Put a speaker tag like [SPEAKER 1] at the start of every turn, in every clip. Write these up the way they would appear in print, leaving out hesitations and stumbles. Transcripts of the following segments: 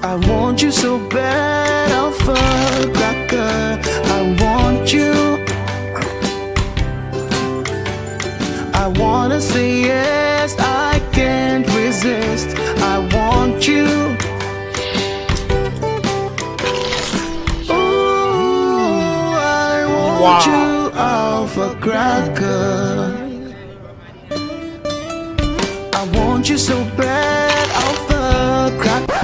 [SPEAKER 1] I want you so bad, Alpha Cracker. I want you. I wanna say yes, I can't resist. I want you. Ooh, I want you, Alpha Cracker. I want you so bad, Alpha Cracker.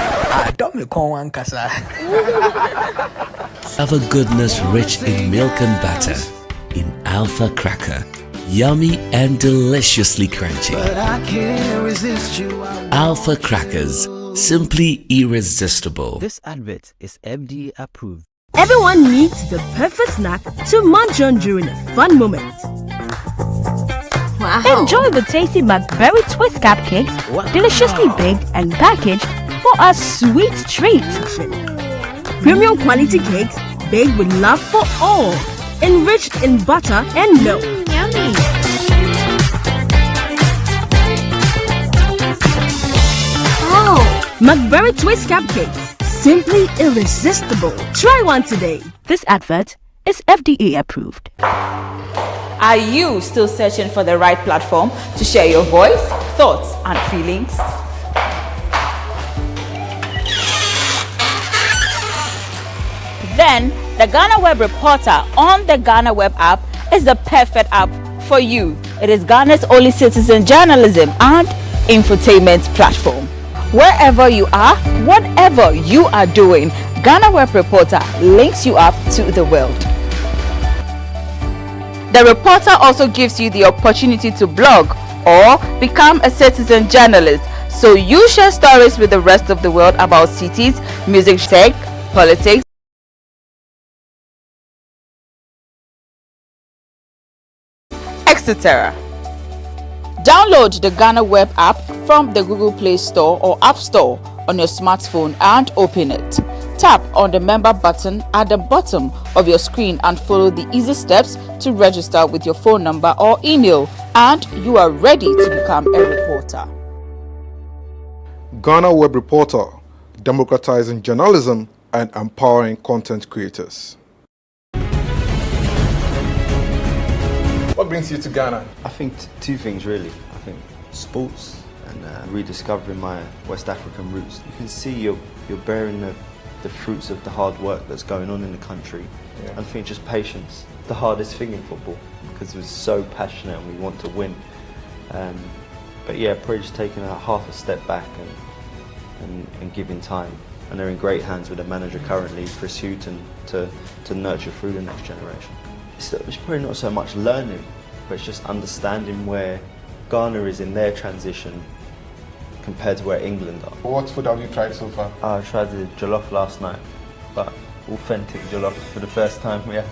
[SPEAKER 2] Have a goodness rich in milk and butter in Alpha Cracker. Yummy and deliciously crunchy.
[SPEAKER 1] But I can't resist you.
[SPEAKER 2] Alpha Crackers, simply irresistible.
[SPEAKER 3] This advert is FDA approved.
[SPEAKER 4] Everyone needs the perfect snack to munch on during a fun moment.
[SPEAKER 5] Wow.
[SPEAKER 4] Enjoy the tasty McBerry Twist cupcakes, deliciously baked and packaged for a sweet treat. Premium quality cakes baked with love for all, enriched in butter and milk.
[SPEAKER 5] Yummy. Oh.
[SPEAKER 4] McBerry Twist cupcakes, simply irresistible. Try one today. This advert is FDA approved.
[SPEAKER 6] Are you still searching for the right platform to share your voice, thoughts, and feelings? Then the GhanaWeb Reporter on the GhanaWeb app is the perfect app for you. It is Ghana's only citizen journalism and infotainment platform. Wherever you are, whatever you are doing, GhanaWeb Reporter links you up to the world. The reporter also gives you the opportunity to blog or become a citizen journalist, so you share stories with the rest of the world about cities, music, tech, politics, etc. Download the GhanaWeb app from the Google Play Store or App Store on your smartphone and open it. Tap on the member button at the bottom of your screen and follow the easy steps to register with your phone number or email, and you are ready to become a reporter.
[SPEAKER 7] GhanaWeb Reporter, democratizing journalism and empowering content creators. What brings you to Ghana?
[SPEAKER 8] I think two things really. I think sports and rediscovering my West African roots. You can see you're bearing the fruits of the hard work that's going on in the country.
[SPEAKER 7] Yeah.
[SPEAKER 8] I think just patience. The hardest thing in football because we're so passionate and we want to win. But yeah, probably just taking half a step back and giving time. And they're in great hands with the manager currently, Chris Houghton, to nurture through the next generation. It's probably not so much learning, but it's just understanding where Ghana is in their transition compared to where England are.
[SPEAKER 7] What food have you tried so far?
[SPEAKER 8] I tried the jollof last night, but authentic jollof for the first time, yeah.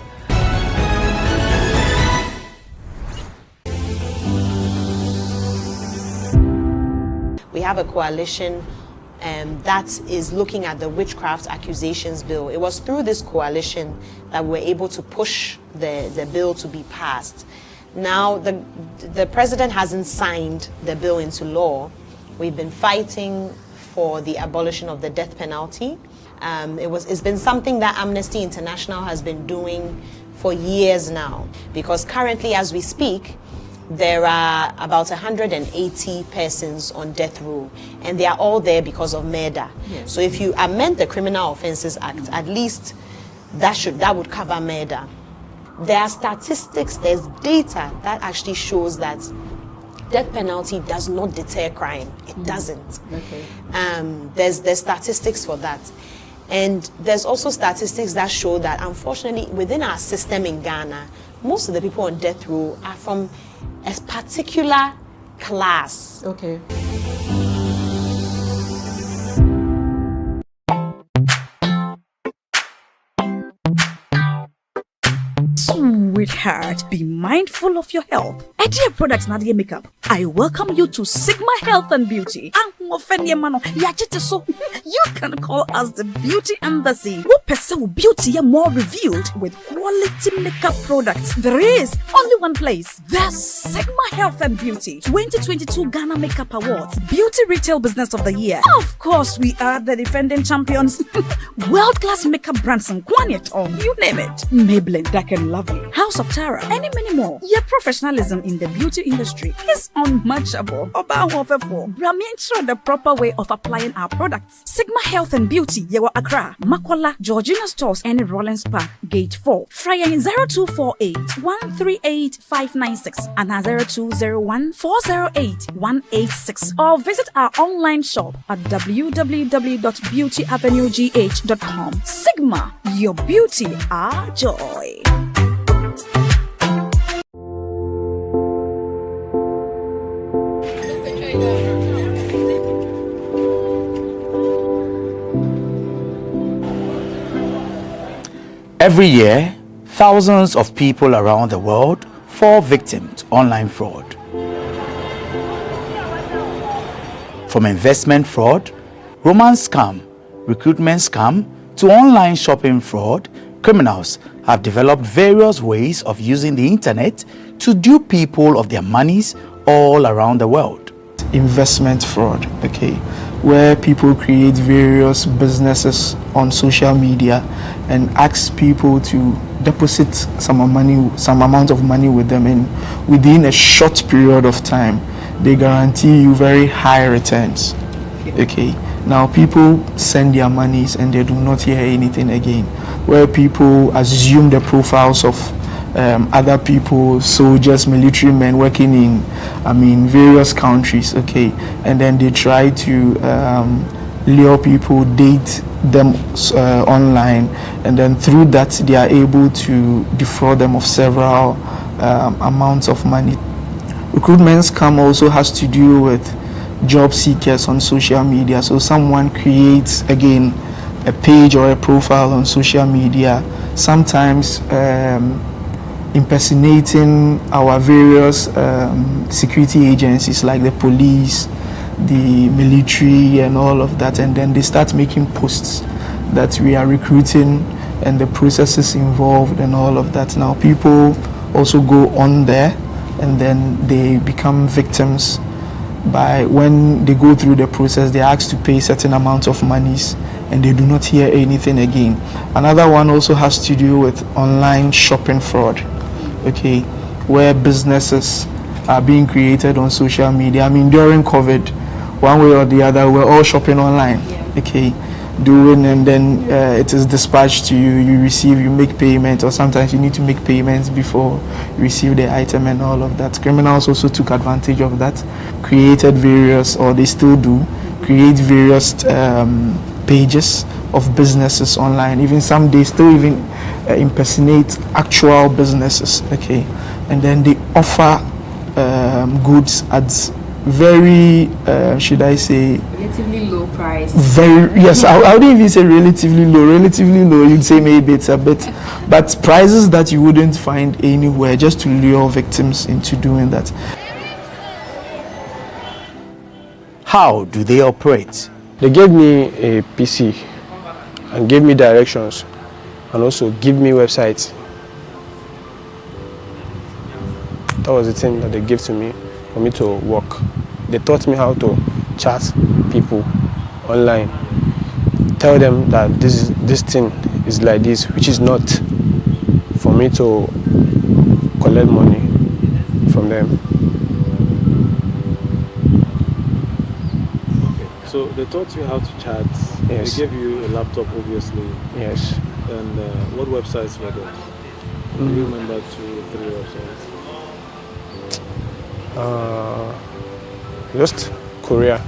[SPEAKER 9] We have a coalition that is looking at the witchcraft accusations bill. It was through this coalition that we were able to push the bill to be passed. Now the president hasn't signed the bill into law. We've been fighting for the abolition of the death penalty. It's been something that Amnesty International has been doing for years now, because currently as we speak, there are about 180 persons on death row, and they are all there because of murder. Yes. So if you amend the Criminal Offences Act, at least that would cover murder. There are statistics, there's data that actually shows that death penalty does not deter crime. It doesn't. Okay. There's statistics for that. And there's also statistics that show that, unfortunately, within our system in Ghana, most of the people on death row are from a particular class.
[SPEAKER 6] Okay.
[SPEAKER 4] Sweetheart, be mindful of your health. Adina Products Nadia Makeup. I welcome you to Sigma Health and Beauty. You can call us the Beauty Embassy. Who pursue beauty more revealed with quality makeup products. There is only one place. The Sigma Health and Beauty 2022 Ghana Makeup Awards Beauty Retail Business of the Year. Of course, we are the defending champions. World-class makeup brands and Kwanyetong, you name it. Maybelline, Dark and Lovely, House of Tara, and many more. Your professionalism in the beauty industry is unmatchable. Brahmin the proper way of applying our products. Sigma Health and Beauty, Yewa Accra, Makola, Georgina Stores, and Rollins Park, Gate 4. Fryer in 0248 138 596 and 0201 408 186. Or visit our online shop at www.beautyavenuegh.com. Sigma, your beauty, our joy.
[SPEAKER 10] Every year, thousands of people around the world fall victim to online fraud. From investment fraud, romance scam, recruitment scam, to online shopping fraud, criminals have developed various ways of using the internet to dupe people of their monies all around the world.
[SPEAKER 11] Investment fraud, okay, where people create various businesses on social media and ask people to deposit some amount of money with them, and within a short period of time they guarantee you very high returns. Okay, now people send their monies and they do not hear anything again, where people assume the profiles of other people, soldiers, military men working in various countries, okay, and then they try to lure people, date them online, and then through that they are able to defraud them of several amounts of money. Recruitment scam also has to do with job seekers on social media. So someone creates again a page or a profile on social media, sometimes impersonating our various security agencies like the police, the military and all of that, and then they start making posts that we are recruiting and the processes involved and all of that. Now people also go on there and then they become victims. By when they go through the process, they are asked to pay certain amounts of monies and they do not hear anything again. Another one also has to do with online shopping fraud, okay, where businesses are being created on social media. During COVID, one way or the other, we're all shopping online, okay, and then it is dispatched to you, you make payment, or sometimes you need to make payments before you receive the item and all of that. Criminals also took advantage of that, created various, or they still do, create various pages of businesses online. Even some they still even impersonate actual businesses, okay, and then they offer goods at very should I say
[SPEAKER 12] relatively low price.
[SPEAKER 11] Yes, I wouldn't even say relatively low, you'd say maybe it's a bit, but prices that you wouldn't find anywhere, just to lure victims into doing that.
[SPEAKER 10] How do they operate?
[SPEAKER 13] They gave me a PC and gave me directions and also give me websites. That was the thing that they gave to me for me to work. They taught me how to chat people online, tell them that this thing is like this, which is not, for me to collect money from them.
[SPEAKER 14] So they taught you how to chat.
[SPEAKER 13] Yes.
[SPEAKER 14] They gave you a laptop, obviously.
[SPEAKER 13] Yes.
[SPEAKER 14] And what websites were those? Do you remember 2 or 3 websites?
[SPEAKER 13] Just Korea.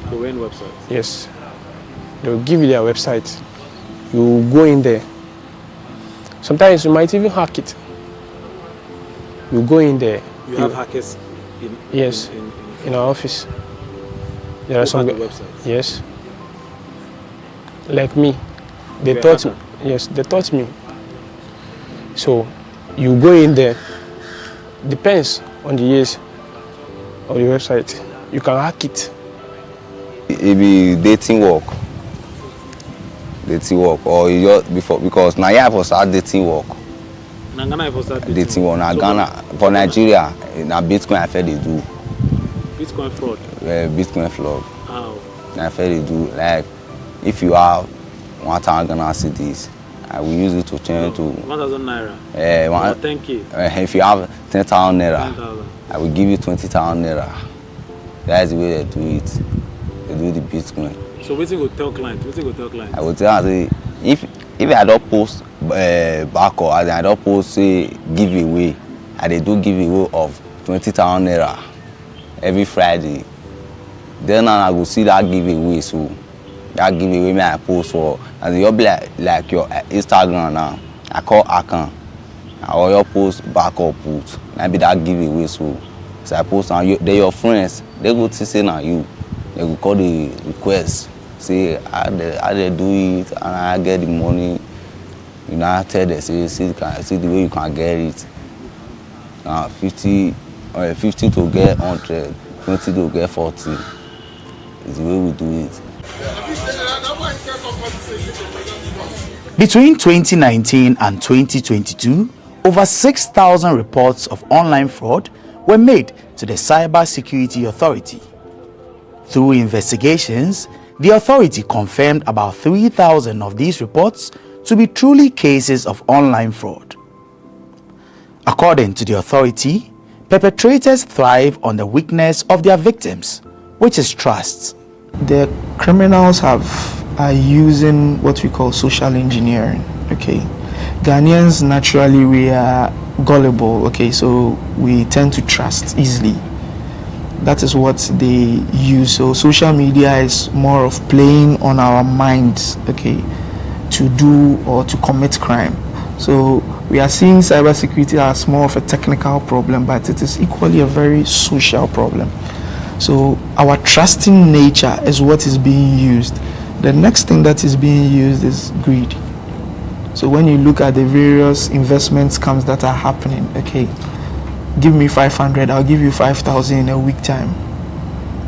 [SPEAKER 14] Korean websites?
[SPEAKER 13] Yes. They'll give you their website. You go in there. Sometimes you might even hack it. You go in there.
[SPEAKER 14] You have hackers
[SPEAKER 13] Yes, in our office. There are some
[SPEAKER 14] websites.
[SPEAKER 13] Yes. Like me, they taught me. Yes, they taught me. So you go in there. Depends on the years of the website. You can hack it.
[SPEAKER 12] It be dating work, or you just before because now you have to start dating work.
[SPEAKER 14] Na Ghana you for start
[SPEAKER 12] Dating work. Now Ghana for Nigeria, now Bitcoin I feel they do.
[SPEAKER 14] Bitcoin fraud.
[SPEAKER 12] Bitcoin fraud.
[SPEAKER 14] How?
[SPEAKER 12] I feel they do. Like if you have 1,000 Ghana cedis, I will use it to change to
[SPEAKER 14] 1,000 naira. 10K.
[SPEAKER 12] If you have 10,000 naira,
[SPEAKER 14] 10,000.
[SPEAKER 12] I will give you 20,000 naira. That's the way they do it. They do the Bitcoin.
[SPEAKER 14] So wetin go tell client? Wetin go tell client?
[SPEAKER 12] I will tell her if I don't post back or I don't post say giveaway, they do giveaway of 20,000 naira every Friday. Then I will see that giveaway. So that giveaway me I post for, and you'll be like your Instagram now. I call account. I will your post back or put. Maybe that giveaway. So I post on you. They your friends. They go to say now you. They will call the request. Say how they do it, and I get the money. You know, I tell them see the way you can get it. 50 to get 100, 20 to get 40. Is the way we do it.
[SPEAKER 10] Between 2019 and 2022, over 6,000 reports of online fraud were made to the Cyber Security Authority. Through investigations, the authority confirmed about 3,000 of these reports to be truly cases of online fraud. According to the authority, perpetrators thrive on the weakness of their victims, which is trust.
[SPEAKER 11] The criminals are using what we call social engineering. Okay, Ghanaians naturally we are gullible. Okay, so we tend to trust easily. That is what they use. So social media is more of playing on our minds, okay, to do or to commit crime. So we are seeing cybersecurity as more of a technical problem, but it is equally a very social problem. So our trusting nature is what is being used. The next thing that is being used is greed. So when you look at the various investment scams that are happening, okay, give me 500, I'll give you 5,000 in a week time.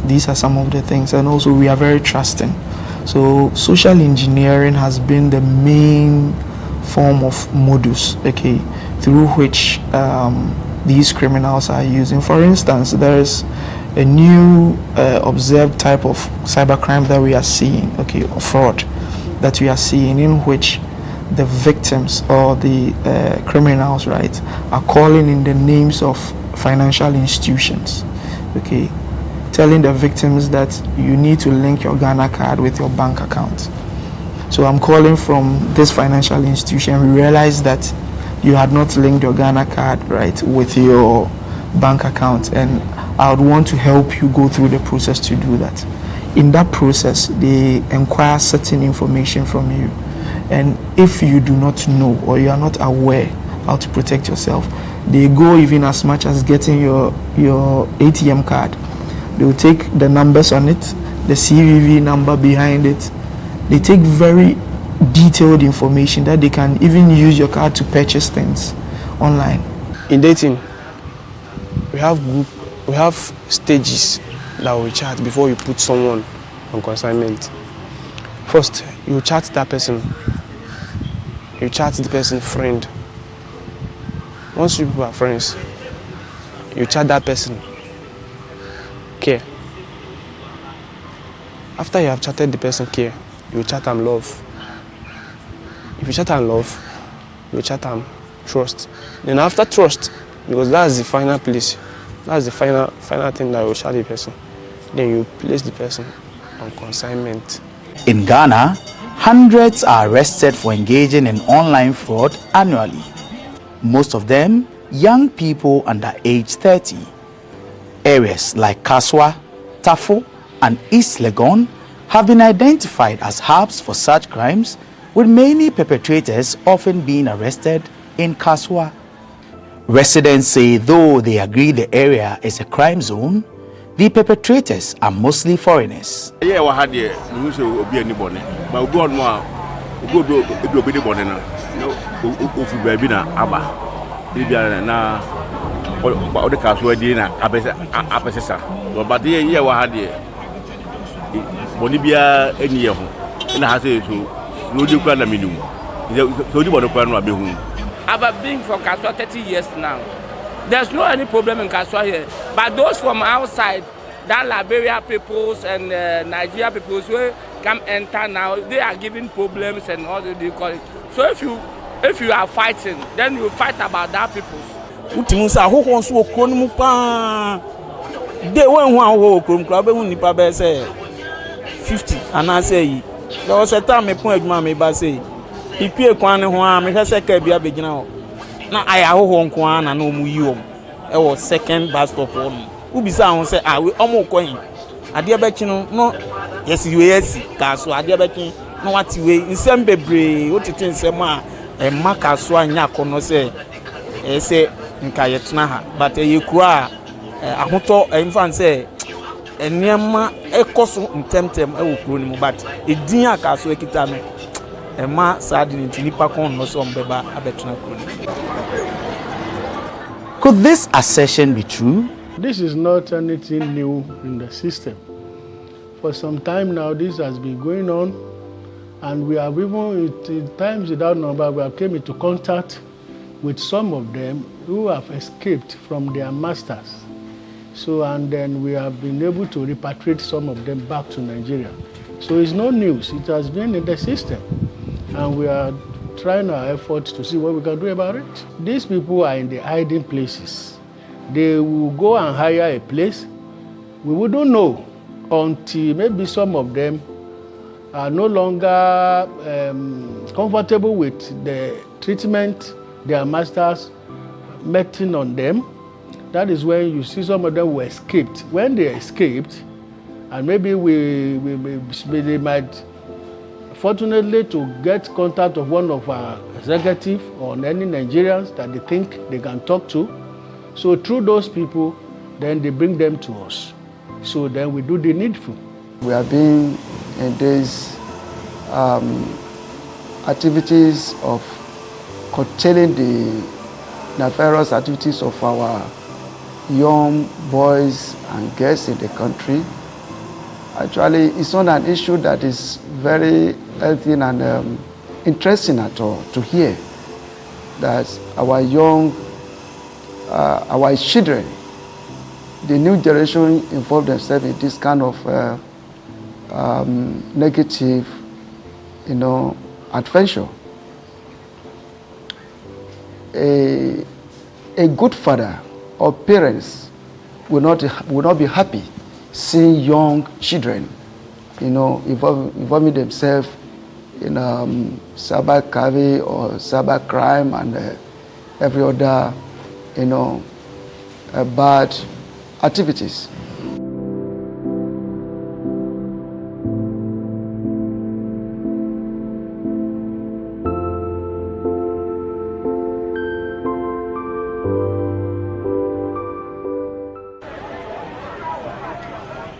[SPEAKER 11] These are some of the things, and also we are very trusting. So social engineering has been the main form of modus, okay, through which these criminals are using. For instance, there is a new observed type of cybercrime that we are seeing, okay, or fraud that we are seeing, in which the victims or the criminals, right, are calling in the names of financial institutions, okay, telling the victims that you need to link your Ghana card with your bank account. So I'm calling from this financial institution. We realize that you had not linked your Ghana card, right, with your bank account, and I would want to help you go through the process to do that. In that process, they inquire certain information from you. And if you do not know or you are not aware how to protect yourself, they go even as much as getting your ATM card. They will take the numbers on it, the CVV number behind it. They take very detailed information that they can even use your card to purchase things online.
[SPEAKER 13] In dating, we have stages that we chat before you put someone on consignment. First, you chat that person. You chat the person's friend. Once you people are friends, you chat that person. Care. After you have chatted the person care, you chat and love. If you chat and love, you chat and trust. Then after trust, because that's the final place, that's the final thing that you chat the person, then you place the person on consignment.
[SPEAKER 10] In Ghana, hundreds are arrested for engaging in online fraud annually. Most of them young people under age 30. Areas like Kaswa, Tafo, and East Legon have been identified as hubs for such crimes, with many perpetrators often being arrested in Kaswa. Residents say though they agree the area is a crime zone, the perpetrators are mostly foreigners.
[SPEAKER 15] Yeah, we had the news of being born, but we go on more. We go to be born now. No, if we be na aba, we be na. But the cars were doing apesa. But the year we had the Bonibia any year. And I say so. No, you can't minimum. So you want to plan what be home.
[SPEAKER 16] I've been from Kaswa 30 years now. There's no any problem in Kaswa here. But those from outside, that Liberia peoples and Nigeria peoples who come enter now, they are giving problems and all that they call it. So if you are fighting, then you fight about that peoples.
[SPEAKER 17] Utimusa who wants to okron pa. They won one who okron club who nipa be say 50 and I say there was a time me point ma me ba say ipie kwan ho a me hwese ka bia begina ho na aya ho nko an na no mu yi om e wo second bus stop on ubisa ho say ah we omo kwan ade be chi no yes we yes ka so ade be chi no wati we nsem bebre otete nsem a e maka so anya kono say e say nka yetna ha but e kura ahoto emfan say eniema ekoso ntemtem e wo kuro ni mu but edin aka so ekita no Emma sadly nipa kon no so mbeba abetuna kuro.
[SPEAKER 10] Could this assertion be true?
[SPEAKER 18] This is not anything new in the system. For some time now, this has been going on, and we have even, in times without number, we have came into contact with some of them who have escaped from their masters. So, and then we have been able to repatriate some of them back to Nigeria. So it's no news. It has been in the system, and we are trying our efforts to see what we can do about it. These people are in the hiding places. They will go and hire a place. We wouldn't know until maybe some of them are no longer comfortable with the treatment their masters meting on them. That is when you see some of them who escaped. When they escaped, and maybe they might, fortunately, to get contact of one of our executives or any Nigerians that they think they can talk to. So through those people, then they bring them to us. So then we do the needful.
[SPEAKER 19] We have been in these activities of curtailing the nefarious activities of our young boys and girls in the country. Actually, it's not an issue that is very healthy and interesting at all to hear that our young, our children, the new generation involve themselves in this kind of negative, adventure. A good father or parents will not be happy seeing young children, involving themselves in cyber crime or cyber crime and every other, bad activities.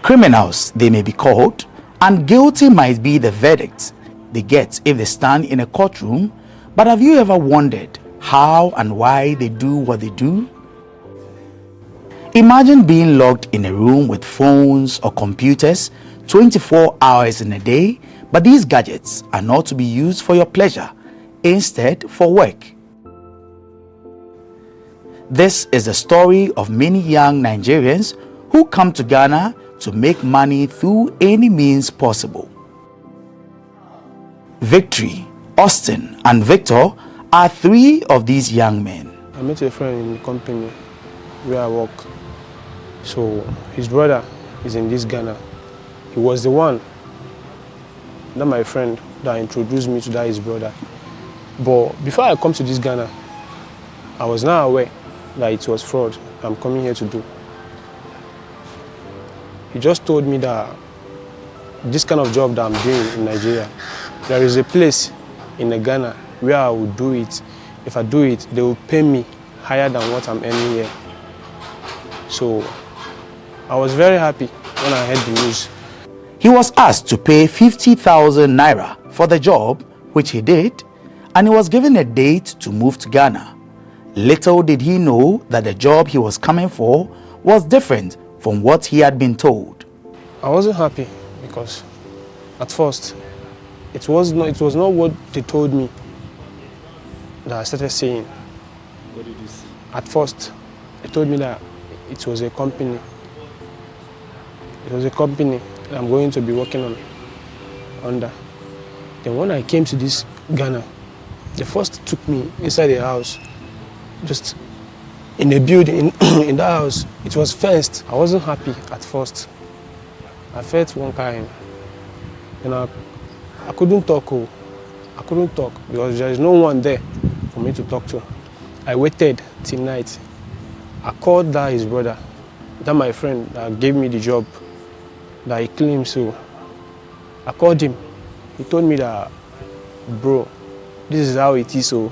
[SPEAKER 10] Criminals, they may be called, and guilty might be the verdict they get if they stand in a courtroom. But have you ever wondered how and why they do what they do? Imagine being locked in a room with phones or computers 24 hours in a day, but these gadgets are not to be used for your pleasure, instead for work. This is the story of many young Nigerians who come to Ghana to make money through any means possible. Victory, Austin, and Victor are three of these young men.
[SPEAKER 13] I met a friend in the company where I work. So his brother is in this Ghana. He was the one, not my friend, that introduced me to that his brother. But before I come to this Ghana, I was not aware that it was fraud I'm coming here to do. He just told me that this kind of job that I'm doing in Nigeria, there is a place in Ghana where I will do it. If I do it, they will pay me higher than what I'm earning here. So I was very happy when I heard the news.
[SPEAKER 10] He was asked to pay 50,000 naira for the job, which he did, and he was given a date to move to Ghana. Little did he know that the job he was coming for was different from what he had been told.
[SPEAKER 13] I wasn't happy because at first it was not what they told me that I started saying.
[SPEAKER 14] What did you say?
[SPEAKER 13] At first, they told me that it was a company. It was a company that I'm going to be working under. Then when I came to this Ghana, they first took me inside the house, just in a building, in the house. It was fenced. I wasn't happy at first. I felt one kind. And I couldn't talk. I couldn't talk because there is no one there for me to talk to. I waited till night. I called that his brother, that my friend that gave me the job, that he claimed so. I called him. He told me that, bro, this is how it is so.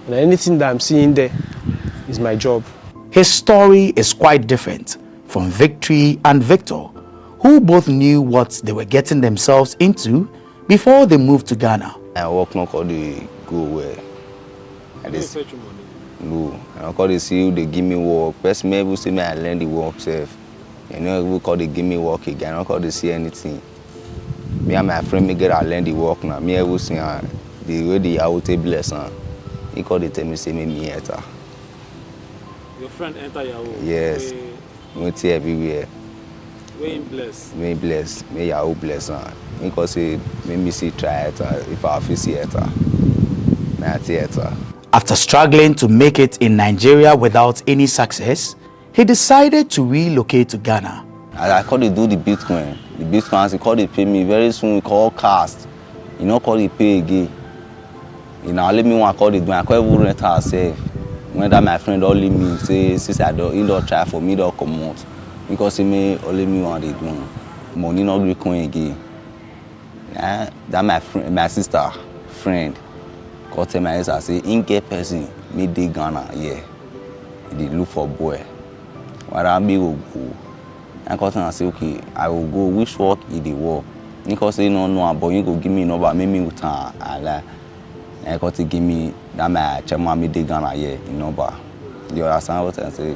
[SPEAKER 13] And anything that I'm seeing there is my job.
[SPEAKER 10] His story is quite different from Victory and Victor, who both knew what they were getting themselves into before they moved to Ghana.
[SPEAKER 12] I work not call the go where. No, I call the see they give me work. First maybe say me I learn the work self. You know we call they give me work again. I don't call they see anything. Me and my friend me get I learn the work now. Me ever see the way the out bless he call they tell me say me enter.
[SPEAKER 14] Your friend enter your home?
[SPEAKER 12] Yes. Went everywhere.
[SPEAKER 14] Way bless.
[SPEAKER 12] May bless. May Yahoo bless. Because say me see try it if I feel see it. May theater.
[SPEAKER 10] After struggling to make it in Nigeria without any success, he decided to relocate to Ghana.
[SPEAKER 12] I call they do the Bitcoin. The Bitcoin, he call they pay me very soon. We call cast. You know, call they pay again. You know, let me want call it. I call it rent herself. When that my friend only me say, since I don't try for me, don't come out. Because he may only me want they do. Money not Bitcoin again. That my friend, my sister, friend. Call tell my sister say, in get person, me dey Ghana, yeah. They look for boy. What I be will go. And call tell say, okay, I will go. Which work is the work? Because say no, but you go give me number, make me with time. I like. And call to give me that my chairman me dey Ghana, yeah, in number. You understand what I say?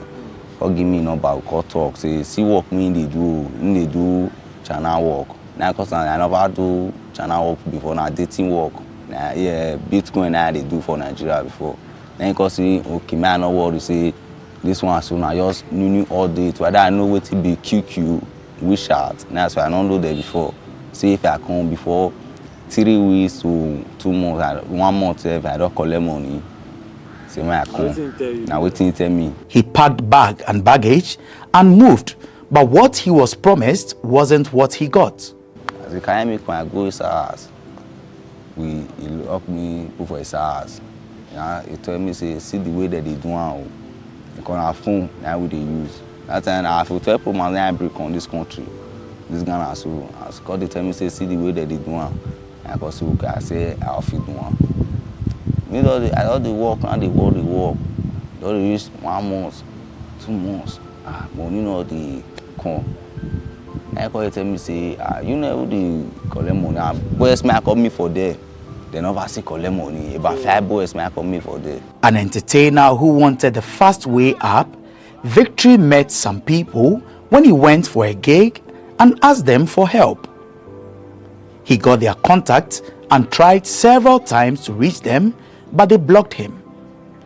[SPEAKER 12] Or give me number, we call talk. Say, see work me they do China work. Now cause I never do China work before. Now dating work. Yeah, Bitcoin now they do for Nigeria before. Then cause say, okay, man, no worry, say this one soon I just new all date. Whether I know what to be QQ, WeChat. That's why I don't know that before. See if I come before 3 weeks to 2 months, 1 month if I don't collect money. See when I come. Now waiting tell me.
[SPEAKER 10] He packed bag and baggage and moved, but what he was promised wasn't what he got.
[SPEAKER 12] As you can make when I go his house. He locked me for his house. Yeah, he told me say see the way that they do now. Because our phone now we they use. That time I have 12 months I break on this country. This Ghana so as God they tell me say see the way that they do now. And I say okay, I say I'll fit do one. Me I don't the work and the work. Don't use 1 month, 2 months. Money no the come. I call tell me say you know the collect money. Boys may call me for there. They never see collect money. About 5 boys may call me for there.
[SPEAKER 10] An entertainer who wanted the fast way up, Victory met some people when he went for a gig and asked them for help. He got their contact and tried several times to reach them, but they blocked him.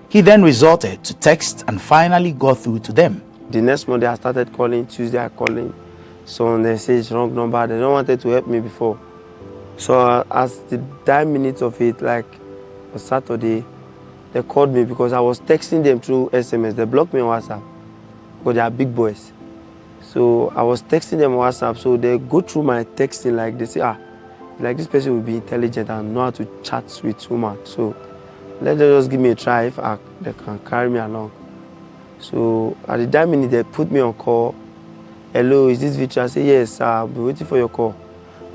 [SPEAKER 10] He then resorted to text and finally got through to them.
[SPEAKER 20] The next Monday I started calling, Tuesday I calling. So they say it's wrong number. They don't wanted to help me before. So as the 9 minutes of it, like on Saturday, they called me because I was texting them through SMS. They blocked me on WhatsApp because they are big boys. So I was texting them on WhatsApp. So they go through my texting like they say, like this person will be intelligent and know how to chat with women. So let them just give me a try if they can carry me along. So at the 9 minutes, they put me on call. Hello, is this Victor? I say, yes, I'll be waiting for your call.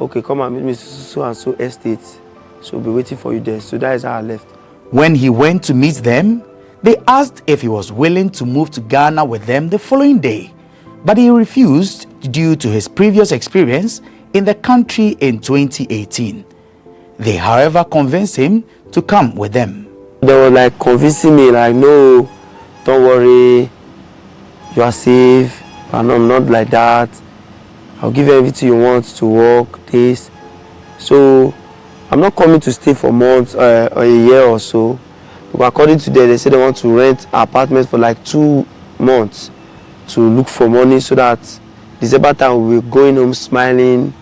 [SPEAKER 20] Okay, come and meet me so and so estate. So I'll be waiting for you there. So that is how I left.
[SPEAKER 10] When he went to meet them, They asked if he was willing to move to Ghana with them the following day, but he refused due to his previous experience in the country in 2018. They, however, convinced him to come with them.
[SPEAKER 20] They were like convincing me, like, no, don't worry, you are safe. And I'm not like that. I'll give you everything you want to work, this. So I'm not coming to stay for months or a year or so. But according to them, they say they want to rent apartments for like 2 months to look for money so that December time we'll be going home smiling.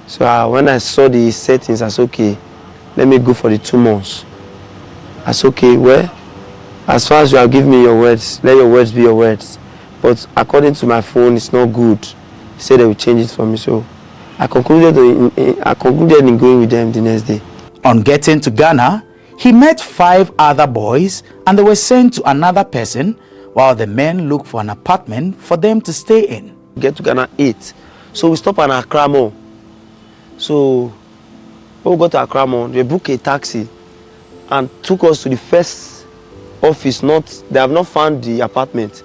[SPEAKER 20] So when I saw the settings, I said, okay, let me go for the 2 months. I said, okay, well, as far as you have given me your words, let your words be your words. But according to my phone, it's not good. He said they will change it for me. So I concluded in going with them the next day.
[SPEAKER 10] On getting to Ghana, he met 5 other boys and they were sent to another person while the men looked for an apartment for them to stay in.
[SPEAKER 20] Get to Ghana 8. So we stopped at Accra Mall. So when we got to Accra Mall, they booked a taxi and took us to the first office. They have not found the apartment.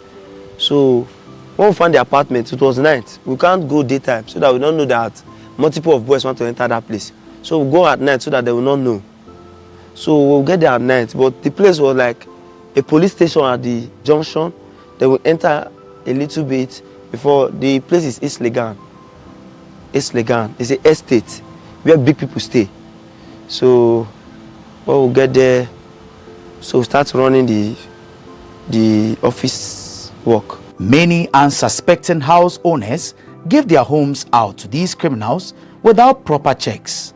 [SPEAKER 20] So when we found the apartment, it was night. We can't go daytime so that we don't know that multiple of boys want to enter that place. So we go at night so that they will not know. So we'll get there at night. But the place was like a police station at the junction. They will enter a little bit before the place is East Legan. East Legan. It's an estate where big people stay. So when we'll get there, so we start running the office work.
[SPEAKER 10] Many unsuspecting house owners give their homes out to these criminals without proper checks.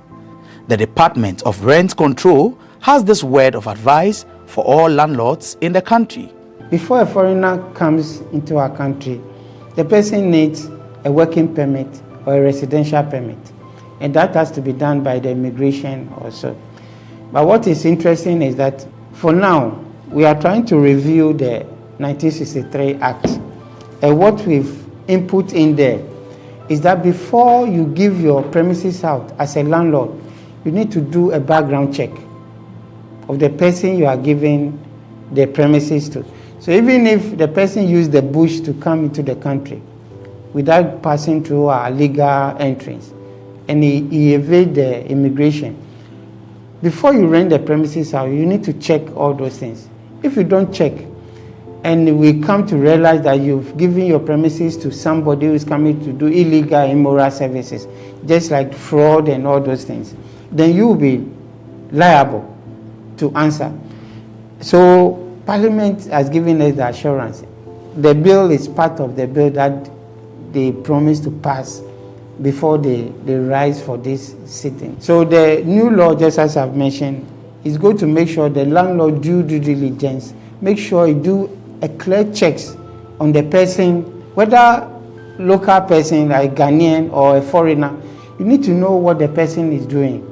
[SPEAKER 10] The Department of Rent Control has this word of advice for all landlords in the country.
[SPEAKER 21] Before a foreigner comes into our country, the person needs a working permit or a residential permit, and that has to be done by the immigration also. But what is interesting is that for now, we are trying to review the 1963 Act. And what we've input in there is that before you give your premises out as a landlord, you need to do a background check of the person you are giving the premises to. So even if the person used the bush to come into the country without passing through our legal entrance and he evade the immigration, before you rent the premises out, you need to check all those things. If you don't check, and we come to realize that you've given your premises to somebody who is coming to do illegal, immoral services, just like fraud and all those things, then you will be liable to answer. So Parliament has given us the assurance. The bill is part of the bill that they promised to pass before they rise for this sitting. So the new law, just as I've mentioned, is going to make sure the landlord do due diligence, make sure he do a clear checks on the person, whether local person like Ghanaian or a foreigner. You need to know what the person is doing,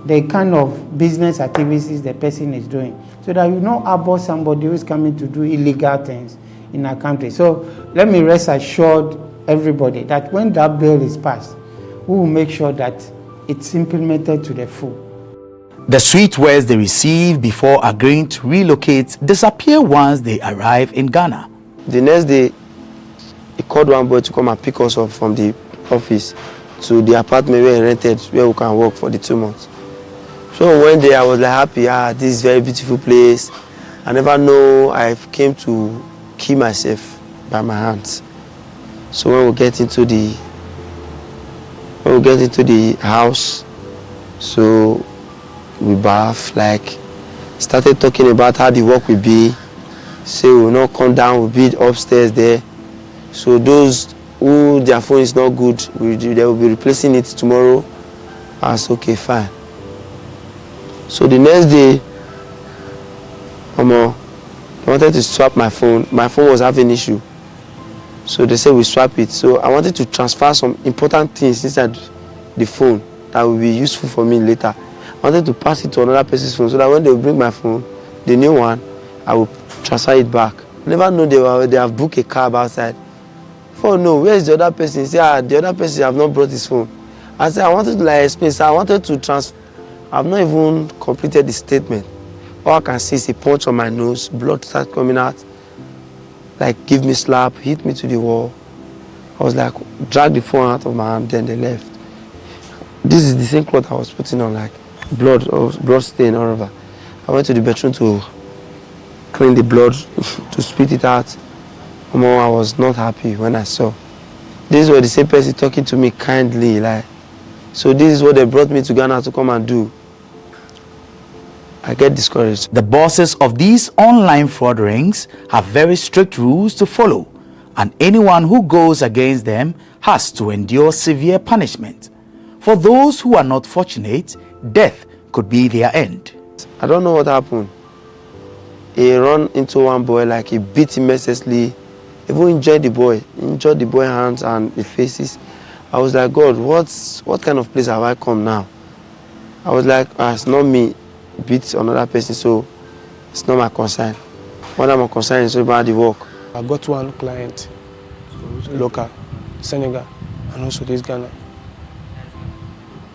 [SPEAKER 21] the kind of business activities the person is doing, so that you know about somebody who is coming to do illegal things in our country. So let me rest assured everybody that when that bill is passed, we will make sure that it's implemented to the full.
[SPEAKER 10] The sweet words they receive before agreeing to relocate disappear once they arrive in Ghana.
[SPEAKER 20] The next day, he called one boy to come and pick us up from the office to the apartment where he rented, where we can work for the 2 months. So one day I was like happy, this is a very beautiful place. I never know I came to kill myself by my hands. So when we get into the house, so we bath, like started talking about how the work will be. Say we will not come down, we'll be upstairs there. So those who their phone is not good, they will be replacing it tomorrow. I said, okay, fine. So the next day, I wanted to swap my phone. My phone was having an issue. So they said we swap it. So I wanted to transfer some important things inside the phone that will be useful for me later. I wanted to pass it to another person's phone so that when they will bring my phone, the new one, I will transfer it back. I never know they have booked a cab outside. Oh no, where is the other person? He said, the other person have not brought his phone. I said, I wanted to explain. So I wanted to transfer. I've not even completed the statement All I can see is a punch on my nose, blood started coming out. Like, give me slap, hit me to the wall. I was like, drag the phone out of my hand, then they left. This is the same cloth I was putting on, like blood stain all over. I went to the bedroom to clean the blood, to spit it out. I was not happy when I saw. This was the same person talking to me kindly, like, so this is what they brought me to Ghana to come and do. I get discouraged.
[SPEAKER 10] The bosses of these online fraud rings have very strict rules to follow, and anyone who goes against them has to endure severe punishment. For those who are not fortunate, death could be their end.
[SPEAKER 20] I don't know what happened. He ran into one boy, like he beat him mercilessly. Even injured the boy hands and the faces. I was like, God, what kind of place have I come now? I was like, it's not me beat another person, so it's not my concern. What I'm concerned is about the work.
[SPEAKER 13] I got one client, local, Senegal, and also this Ghana.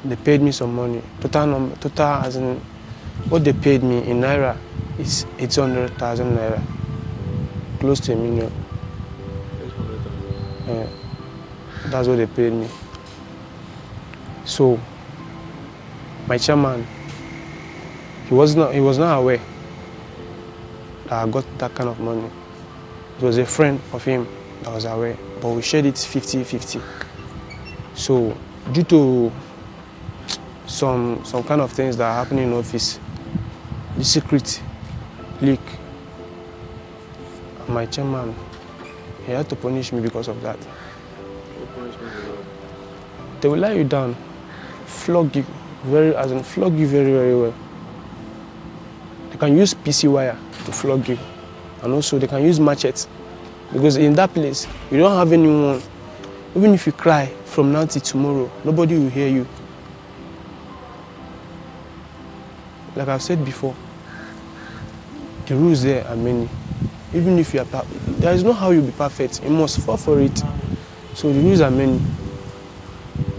[SPEAKER 13] They paid me some money. Total as in what they paid me in Naira is 800,000 Naira, close to $1 million. Yeah, that's what they paid me. So my chairman, he was not aware that I got that kind of money. It was a friend of him that was aware, but we shared it 50-50. So due to some kind of things that are happening in office, the secret leak, and my chairman, he had to punish me because of that. They will lie you down, flog you very very well. They can use PC wire to flog you, and also they can use machetes, because in that place you don't have anyone. Even if you cry from now till tomorrow, nobody will hear you. Like I've said before, the rules there are many. Even if you are there is no how you'll be perfect. You must fall for it. So the rules are many.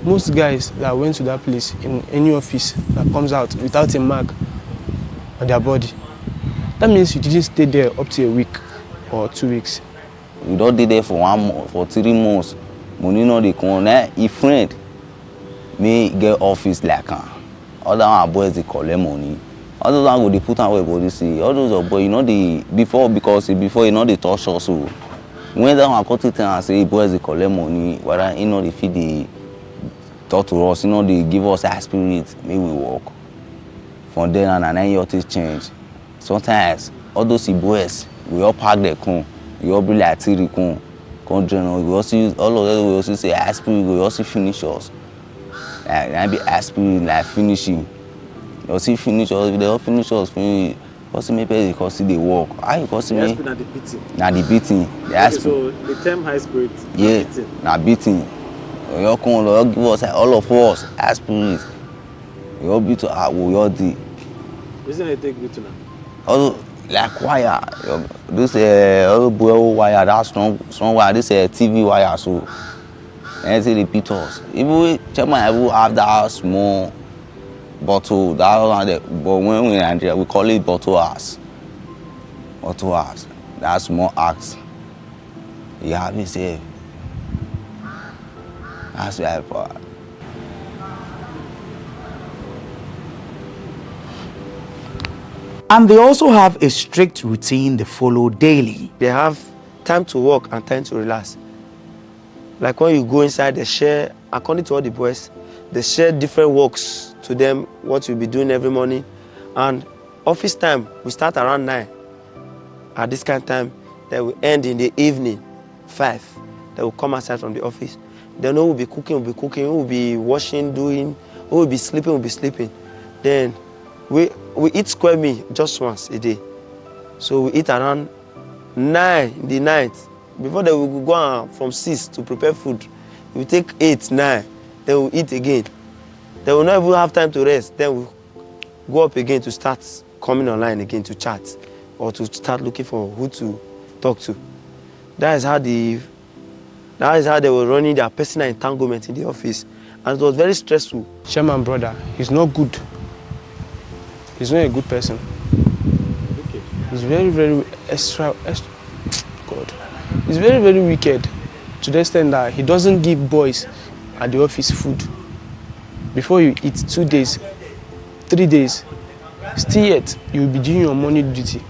[SPEAKER 13] Most guys that went to that place in any office that comes out without a mark on their body, that means you didn't stay there up to a week or 2 weeks.
[SPEAKER 12] We don't did there for 1 month, for 3 months. Money no dey come. If friend me get office like other one boys they collect money. All those one go they put on where body see. All those boys, you know, they before you know they touch us. So when that one cut it and say boys they collect money, whether you know they feed the talk to us, you know they give us a spirit, maybe we walk. From then and then your things change. Sometimes all those boys we all pack their con, we all be like three con, we also use all of them. We also say aspirin, we also finish us. Like be aspirin like finishing. They also finish us. They all finish us. Finish. Also maybe because they work. How you cause me?
[SPEAKER 14] Aspirin na the beating.
[SPEAKER 12] Na the beating.
[SPEAKER 14] Okay, so the term high spirit.
[SPEAKER 12] Yeah. Na beating. We all come, we all give us all of us aspirin. We all beat to our we all do.
[SPEAKER 14] Isn't it take beating now?
[SPEAKER 12] Also like wire. This all boy wire. That strong wire. This TV wire. So. And they repeat us. Even chairman will have that small bottle, that one, but when we in Nigeria, we call it bottle ass. Bottle ass. That small axe. You have me say. That's right.
[SPEAKER 10] And they also have a strict routine they follow daily.
[SPEAKER 20] They have time to work and time to relax. Like when you go inside, they share, according to all the boys, they share different works to them, what you'll be doing every morning. And office time, we start around 9. At this kind of time, then we end in the evening, 5. They will come outside from the office. Then we'll be cooking, we'll be washing, we'll be sleeping. Then we eat square meal just once a day. So we eat around 9 in the night. Before that, we will go on from 6 to prepare food. We take 8, 9, then we'll eat again. Then we'll not even have time to rest. Then we'll go up again to start coming online again to chat or to start looking for who to talk to. That is how they were running their personal entanglement in the office. And it was very stressful.
[SPEAKER 13] Chairman brother, he's not good. He's not a good person. It's very, very God. It's very, very wicked to the extent that he doesn't give boys at the office food. Before you eat 2 days, 3 days, still yet you will be doing your morning duty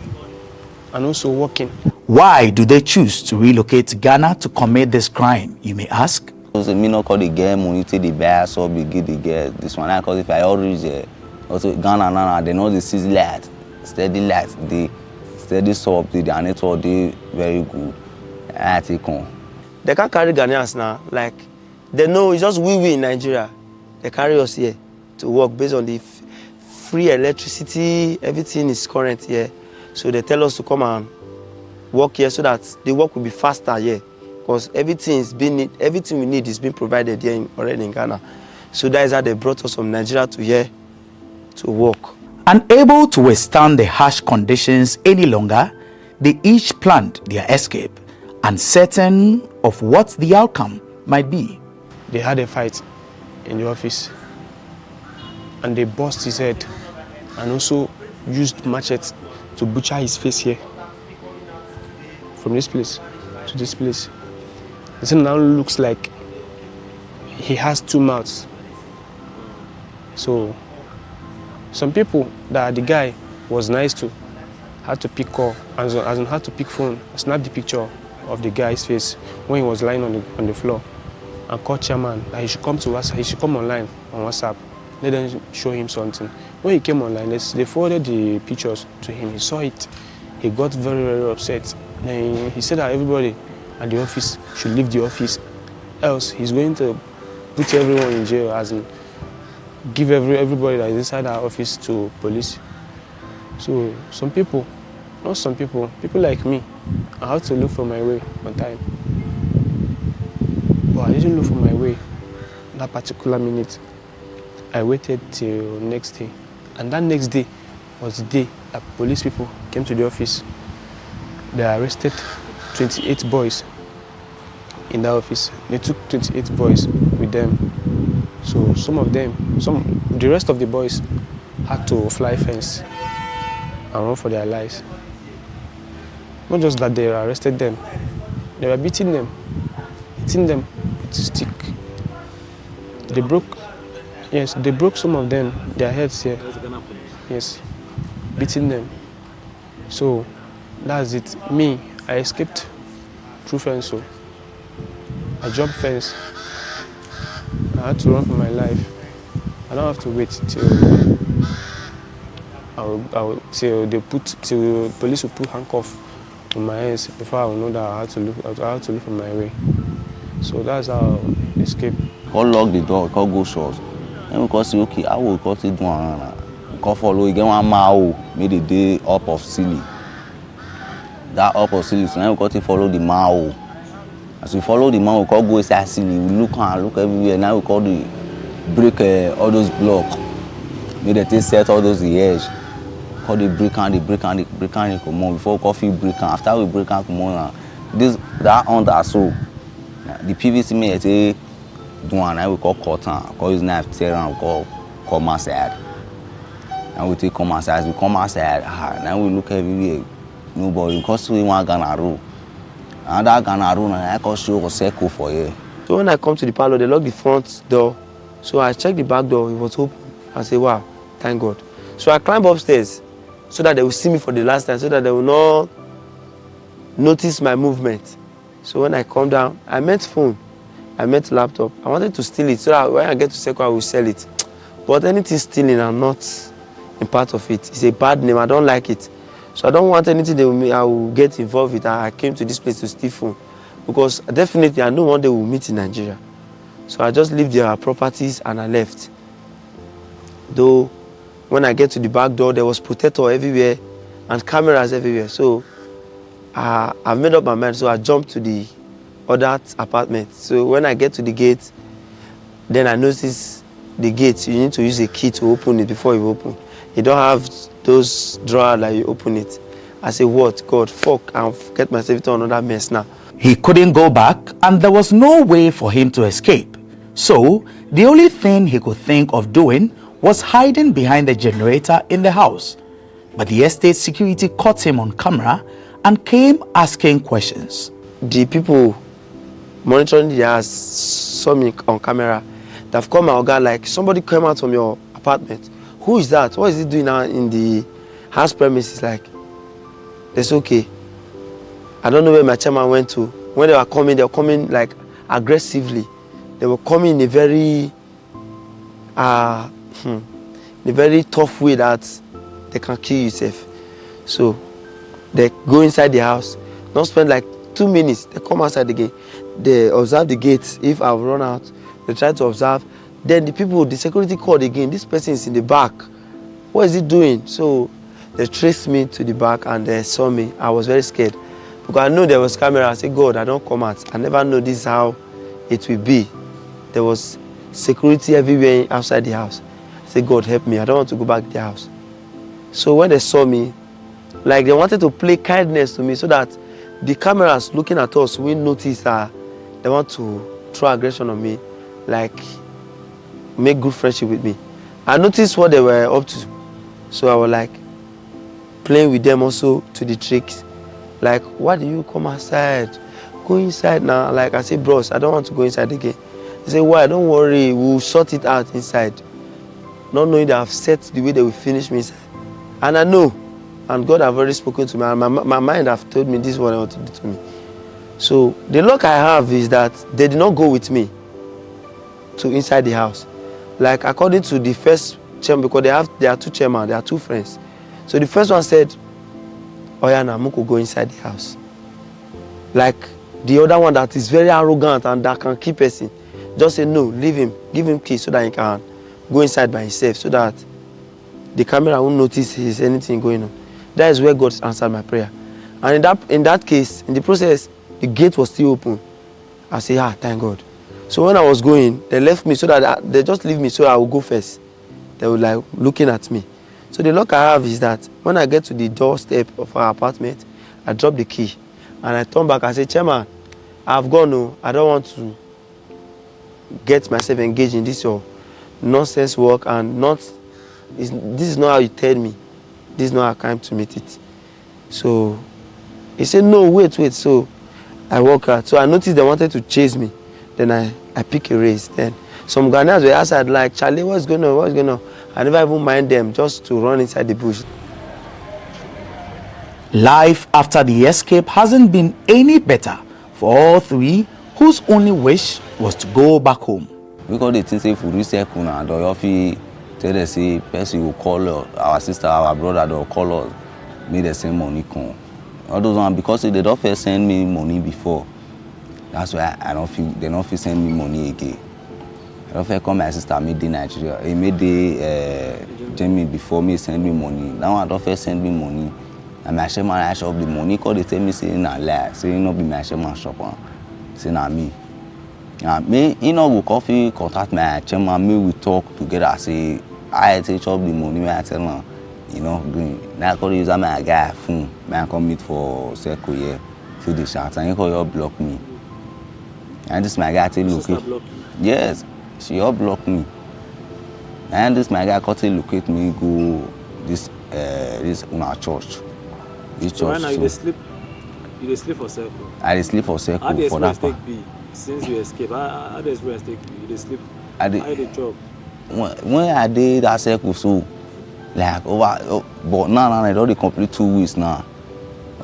[SPEAKER 13] and also working.
[SPEAKER 10] Why do they choose to relocate to Ghana to commit this crime, you may ask?
[SPEAKER 12] Because me not call the girl money to the bear, so be get the girl. This one, because if I already also Ghana, they know the city light, steady light, the steady soap, the network, they very good. I take on.
[SPEAKER 20] They can't carry Ghanaians now, like they know it's just we in Nigeria. They carry us here to work based on the free electricity, everything is current here. So they tell us to come and work here so that the work will be faster here. Because everything we need is being provided here already in Ghana. So that is how they brought us from Nigeria to here to work.
[SPEAKER 10] Unable to withstand the harsh conditions any longer, they each planned their escape, uncertain of what the outcome might be.
[SPEAKER 13] They had a fight in the office and they bust his head and also used machete to butcher his face here. From this place to this place. It now looks like he has 2 mouths. So some people that the guy was nice to had to pick call, as in had to pick phone, snap the picture of the guy's face when he was lying on the floor and call chairman that he should come to WhatsApp, he should come online on WhatsApp. Let them show him something. When he came online, they forwarded the pictures to him. He saw it. He got very, very upset. Then he said that everybody at the office should leave the office, else he's going to put everyone in jail, as in give everybody that is inside our office to police. So some people, not some people, people like me, I had to look for my way on time. But I didn't look for my way that particular minute. I waited till next day. And that next day was the day that police people came to the office. They arrested 28 boys in the office. They took 28 boys with them. So the rest of the boys had to fly fence and run for their lives. Not just that they arrested them, they were beating them, hitting them with a stick. They broke some of them, their heads here. Yes, beating them. So that's it. Me, I escaped through fence. So I jumped fence. I had to run for my life. I don't have to wait till till the police will put handcuff on my hands before I will know that I had to look for my way. So that's how I escaped.
[SPEAKER 12] Call lock the door, call go short. And we call say okay, I will call it one. Call follow again 1 mile, made the day up of silly. That up of silly, so now we call it follow the mile. As we follow the man, we call go inside silly. We look everywhere. Now we call the break all those blocks. Made the thing set all those edge. Call the break and come on. Before coffee break and after we break and come on. That under so the PVC may say do one. Now we call cotton. Call his knife tear and we call come outside. And we take come outside. We come outside. Now we look everywhere. Nobody because we want Ghana road. And that Ghana road, I can show a circle for you.
[SPEAKER 20] So when I come to the parlor, they lock the front door. So I check the back door, it was open. I say, wow, thank God. So I climb upstairs so that they will see me for the last time, so that they will not notice my movement. So when I come down, I met phone, I met laptop. I wanted to steal it so that when I get to Seco, I will sell it. But anything stealing, I'm not in part of it. It's a bad name, I don't like it. So I don't want anything I will get involved with. I came to this place to steal phone. Because definitely I know one day we'll meet in Nigeria. So I just leave their properties and I left. Though when I get to the back door, there was protector everywhere and cameras everywhere. So I made up my mind, so I jumped to the other apartment. So when I get to the gate, then I notice the gate, you need to use a key to open it before you open. You don't have those drawers that you open it. I say, what? God, fuck, I'll get myself into another mess now.
[SPEAKER 10] He couldn't go back and there was no way for him to escape. So the only thing he could think of doing was hiding behind the generator in the house. But the estate security caught him on camera and came asking questions.
[SPEAKER 20] The people monitoring the house saw me on camera. They've called my organ like, somebody came out from your apartment. Who is that? What is he doing now in the house premises? Like, it's okay. I don't know where my chairman went to. When they were coming like aggressively. They were coming in a very tough way that they can kill yourself. So they go inside the house, not spend like 2 minutes, they come outside again. They observe the gates. If I've run out, they try to observe. Then the security called again. This person is in the back. What is he doing? So they traced me to the back and they saw me. I was very scared because I know there was camera. I said, God, I don't come out. I never know this is how it will be. There was security everywhere outside the house. I said, God, help me. I don't want to go back to the house. So when they saw me, like they wanted to play kindness to me so that the cameras looking at us will notice that they want to throw aggression on me, like make good friendship with me. I noticed what they were up to. So I was like playing with them also to the tricks. Like, why do you come outside? Go inside now. Like I said, bros, I don't want to go inside again. They say, why? Don't worry, we'll sort it out inside. Not knowing that I've set the way they will finish me inside. And I know, and God have already spoken to me, and my mind have told me this is what I want to do to me. So the luck I have is that they did not go with me to inside the house. Like according to the first chairman, because there are two chairmen, there are two friends. So the first one said, oh yeah, now Muko go inside the house. Like the other one that is very arrogant and that can keep person, just say no, leave him, give him key so that he can go inside by himself, so that the camera won't notice there's anything going on. That is where God answered my prayer. And in that case, in the process, the gate was still open. I say, thank God. So when I was going, they left me so that they just leave me so I will go first. They were like looking at me. So the luck I have is that when I get to the doorstep of our apartment, I drop the key and I turn back. I say, Chairman, I've gone. No, I don't want to get myself engaged in this your nonsense work and this is not how you tell me. This is not how I came to meet it. So he said, no, wait. So I walk out. So I noticed they wanted to chase me. Then I pick a race. Then some Ghanaians were outside like, Charlie, what's going on? What's going on? I never even mind them, just to run inside the bush.
[SPEAKER 10] Life after the escape hasn't been any better for all three, whose only wish was to go back home.
[SPEAKER 12] Because they think if we recycle now, the tell them say person will call our sister, our brother, they'll call us, make the same money come. All those ones, because they don't first send me money before. That's why they don't feel send me money again. I don't feel come my sister made the Nigeria. He made the Jamie before me send me money. Now I don't feel send me money. And my chairman I shop the money because they tell me say na lie, say not be my chairman shop, say na me. Me, go coffee contact my chairman, me we talk together. Say I take chop the money, I tell him, green. Now I call use my guy phone, man come meet for circle here, fill the shots, and he call you block me. And this my guy tell look. Yes, she all block me. And this my guy call tell locate me go this una church. This church.
[SPEAKER 14] So right now you sleep for circle.
[SPEAKER 12] I sleep for circle.
[SPEAKER 14] How the
[SPEAKER 12] for that
[SPEAKER 14] experience take be since you escape? How the experience take be? You sleep. How the job?
[SPEAKER 12] When I did that circle, so like over, but now I don't complete 2 weeks now.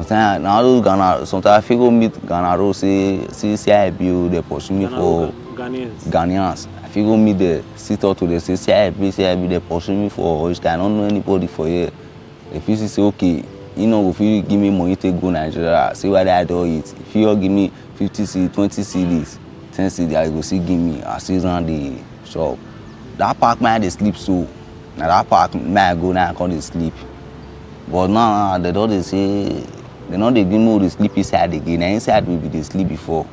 [SPEAKER 12] Now those Ghana, sometimes I figure meet Ghana road say CIB, they pursue me for Ghanaians. I figure meet the sit out to the say CIB, they pursue me for which I don't know anybody for here. If you say okay, if you give me money to go Nigeria, see what I do it. If you give me 50 cedis, 20 cedis, 10 cedis, I go see give me. I see on the shop. That park man they sleep so. Now that park man go now I can't sleep. But now they don't say. They know they give me the sleep inside again. And inside we be the sleep before.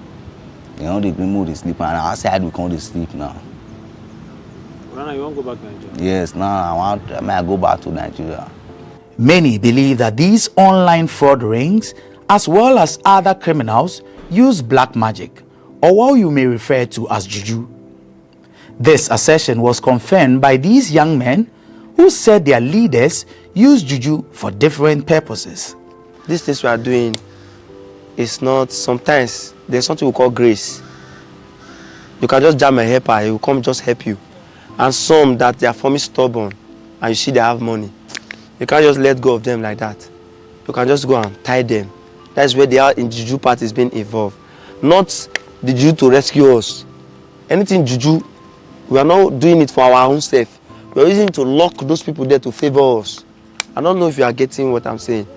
[SPEAKER 12] They know they give me the sleep and outside we can't sleep now.
[SPEAKER 14] Rana, you want to go back to Nigeria?
[SPEAKER 12] Yes, now I go back to Nigeria.
[SPEAKER 10] Many believe that these online fraud rings, as well as other criminals, use black magic, or what you may refer to as juju. This assertion was confirmed by these young men who said their leaders use juju for different purposes.
[SPEAKER 20] These things we are doing is not, sometimes there's something we call grace. You can just jam a helper, he will come just help you. And some that they are forming stubborn and you see they have money, you can't just let go of them like that. You can just go and tie them. That's where they are in juju part is being involved. Not the juju to rescue us. Anything juju, we are not doing it for our own self. We are using it to lock those people there to favor us. I don't know if you are getting what I'm saying.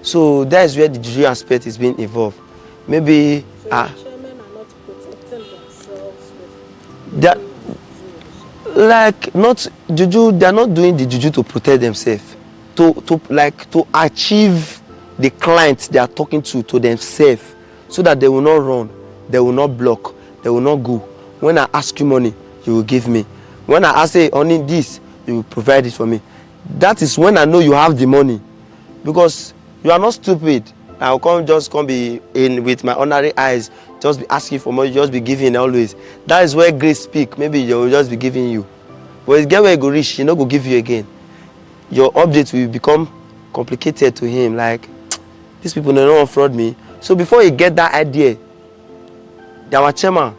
[SPEAKER 20] So that is where the juju aspect is being involved. Maybe that, like, not juju, they are not doing the juju to protect themselves, to achieve the clients they are talking to themselves, so that they will not run, they will not block, they will not go. When I ask you money, you will give me. When I ask you only this, you will provide it for me. That is when I know you have the money, because you are not stupid. I will just be in with my ordinary eyes, just be asking for money, just be giving always. That is where grace speak. Maybe they will just be giving you. But it's get where you go reach, he not go give you again. Your update will become complicated to him. Like, these people don't want to fraud me. So before you get that idea, our chairman,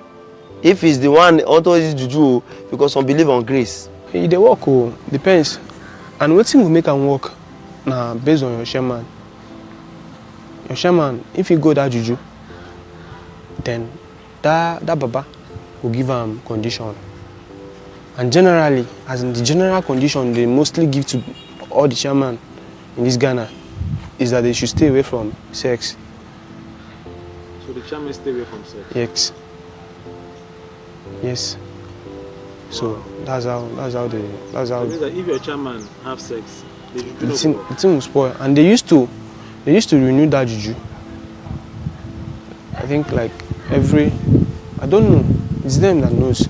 [SPEAKER 20] if he's the one auto is juju, because some believe on grace.
[SPEAKER 13] They work, depends. And what thing will make them work now based on your chairman. Your chairman, if you go that juju, then that baba will give them condition. And generally, as in the general condition they mostly give to all the chairman in this Ghana is that they should stay away from sex.
[SPEAKER 14] So the chairman stay away from sex?
[SPEAKER 13] Yes. Yes. So that's how they.
[SPEAKER 14] So it means that if your chairman have sex, they should
[SPEAKER 13] the thing will spoil. And they used to renew that juju. I think like I don't know. It's them that knows.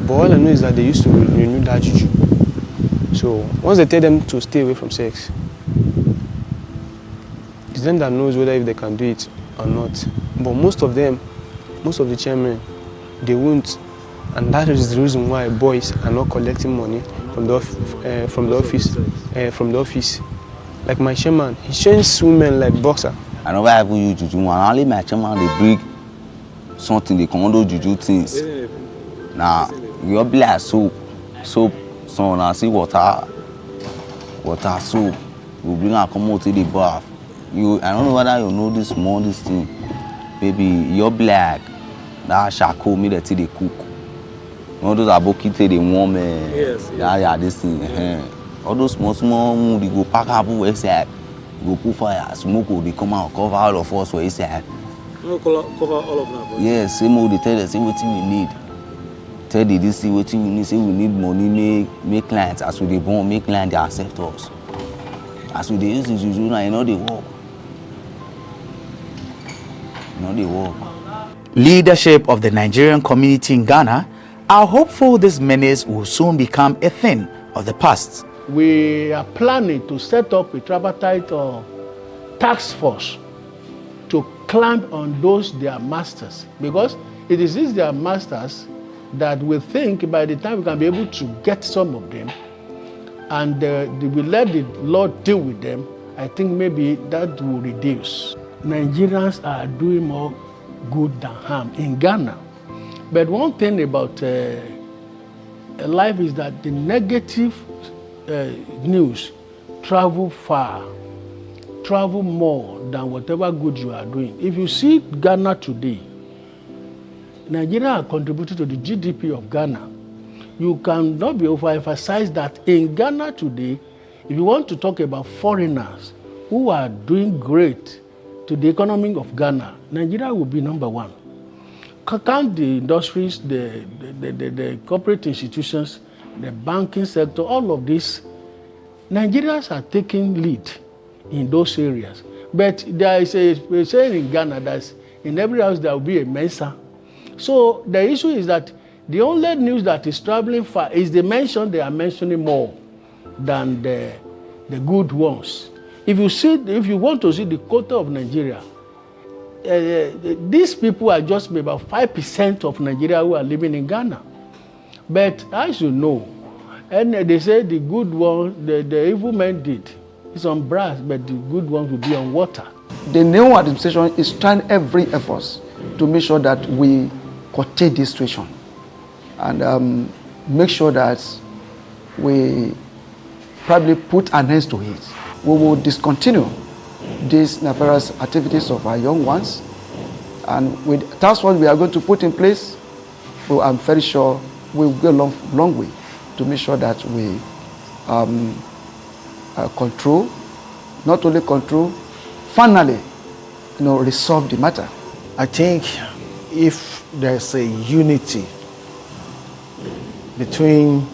[SPEAKER 13] But all I know is that they used to renew that juju. So once they tell them to stay away from sex, it's them that knows whether if they can do it or not. But most of the chairmen, they won't. And that is the reason why boys are not collecting money from the office. Like my chairman, he trains women like boxer.
[SPEAKER 12] I never ever use juju. And only my chairman they bring something they commando juju things. Now we all be like soap, so now see water, soap. We bring and come out to the bath. I don't know whether you know this thing. Baby, you're black. That charcoal me that they cook. All those abokite they warm.
[SPEAKER 14] Yes.
[SPEAKER 12] Yeah, this thing. All those small, they go pack up where inside. Go put fire, smoke, they come out, cover all of us where inside.
[SPEAKER 14] Cover all of them.
[SPEAKER 12] Yes, same old they tell us, say what we need. Tell the this, see what we need, say we need money, make clients. As we they born, make clients, they accept us. As we they use it, you know they work.
[SPEAKER 10] Leadership of the Nigerian community in Ghana are hopeful this menace will soon become a thing of the past.
[SPEAKER 18] We are planning to set up a tripartite task force to climb on those their masters, because it is these their masters that we think by the time we can be able to get some of them and we let the Lord deal with them, I think maybe that will reduce. Nigerians are doing more good than harm in Ghana. But one thing about life is that the negative news travel far, travel more than whatever good you are doing. If you see Ghana today, Nigeria has contributed to the GDP of Ghana. You cannot be overemphasized that in Ghana today, if you want to talk about foreigners who are doing great to the economy of Ghana, Nigeria will be number one. Count the industries, the corporate institutions, the banking sector, all of this, Nigerians are taking lead in those areas. But there is a saying in Ghana that in every house there will be a Mensa. So the issue is that the only news that is traveling far is the mention they are mentioning more than the good ones. If you want to see the quota of Nigeria, these people are just about 5% of Nigeria who are living in Ghana. But as you know, And they say the good ones, the evil men did. It's on brass, but the good ones will be on water.
[SPEAKER 19] The new administration is trying every effort to make sure that we curtail this situation and make sure that we probably put an end to it. We will discontinue these nefarious activities of our young ones, and with that's what we are going to put in place. So I'm very sure we will go a long way to make sure that we control, not only control, finally, resolve the matter.
[SPEAKER 17] I think if there's a unity between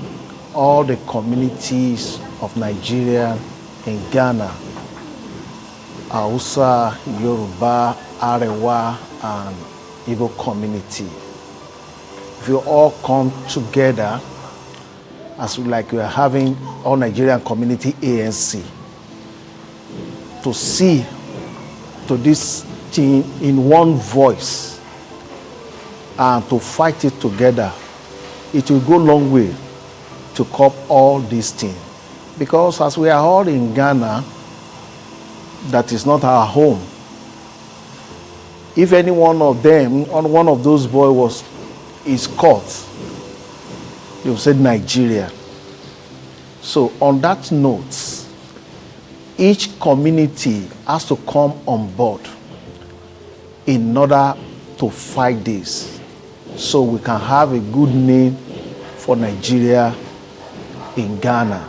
[SPEAKER 17] all the communities of Nigeria and Ghana, Hausa, Yoruba, Arewa, and Igbo community, if you all come together as like we are having all Nigerian community ANC to see to this thing in one voice and to fight it together, it will go a long way to curb all these things. Because as we are all in Ghana, that is not our home. If any one of them, or one of those boys is caught, you said Nigeria. So on that note, each community has to come on board in order to fight this, so we can have a good name for Nigeria in Ghana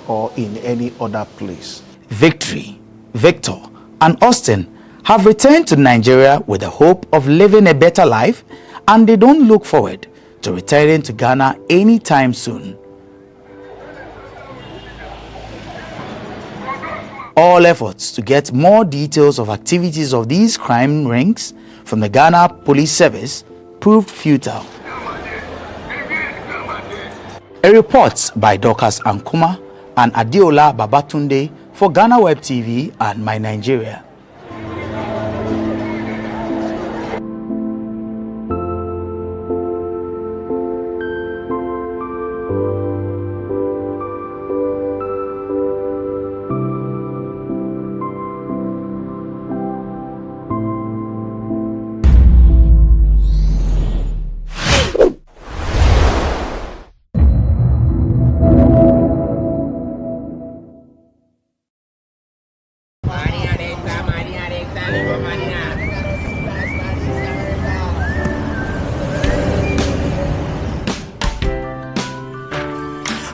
[SPEAKER 17] or in any other place.
[SPEAKER 10] Victory, Victor, and Austin have returned to Nigeria with the hope of living a better life, and they don't look forward to returning to Ghana anytime soon. All efforts to get more details of activities of these crime rings from the Ghana Police Service proved futile. A report by Dorcas Ankuma and Adiola Babatunde for GhanaWeb TV and My Nigeria.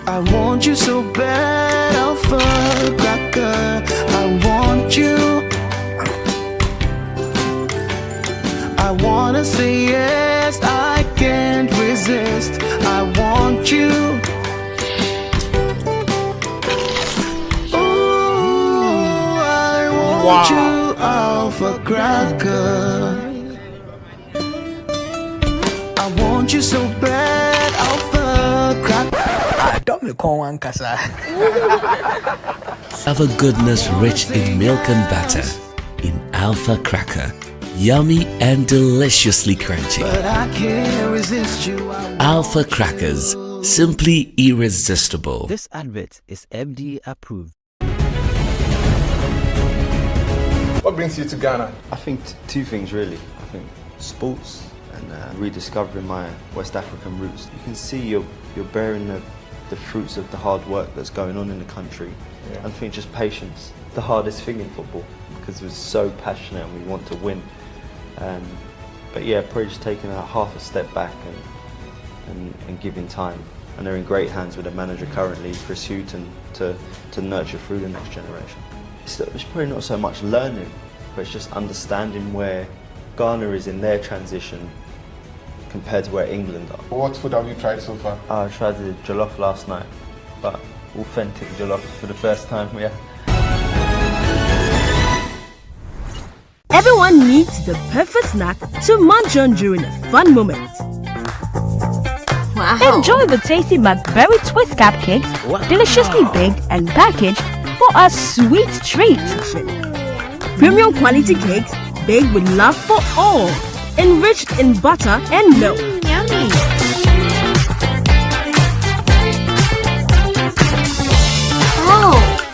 [SPEAKER 1] I want you so bad, Alpha Cracker. I want you. I wanna say yes, I can't resist. I want you. Ooh, I want you, Alpha Cracker. I want you so bad, Alpha Cracker.
[SPEAKER 2] Have a goodness rich in milk and butter in Alpha Cracker. Yummy and deliciously crunchy.
[SPEAKER 1] But I can't resist you.
[SPEAKER 2] Alpha Crackers, simply irresistible.
[SPEAKER 3] This advert is FDA approved.
[SPEAKER 7] What brings you to Ghana?
[SPEAKER 8] I think two things really. I think sports and rediscovering my West African roots. You can see you're bearing the fruits of the hard work that's going on in the country. Yeah. And I think just patience. The hardest thing in football, because we're so passionate and we want to win. But yeah, probably just taking half a step back and giving time. And they're in great hands with a manager currently, Chris Houghton, to nurture through the next generation. It's probably not so much learning, but it's just understanding where Ghana is in their transition compared to where England are.
[SPEAKER 7] What food have you tried so far?
[SPEAKER 8] I tried the jollof last night, but authentic jollof for the first time, yeah.
[SPEAKER 4] Everyone needs the perfect snack to munch on during a fun moment.
[SPEAKER 5] Wow.
[SPEAKER 4] Enjoy the tasty McBerry Twist cupcakes, deliciously baked and packaged for a sweet treat. Premium quality cakes baked with love for all, enriched in butter and milk.
[SPEAKER 5] Yummy.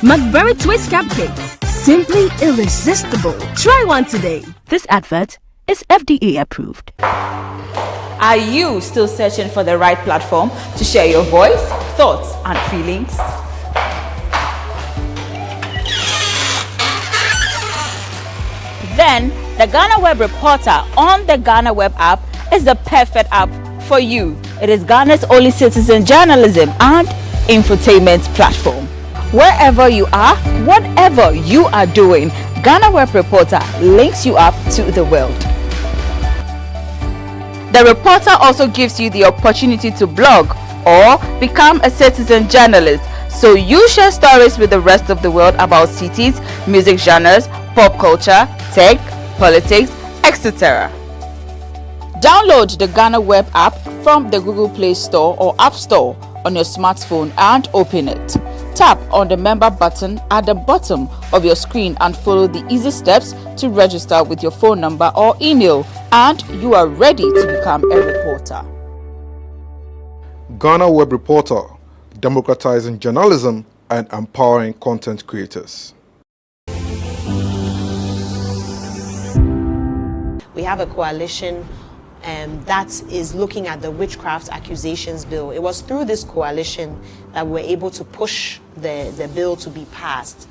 [SPEAKER 4] McBerry Twist Cupcakes. Simply irresistible. Try one today. This advert is FDA approved.
[SPEAKER 6] Are you still searching for the right platform to share your voice, thoughts, and feelings? Then the GhanaWeb Reporter on the GhanaWeb app is the perfect app for you. It is Ghana's only citizen journalism and infotainment platform. Wherever you are, whatever you are doing, GhanaWeb Reporter links you up to the world. The Reporter also gives you the opportunity to blog or become a citizen journalist, so you share stories with the rest of the world about cities, music genres, pop culture, tech, politics, etc. Download the GhanaWeb app from the Google Play Store or App Store on your smartphone and open it. Tap on the member button at the bottom of your screen and follow the easy steps to register with your phone number or email, and you are ready to become a reporter.
[SPEAKER 7] GhanaWeb Reporter, democratizing journalism and empowering content creators.
[SPEAKER 9] We have a coalition that is looking at the witchcraft accusations bill. It was through this coalition that we were able to push the bill to be passed.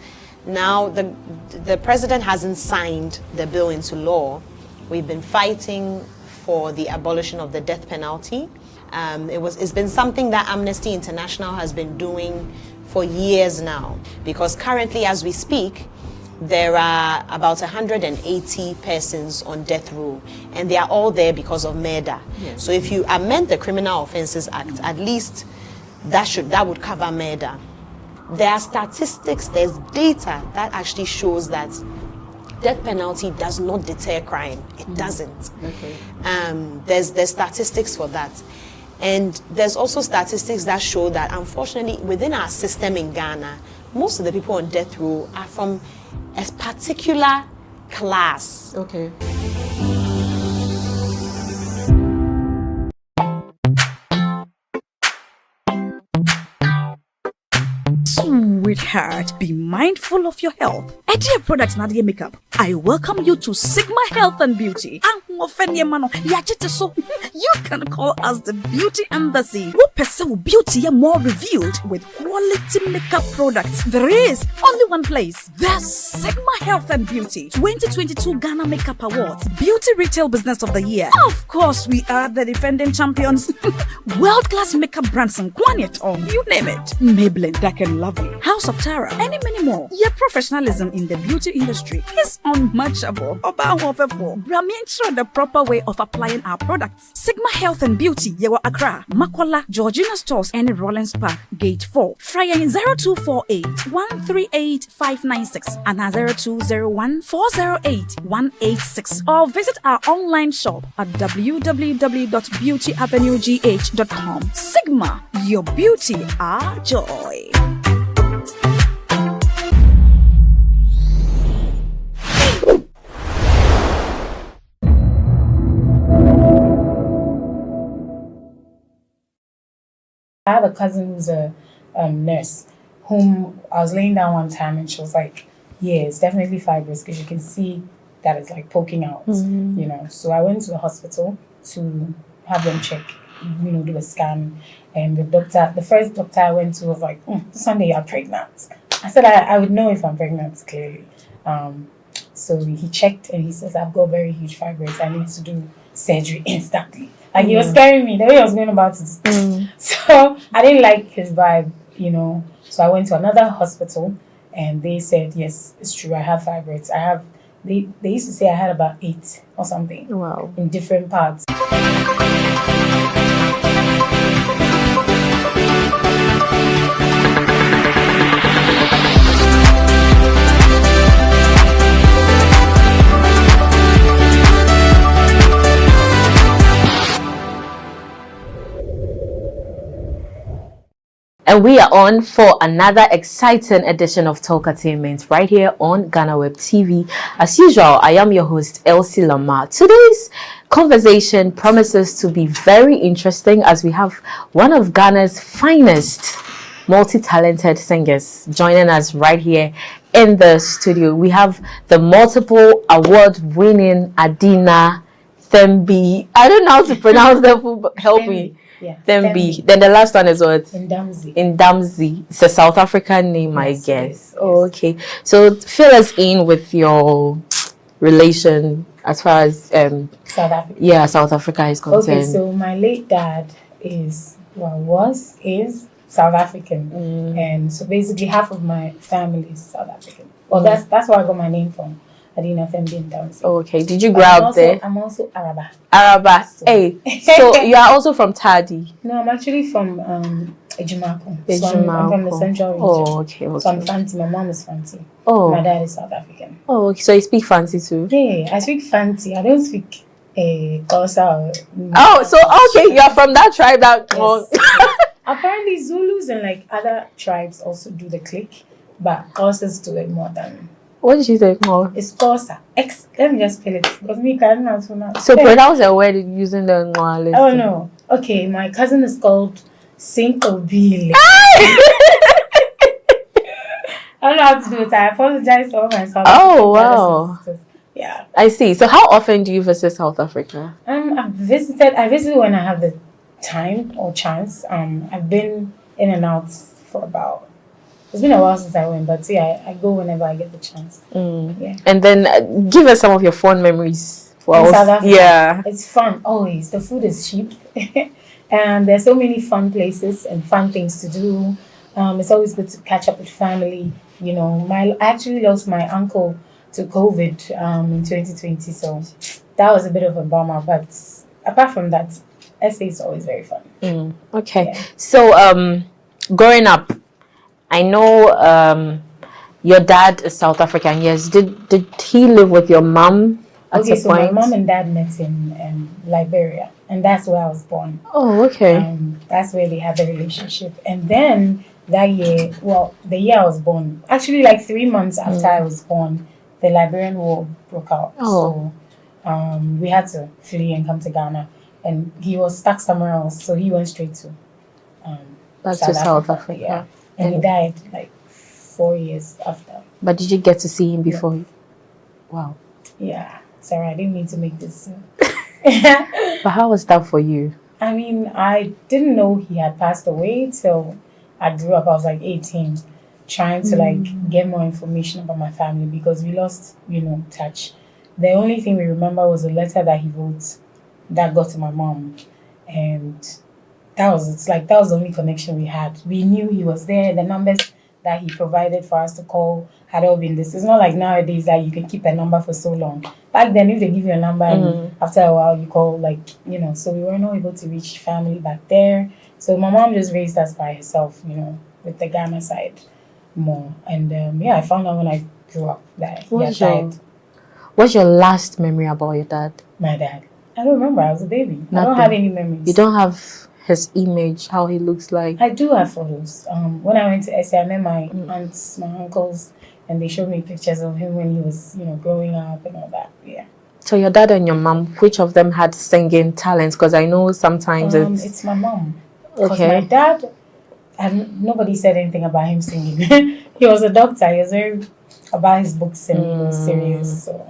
[SPEAKER 9] Now, the president hasn't signed the bill into law. We've been fighting for the abolition of the death penalty. It's been something that Amnesty International has been doing for years now, because currently, as we speak, there are about 180 persons on death row, and they are all there because of murder. Yes. So if you amend the Criminal Offences Act, at least that would cover murder. There are statistics, there's data that actually shows that death penalty does not deter crime. It doesn't. Okay. There's statistics for that. And there's also statistics that show that, unfortunately, within our system in Ghana, most of the people on death row are from a particular class. Okay.
[SPEAKER 4] Sweetheart, be mindful of your health. Adina products na dey makeup. I welcome you to Sigma Health and Beauty. You can call us the Beauty Embassy. Who pursue beauty more revealed with quality makeup products. There is only one place. The Sigma Health and Beauty 2022 Ghana Makeup Awards Beauty Retail Business of the Year. Of course, we are the defending champions. World-class makeup brands and Kwanyet on, you name it. Maybelline, Dark and Lovely, House of Tara, and many more. Your professionalism in the beauty industry is unmatchable. Bramian the proper way of applying our products. Sigma Health and Beauty, Yewa Accra, Makola, Georgina Stores, and Rollins Park, Gate 4. Fryer 0248 138 596 and 0201 408 186. Or visit our online shop at www.beautyavenuegh.com. Sigma, your beauty, our joy.
[SPEAKER 22] I have a cousin who's a nurse, whom I was laying down one time and she was like, yeah, it's definitely fibroids because you can see that it's like poking out, you know. So I went to the hospital to have them check, you know, do a scan. And the first doctor I went to was like, this Sunday you're pregnant. I said, I would know if I'm pregnant, clearly. So he checked and he says, I've got very huge fibroids. I need to do surgery instantly. Like, he was scaring me, the way he was going about it. So I didn't like his vibe, you know. So I went to another hospital and they said, yes, it's true, I have fibroids. They used to say I had about 8 or something. Wow. In different parts.
[SPEAKER 23] And we are on for another exciting edition of Talkatainment right here on GhanaWeb TV. As usual, I am your host, Elsie Lamar. Today's conversation promises to be very interesting as we have one of Ghana's finest multi-talented singers joining us right here in the studio. We have the multiple award-winning Adina Thembi. I don't know how to pronounce the full, but help me.
[SPEAKER 22] Yeah.
[SPEAKER 23] Thembi. Then the last one is what?
[SPEAKER 22] Ndamzi.
[SPEAKER 23] Ndamzi. It's a South African name, I
[SPEAKER 22] Yes,
[SPEAKER 23] guess.
[SPEAKER 22] yes.
[SPEAKER 23] Oh, okay. So fill us in with your relation as far as
[SPEAKER 22] South Africa.
[SPEAKER 23] Yeah, South Africa is concerned.
[SPEAKER 22] Okay, so my late dad is South African, and so basically half of my family is South African. Well, that's where I got my name from, Adina Thembi Ndamzi.
[SPEAKER 23] Okay, did you grow up there?
[SPEAKER 22] I'm also Araba.
[SPEAKER 23] Araba. Hey, so you are also from Tadi?
[SPEAKER 22] No, I'm actually from Ejimako. So I'm
[SPEAKER 23] Ejimako.
[SPEAKER 22] from the central region.
[SPEAKER 23] Oh, okay.
[SPEAKER 22] So I'm Fanti. My mom is Fanti.
[SPEAKER 23] Oh.
[SPEAKER 22] My dad is South African.
[SPEAKER 23] Oh, okay. So you speak Fancy too?
[SPEAKER 22] Yeah, I speak Fanti. I don't speak Xhosa.
[SPEAKER 23] Oh, so okay, you're from that tribe that.
[SPEAKER 22] Yes. Apparently, Zulus and like other tribes also do the click, but Xhosas do it more than.
[SPEAKER 23] What did you say? More?
[SPEAKER 22] It's Xhosa. Let me just spell it because me can't know how to pronounce.
[SPEAKER 23] So pronounce a word using the Nwa list.
[SPEAKER 22] Oh no. Okay, my cousin is called Sinkobile. I don't know how to do it. I apologize for myself.
[SPEAKER 23] Oh wow.
[SPEAKER 22] Yeah.
[SPEAKER 23] I see. So how often do you visit South Africa?
[SPEAKER 22] I visit when I have the time or chance. I've been in and out for about. It's been a while since I went, but yeah, I go whenever I get the chance. Yeah.
[SPEAKER 23] And then give us some of your fond memories.
[SPEAKER 22] In South Africa.
[SPEAKER 23] Yeah.
[SPEAKER 22] It's fun always. The food is cheap, and there's so many fun places and fun things to do. It's always good to catch up with family. You know, I actually lost my uncle to COVID in 2020, so that was a bit of a bummer. But apart from that, SA is always very fun.
[SPEAKER 23] Okay.
[SPEAKER 22] Yeah.
[SPEAKER 23] So growing up, I know your dad is South African. Yes. Did he live with your mom at
[SPEAKER 22] Okay,
[SPEAKER 23] a
[SPEAKER 22] so
[SPEAKER 23] point?
[SPEAKER 22] my mom and dad met in Liberia, and that's where I was born.
[SPEAKER 23] Oh, okay.
[SPEAKER 22] That's where they had the relationship. And then that year, the year I was born, actually like 3 months after I was born, the Liberian War broke out.
[SPEAKER 23] Oh.
[SPEAKER 22] So we had to flee and come to Ghana. And he was stuck somewhere else, so he went straight to
[SPEAKER 23] Back to South Africa.
[SPEAKER 22] Yeah. And he died like 4 years after.
[SPEAKER 23] But did you get to see him before? Wow.
[SPEAKER 22] Yeah. Sorry, I didn't mean to make this.
[SPEAKER 23] But how was that for you?
[SPEAKER 22] I mean, I didn't know he had passed away till I grew up. I was like 18, trying to like get more information about my family because we lost, touch. The only thing we remember was a letter that he wrote that got to my mom, and that was the only connection we had. We knew he was there. The numbers that he provided for us to call had all been this. It's not like nowadays that you can keep a number for so long. Back then, if they give you a number and after a while you call, so we were not able to reach family back there. So my mom just raised us by herself, with the Ghana side more. And I found out when I grew up that he had died.
[SPEAKER 23] What's your last memory about your dad?
[SPEAKER 22] My dad. I don't remember. I was a baby.
[SPEAKER 23] Nothing.
[SPEAKER 22] I don't have any memories.
[SPEAKER 23] You don't have his image, how he looks like?
[SPEAKER 22] I do have photos. When I went to SA, I met my aunts, my uncles, and they showed me pictures of him when he was, growing up and all that. Yeah.
[SPEAKER 23] So your dad and your mom, which of them had singing talents? Because I know sometimes
[SPEAKER 22] it's my mom. Because
[SPEAKER 23] Okay.
[SPEAKER 22] my dad, nobody said anything about him singing. He was a doctor. He was very about his books and he was serious. So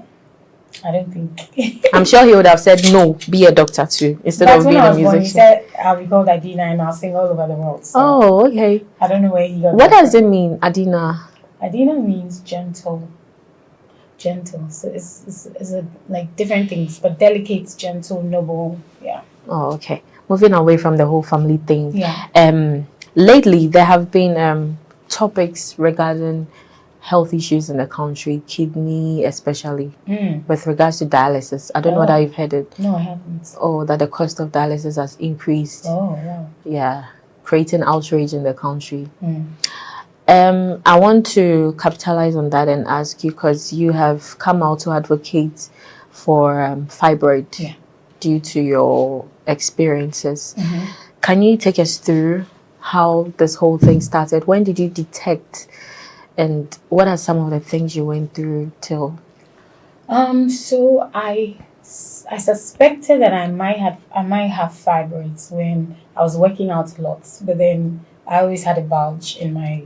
[SPEAKER 22] I don't think.
[SPEAKER 23] I'm sure he would have said no, be a doctor too, instead
[SPEAKER 22] That's
[SPEAKER 23] of
[SPEAKER 22] when
[SPEAKER 23] being
[SPEAKER 22] I
[SPEAKER 23] a
[SPEAKER 22] was born. He
[SPEAKER 23] musician.
[SPEAKER 22] said I'll be called Adina and I'll sing all over the world. So
[SPEAKER 23] Oh, okay.
[SPEAKER 22] I don't know where he got
[SPEAKER 23] What
[SPEAKER 22] that
[SPEAKER 23] does it mean, Adina?
[SPEAKER 22] Adina means gentle. Gentle. So it's like different things, but delicate, gentle, noble. Yeah.
[SPEAKER 23] Oh, okay. Moving away from the whole family thing.
[SPEAKER 22] Yeah.
[SPEAKER 23] Lately there have been topics regarding health issues in the country, kidney especially, with regards to dialysis. I don't know whether you've heard it.
[SPEAKER 22] No, I haven't.
[SPEAKER 23] Oh, that the cost of dialysis has increased.
[SPEAKER 22] Oh, wow.
[SPEAKER 23] Yeah, creating outrage in the country.
[SPEAKER 22] Mm.
[SPEAKER 23] I want to capitalize on that and ask you, because you have come out to advocate for fibroid due to your experiences. Can you take us through how this whole thing started? When did you detect, and what are some of the things you went through till?
[SPEAKER 22] So I suspected that I might have fibroids when I was working out a lot, but then I always had a bulge in my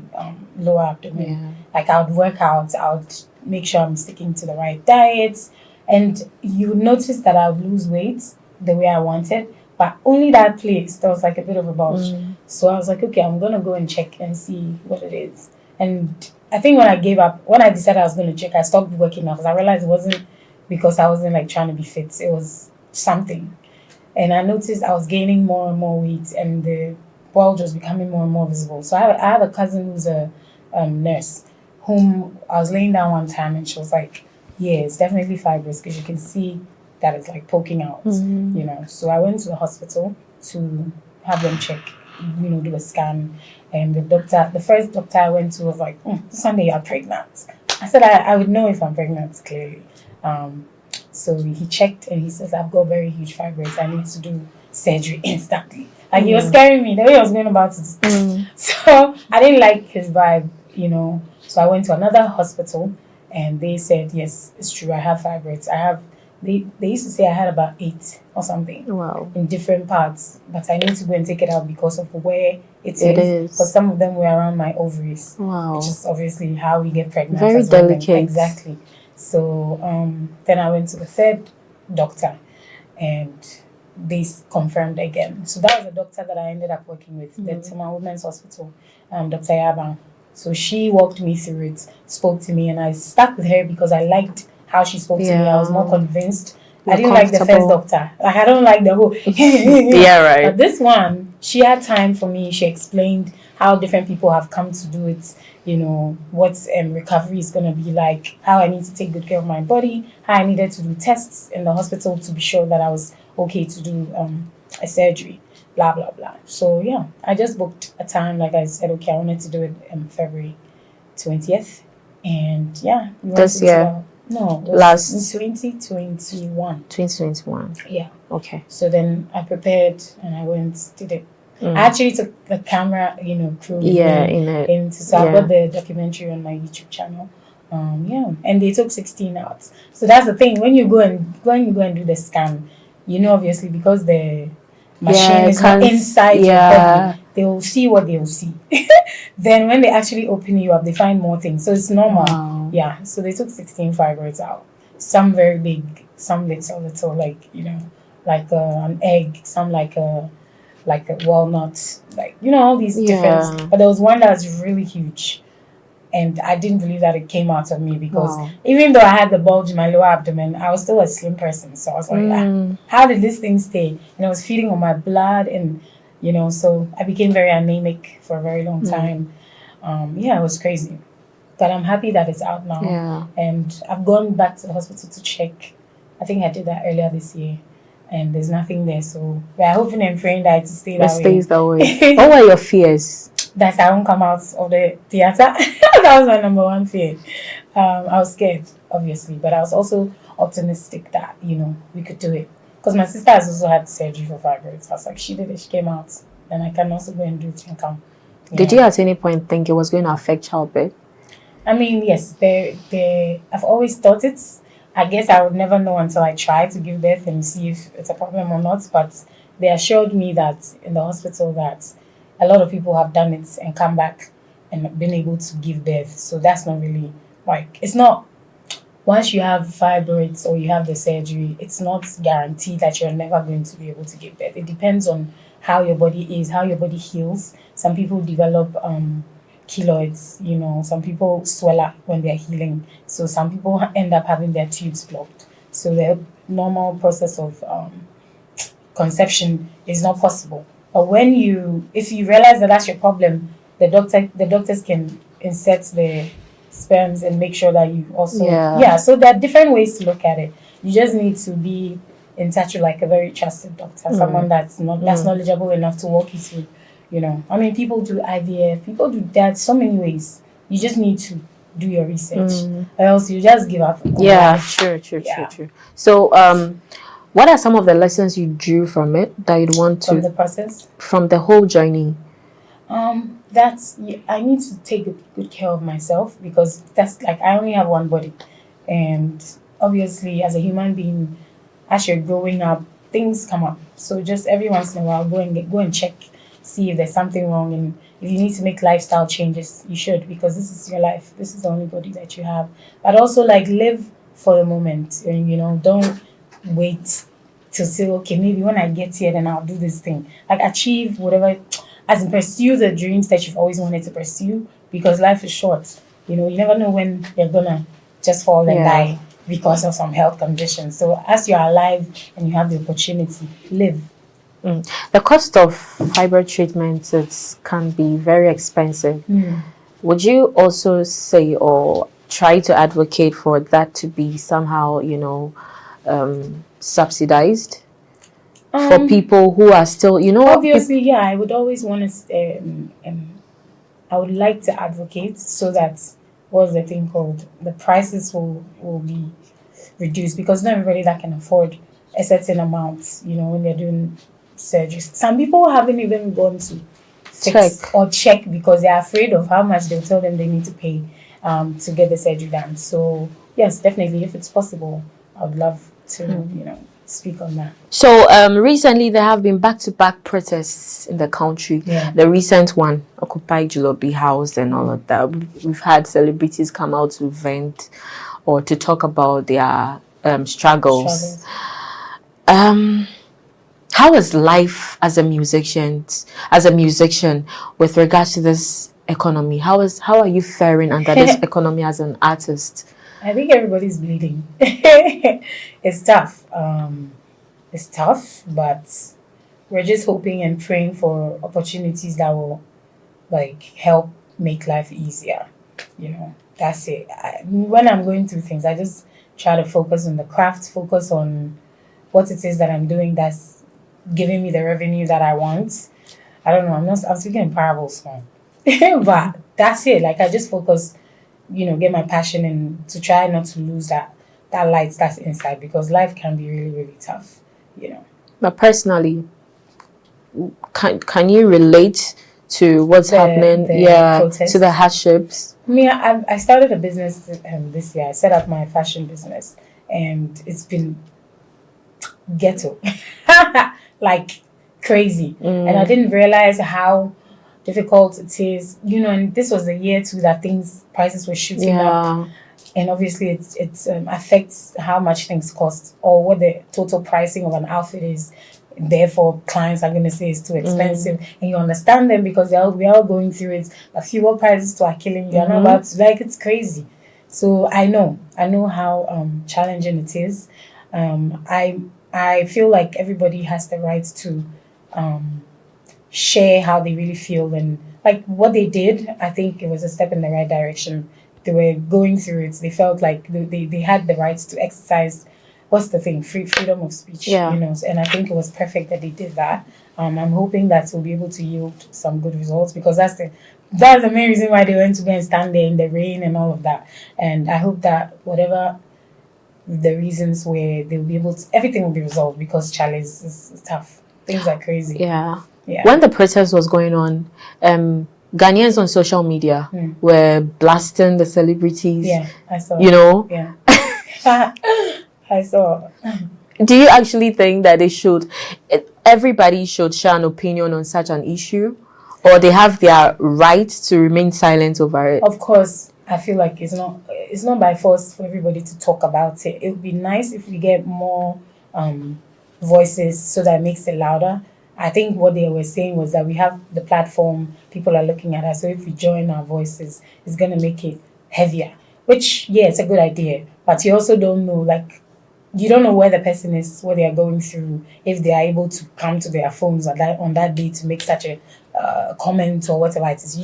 [SPEAKER 22] lower abdomen. Like I would work out, I would make sure I'm sticking to the right diets, and you would notice that I would lose weight the way I wanted, but only that place there was like a bit of a bulge. So I was like, okay, I'm gonna go and check and see what it is. And I think when I gave up, when I decided I was gonna check, I stopped working out because I realized it wasn't because I wasn't like trying to be fit. It was something. And I noticed I was gaining more and more weight, and the bulge was becoming more and more visible. So I have a cousin who's a nurse, whom I was laying down one time, and she was like, yeah, it's definitely fibroids because you can see that it's like poking out, you know. So I went to the hospital to have them check, you know, do a scan. And the first doctor I went to was like, Sunday you're pregnant. I said, I would know if I'm pregnant, clearly. So he checked and he says, I've got very huge fibroids. I need to do surgery instantly. Like he was scaring me the way he was going about it. So I didn't like his vibe, you know. So I went to another hospital and they said, yes, it's true. I have fibroids. They used to say I had about 8 or something.
[SPEAKER 23] Wow.
[SPEAKER 22] In different parts. But I need to go and take it out because of where it is. Because some of them were around my ovaries.
[SPEAKER 23] Wow.
[SPEAKER 22] Which is obviously how we get pregnant.
[SPEAKER 23] Very
[SPEAKER 22] as women.
[SPEAKER 23] delicate.
[SPEAKER 22] Exactly. So then I went to the third doctor and they confirmed again. So that was the doctor that I ended up working with, the Tema Women's Hospital, Dr. Yabang. So she walked me through it, spoke to me, and I stuck with her because I liked how she spoke to me. I was more convinced. I didn't like the first doctor. Like I don't like the whole
[SPEAKER 23] yeah, right.
[SPEAKER 22] But this one, she had time for me. She explained how different people have come to do it, you know, what recovery is going to be like, how I need to take good care of my body, how I needed to do tests in the hospital to be sure that I was okay to do a surgery, blah, blah, blah. So, yeah, I just booked a time. Like I said, okay, I wanted to do it February 20th. And, yeah.
[SPEAKER 23] This year?
[SPEAKER 22] No, it was
[SPEAKER 23] last
[SPEAKER 22] 2021.
[SPEAKER 23] 2021.
[SPEAKER 22] Yeah.
[SPEAKER 23] Okay.
[SPEAKER 22] So then I prepared and I went, did it. I actually took the camera, you know, crew with me so I got the documentary on my YouTube channel. And they took 16 hours. So that's the thing. When you go and do the scan, you know, obviously because the machine is not inside your body, they will see what they will see. Then when they actually open you up, they find more things. So it's normal.
[SPEAKER 23] Wow.
[SPEAKER 22] Yeah. So they took 16 fibroids out. Some very big, some little, like, you know, like an egg, some like a walnut, like, you know, all these different. But there was one that was really huge. And I didn't believe that it came out of me because even though I had the bulge in my lower abdomen, I was still a slim person. So I was like, how did this thing stay? And I was feeding on my blood and, you know, so I became very anemic for a very long time. It was crazy. But I'm happy that it's out now.
[SPEAKER 23] Yeah.
[SPEAKER 22] And I've gone back to the hospital to check. I think I did that earlier this year. And there's nothing there. So we're hoping and praying that it stays that way.
[SPEAKER 23] Stays that way. What were your fears?
[SPEAKER 22] That I won't come out of the theater. That was my number one fear. I was scared, obviously, but I was also optimistic that, you know, we could do it. Because my sister has also had surgery for fibroids. I was like, she did it, she came out. Then I can also go and do it and come.
[SPEAKER 23] Did you at any point think it was going to affect childbirth?
[SPEAKER 22] I mean, yes, I've always thought it. I guess I would never know until I try to give birth and see if it's a problem or not. But they assured me that in the hospital that a lot of people have done it and come back and been able to give birth. So that's not really, like, it's not, once you have fibroids or you have the surgery, it's not guaranteed that you're never going to be able to give birth. It depends on how your body is, how your body heals. Some people develop keloids, you know, some people swell up when they're healing. So some people end up having their tubes blocked. So the normal process of conception is not possible. But if you realize that that's your problem, the doctors can insert the sperms and make sure that you also so there are different ways to look at it. You just need to be in touch with like a very trusted doctor, someone that's knowledgeable enough to walk you through. You know, I mean, people do IVF, people do that so many ways. You just need to do your research, or else you just give up.
[SPEAKER 23] True. So, what are some of the lessons you drew from it that you'd want to
[SPEAKER 22] from the process,
[SPEAKER 23] from the whole journey?
[SPEAKER 22] That's I need to take good care of myself because that's like I only have one body, and obviously as a human being, as you're growing up, things come up. So just every once in a while, go and check see if there's something wrong, and if you need to make lifestyle changes, you should, because this is your life. This is the only body that you have. But also, like, live for the moment, and don't wait to say, okay, maybe when I get here, then I'll do this thing. Like, achieve whatever, as in pursue the dreams that you've always wanted to pursue, because life is short. You never know when you're gonna just fall and die because of some health conditions. So as you're alive and you have the opportunity, live.
[SPEAKER 23] The cost of fibroid treatments can be very expensive. Would you also say or try to advocate for that to be somehow, subsidized for people who are still,
[SPEAKER 22] Obviously, I would always want to. I would like to advocate so that what's the thing called? The prices will be reduced, because not everybody that can afford a certain amount. When they're doing surgeries, some people haven't even gone to check because they're afraid of how much they'll tell them they need to pay to get the surgery done. So yes, definitely, if it's possible, I would love to speak on that.
[SPEAKER 23] So recently there have been back-to-back protests in the country. The recent one, Occupy Julobi House and all of that. We've had celebrities come out to vent or to talk about their struggles. How is life as a musician with regards to this economy? How are you faring under this economy as an artist?
[SPEAKER 22] I think everybody's bleeding. It's tough. It's tough, but we're just hoping and praying for opportunities that will help make life easier. That's it. When I'm going through things, I just try to focus on the craft, focus on what it is that I'm doing that's giving me the revenue that I want. I don't know. I'm speaking in parables now. But that's it. I just focus, get my passion and to try not to lose that light that's inside, because life can be really, really tough,
[SPEAKER 23] But personally, can you relate to what's happening? To the hardships.
[SPEAKER 22] I started a business this year. I set up my fashion business, and it's been ghetto, like crazy. And I didn't realize how difficult it is, and this was the year too that prices were shooting up, and obviously it affects how much things cost or what the total pricing of an outfit is. Therefore, clients are going to say it's too expensive, and you understand them because we are all going through it. The fuel prices are killing you. Not about it's crazy. So I know how challenging it is. I feel like everybody has the right to share how they really feel, and what they did. I think it was a step in the right direction. They were going through it. They felt like they had the right to exercise. What's the thing? Freedom of speech. And I think it was perfect that they did that. I'm hoping that we'll be able to yield some good results, because that's the main reason why they went to go and stand there in the rain and all of that. And I hope that whatever the reasons were, they'll be able to, everything will be resolved, because Charlie is tough. Things are crazy.
[SPEAKER 23] Yeah. When the protest was going on, Ghanaians on social media were blasting the celebrities.
[SPEAKER 22] Yeah, I saw. Yeah. I saw.
[SPEAKER 23] Do you actually think that everybody should share an opinion on such an issue, or they have their right to remain silent over it?
[SPEAKER 22] Of course, I feel like it's not by force for everybody to talk about it. It would be nice if we get more voices so that it makes it louder. I think what they were saying was that we have the platform, people are looking at us, so if we join our voices, it's going to make it heavier, which, it's a good idea. But you also don't know, you don't know where the person is, what they are going through, if they are able to come to their phones on that day to make such a comment or whatever it is.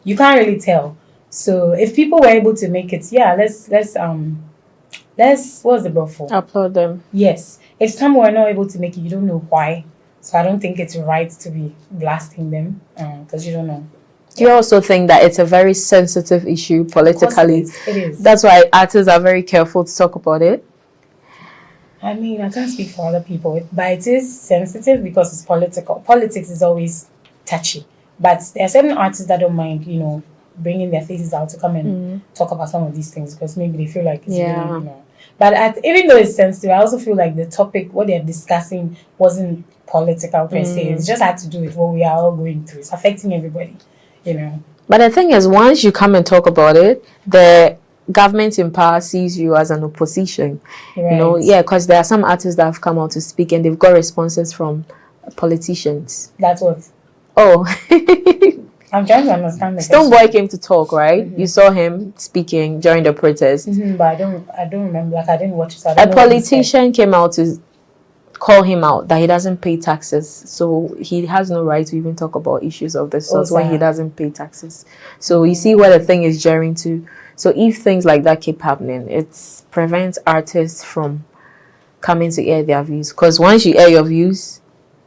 [SPEAKER 22] You can't really tell. So if people were able to make it, let's what's the bro for?
[SPEAKER 23] Applaud them.
[SPEAKER 22] Yes. If some were not able to make it, you don't know why. So I don't think it's right to be blasting them, because you don't know.
[SPEAKER 23] Do you also think that it's a very sensitive issue politically?
[SPEAKER 22] It is.
[SPEAKER 23] That's why artists are very careful to talk about it.
[SPEAKER 22] I mean, I can't speak for other people, but it is sensitive because it's political. Politics is always touchy. But there are certain artists that don't mind, bringing their faces out to come and talk about some of these things, because maybe they feel like it's really, But even though it's sensitive, I also feel like the topic, what they're discussing, wasn't political per se. It just had to do with what we are all going through. It's affecting everybody, you know.
[SPEAKER 23] But the thing is, once you come and talk about it, the government in power sees you as an opposition.
[SPEAKER 22] Right.
[SPEAKER 23] You know, yeah, because there are some artists that have come out to speak and they've got responses from politicians.
[SPEAKER 22] That's what.
[SPEAKER 23] Oh.
[SPEAKER 22] I'm trying to understand the
[SPEAKER 23] Stonebwoy came to talk, right? You saw him speaking during the protest.
[SPEAKER 22] But I don't remember. Like I didn't watch it. So I don't
[SPEAKER 23] A
[SPEAKER 22] know what he
[SPEAKER 23] politician came out to call him out that he doesn't pay taxes, so he has no right to even talk about issues of this sort when he doesn't pay taxes. So you see where the thing is gearing to. So if things like that keep happening, it prevents artists from coming to air their views, because once you air your views,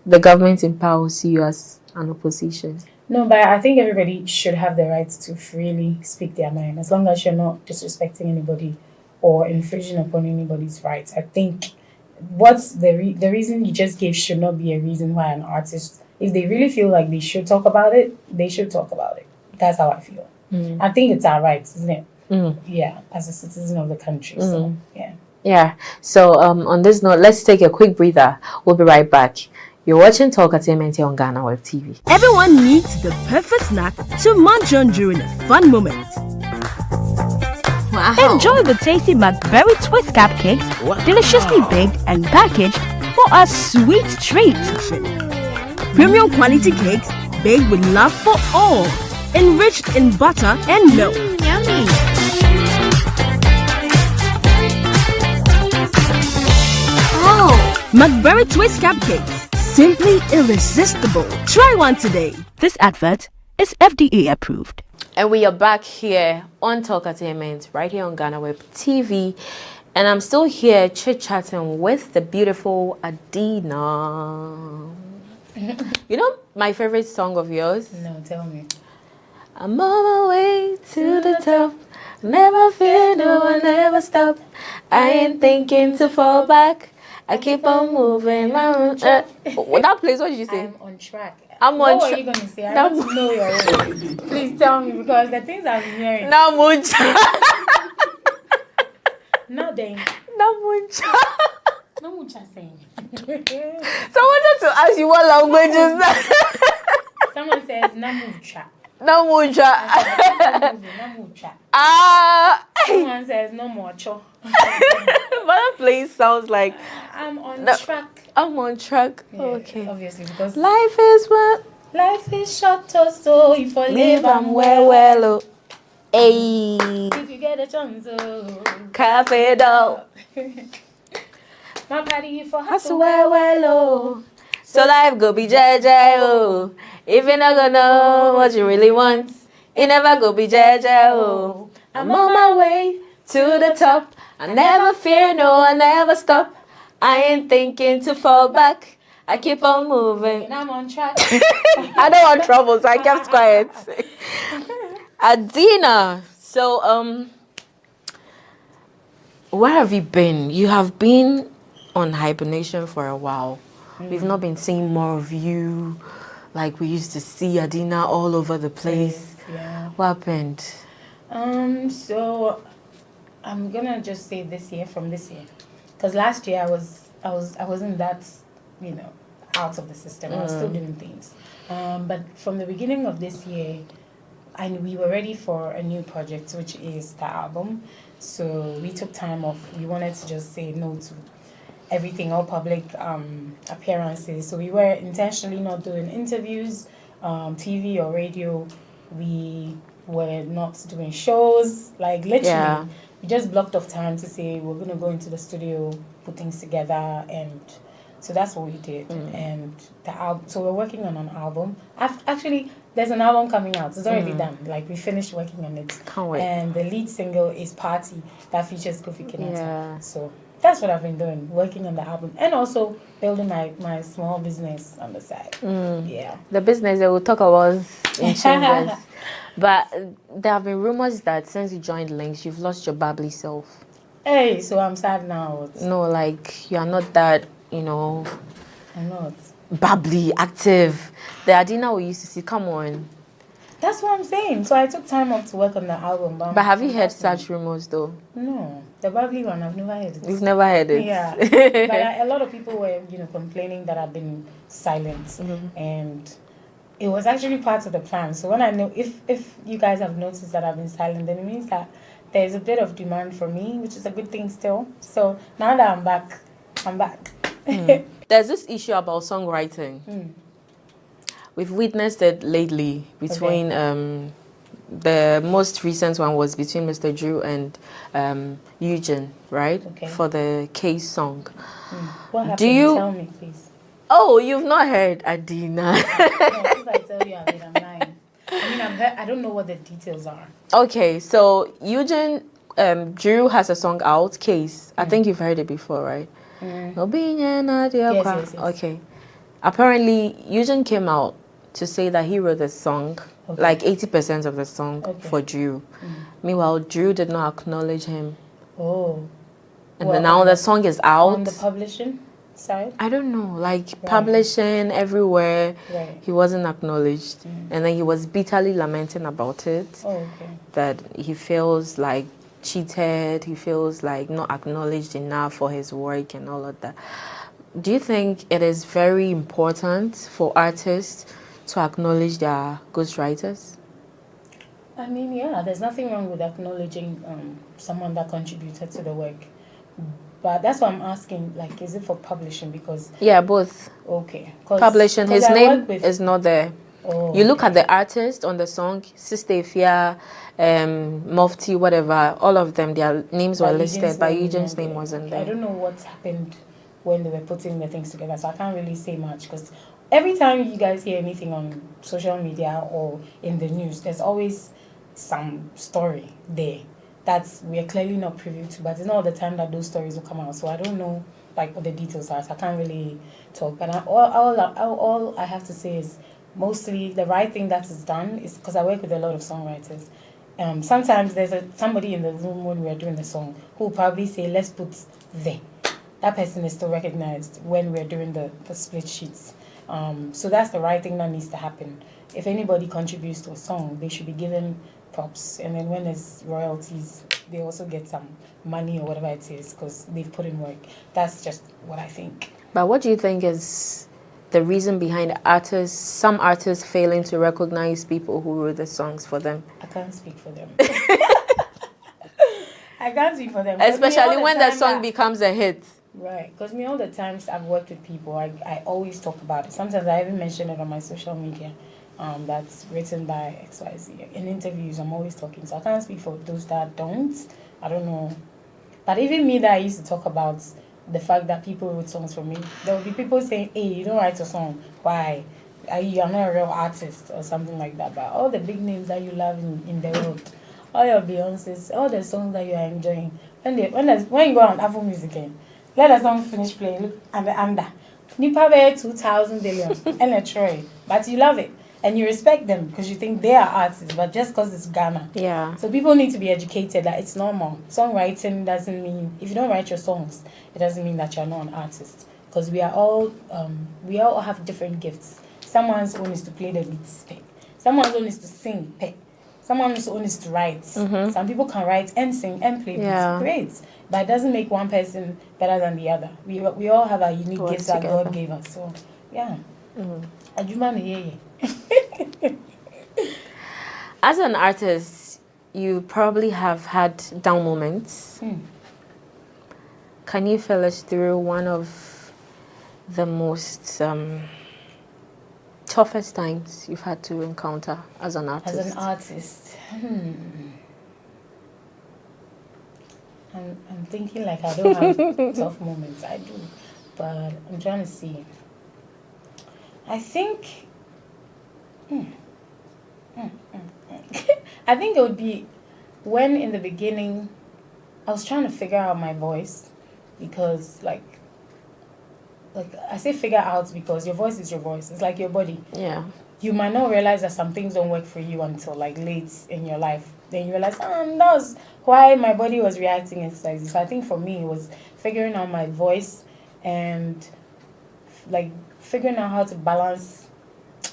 [SPEAKER 23] the government in power will see you as an opposition.
[SPEAKER 22] No, but I think everybody should have the right to freely speak their mind, as long as you're not disrespecting anybody or infringing upon anybody's rights. I think what's the reason you just gave should not be a reason why an artist, if they really feel like they should talk about it, they should talk about it. That's how I feel. I think it's our rights, isn't it? Yeah, as a citizen of the country. So yeah.
[SPEAKER 23] Yeah. So on this note, let's take a quick breather. We'll be right back. You're watching Talk Entertainment here on GhanaWeb TV.
[SPEAKER 4] Everyone needs the perfect snack to munch on during a fun moment.
[SPEAKER 5] Wow.
[SPEAKER 4] Enjoy the tasty McBerry Twist cupcakes, deliciously baked and packaged for a sweet treat. Premium quality cakes baked with love for all, enriched in butter and milk.
[SPEAKER 5] Yummy. Oh.
[SPEAKER 4] McBerry Twist cupcakes, simply irresistible. Try one today. This advert is FDA approved.
[SPEAKER 23] And we are back here on Talk Entertainment, right here on GhanaWeb TV. And I'm still here chit-chatting with the beautiful Adina. You know my favorite song of yours?
[SPEAKER 22] No, tell me.
[SPEAKER 23] I'm on my way to the top. Never fear, no, I never stop. I ain't thinking to fall back. I keep on moving. That place, what did you say?
[SPEAKER 22] I'm on track.
[SPEAKER 23] I'm
[SPEAKER 22] what
[SPEAKER 23] on
[SPEAKER 22] were you going to say? I want to know your own. Please tell me, because the things I'm hearing.
[SPEAKER 23] Namuncha.
[SPEAKER 22] Nothing.
[SPEAKER 23] Namuncha.
[SPEAKER 22] Namuncha saying.
[SPEAKER 23] So I wanted to ask you what language is that?
[SPEAKER 22] Someone says Namuncha.
[SPEAKER 23] Namuncha.
[SPEAKER 22] Namuncha.
[SPEAKER 23] Someone
[SPEAKER 22] says no more cho.
[SPEAKER 23] But that place sounds like
[SPEAKER 22] I'm on track.
[SPEAKER 23] I'm on track.
[SPEAKER 22] Yeah,
[SPEAKER 23] okay.
[SPEAKER 22] Obviously, because
[SPEAKER 23] life is what?
[SPEAKER 22] Life is short, so if I live, I'm
[SPEAKER 23] well. Oh. Hey.
[SPEAKER 22] If you get a chance,
[SPEAKER 23] cafe dough.
[SPEAKER 22] My party for
[SPEAKER 23] hustle well. Oh. So life go be JJ. Oh. If you're not gonna know what you really want, it never go be JJ. Oh. I'm on my way to the top. I never fear, no, I never stop. I ain't thinking to fall back. I keep on moving.
[SPEAKER 22] And I'm on track.
[SPEAKER 23] I don't want trouble, so I kept quiet. Adina, so where have you been? You have been on hibernation for a while. We've not been seeing more of you like we used to see Adina all over the place.
[SPEAKER 22] Yeah.
[SPEAKER 23] What happened?
[SPEAKER 22] So I'm gonna just say this year, because last year I wasn't that, out of the system. I was still doing things, but from the beginning of this year, we were ready for a new project, which is the album. So we took time off. We wanted to just say no to everything, all public appearances. So we were intentionally not doing interviews, TV or radio. We were not doing shows, like literally. Yeah. We just blocked off time to say we're gonna go into the studio, put things together, and so that's what we did. And the album. So we're working on an album. Actually, there's an album coming out. It's already done. Like we finished working on it.
[SPEAKER 23] Can't wait.
[SPEAKER 22] And the lead single is "Party" that features Kofi Kinata.
[SPEAKER 23] Yeah.
[SPEAKER 22] So that's what I've been doing, working on the album, and also building my small business on the side. Yeah.
[SPEAKER 23] The business that we'll talk about in chambers. But there have been rumors that since you joined Links, you've lost your bubbly self.
[SPEAKER 22] Hey, so I'm sad now.
[SPEAKER 23] No, like, you are not that,
[SPEAKER 22] I'm not.
[SPEAKER 23] bubbly, active. The Adina we used to see, come on.
[SPEAKER 22] That's what I'm saying. So I took time off to work on the album.
[SPEAKER 23] But have you heard such rumors, though?
[SPEAKER 22] No. The bubbly one, I've never heard it.
[SPEAKER 23] You've never heard it?
[SPEAKER 22] Yeah. But a lot of people were, complaining that I've been silent. And it was actually part of the plan. So when I know, if you guys have noticed that I've been silent, then it means that there's a bit of demand for me, which is a good thing still. So now that I'm back, I'm back.
[SPEAKER 23] There's this issue about songwriting. We've witnessed it lately between the most recent one was between Mr. Drew and Eugene, right?
[SPEAKER 22] Okay.
[SPEAKER 23] For the Case song.
[SPEAKER 22] What happened?
[SPEAKER 23] Do you
[SPEAKER 22] Tell me, please.
[SPEAKER 23] Oh, you've not heard Adina.
[SPEAKER 22] No, if I tell you, I'm lying. I've heard, I don't know what the details are.
[SPEAKER 23] Okay, so Eugene, Drew has a song out, Case. I think you've heard it before, right?
[SPEAKER 22] Yes.
[SPEAKER 23] Okay. Apparently, Eugene came out to say that he wrote the song, like 80% of the song for Drew. Meanwhile, Drew did not acknowledge him.
[SPEAKER 22] Oh.
[SPEAKER 23] And then now the song is out.
[SPEAKER 22] On the publishing side?
[SPEAKER 23] I don't know, publishing everywhere.
[SPEAKER 22] Right.
[SPEAKER 23] He wasn't acknowledged. And then he was bitterly lamenting about it.
[SPEAKER 22] Oh, okay.
[SPEAKER 23] That he feels like cheated, he feels like not acknowledged enough for his work and all of that. Do you think it is very important for artists to acknowledge their ghostwriters?
[SPEAKER 22] Yeah, there's nothing wrong with acknowledging someone that contributed to the work. But that's why I'm asking, is it for publishing? Because
[SPEAKER 23] yeah, both.
[SPEAKER 22] Okay.
[SPEAKER 23] Publishing, his name is not there.
[SPEAKER 22] Oh,
[SPEAKER 23] you look at the artist on the song, Sister Ifia, Mufti, whatever, all of them, their names were listed, but Eugene's name wasn't there.
[SPEAKER 22] I don't know what happened when they were putting the things together, so I can't really say much, because every time you guys hear anything on social media or in the news, there's always some story there that we are clearly not privy to, but it's not all the time that those stories will come out, so I don't know what the details are, so I can't really talk. But all I have to say is, mostly the right thing that is done is, because I work with a lot of songwriters, sometimes there's somebody in the room when we are doing the song who will probably say, let's put there. That person is still recognized when we're doing the split sheets. So that's the right thing that needs to happen. If anybody contributes to a song, they should be given props. And then when there's royalties, they also get some money or whatever it is, because they've put in work. That's just what I think.
[SPEAKER 23] But what do you think is the reason behind some artists failing to recognize people who wrote the songs for them?
[SPEAKER 22] I can't speak for them. I can't speak for them.
[SPEAKER 23] Especially when the song becomes a hit.
[SPEAKER 22] Right, because all the times I've worked with people, I always talk about it. Sometimes I even mention it on my social media. That's written by XYZ. In interviews, I'm always talking. So I can't speak for those that don't. I don't know. But even me that I used to talk about the fact that people wrote songs for me, there will be people saying, hey, you don't write a song. Why? You're not a real artist or something like that. But all the big names that you love in the world, all your Beyoncés, all the songs that you are enjoying, when you go on Apple Music, let the song finish playing, look at the under. Nipa be 2,000 billion and a try. But you love it. And you respect them because you think they are artists, but just because it's Ghana.
[SPEAKER 23] Yeah.
[SPEAKER 22] So people need to be educated that it's normal. Songwriting doesn't mean, if you don't write your songs, it doesn't mean that you're not an artist. Because we all have different gifts. Someone's own is to play the beats, someone's own is to sing, someone's own is to write. Some people can write and sing and play beats. Great. But it doesn't make one person better than the other. We all have our unique gifts that God gave us. So, yeah.
[SPEAKER 23] As an artist, you probably have had down moments. Can you fill us through one of the most toughest times you've had to encounter as an artist?
[SPEAKER 22] As an artist, I'm thinking like I don't have tough moments. I do, but I'm trying to see. I think I think it would be when in the beginning I was trying to figure out my voice, because like I say figure out because your voice is your voice. It's like your body.
[SPEAKER 23] Yeah.
[SPEAKER 22] You might not realize that some things don't work for you until like late in your life. Then you realize, that was why my body was reacting in like this. So I think for me it was figuring out my voice and like figuring out how to balance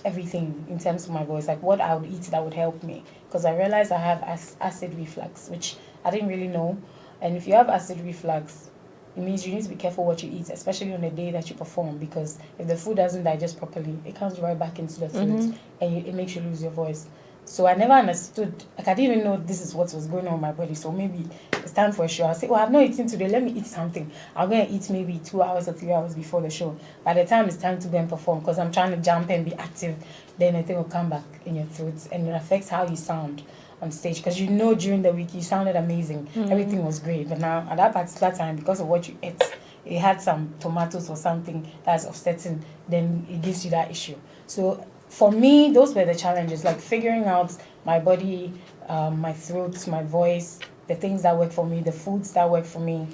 [SPEAKER 22] everything in terms of my voice, like what I would eat that would help me, because I realized I have acid reflux, which I didn't really know. And if you have acid reflux, it means you need to be careful what you eat, especially on the day that you perform, because if the food doesn't digest properly, it comes right back into the throat and it makes you lose your voice. So I never understood, like I didn't even know this is what was going on in my body. So maybe it's time for a show. I'll say, well, I've not eaten today, let me eat something. I'm going to eat maybe 2 hours or 3 hours before the show. By the time it's time to go and perform, because I'm trying to jump and be active, then the thing will come back in your throat and it affects how you sound on stage. Because you know during the week you sounded amazing. Everything was great. But now at that particular time, because of what you ate, it had some tomatoes or something that's offsetting, then it gives you that issue. So for me, those were the challenges, like figuring out my body, my throat, my voice, the things that work for me, the foods that work for me.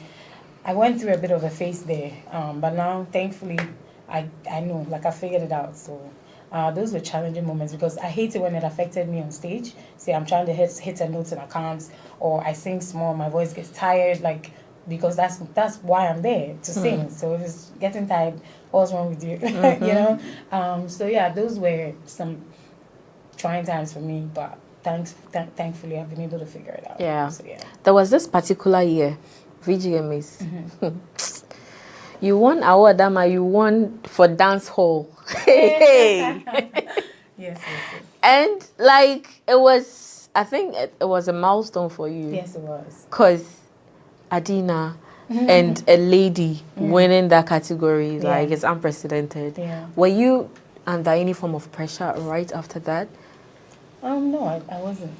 [SPEAKER 22] I went through a bit of a phase there, but now, thankfully, I know, like I figured it out. So those were challenging moments because I hate it when it affected me on stage. Say I'm trying to hit a note and I can't, or I sing small, my voice gets tired, like, because that's why I'm there, to sing. So if it's getting tired, what's wrong with you? You know? So yeah, those were some trying times for me, but thankfully I've been able to figure it out.
[SPEAKER 23] Yeah.
[SPEAKER 22] So yeah.
[SPEAKER 23] There was this particular year, VGMAs. You won award, Dama, you won for dance hall. Hey.
[SPEAKER 22] Yes.
[SPEAKER 23] And like it was, I think it was a milestone for you.
[SPEAKER 22] Yes, it was.
[SPEAKER 23] Because Adina and a lady winning that category, like it's unprecedented.
[SPEAKER 22] Yeah.
[SPEAKER 23] Were you under any form of pressure right after that?
[SPEAKER 22] No, I wasn't.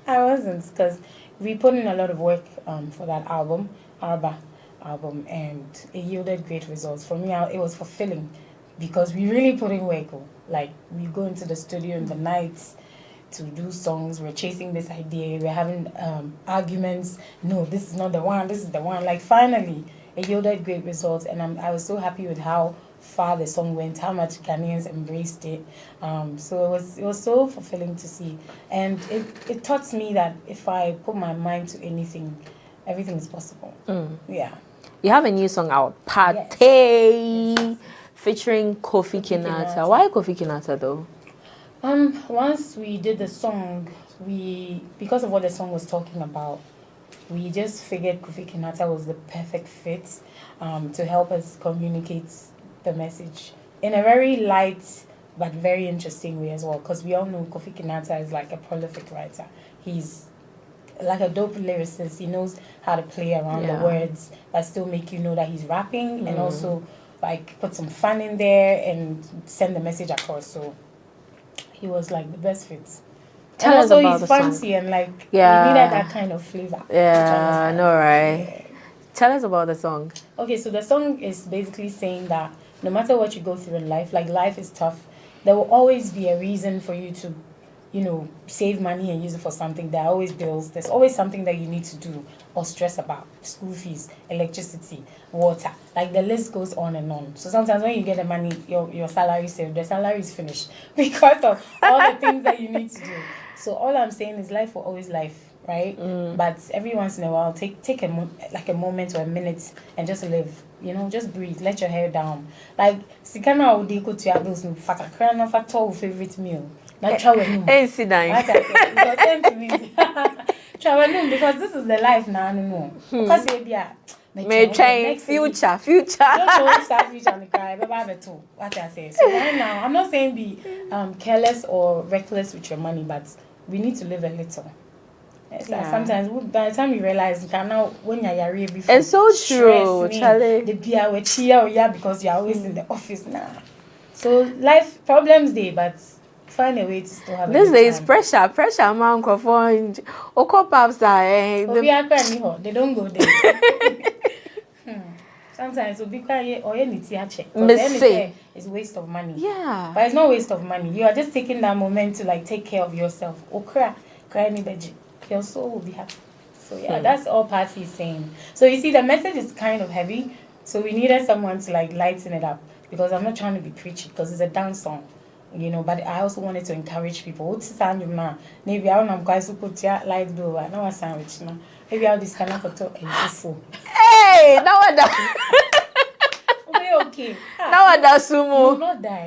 [SPEAKER 22] I wasn't, because we put in a lot of work for that album, Arba album, and it yielded great results. For me, it was fulfilling because we really put in work. Like, we go into the studio in the nights to do songs, we're chasing this idea, we're having arguments, no, this is not the one, this is the one. Like, finally, it yielded great results, and I was so happy with how far the song went, how much Ghanaians embraced it. So it was so fulfilling to see. And it taught me that if I put my mind to anything, everything is possible. Yeah.
[SPEAKER 23] You have a new song out, Pate, featuring Kofi Kinata. Why Kofi Kinata though?
[SPEAKER 22] Once we did the song, because of what the song was talking about, we just figured Kofi Kinata was the perfect fit to help us communicate the message in a very light but very interesting way as well, because we all know Kofi Kinata is like a prolific writer. He's like a dope lyricist. He knows how to play around the words but still make you know that he's rapping and also like put some fun in there and send the message across. So he was like the best fit.
[SPEAKER 23] Tell
[SPEAKER 22] and
[SPEAKER 23] us
[SPEAKER 22] also
[SPEAKER 23] about
[SPEAKER 22] he's
[SPEAKER 23] the
[SPEAKER 22] fancy
[SPEAKER 23] song.
[SPEAKER 22] and like we
[SPEAKER 23] Yeah.
[SPEAKER 22] needed that kind of flavor.
[SPEAKER 23] Yeah, I know, right? Tell us about the song.
[SPEAKER 22] Okay, so the song is basically saying that no matter what you go through in life, like life is tough, there will always be a reason for you to, you know, save money and use it for something. There are always bills. There's always something that you need to do or stress about. School fees, electricity, water. Like the list goes on and on. So sometimes when you get the money, your salary saved, the salary is finished because of all the things that you need to do. So all I'm saying is life will always life, right? But every once in a while, take a moment or a minute and just live. You know, just breathe. Let your hair down. Like Sikana would go to your bills and factor favorite meal. Not travel.
[SPEAKER 23] Sit down.
[SPEAKER 22] Travel because this is the life now. No, because
[SPEAKER 23] may change future.
[SPEAKER 22] Don't future and cry. What I say. So right now, I'm not saying be careless or reckless with your money, but we need to live a little. It's like sometimes by the time you realize now when you're before,
[SPEAKER 23] it's so true, Charlie.
[SPEAKER 22] The beer with cheer because you're always in the office now. So life problems day, but find a way to still have.
[SPEAKER 23] This day is pressure, man. Pops
[SPEAKER 22] they don't go there. Sometimes it'll be quiet or any check. It's waste of money.
[SPEAKER 23] Yeah.
[SPEAKER 22] But it's not waste of money. You are just taking that moment to like take care of yourself. Cry me veggie. Your soul will be happy. So yeah, that's all Patty is saying. So you see, the message is kind of heavy. So we needed someone to like lighten it up because I'm not trying to be preachy because it's a dance song, you know. But I also wanted to encourage people. What's sound you now? Maybe I don't know put your light blue. I know a sandwich now. Maybe I'll disconnect for two and full.
[SPEAKER 23] Hey, now what that?
[SPEAKER 22] Okay.
[SPEAKER 23] Now what that sumo?
[SPEAKER 22] You will not die.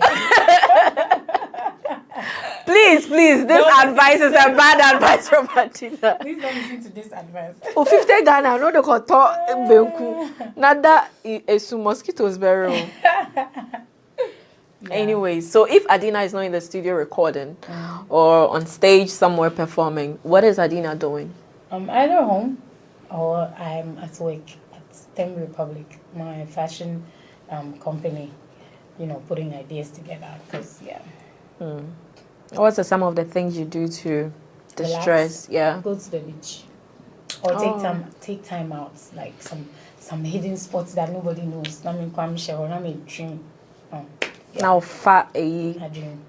[SPEAKER 23] Please, this advice is a bad advice from Adina.
[SPEAKER 22] Please don't listen to this advice.
[SPEAKER 23] Oh, 50 Ghana, no the koto benku. Nada is mosquitoes very. Anyway, so if Adina is not in the studio recording or on stage somewhere performing, what is Adina doing?
[SPEAKER 22] Either home or I'm at work at STEM Republic, my fashion company, you know, putting ideas together. Because,
[SPEAKER 23] What's some of the things you do to distress?
[SPEAKER 22] Relax, go to the beach. Or take time out, like some hidden spots that nobody knows.
[SPEAKER 23] Now,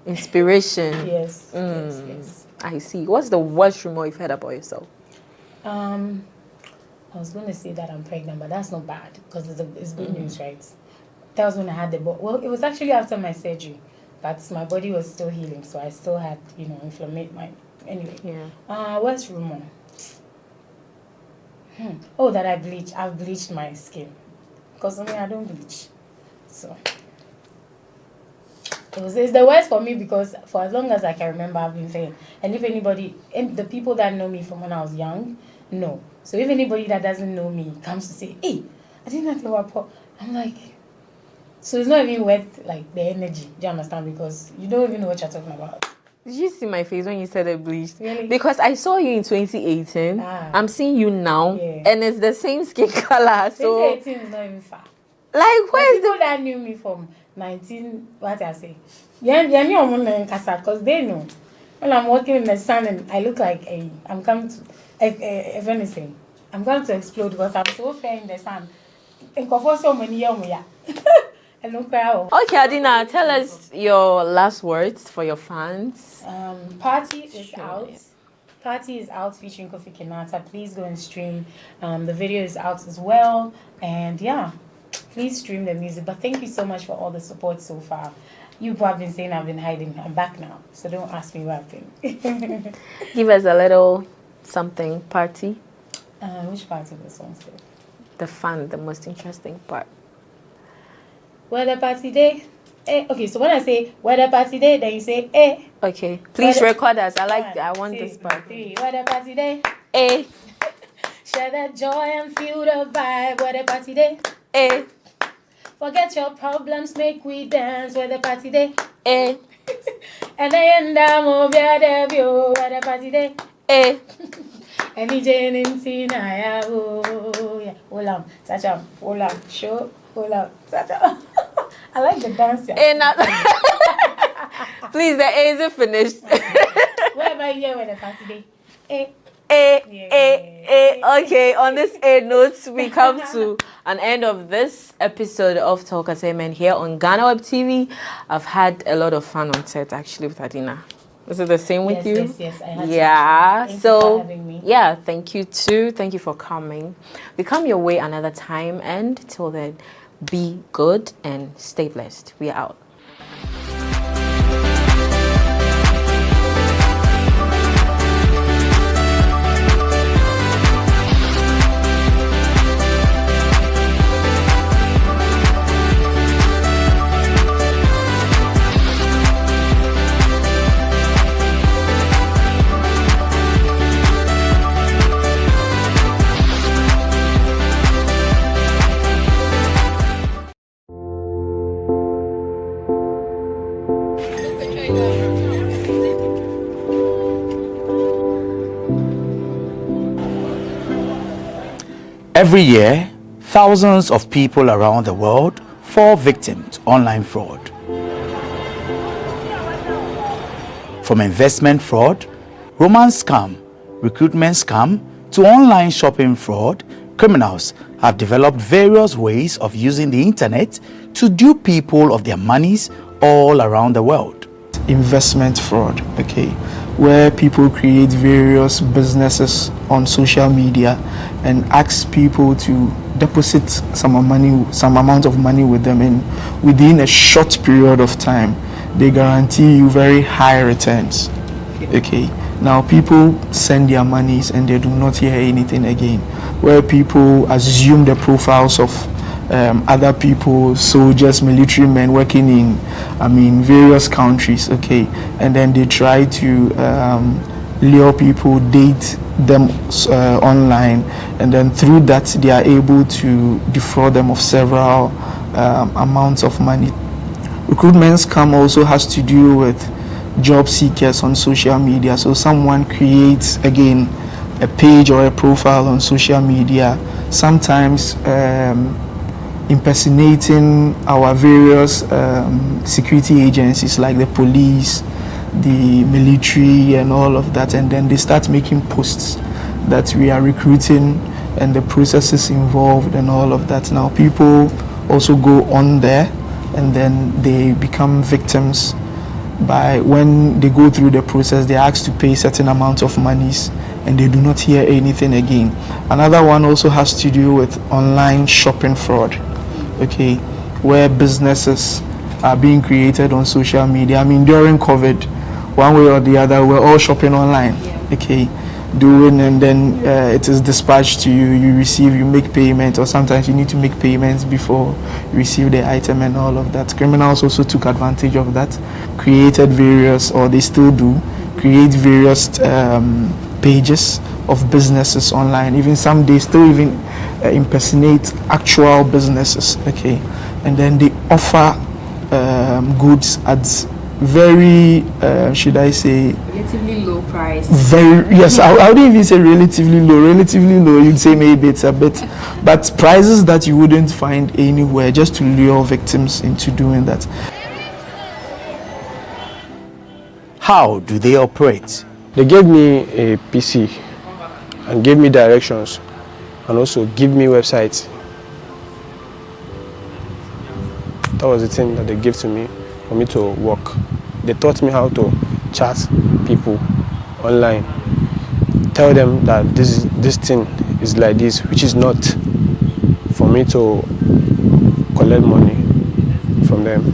[SPEAKER 23] inspiration.
[SPEAKER 22] Yes,
[SPEAKER 23] yes. I see. What's the worst rumor you've heard about yourself?
[SPEAKER 22] I was going to say that I'm pregnant, but that's not bad because it's good news, right? That was when I had the well, it was actually after my surgery, but my body was still healing, so I still had, you know, anyway. Worst rumor? Oh, that I've bleached my skin, because I don't bleach, so. It's the worst for me because for as long as I can remember, I've been saying. And if anybody, and the people that know me from when I was young, know. So if anybody that doesn't know me comes to say, hey, I didn't know what, I'm like, so it's not even worth like the energy. Do you understand? Because you don't even know what you're talking about.
[SPEAKER 23] Did you see my face when you said I bleached?
[SPEAKER 22] Really?
[SPEAKER 23] Because I saw you in 2018. I'm seeing you now, and it's the same skin color. So
[SPEAKER 22] 2018 is not even far.
[SPEAKER 23] Like, where is
[SPEAKER 22] people that knew me from 19, what I say? Because they know. When I'm walking in the sun and I look like I'm coming to, if anything, I'm going to explode because I'm so fair in the sun. And for so many years,
[SPEAKER 23] okay, Adina, tell us your last words for your fans.
[SPEAKER 22] Party is out. Party is out featuring Kofi Kinata. Please go and stream. The video is out as well. And please stream the music. But thank you so much for all the support so far. You have been saying I've been hiding. I'm back now. So don't ask me what happened.
[SPEAKER 23] Give us a little something, party.
[SPEAKER 22] Which part of the song?
[SPEAKER 23] The fun, the most interesting part.
[SPEAKER 22] Where the party day? Okay, so when I say where the party day, then you say
[SPEAKER 23] Okay, please record us. I want this part.
[SPEAKER 22] Where the party day? Share the joy and feel the vibe. Where the party day? Forget your problems, make we dance. Where the party day? And then where the party day? And DJ Nintina, hold on, touch up, hold on, show, hold on, touch up. I like the dance.
[SPEAKER 23] Please, the A isn't finished.
[SPEAKER 22] Where am I here with the party day?
[SPEAKER 23] Okay, on this A note, we come to an end of this episode of Talk Assignment here on GhanaWeb TV. I've had a lot of fun on set actually with Adina. Was it the same with you?
[SPEAKER 22] Yes, I had
[SPEAKER 23] yeah,
[SPEAKER 22] so for having me.
[SPEAKER 23] Yeah, thank you too. Thank you for coming. We come your way another time, and till then, be good and stay blessed. We are out.
[SPEAKER 10] Every year, thousands of people around the world fall victim to online fraud. From investment fraud, romance scam, recruitment scam, to online shopping fraud, criminals have developed various ways of using the internet to dupe people of their monies all around the world.
[SPEAKER 13] Investment fraud, okay, where people create various businesses on social media and ask people to deposit some amount of money with them, and within a short period of time they guarantee you very high returns. Okay, now people send their monies and they do not hear anything again, where people assume the profiles of
[SPEAKER 10] other people, soldiers, military men working in, various countries, okay, and then they try to lure people, date them online, and then through that they are able to defraud them of several amounts of money. Recruitment scam also has to do with job seekers on social media. So someone creates, again, a page or a profile on social media, sometimes impersonating our various security agencies like the police, the military and all of that, and then they start making posts that we are recruiting and the processes involved and all of that. Now people also go on there and then they become victims. By when they go through the process, they are asked to pay certain amounts of monies and they do not hear anything again. Another one also has to do with online shopping fraud, okay, where businesses are being created on social media. During COVID, one way or the other, we're all shopping online, okay, and then it is dispatched to you, you receive, you make payment, or sometimes you need to make payments before you receive the item and all of that. Criminals also took advantage of that, created various, or they still do, create various pages of businesses online. Even some, they still even impersonate actual businesses, okay, and then they offer goods at very, should I say,
[SPEAKER 11] relatively low price.
[SPEAKER 10] Yes, I wouldn't even say relatively low. Relatively low, you'd say maybe it's a bit, but prices that you wouldn't find anywhere, just to lure victims into doing that. How do they operate?
[SPEAKER 13] They gave me a PC and gave me directions and also give me websites. That was the thing that they gave to me for me to work. They taught me how to chat people online, tell them that this thing is like this, which is not, for me to collect money from them.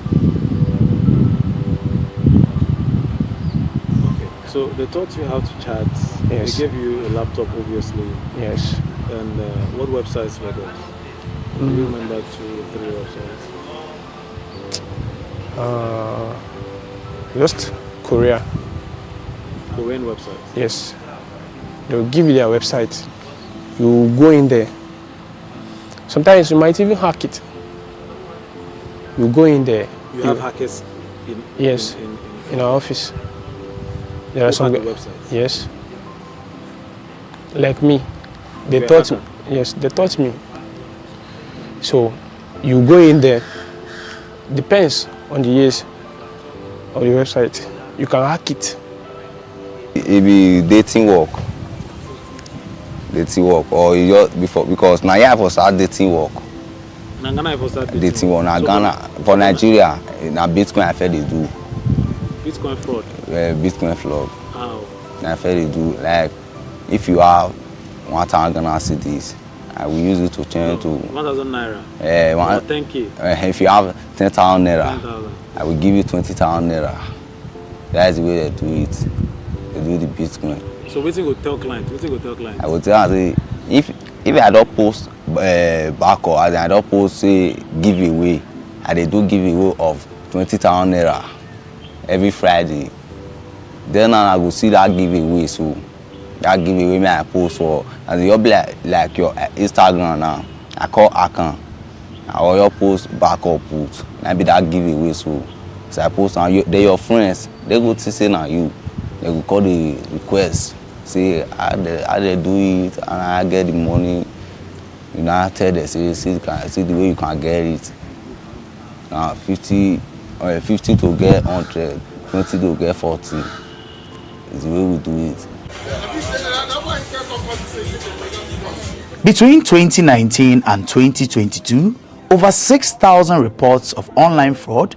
[SPEAKER 14] Okay. So they taught you how to chat.
[SPEAKER 13] Yes.
[SPEAKER 14] They gave you a laptop, obviously.
[SPEAKER 13] Yes.
[SPEAKER 14] And what websites were those? Do you remember 2 or 3 websites?
[SPEAKER 13] Just Korea.
[SPEAKER 14] Korean websites?
[SPEAKER 13] Yes. They'll give you their website. You go in there. Sometimes you might even hack it. You go in there.
[SPEAKER 14] You have hackers in?
[SPEAKER 13] Yes, in our office. There are some
[SPEAKER 14] websites?
[SPEAKER 13] Yes. Like me. They taught me. Yes, they taught me. So you go in there. Depends on the years of the website. You can hack it.
[SPEAKER 12] It be dating work, or you just before, because now you have to start dating work.
[SPEAKER 14] Na Ghana for start
[SPEAKER 12] dating work. Now Ghana, for Nigeria, now Bitcoin I feel they do.
[SPEAKER 14] Bitcoin fraud.
[SPEAKER 12] Bitcoin fraud.
[SPEAKER 14] How?
[SPEAKER 12] I feel they do. Like if you have 1,000 Ghana cedis, I will use it to change to
[SPEAKER 14] 1,000 naira.
[SPEAKER 12] Or
[SPEAKER 14] 10K.
[SPEAKER 12] If you have 10,000 naira,
[SPEAKER 14] 10,000.
[SPEAKER 12] I will give you 20,000 naira. That's the way they do it. They do the Bitcoin.
[SPEAKER 14] So wetin go tell client? Wetin go tell client?
[SPEAKER 12] I will tell her, if I don't post back or I don't post say giveaway, they do giveaway of 20,000 naira every Friday. Then I will see that giveaway. So that giveaway I post for, and you'll be like your Instagram now. I call account. Or your post back or put. Maybe that giveaway. So I post on you. They your friends. They go to say now you. They will call the request. Say how they do it, and I get the money. You know, tell them see the way you can get it. Now 50 to get 100, 20 to get 40. Is the way we do it.
[SPEAKER 10] Between 2019 and 2022, over 6,000 reports of online fraud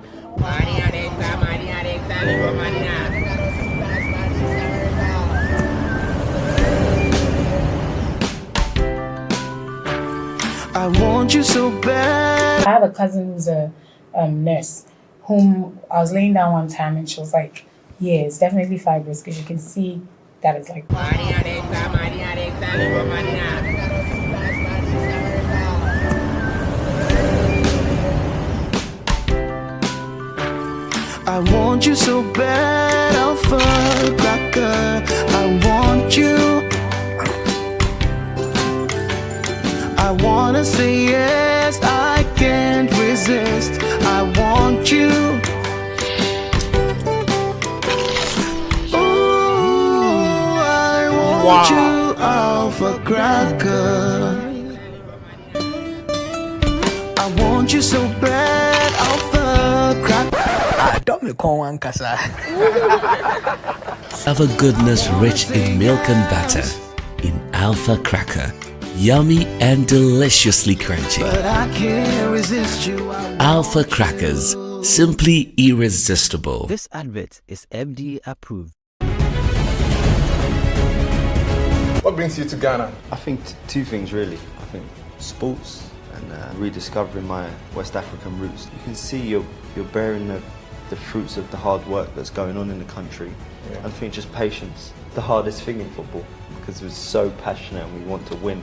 [SPEAKER 1] I want you so bad.
[SPEAKER 22] I have a cousin who's a nurse whom I was laying down one time and she was like, yeah, it's definitely fibrous because you can see that it's like.
[SPEAKER 1] I want you so bad, Alpha Cracker. I want you. I wanna say yes, I can't resist. I want you. Ooh, I want you, Alpha Cracker. I want you so bad, Alpha Cracker.
[SPEAKER 2] Don't me call one casa. Have a goodness rich in milk and butter in Alpha Cracker. Yummy and deliciously crunchy.
[SPEAKER 1] But I can't resist you.
[SPEAKER 2] Alpha Crackers, simply irresistible.
[SPEAKER 3] This advert is FDA approved.
[SPEAKER 7] What brings you to Ghana?
[SPEAKER 8] I think two things really. I think sports and rediscovering my West African roots. You can see you're bearing the fruits of the hard work that's going on in the country.
[SPEAKER 7] Yeah.
[SPEAKER 8] I think just patience. The hardest thing in football because we're so passionate and we want to win.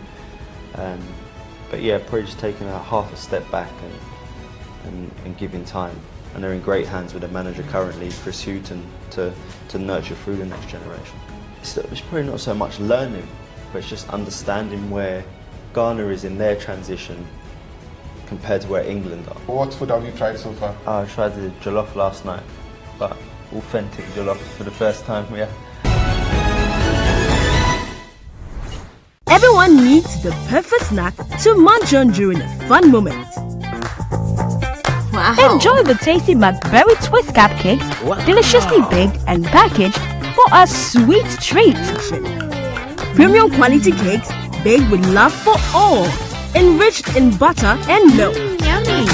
[SPEAKER 8] But yeah, probably just taking half a step back and giving time. And they're in great hands with the manager currently, Chris Houghton, to nurture through the next generation. It's probably not so much learning, but it's just understanding where Ghana is in their transition compared to where England are.
[SPEAKER 7] What food have you tried so far?
[SPEAKER 8] I tried the jollof last night, but authentic jollof for the first time, yeah.
[SPEAKER 4] Everyone needs the perfect snack to munch on during a fun moment.
[SPEAKER 5] Wow.
[SPEAKER 4] Enjoy the tasty McBerry Twist cupcakes, deliciously baked and packaged for a sweet treat. Premium quality cakes baked with love for all, enriched in butter and milk.
[SPEAKER 5] Yummy.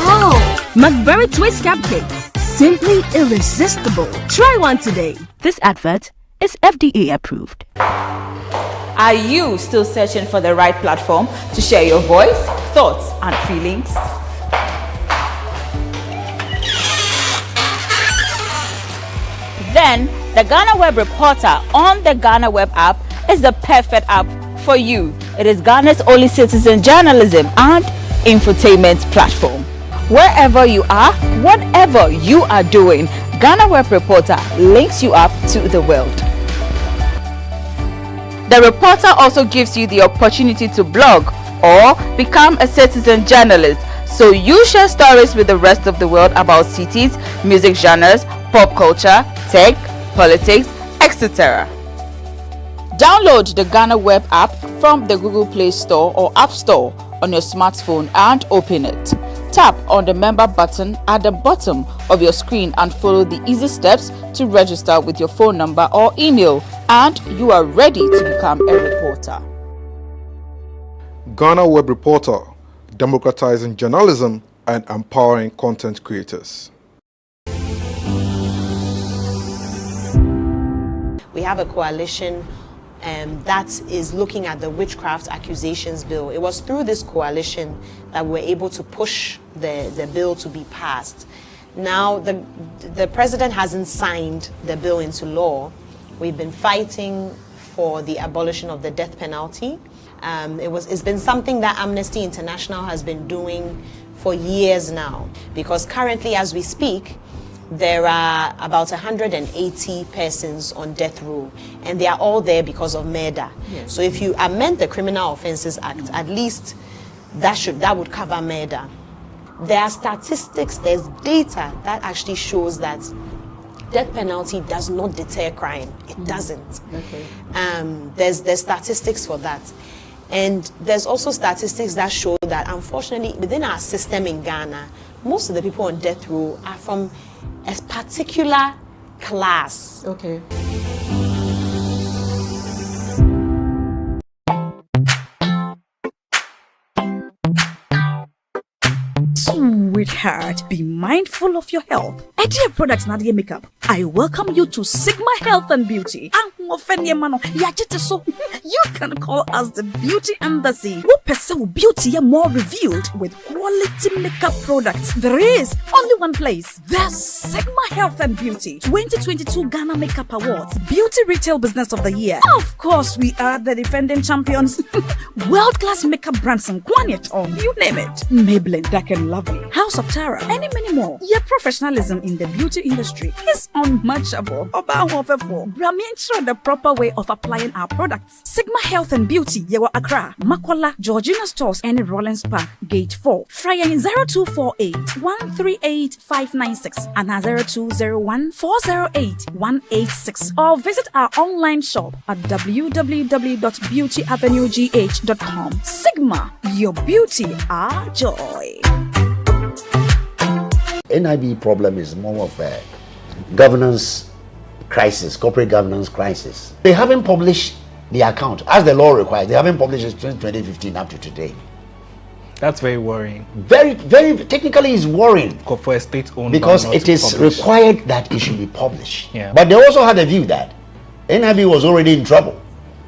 [SPEAKER 5] Oh.
[SPEAKER 4] McBerry Twist cupcakes. Simply irresistible. Try one today. This advert is FDA approved.
[SPEAKER 6] Are you still searching for the right platform to share your voice, thoughts, and feelings? Then the GhanaWeb Reporter on the GhanaWeb app is the perfect app for you. It is Ghana's only citizen journalism and infotainment platform. Wherever you are, whatever you are doing, GhanaWeb Reporter links you up to the world. The reporter also gives you the opportunity to blog or become a citizen journalist, so you share stories with the rest of the world about cities, music genres, pop culture, tech, politics, etc. Download the GhanaWeb app from the Google Play Store or App Store on your smartphone and open it. Tap on the member button at the bottom of your screen and follow the easy steps to register with your phone number or email, and you are ready to become a reporter.
[SPEAKER 7] GhanaWeb Reporter, democratizing journalism and empowering content creators.
[SPEAKER 9] We have a coalition that is looking at the witchcraft accusations bill. It was through this coalition that we were able to push the bill to be passed. Now, the president hasn't signed the bill into law. We've been fighting for the abolition of the death penalty. It's been something that Amnesty International has been doing for years now, because currently, as we speak, there are about 180 persons on death row, and they are all there because of murder. Yes. So if you amend the Criminal Offences Act, at least that would cover murder. There are statistics, there's data that actually shows that death penalty does not deter crime. It doesn't. Okay. There's statistics for that. And there's also statistics that show that, unfortunately, within our system in Ghana, most of the people on death row are from a particular class. Okay.
[SPEAKER 4] Sweetheart, be mindful of your health. Adina products not your makeup.
[SPEAKER 11] I welcome you to Sigma Health and Beauty. You can call us the Beauty Embassy. Who pursue beauty more revealed with quality makeup products. There is only one place. The Sigma Health and Beauty 2022 Ghana Makeup Awards Beauty Retail Business of the Year. Of course, we are the defending champions. World-class makeup brands and Kwanyet on, you name it. Maybelline, Dark and Lovely, House of Tara, and many more. Your professionalism in the beauty industry is unmatchable. Bramian the proper way of applying our products. Sigma Health and Beauty, Yewa Accra, Makola, Georgina Stores, and Rollins Park, Gate 4. Fryer in 0248 138 596 and 0201 408 186. Or visit our online shop at www.beautyavenuegh.com. Sigma, your beauty, our joy.
[SPEAKER 15] NIB problem is more of a governance crisis, corporate governance crisis. They haven't published the account as the law requires. They haven't published it since 2015 up to today.
[SPEAKER 16] That's very worrying.
[SPEAKER 15] Very, very technically is worrying.
[SPEAKER 16] For a state-owned
[SPEAKER 15] because it is required that it should be published. Yeah. But they also had a view that NIB was already in trouble.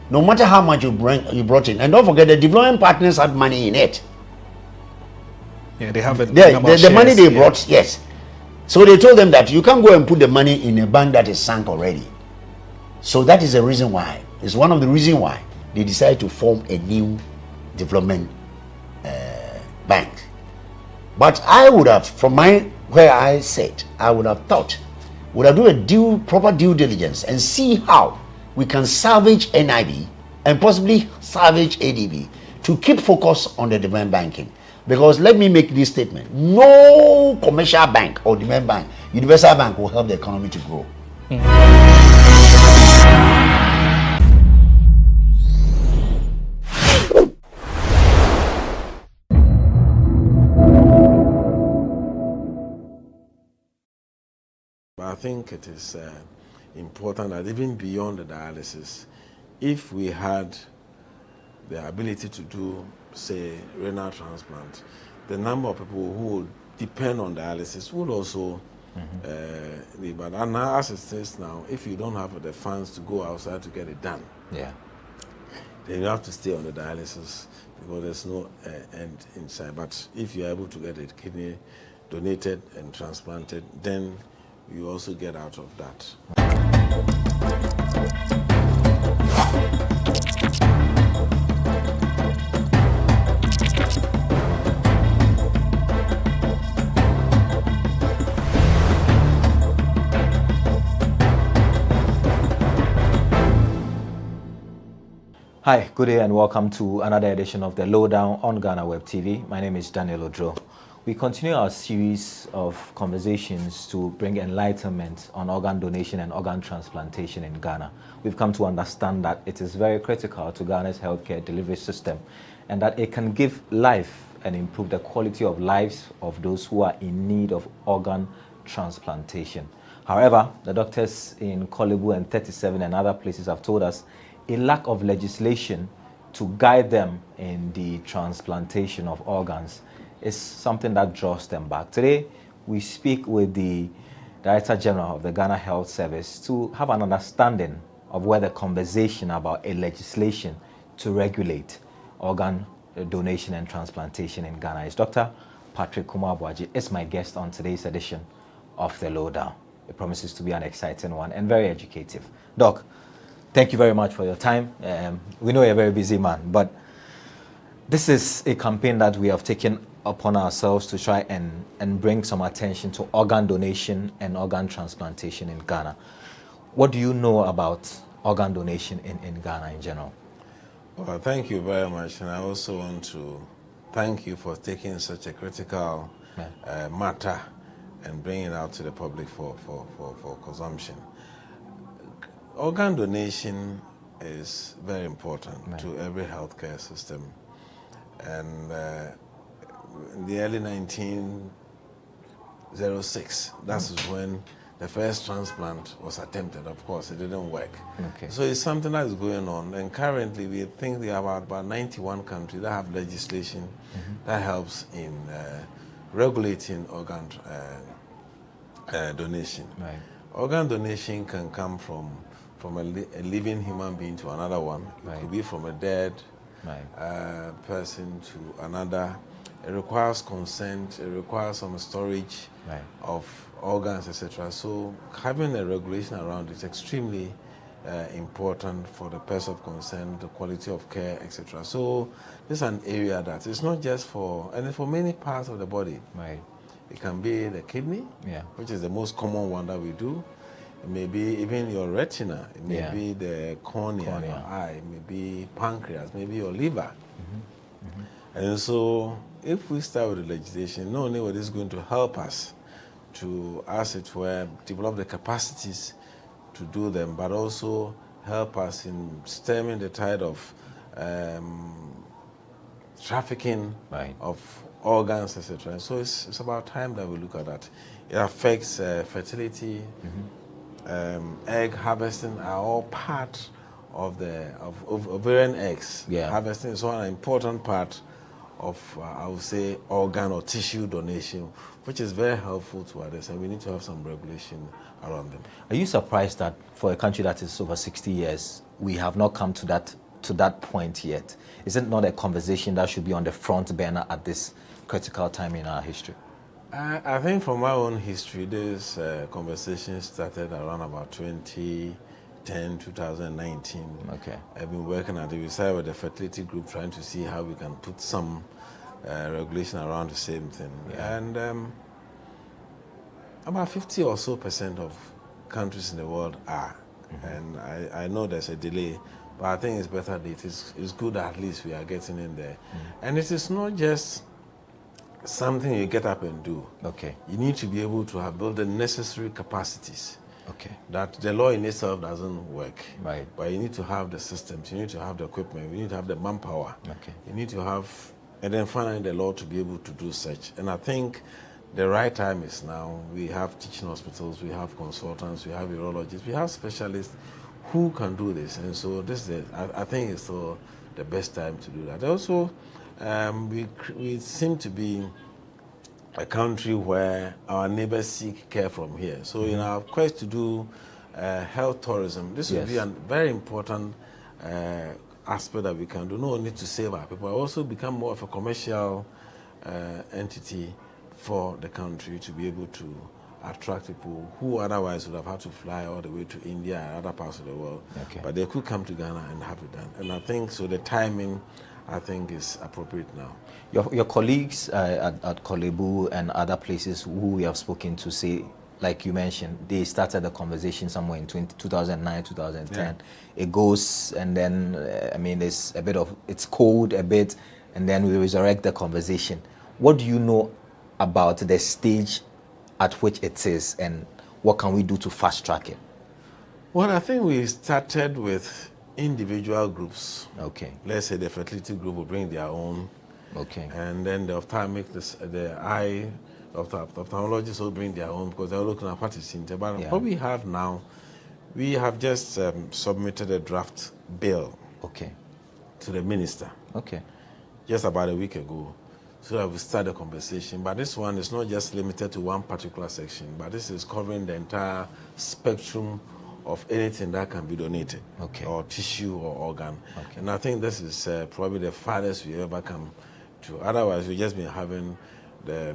[SPEAKER 15] No matter how much you brought in. And don't forget the development partners had money in it.
[SPEAKER 16] Yeah, they have
[SPEAKER 15] the money they brought, yes. So they told them that you can't go and put the money in a bank that is sunk already. So that is the reason why. It's one of the reasons why they decided to form a new development bank. But I would have, from where I sat, I would have thought, would have do a proper due diligence and see how we can salvage NIB and possibly salvage ADB to keep focus on the demand banking. Because let me make this statement: no commercial bank or demand bank, universal bank will help the economy to grow.
[SPEAKER 24] I think it is important that even beyond the dialysis, if we had the ability to do, say, renal transplant, the number of people who would depend on dialysis would also but now, as it is now, if you don't have the funds to go outside to get it done, then you have to stay on the dialysis because there's no end inside. But if you're able to get a kidney donated and transplanted, then you also get out of that.
[SPEAKER 25] Hi, good day and welcome to another edition of The Lowdown on GhanaWeb TV. My name is Daniel Odro. We continue our series of conversations to bring enlightenment on organ donation and organ transplantation in Ghana. We've come to understand that it is very critical to Ghana's healthcare delivery system and that it can give life and improve the quality of lives of those who are in need of organ transplantation. However, the doctors in Kolebu and 37 and other places have told us a lack of legislation to guide them in the transplantation of organs is something that draws them back. Today, we speak with the Director General of the Ghana Health Service to have an understanding of where the conversation about a legislation to regulate organ donation and transplantation in Ghana is. Dr. Patrick Kumar-Boaji is my guest on today's edition of The Lowdown. It promises to be an exciting one and very educative. Doc, thank you very much for your time. We know you're a very busy man, but this is a campaign that we have taken upon ourselves to try and bring some attention to organ donation and organ transplantation in Ghana. What do you know about organ donation in Ghana in general?
[SPEAKER 24] Well, thank you very much, and I also want to thank you for taking such a critical matter and bringing it out to the public for consumption. Organ donation is very important to every healthcare system, and in the early 1906, that is when the first transplant was attempted. Of course, it didn't work. Okay. So it's something that is going on, and currently we think there are about 91 countries that have legislation that helps in regulating organ donation. Right. organ donation can come from a living human being to another one. It could be from a dead person to another. It requires consent. It requires some storage of organs, etc. So having a regulation around it is extremely important for the person of concern, the quality of care, etc. So this is an area that is not just for, and it's for many parts of the body. It can be the kidney, which is the most common one that we do. It may be even your retina. It may be the cornea, your eye. It may be pancreas, maybe your liver. And so if we start with the legislation, not only is this going to help us to, as it were, develop the capacities to do them, but also help us in stemming the tide of trafficking of organs, etc. So it's about time that we look at that. It affects fertility, egg harvesting are all part of ovarian eggs. Harvesting is one important part of, I would say, organ or tissue donation, which is very helpful to others, and we need to have some regulation around them.
[SPEAKER 25] Are you surprised that for a country that is over 60 years, we have not come to that point yet? Is it not a conversation that should be on the front burner at this critical time in our history?
[SPEAKER 24] I think from my own history, this conversation started around about 2010, 2019. I've been working at the side with the fertility group, trying to see how we can put some regulation around the same thing. And about 50% or so of countries in the world are. And I know there's a delay, but I think it's better that it's good that at least we are getting in there. And it is not just something you get up and do. You need to be able to have built the necessary capacities. That the law in itself doesn't work. But you need to have the systems, you need to have the equipment, you need to have the manpower. You need to have, and then finally the law to be able to do such. And I think the right time is now. We have teaching hospitals, we have consultants, we have urologists, we have specialists who can do this. And so this is I think it's still the best time to do that. Also, we seem to be a country where our neighbors seek care from here. So in our quest to do health tourism, this will be a very important aspect that we can do, not only to save our people, but also become more of a commercial entity for the country to be able to attract people who otherwise would have had to fly all the way to India and other parts of the world. But they could come to Ghana and have it done. And I think so the timing, I think, is appropriate now.
[SPEAKER 25] Your colleagues at Kolebu and other places who we have spoken to say, like you mentioned, they started the conversation somewhere in 2009, 2010. It goes, and then, I mean, there's a bit of, it's cold a bit, and then we resurrect the conversation. What do you know about the stage at which it is, and what can we do to fast track it?
[SPEAKER 24] Well, I think we started with individual groups. Let's say the fertility group will bring their own. And then the ophthalmic, the eye, ophthalmologists will bring their own, because they're looking at what is in there. But what we have now, we have just submitted a draft bill to the minister. Just about a week ago. So that we start the conversation. But this one is not just limited to one particular section, but this is covering the entire spectrum of anything that can be donated, or tissue or organ. And I think this is probably the farthest we ever come to. Otherwise, we've just been having the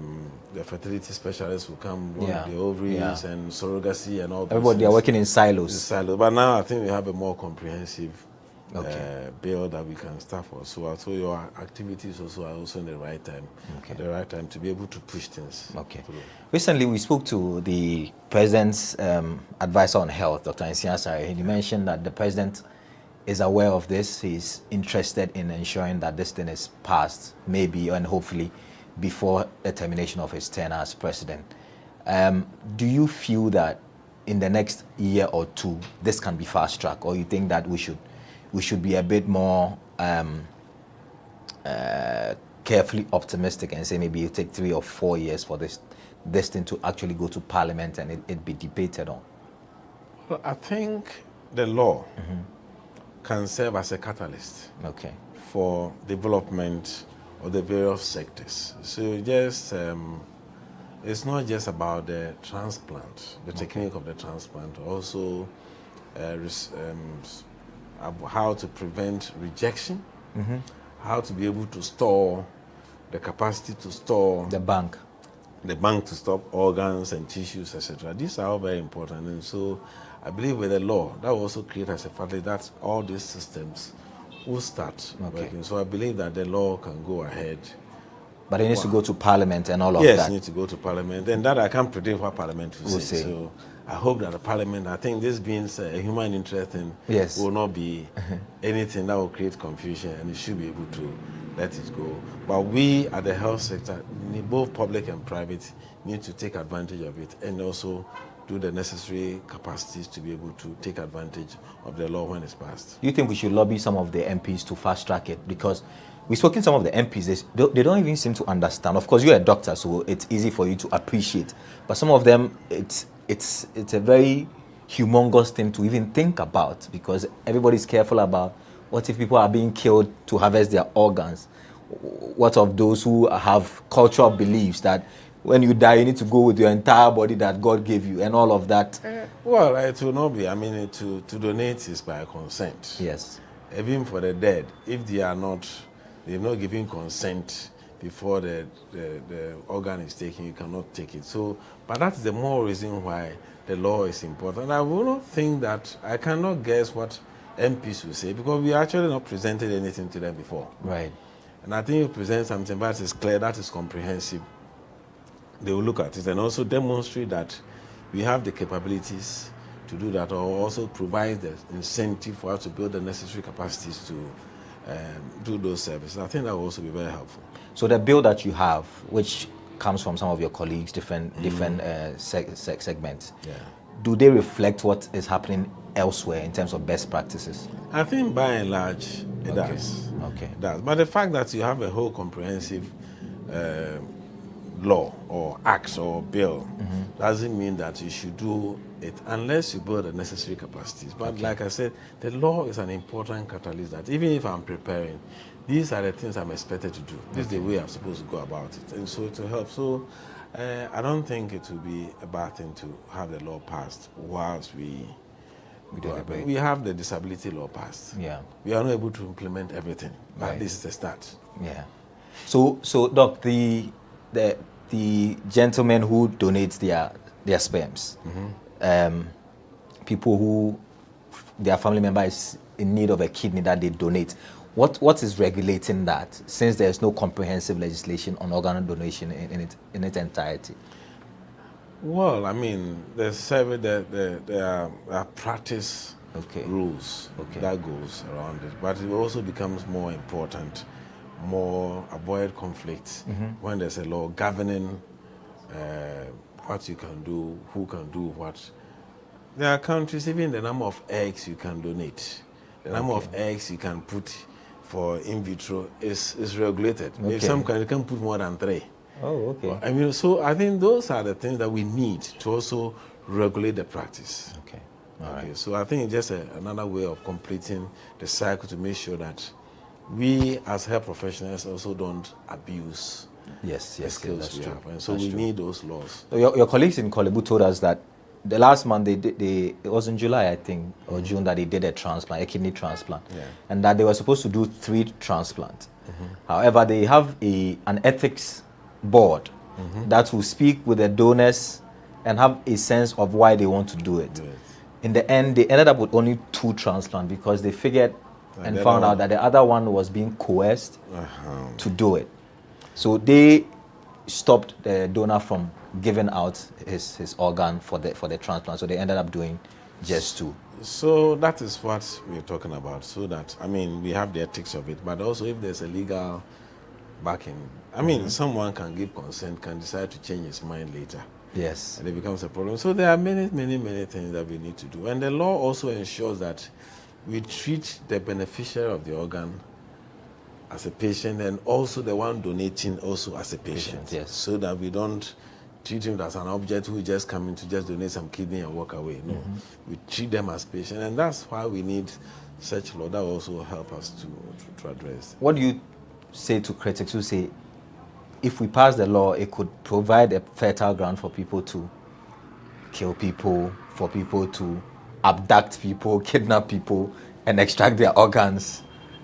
[SPEAKER 24] fertility specialists who come with the ovaries and surrogacy and all those
[SPEAKER 25] Everybody
[SPEAKER 24] things.
[SPEAKER 25] are working in silos.
[SPEAKER 24] But now I think we have a more comprehensive bill that we can start for. So your activities also are also in the right time, at the right time to be able to push things through.
[SPEAKER 25] Recently, we spoke to the President's advisor on health, Dr. Nsiasare. He mentioned that the President is aware of this. He's interested in ensuring that this thing is passed, maybe and hopefully before the termination of his tenure as President. Do you feel that in the next year or two, this can be fast-tracked, or you think that we should be a bit more carefully optimistic and say maybe it take 3 or 4 years for this thing to actually go to Parliament and it be debated on?
[SPEAKER 24] Well, I think the law can serve as a catalyst for development of the various sectors. So just it's not just about the transplant, the technique of the transplant, also how to prevent rejection, how to be able to store the capacity to store
[SPEAKER 25] the bank
[SPEAKER 24] to stop organs and tissues, etc. These are all very important, and so I believe with the law that will also create as a fact that all these systems will start working. So I believe that the law can go ahead.
[SPEAKER 25] But it needs to go to Parliament and all of that.
[SPEAKER 24] Yes, it needs to go to Parliament, and that I can't predict what Parliament will say. So I hope that the Parliament, I think this being a human interest thing, will not be anything that will create confusion, and it should be able to let it go. But we at the health sector, both public and private, need to take advantage of it and also do the necessary capacities to be able to take advantage of the law when it's passed.
[SPEAKER 25] You think we should lobby some of the MPs to fast track it? Because we've spoken to some of the MPs, they don't even seem to understand. Of course, you're a doctor, so it's easy for you to appreciate. But some of them, it's a very humongous thing to even think about, because everybody's careful about what if people are being killed to harvest their organs? What of those who have cultural beliefs that when you die, you need to go with your entire body that God gave you and all of that?
[SPEAKER 24] Well, it will not be. I mean, to donate is by consent.
[SPEAKER 25] Yes.
[SPEAKER 24] Even for the dead, if they've not given consent before the organ is taken, you cannot take it. So, but that's the more reason why the law is important. I will not think that, I cannot guess what MPs will say, because we actually not presented anything to them before.
[SPEAKER 25] Right.
[SPEAKER 24] And I think you present something that is clear, that is comprehensive. They will look at it and also demonstrate that we have the capabilities to do that, or also provide the incentive for us to build the necessary capacities to do those services. I think that will also be very helpful.
[SPEAKER 25] So the bill that you have, which comes from some of your colleagues, different segments, do they reflect what is happening elsewhere in terms of best practices?
[SPEAKER 24] I think by and large it does.
[SPEAKER 25] Okay.
[SPEAKER 24] It does. But the fact that you have a whole comprehensive law or act or bill doesn't mean that you should do it unless you build the necessary capacities. But like I said, the law is an important catalyst that even if I'm preparing, these are the things I'm expected to do. This is the way I'm supposed to go about it. And so to help. So I don't think it will be a bad thing to have the law passed whilst we have the disability law passed.
[SPEAKER 25] Yeah.
[SPEAKER 24] We are not able to implement everything, but
[SPEAKER 25] Right.
[SPEAKER 24] this is the start.
[SPEAKER 25] Yeah. So Doc, the gentleman who donates their sperms, people who their family member is in need of a kidney that they donate, what is regulating that, since there's no comprehensive legislation on organ donation in its entirety?
[SPEAKER 24] Well, I mean, there are practice rules that goes around it, but it also becomes more important, more avoid conflicts when there's a law governing what you can do, who can do what. There are countries, even the number of eggs you can donate, the number of eggs you can put for in vitro is regulated. If some countries can put more than 3.
[SPEAKER 25] Oh, okay.
[SPEAKER 24] I mean, so I think those are the things that we need to also regulate the practice.
[SPEAKER 25] Okay.
[SPEAKER 24] All right. So I think it's just another way of completing the cycle to make sure that we as health professionals also don't abuse the skills
[SPEAKER 25] that's
[SPEAKER 24] we
[SPEAKER 25] true.
[SPEAKER 24] have. And so
[SPEAKER 25] That's
[SPEAKER 24] we
[SPEAKER 25] true.
[SPEAKER 24] need those laws.
[SPEAKER 25] So your colleagues in Kolebu told us that the last month it was in July, I think, or June, that they did a kidney transplant, and that they were supposed to do 3 transplants. However, they have an ethics board that will speak with the donors and have a sense of why they want to do it. In the end, they ended up with only 2 transplants because they figured and found out that the other one was being coerced to do it. So they stopped the donor from giving out his organ for the transplant. So they ended up doing just 2.
[SPEAKER 24] So that is what we're talking about. So that, I mean, we have the ethics of it, but also if there's a legal backing, I mean, someone can give consent, can decide to change his mind later.
[SPEAKER 25] Yes.
[SPEAKER 24] And it becomes a problem. So there are many things that we need to do. And the law also ensures that we treat the beneficiary of the organ as a patient, and also the one donating also as a patient.
[SPEAKER 25] Yes.
[SPEAKER 24] So that we don't treat him as an object who just come in to just donate some kidney and walk away. No, we treat them as patients, and that's why we need such law that will also help us to address.
[SPEAKER 25] What do you say to critics who say if we pass the law, it could provide a fertile ground for people to kill people, for people to abduct people, kidnap people, and extract their organs.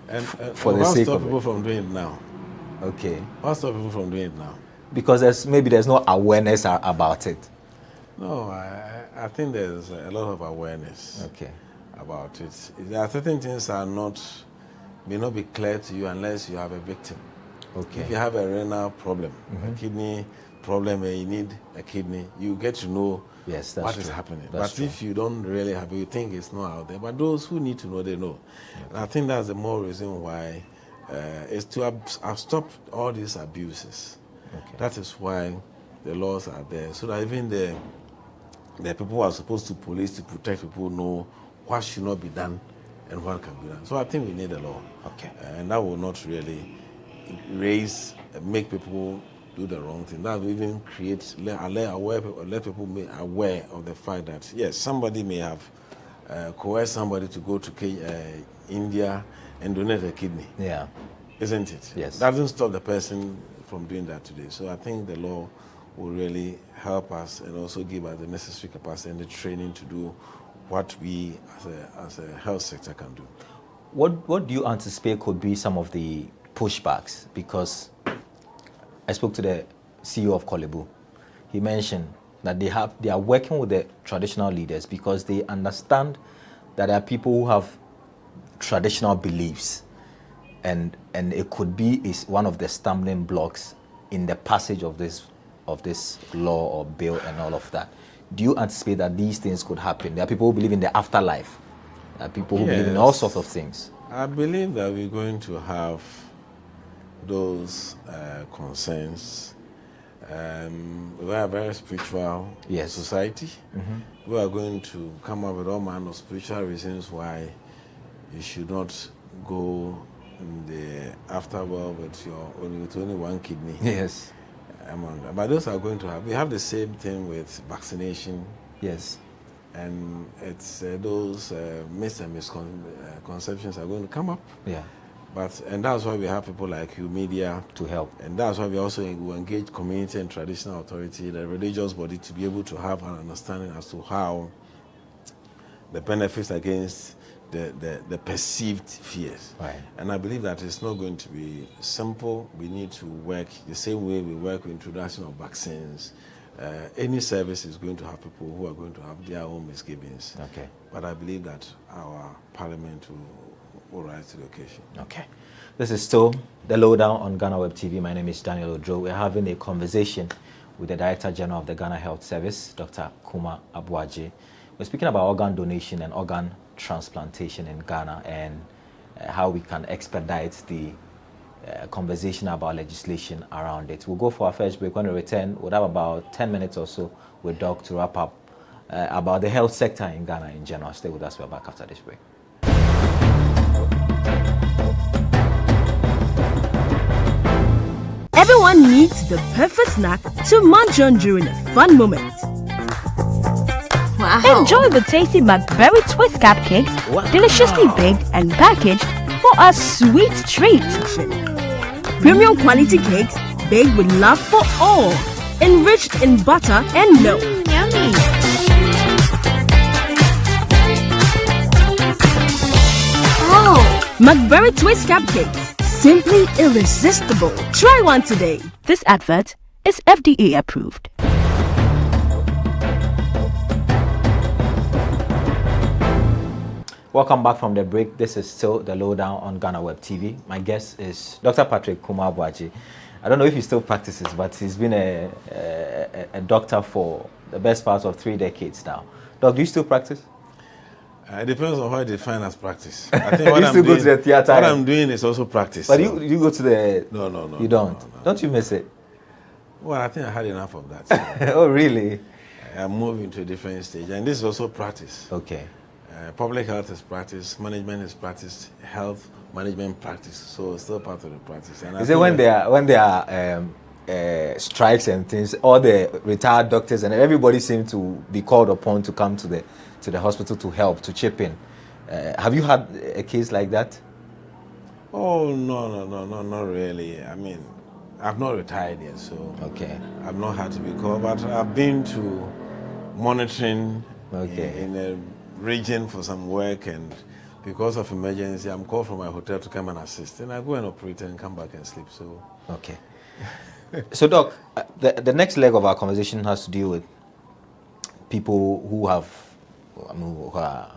[SPEAKER 24] And
[SPEAKER 25] for the sake
[SPEAKER 24] stop
[SPEAKER 25] of
[SPEAKER 24] people
[SPEAKER 25] it.
[SPEAKER 24] from doing it now?
[SPEAKER 25] Okay.
[SPEAKER 24] What stop people from doing it now?
[SPEAKER 25] Because there's no awareness about it.
[SPEAKER 24] No, I think there's a lot of awareness about it. There are certain things that may not be clear to you unless you have a victim.
[SPEAKER 25] Okay.
[SPEAKER 24] If you have a renal problem, a kidney problem, and you need a kidney, you get to know what is happening. But if you don't really have it, you think it's not out there. But those who need to know, they know. And I think that's the more reason why is to have stopped all these abuses. That is why the laws are there, so that even the people who are supposed to police, to protect people, know what should not be done and what can be done. So I think we need a law. And that will not really make people do the wrong thing. That will even let people be aware of the fact that, yes, somebody may have coerced somebody to go to India and donate a kidney.
[SPEAKER 25] Yeah.
[SPEAKER 24] Isn't it?
[SPEAKER 25] Yes.
[SPEAKER 24] That doesn't stop the person from doing that today. So I think the law will really help us and also give us the necessary capacity and the training to do what we as a health sector can do.
[SPEAKER 25] What do you anticipate could be some of the pushbacks? Because I spoke to the CEO of Kolebu. He mentioned that they are working with the traditional leaders because they understand that there are people who have traditional beliefs, and it could be one of the stumbling blocks in the passage of this law or bill and all of that. Do you anticipate that these things could happen? There are people who believe in the afterlife. There are people who believe in all sorts of things.
[SPEAKER 24] I believe that we're going to have those concerns. We are a very spiritual society. We are going to come up with all manner of spiritual reasons why you should not go in the afterworld with only one kidney.
[SPEAKER 25] Yes.
[SPEAKER 24] But those are going to have. We have the same thing with vaccination.
[SPEAKER 25] Yes.
[SPEAKER 24] And it's those myths and misconceptions are going to come up.
[SPEAKER 25] Yeah.
[SPEAKER 24] And that's why we have people like you, media,
[SPEAKER 25] to help.
[SPEAKER 24] And that's why we also engage community and traditional authority, the religious body, to be able to have an understanding as to how the benefits against the perceived fears.
[SPEAKER 25] Right.
[SPEAKER 24] And I believe that it's not going to be simple. We need to work the same way we work with introduction of vaccines. Any service is going to have people who are going to have their own misgivings.
[SPEAKER 25] Okay.
[SPEAKER 24] But I believe that our parliament will rise to the occasion.
[SPEAKER 25] Okay. This is still the lowdown on GhanaWeb TV. My name is Daniel Odro. We're having a conversation with the Director General of the Ghana Health Service, Dr. Kuma Abuaji. We're speaking about organ donation and organ transplantation in Ghana and how we can expedite the conversation about legislation around it. We'll go for our first break. When we return, we'll have about 10 minutes or so with Doc to wrap up about the health sector in Ghana in general. Stay with us. We're back after this break.
[SPEAKER 4] Everyone needs the perfect snack to munch on during a fun moment.
[SPEAKER 5] Wow.
[SPEAKER 4] Enjoy the tasty McBerry Twist cupcakes, deliciously baked and packaged for a sweet treat. Premium quality cakes baked with love for all, enriched in butter and milk.
[SPEAKER 5] Yummy. Oh.
[SPEAKER 4] McBerry Twist cupcakes, simply irresistible. Try one today. This advert is FDA approved.
[SPEAKER 25] Welcome back from the break. This is still the lowdown on GhanaWeb TV. My guest is Dr. Patrick Kuma Abuaji. I don't know if he still practices, but he's been a doctor for the best part of 3 decades now. Doc, do you still practice?
[SPEAKER 24] It depends on how you define as practice. I think
[SPEAKER 25] what you still go to the theater.
[SPEAKER 24] What I'm doing is also practice.
[SPEAKER 25] But you go to the...
[SPEAKER 24] No.
[SPEAKER 25] You don't? No. Don't you miss it?
[SPEAKER 24] Well, I think I had enough of that.
[SPEAKER 25] Oh, really?
[SPEAKER 24] I'm moving to a different stage. And this is also practice.
[SPEAKER 25] Okay.
[SPEAKER 24] Public health is practice, management is practice, health management practice. So it's still part of the practice. And
[SPEAKER 25] is it when there are strikes and things, all the retired doctors and everybody seem to be called upon to come to the hospital to help, to chip in? Have you had a case like that?
[SPEAKER 24] Oh, no, not really. I mean, I've not retired yet, so
[SPEAKER 25] okay.
[SPEAKER 24] I've not had to be called, but I've been to monitoring in a region for some work, and because of emergency, I'm called from my hotel to come and assist, and I go and operate and come back and sleep. So
[SPEAKER 25] okay. So, Doc, the next leg of our conversation has to do with people who have, who are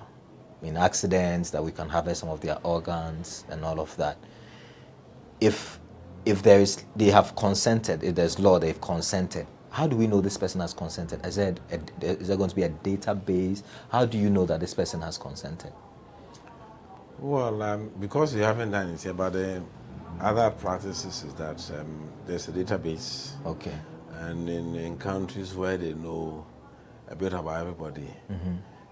[SPEAKER 25] in accidents, that we can harvest some of their organs and all of that. If they have consented, if there's law, they've consented. How do we know this person has consented? Is there going to be a database? How do you know that this person has consented?
[SPEAKER 24] Well, because we haven't done it yet, but the other practices is that there's a database.
[SPEAKER 25] Okay.
[SPEAKER 24] And in countries where they know a bit about everybody,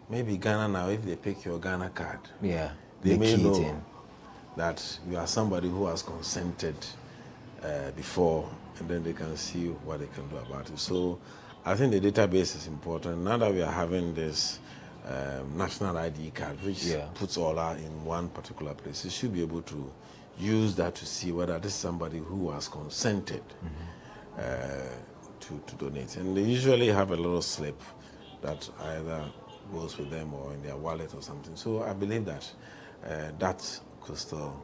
[SPEAKER 24] maybe Ghana now, if they pick your Ghana card, they may know that you are somebody who has consented before, and then they can see what they can do about it. So I think the database is important. Now that we are having this national ID card, which puts all our in one particular place, you should be able to use that to see whether this is somebody who has consented to donate. And they usually have a little slip that either goes with them or in their wallet or something. So I believe that that could still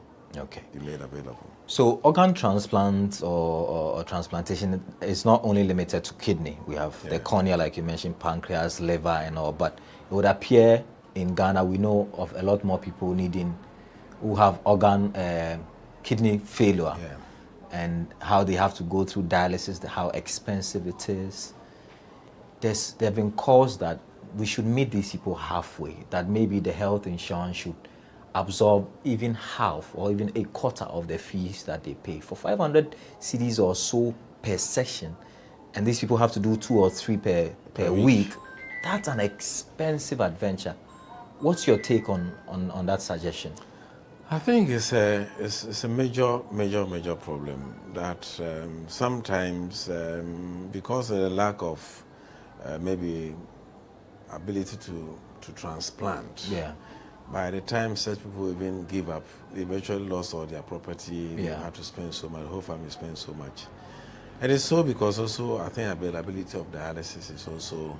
[SPEAKER 24] be made available.
[SPEAKER 25] So organ transplant or transplantation is not only limited to kidney. We have the cornea, like you mentioned, pancreas, liver and all, but it would appear in Ghana we know of a lot more people who have organ kidney failure, and how they have to go through dialysis, how expensive it is. There have been calls that we should meet these people halfway, that maybe the health insurance should absorb even half or even a quarter of the fees that they pay. For 500 cedis or so per session, and these people have to do 2 or 3 per week, that's an expensive adventure. What's your take on that suggestion?
[SPEAKER 24] I think it's a major problem that sometimes because of the lack of maybe ability to transplant. By the time such people even give up, they eventually lost all their property. They have to spend so much. The whole family spends so much. And it's so because also I think availability of dialysis is also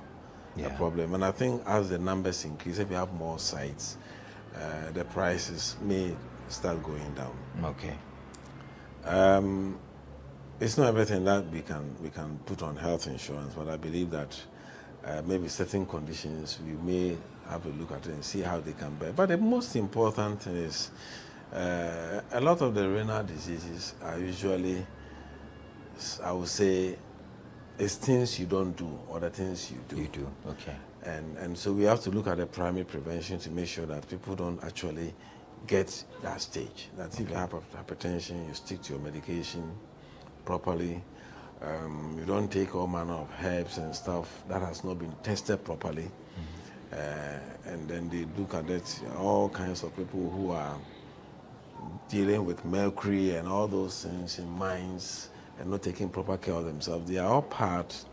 [SPEAKER 24] a problem. And I think as the numbers increase, if you have more sites, the prices may start going down.
[SPEAKER 25] Okay.
[SPEAKER 24] It's not everything that we can put on health insurance, but I believe that maybe certain conditions we may have a look at it and see how they can bear. But the most important thing is a lot of the renal diseases are usually, I would say, it's things you don't do or the things you do.
[SPEAKER 25] You do, okay.
[SPEAKER 24] And so we have to look at the primary prevention to make sure that people don't actually get that stage. That if you have hypertension, you stick to your medication properly. You don't take all manner of herbs and stuff that has not been tested properly. And then they look at it, all kinds of people who are dealing with mercury and all those things in mines and not taking proper care of themselves. They are all part.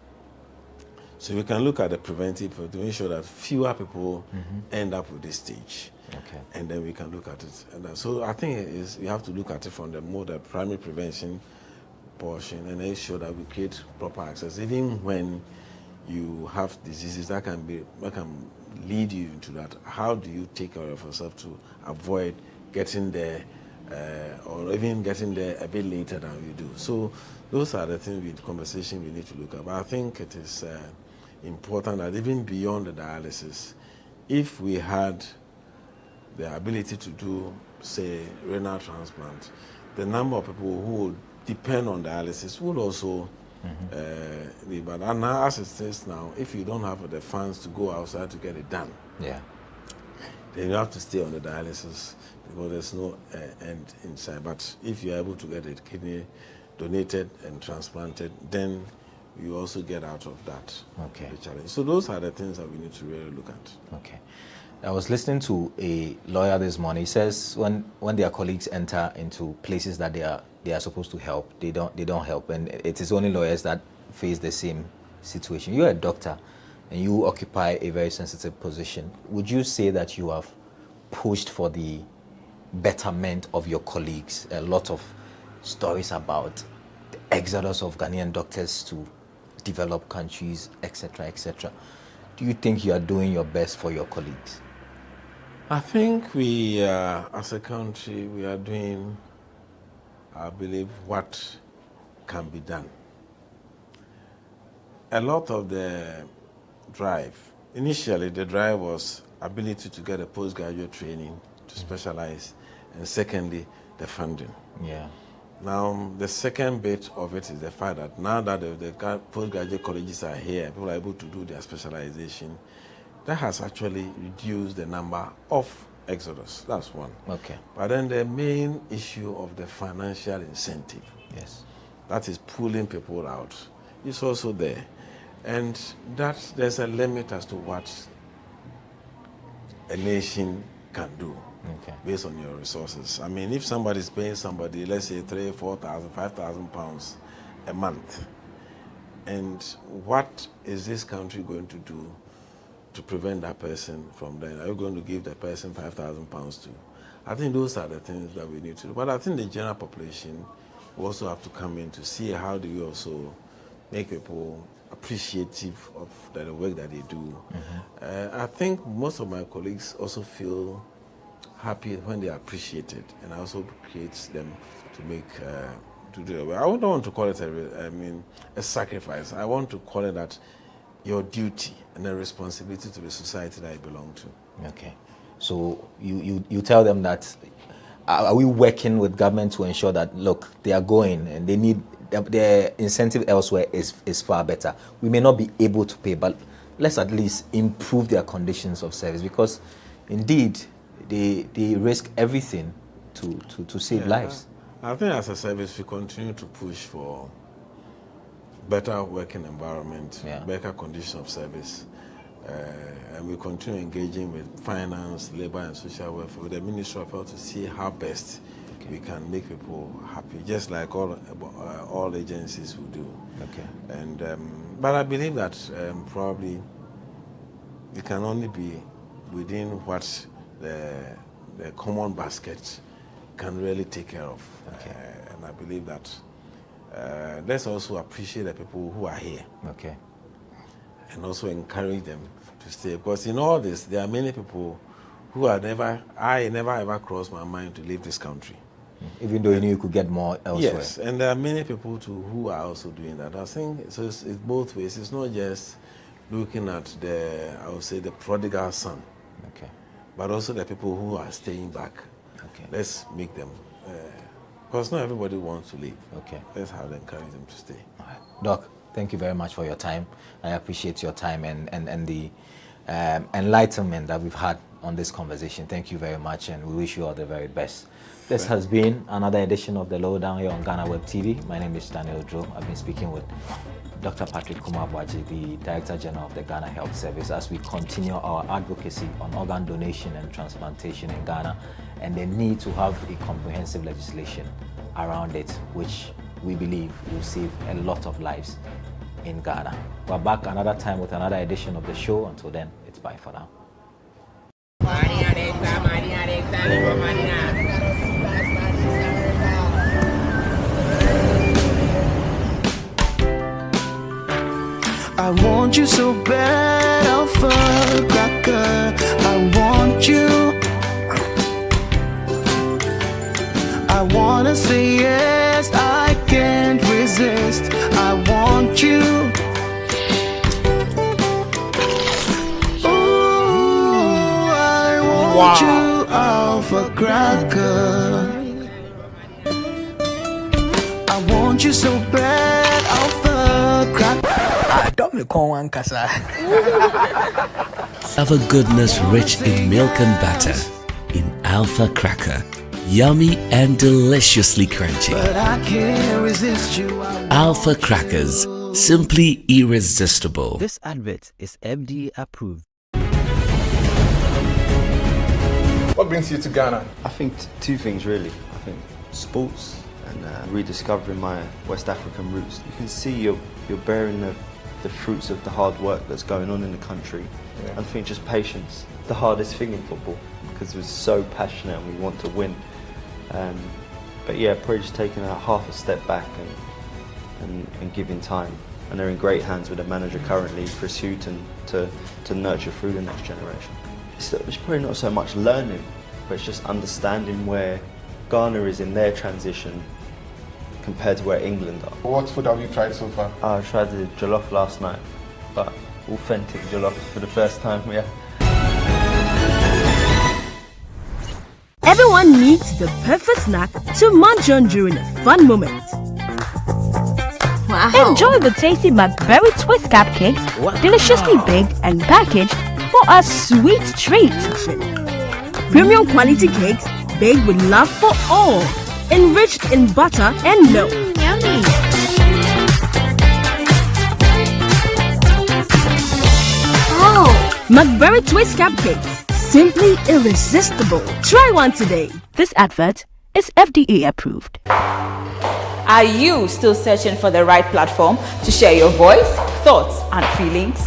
[SPEAKER 24] So we can look at the preventive to ensure that fewer people end up with this stage.
[SPEAKER 25] Okay.
[SPEAKER 24] And then we can look at it. And so I think we have to look at it from the primary prevention portion and ensure that we create proper access. Even when you have diseases that can lead you into that, how do you take care of yourself to avoid getting there or even getting there a bit later than you do? So those are the things with conversation we need to look at. But I think it is important that even beyond the dialysis, if we had the ability to do, say, renal transplant, the number of people who would depend on dialysis would also be bad. And now, as it is now, if you don't have the funds to go outside to get it done, then you have to stay on the dialysis because there's no end inside. But if you're able to get a kidney donated and transplanted, then you also get out of that challenge. So those are the things that we need to really look at.
[SPEAKER 25] Okay. I was listening to a lawyer this morning. He says when their colleagues enter into places that they are supposed to help, they don't help, and it is only lawyers that face the same situation. You're a doctor, and you occupy a very sensitive position. Would you say that you have pushed for the betterment of your colleagues? A lot of stories about exodus of Ghanaian doctors to developed countries, etc., etc. Do you think you are doing your best for your colleagues?
[SPEAKER 24] I think we, as a country, we are doing, I believe, what can be done. A lot of the drive, initially the drive was ability to get a postgraduate training to specialize, and secondly, the funding.
[SPEAKER 25] Yeah.
[SPEAKER 24] Now, the second bit of it is the fact that now that the postgraduate colleges are here, people are able to do their specialization. That has actually reduced the number of exodus. That's one.
[SPEAKER 25] Okay.
[SPEAKER 24] But then the main issue of the financial incentive.
[SPEAKER 25] Yes.
[SPEAKER 24] That is pulling people out. It's also there. And that there's a limit as to what a nation can do.
[SPEAKER 25] Okay.
[SPEAKER 24] Based on your resources. I mean, if somebody's paying somebody, let's say 3,000, 4,000, 5,000 pounds a month, and what is this country going to do to prevent that person from that? Are you going to give the person 5,000 pounds to? I think those are the things that we need to do. But I think the general population will also have to come in to see how do we also make people appreciative of the work that they do. I think most of my colleagues also feel happy when they are appreciated, and I also creates them to make to do it well. I don't want to call it a sacrifice. I want to call it that your duty and a responsibility to the society that you belong to.
[SPEAKER 25] Okay. So you tell them that are we working with government to ensure that look, they are going and they need their incentive elsewhere is far better. We may not be able to pay, but let's at least improve their conditions of service, because indeed they risk everything to save lives.
[SPEAKER 24] I think as a service we continue to push for better working environment, better conditions of service, and we continue engaging with finance, labor and social welfare, with the Ministry of Health to see how best we can make people happy, just like all agencies will do.
[SPEAKER 25] Okay.
[SPEAKER 24] And but I believe that probably it can only be within what the common basket can really take care of.
[SPEAKER 25] Okay.
[SPEAKER 24] And I believe that let's also appreciate the people who are here.
[SPEAKER 25] Okay.
[SPEAKER 24] And also encourage them to stay. Because in all this, there are many people who I never ever crossed my mind to leave this country.
[SPEAKER 25] Even though you knew you could get more elsewhere.
[SPEAKER 24] Yes, and there are many people too who are also doing that. I think it's both ways. It's not just looking at I would say the prodigal son.
[SPEAKER 25] Okay.
[SPEAKER 24] But also the people who are staying back.
[SPEAKER 25] Okay.
[SPEAKER 24] Let's make them, because not everybody wants to leave.
[SPEAKER 25] Okay.
[SPEAKER 24] Let's have them encourage them to stay.
[SPEAKER 25] All right. Doc, thank you very much for your time. I appreciate your time and the enlightenment that we've had on this conversation. Thank you very much, and we wish you all the very best. This has been another edition of The Lowdown here on GhanaWeb TV. My name is Daniel Dro. I've been speaking with Dr. Patrick Kumabwaji, the Director General of the Ghana Health Service, as we continue our advocacy on organ donation and transplantation in Ghana, and the need to have a comprehensive legislation around it, which we believe will save a lot of lives in Ghana. We're back another time with another edition of the show. Until then, it's bye for now.
[SPEAKER 1] I want you so bad, Alpha Cracker. I want you. I wanna say yes, I can't resist. I want you. Ooh, I want you, Alpha Cracker. I want you so bad, Alpha Cracker.
[SPEAKER 2] Have a goodness rich in milk and butter in Alpha Cracker. Yummy and deliciously crunchy.
[SPEAKER 1] But I can't resist you.
[SPEAKER 2] Alpha Crackers, simply irresistible.
[SPEAKER 3] This advert is FDA approved.
[SPEAKER 16] What brings you to Ghana?
[SPEAKER 8] I think two things really. I think sports and rediscovering my West African roots. You can see you're bearing the fruits of the hard work that's going on in the country.
[SPEAKER 16] Yeah.
[SPEAKER 8] I think just patience. The hardest thing in football, because we're so passionate and we want to win. But yeah, probably just taking half a step back and giving time. And they're in great hands with a manager currently, Chris Houghton, to nurture through the next generation. It's probably not so much learning, but it's just understanding where Ghana is in their transition compared to where England are.
[SPEAKER 16] What food have you tried so far?
[SPEAKER 8] I tried the jollof last night, but authentic jollof for the first time, yeah.
[SPEAKER 4] Everyone needs the perfect snack to munch on during a fun moment.
[SPEAKER 5] Wow.
[SPEAKER 4] Enjoy the tasty McBerry Twist cupcakes, deliciously baked and packaged for a sweet treat. Premium quality cakes baked with love for all, enriched in butter and milk.
[SPEAKER 5] Yummy. Oh.
[SPEAKER 4] McBerry Twist cupcakes, simply irresistible. Try one today. This advert is FDA approved.
[SPEAKER 6] Are you still searching for the right platform to share your voice, thoughts, and feelings?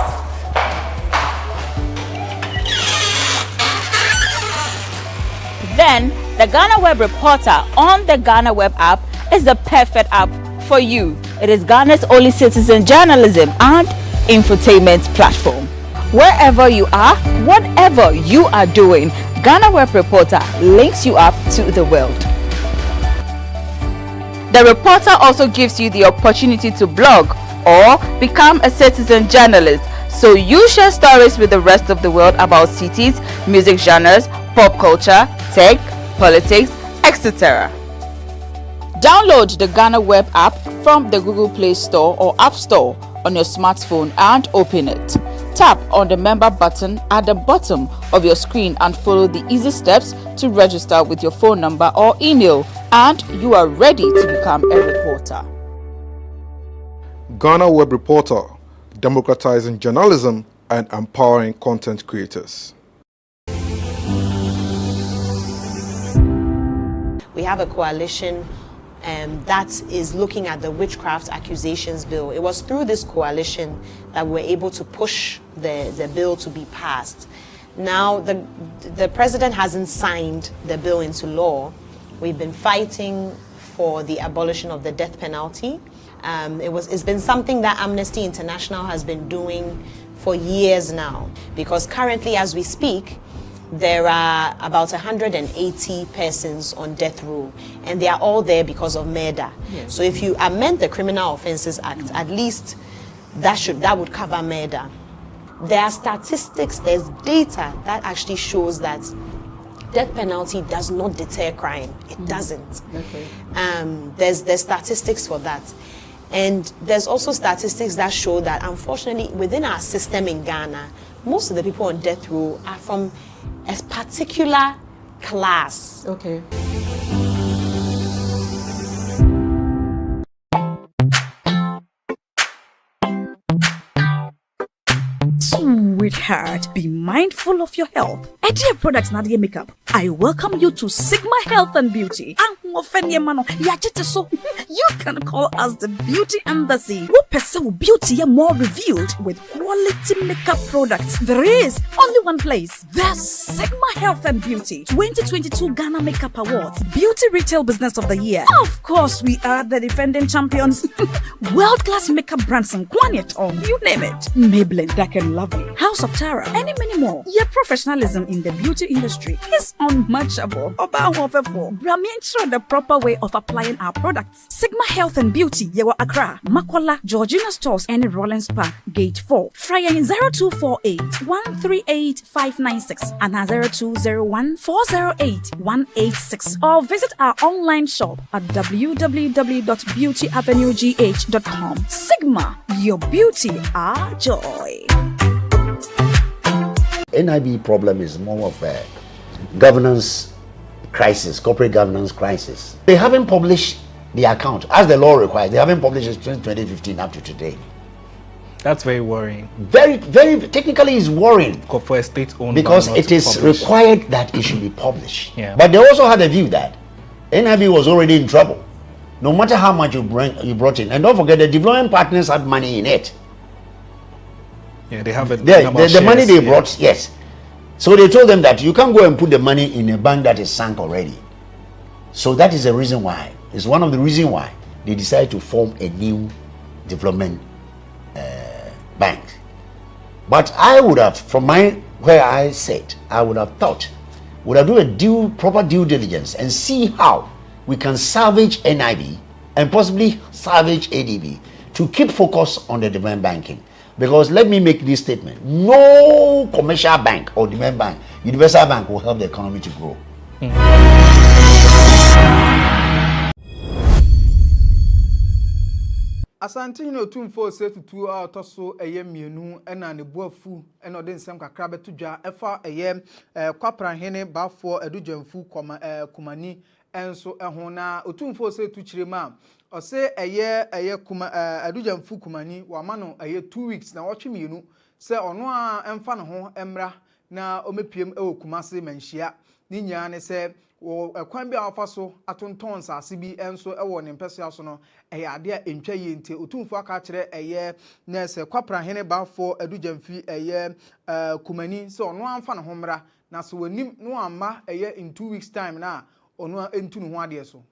[SPEAKER 6] Then the GhanaWeb Reporter on the GhanaWeb app is the perfect app for you. It is Ghana's only citizen journalism and infotainment platform. Wherever you are, whatever you are doing, GhanaWeb Reporter links you up to the world. The reporter also gives you the opportunity to blog or become a citizen journalist, so you share stories with the rest of the world about cities, music genres, pop culture, tech, politics, etc. Download the GhanaWeb app from the Google Play Store or App Store on your smartphone and open it. Tap on the member button at the bottom of your screen and follow the easy steps to register with your phone number or email, and you are ready to become a reporter.
[SPEAKER 7] GhanaWeb Reporter, democratizing journalism and empowering content creators.
[SPEAKER 9] We have a coalition that is looking at the witchcraft accusations bill. It was through this coalition that we were able to push the bill to be passed. Now, the president hasn't signed the bill into law. We've been fighting for the abolition of the death penalty. It's been something that Amnesty International has been doing for years now, because currently, as we speak, there are about 180 persons on death row, and they are all there because of murder. Yes. So if you amend the Criminal Offences Act, at least that would cover murder. There are statistics, there's data that actually shows that death penalty does not deter crime. It doesn't. Okay. There's statistics for that. And there's also statistics that show that, unfortunately, within our system in Ghana, most of the people on death row are from a particular class. Okay.
[SPEAKER 11] Sweetheart, be mindful of your health. Adina products na makeup. I welcome you to Sigma Health and Beauty. You can call us the Beauty Embassy. Who pursue beauty more revealed with quality makeup products. There is only one place. The Sigma Health and Beauty 2022 Ghana Makeup Awards Beauty Retail Business of the Year. Of course, we are the defending champions. World-class makeup brands and Kwanyet, you name it. Maybelline, Dark and Lovely, House of Tara, and many more. Your professionalism in the beauty industry is unmatchable. Bramientra the proper way of applying our products. Sigma Health and Beauty, Yewa Accra, Makola, Georgina Stores, and Rollins Park, Gate 4. Fryer in 0248 138 596 and 0201 408 186. Or visit our online shop at www.beautyavenuegh.com. Sigma, your beauty, our joy.
[SPEAKER 15] NIB problem is more of a governance crisis, corporate governance crisis. They haven't published the account as the law requires. They haven't published it since 2015 up to today.
[SPEAKER 14] That's very worrying.
[SPEAKER 15] Very, very technically is worrying.
[SPEAKER 14] For a state-owned,
[SPEAKER 15] because it is required that it should be published.
[SPEAKER 14] Yeah.
[SPEAKER 15] But they also had a view that NIB was already in trouble, no matter how much you brought in. And don't forget, the development partners had money in it.
[SPEAKER 14] Yeah, they have a
[SPEAKER 15] the money they brought, yes. So they told them that you can't go and put the money in a bank that is sunk already. So that is the reason why. It's one of the reasons why they decided to form a new development bank. But I would have, from where I sit, I would have thought, would have do a proper due diligence and see how we can salvage NIB and possibly salvage ADB to keep focus on the demand banking. Because let me make this statement: no commercial bank or demand bank, universal bank will help the economy to grow.
[SPEAKER 17] Asante no tumfo se tutu a otoso eye mienu na ne boafu na ode nsem kakra betudwa efa eye kwapran hene bafo edujamfu kumani enso eho na otumfo se tuchirema ose eye edujamfu kumani wa ma no eye 2 weeks na wotwe mienu se ono a emfa ne ho emra na omepiem kumase manhia ni nya ne se kwan bi afa so atonton sase bi enso ewo ne mpese aso no ade a entwa ye nte otumfo aka kire na se kwapra hene bafo adujamfi kumani se ono amfa ne homra na so wanim no amma in 2 weeks time na ono entu ne ho ade so.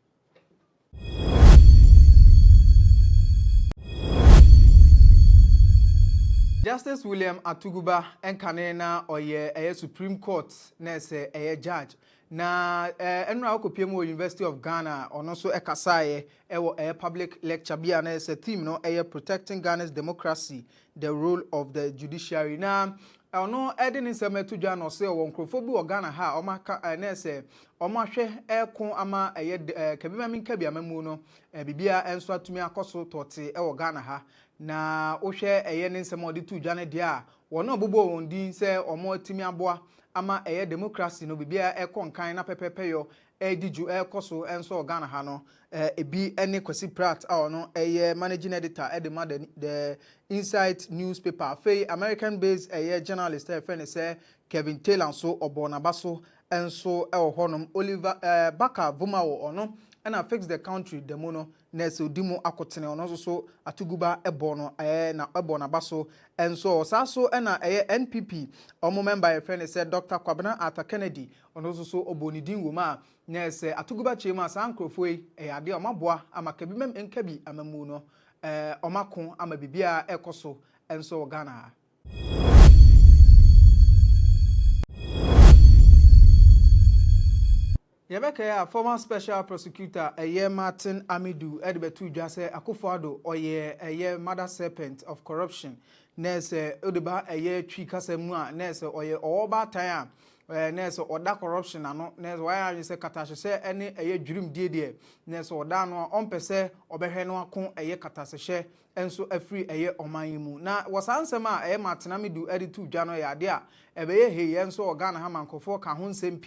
[SPEAKER 17] Justice William Atuguba enkane na oye Supreme Court na se judge na enra okopiem wo University of Ghana ono so ekasaye ewo public lecture bia na se theme no protecting Ghana's democracy, the role of the judiciary. Na ono ede ni nsem atudwa no se wo nkrofo bi wo Ghana ha o maka na se o mahwe ekon ama kabima minka bia mamu no bibia enso atumi akoso tote ewo Ghana ha na ohwe ne nsem ode tudwa ne dia wono obobo wondin se omo atimi aboa ama democracy no bibia konkan na pepepeyo ediju koso enso Ghana ha no ebi ene Kwesi Pratt a ono managing editor the Insight newspaper fey American based journalist friend say Kevin Taylor so obonabaso enso honom Oliver Baka Vuma wo ono and fix the country the mono neso dimo akotene ono so Atuguba ebono na ebonabaso enso saso na NPP omo member friend said Dr. Kwabena Arthur Kennedy ono so obonidin woma na se Atuguba chema sankrofoi ade omaboa amakabi mem enkabi amamu no omako ama bibia ekoso enso Ghana. Yebeka former special prosecutor Martin Amidu Edbetu Jase Akufo-Addo oye mother serpent of corruption nese odeba twi kasemu a nese oye oba tan a nese oda corruption ano nese why you say katahye ene dwirim die nese oda no ompese obehwe no akon katahye enso afri oman mu na wasansem a Martin Amidu editu dwa no ade a ebeye he enso Ghana ha mankofo ka ho nsem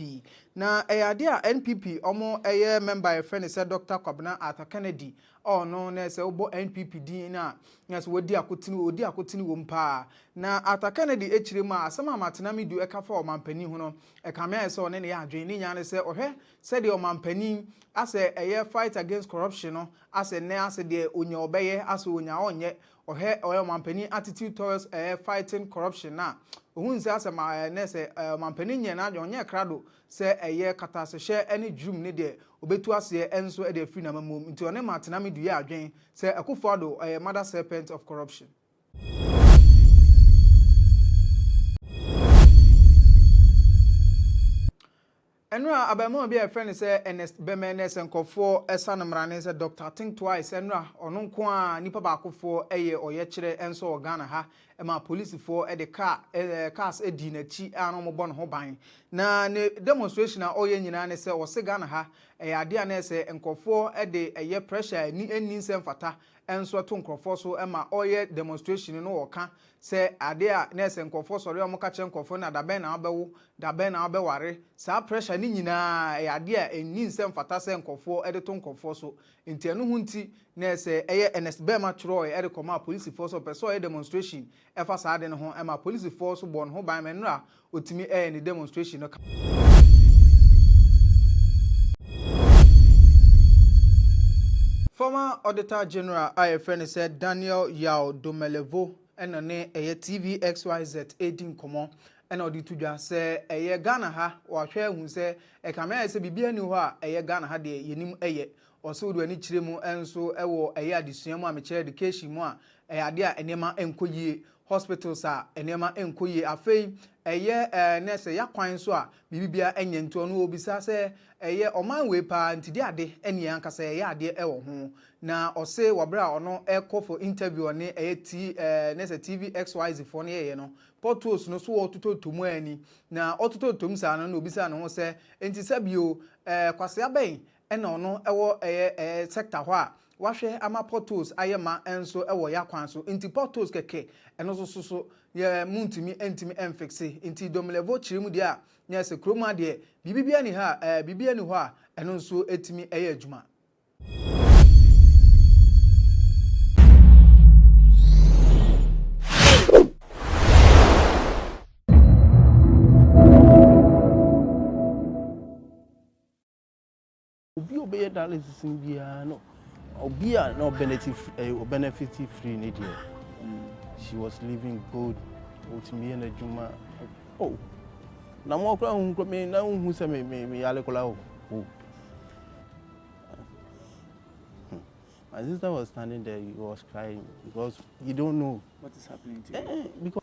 [SPEAKER 17] na ade a NPP omo member friend say Dr. Kwabena Arthur Kennedy no nese obo NPP din na nese odi akotini wo mpa na Arthur Kennedy echirema asema Martin Amidu ekafa omampani hu no ekame ese one ne ya adwen ni nya ne se ohwe se de omampani ase fight against corruption no ase ne ase de onya obeye ase onya onye ohwe omampani attitude towards fighting corruption na ohun se ase ma nese omampani nye na onye krado se katasehye ene drum ne de obetu ase enso e de free na mamom nti one Martin Amidu ya adwen se Akufo-Addo mother serpent of corruption. Enra abemo bi a friend say Ernest Bemenes enkofo esanomrane say Dr. Think Twice enra ono nko a nipa baakofo oye kire enso Ghana ha ma police for de cars Adina chi ano mo bon ho ban na ne demonstration a oye nyina ne say o se Ghana ha ade a na say enkofo de pressure ni nsem fata enso to nkofo so ma oye demonstration no woka se ade a na say enkofo sori o mo ka che enkofo na daben na abeware sa pressure ni nyina ade a ni nsem fata se enkofo de to nkofo so nti enu hunti na say Ernest Bema Troy de koma police force person demonstration efa sa ade no ho ma police force bon ho ban menra otimi ni demonstration no. Former Auditor General IFN said Daniel Yao Domelevo and TV XYZ 18 komo and auditudwa say Ghana ha wa hwe hu say e kamera say bibia ni ho a Ghana ha de yenim ɔsɛ wo do ani kyerɛ mu enso ɛwɔ ɛyɛ adesua mu a mekyerɛ education mu a ade a enema enkoyie hospitals a enema enkoyie afei ɛyɛ nurse yakwan so a bibibia enye nto no obisa sɛ ɛyɛ ɔman we pa ntidi ade ene ankasa ɛyɛ ade ɛwɔ ho na ɔse wabra ɔno ɛkɔ for interview ne ɛyɛ nurse TV XYZ for ne yɛ no portos no so ɔtoto tomu ani na ɔtoto tomu sa no obisa no ho sɛ enti sabio kwase abɛn ɛna ɔno ɛwɔ ɛyɛ sector hɔ a wahwɛ ama portos ayema enso ɛwɔ yakwan so enti portos keke ɛno so ye muntimi entimi emfixe enti domlevo chirimu dia na se kroma de bibibia ni ha bibia ni hɔ a ɛno nso etimi ɛyɛ adwuma
[SPEAKER 13] obi obey dialysis bia no obi a no benefit free need here. She was living good with me and Juma. Oh, na mo kra hu me na hu se me yale kola o. My sister was standing there, he was crying because you don't know
[SPEAKER 18] what is happening to you.
[SPEAKER 13] Because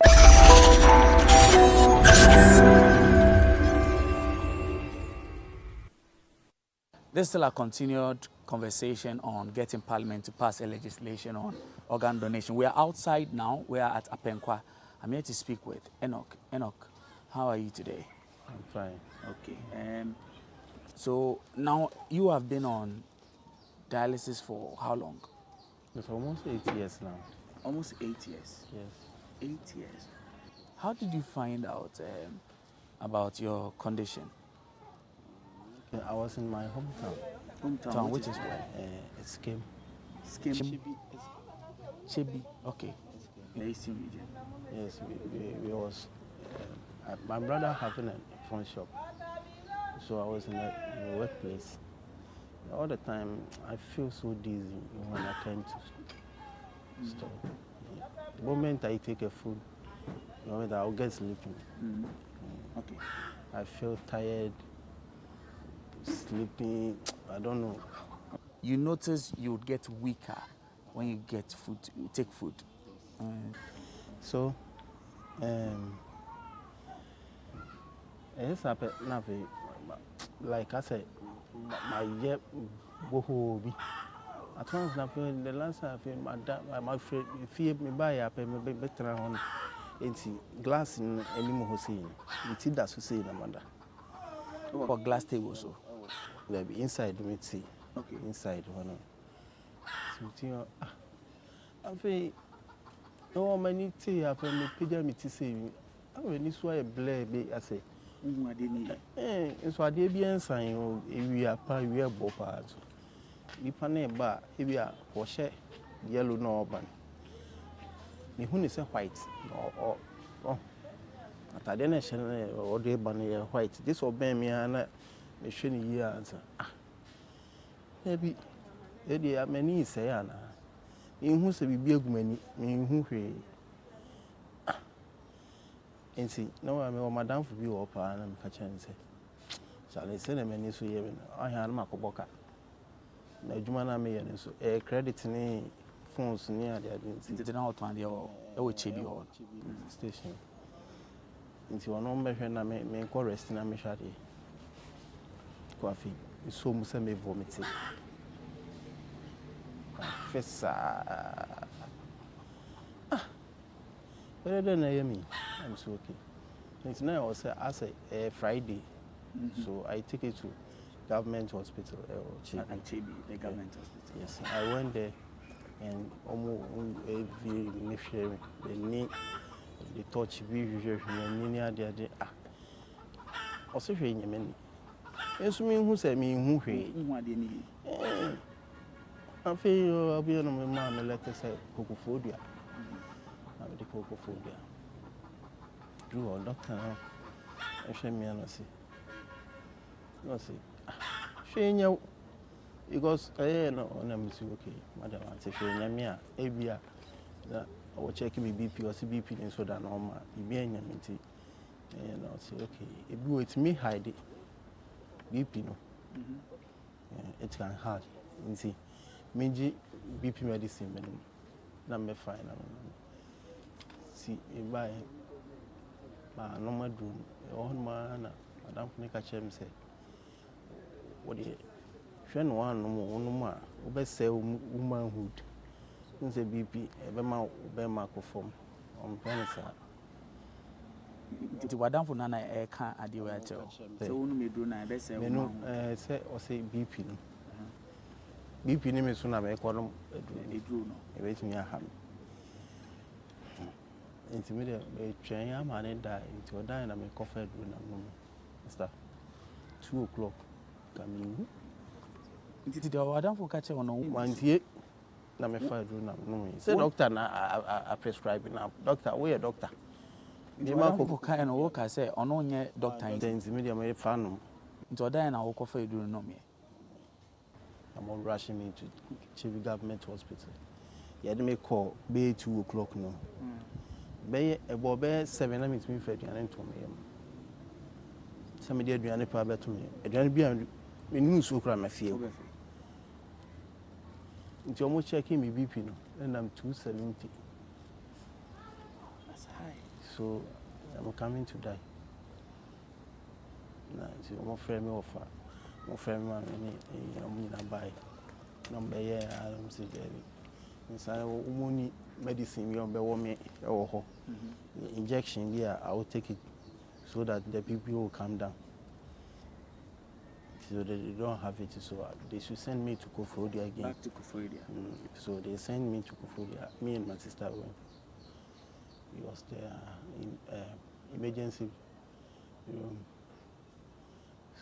[SPEAKER 18] there's still a continued conversation on getting Parliament to pass a legislation on organ donation. We are outside now. We are at Apenkwa. I'm here to speak with Enoch. Enoch, how are you today?
[SPEAKER 13] I'm fine.
[SPEAKER 18] Okay. So now you have been on dialysis for how long?
[SPEAKER 13] It's almost 8 years now.
[SPEAKER 18] Almost 8 years?
[SPEAKER 13] Yes.
[SPEAKER 18] 8 years. How did you find out about your condition?
[SPEAKER 13] I was in my hometown.
[SPEAKER 18] Hometown, which is where?
[SPEAKER 13] It's Skim.
[SPEAKER 18] Skim? Chebi. Okay. In the Eastern region.
[SPEAKER 13] Yes, we was. My brother having a phone shop, so I was in the workplace. All the time, I feel so dizzy when I came to store. The moment I take a food, the moment I'll get sleeping.
[SPEAKER 18] Okay.
[SPEAKER 13] I feel tired, sleeping, I don't know.
[SPEAKER 18] You notice you would get weaker when you get food, you take food.
[SPEAKER 13] So, it's like I said, my year go at once the last time my friend fear me buy up and better on glass in any more saying it that's to say in Amanda.
[SPEAKER 18] For glass table so
[SPEAKER 13] inside me see.
[SPEAKER 18] Okay.
[SPEAKER 13] Inside one. So I feel no many tea after me pidja me to say I will this way blare be I say. So I did be answering you if we are part we are both parts. We pan bar if we are for share yellow no ban. Me who is a white or at the nation or day bunny white. This will bear me and a shiny year answer. Maybe there are many say Anna. In who say be a good in who and see, no, I'm a madam for you up and I'm catching and say, shall I send a many so even? I had Marco Boca. No, Jumana may and so a credit me phones near the identity
[SPEAKER 18] out on the Chibi
[SPEAKER 13] station. Into a number when I may call rest in a machadi. Coffee is so much me vomiting. Professor. Better than I am. I'm so okay. It's now also as a Friday, so I take it to government hospital.
[SPEAKER 18] Chibi, the government hospital.
[SPEAKER 13] Yes, I went there and almost every the knee, the touch, and near the other. Also, showing many. Yes, me who said me who I feel I'll be on my mom, let us say cocophobia. I'm the cocophobia. Drew or doctor now. I shame me and I see. No, see. Shame you because I know on them is okay. Madam, I say, shame me. Abia, I will check me BP or CBP in so that normal. You be in your meeting. And I'll say, okay, if you with me, hide it. BP, no. It can hard. nti meji BP medicine menum na me fine na si e buy ma no madu e on ma na madam ne ka chem say what the hwe no wan no ma wo be say womanhood nse BP e be ma ko form on pensa
[SPEAKER 18] nti wadamfo na ka ade wa acho so wonu meduro na be say womanhood
[SPEAKER 13] say o say BP no BP ni me so na me ko no
[SPEAKER 18] eduro no
[SPEAKER 13] e be tumi aha nti me de be twen ya ma ne da nti o da na me ko fa eduro na no mister 2 o'clock coming
[SPEAKER 18] nti de wadamfo ka che wono
[SPEAKER 13] mantie na me fa eduro na no say doctor na a prescribe na doctor we a doctor
[SPEAKER 18] me ma ko ka no wo ka say ono nye doctor
[SPEAKER 13] nti me de me fa no
[SPEAKER 18] nti o da na wo ko fa eduro no me
[SPEAKER 13] I'm all rushing me to Chief Government Hospital. You had me call be 2 o'clock no. Be about 7 minutes me for and to me. Some day aduane pa be to me. Aduane bia me nu so kra ma fie. Nti omo checking me BP no and I'm 270.
[SPEAKER 18] That's high.
[SPEAKER 13] So I'm coming to die. Na so omo frame me offer. My friend man me na buy number yeah I'm say baby inside money medicine you be want me injection there I will take it so that the people will calm down so they don't have it so they should send me to Kofodia again
[SPEAKER 18] back to Kofodia
[SPEAKER 13] so they send me to Kofodia me and my sister went we was there in emergency room.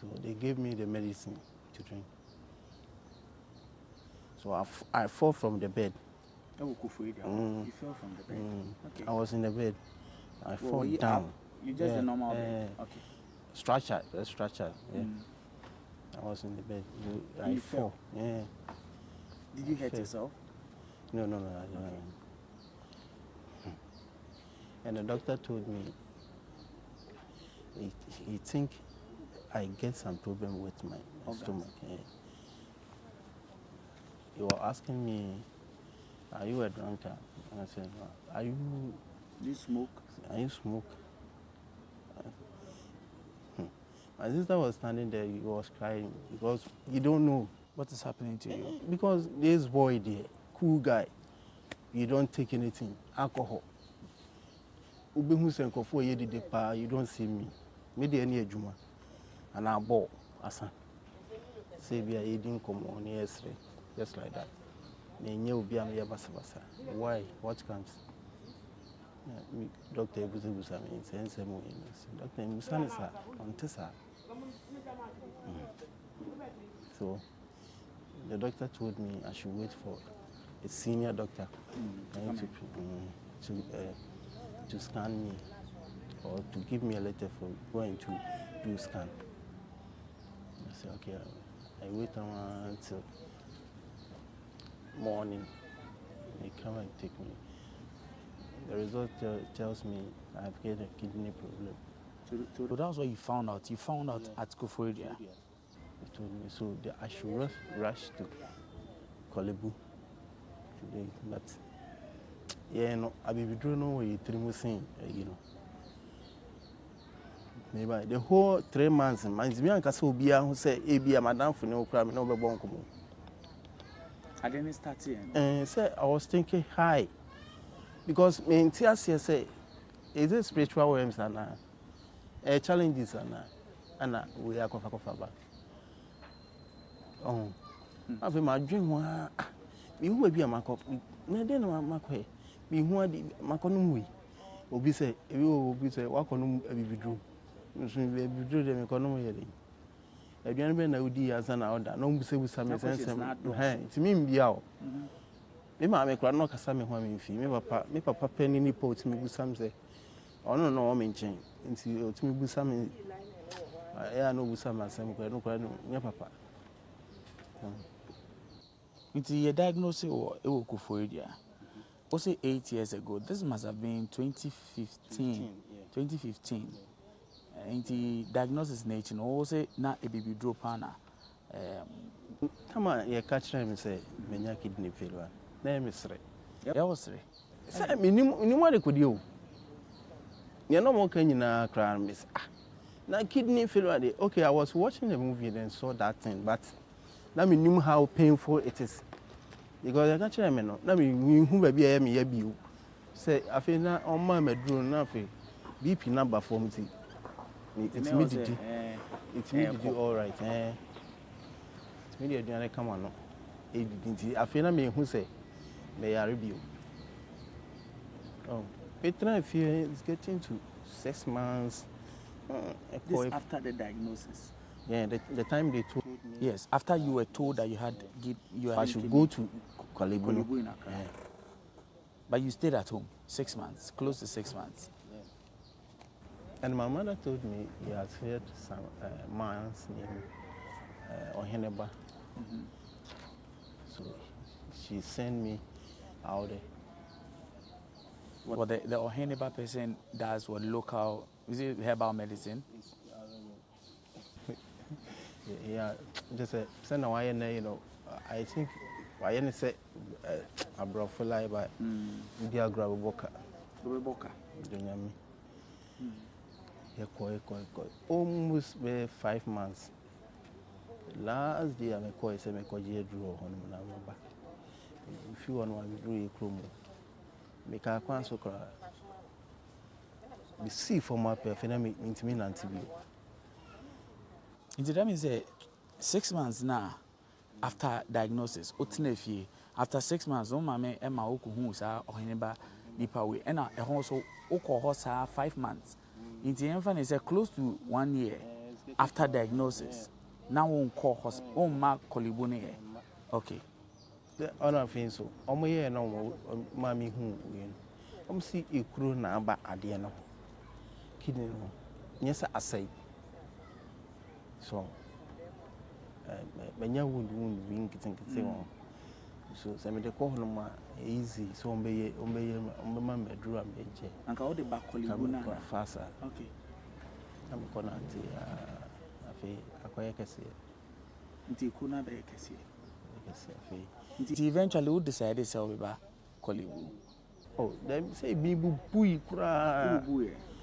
[SPEAKER 13] So they gave me the medicine to drink. So I fell from the bed.
[SPEAKER 18] You fell from the bed? Okay.
[SPEAKER 13] I was in the bed. I fell down.
[SPEAKER 18] You just a normal bed? Okay.
[SPEAKER 13] Stretcher. Yeah. I was in the bed. I fell. Yeah.
[SPEAKER 18] Did you hurt yourself?
[SPEAKER 13] No. And the doctor told me he think I get some problem with my stomach. Yeah. You were asking me, are you a drunkard? And I said, no.
[SPEAKER 18] Do you smoke?
[SPEAKER 13] Are you smoke? My sister was standing there, he was crying because you don't know.
[SPEAKER 18] What is happening to you?
[SPEAKER 13] Because this boy there, cool guy, you don't take anything, alcohol. You don't see me. Me any juma. And I bought asa. Say we are eating come on yesterday, just like that. Why? What comes? Doctor Busa means Doctor Busan is on Tessa. So the doctor told me I should wait for a senior doctor to scan me or to give me a letter for going to do scan. I said, okay, I wait until morning. They come and take me. The result tells me I've got a kidney problem.
[SPEAKER 18] So that's what you found out. You found out at Kofodia.
[SPEAKER 13] They told me so I should rush to Kolebu today. But yeah, no, I be withdrawing no way 3 months, you know. Maybe the whole 3 months, me and Kasobia who say, "Abia, madam, for no crime, no bonko."
[SPEAKER 18] I didn't start here.
[SPEAKER 13] Say I was thinking high because me in tears say, is it spiritual realms and challenges and we are kofa back. Oh, I feel my dream was me who be a mako. No, then mako. Me who are the makonum. Obi say, obi say, what can we do? We do them economy. Aduane be na odi asa na order no mbuse busa me sensem ti mi mbia me ma me kra no kasa me ho amfi me papa pani ni pot me busa me say ono no o me nchen nti o ti me busa me ya no busa ma sem kra no me papa
[SPEAKER 18] nti your diagnosis e wo Kofodia o say 8 years ago. This must have been 2015. 2015. Inti diagnosis nature no say na a baby drop ana
[SPEAKER 13] Come on, you catch them and say, Menya kidney failure. Name is Ray.
[SPEAKER 18] Yeah, was Ray.
[SPEAKER 13] Say, minimum what could you? You're no more can you now cry, miss. Now, kidney failure. Okay, I was watching the movie and saw that thing, but let me know how painful it is. Because I can't tell me no. Let me who may be a me you. Say, I feel now on my drone nothing. BP number for me. It's me to do. It's me to do all right. It's me to do. Come on, no. I feel I mean who say may I review. Oh, Petra, I feel it's getting to 6 months.
[SPEAKER 18] This after the diagnosis.
[SPEAKER 13] Yeah, the time they told me.
[SPEAKER 18] Yes, after you were told that
[SPEAKER 13] I should go to Kolibu.
[SPEAKER 18] Yeah. But you stayed at home 6 months, close to 6 months.
[SPEAKER 13] Yeah. And my mother told me he has heard some man's name Oheneba. So she sent me out there.
[SPEAKER 18] Well, the Oheneba person does what local, is it herbal medicine?
[SPEAKER 13] Yeah, just send a wire, you know. I think I only say I brought for life, but India grab a boca. Almost 5 months. Last day, I call say, I call you draw on my number. If you want one, draw a chromo. Make a quanso cry. We see for my perfume, intimate and TV.
[SPEAKER 18] That means 6 months now after diagnosis, after 6 months, no mama Emma Oku sa Oheneba nipa way. And I also Oko 5 months. In the infant is close to 1 year after diagnosis. Now on call hospital, on mark Kolibuni. Okay.
[SPEAKER 13] The honor thing so. Omoye no mami hu. See a crew na aba Adina. Kidney no. Yes, I say. So, many wound being getting so, some of the call easy, so obey drew a bench.
[SPEAKER 18] And how the back Kolibuna
[SPEAKER 13] faster.
[SPEAKER 18] Okay.
[SPEAKER 13] I'm going to acquire Cassia.
[SPEAKER 18] Until Kuna be Cassia. Eventually, would decide to sell back Kolibu.
[SPEAKER 13] Oh, them say Bibu Bui cry.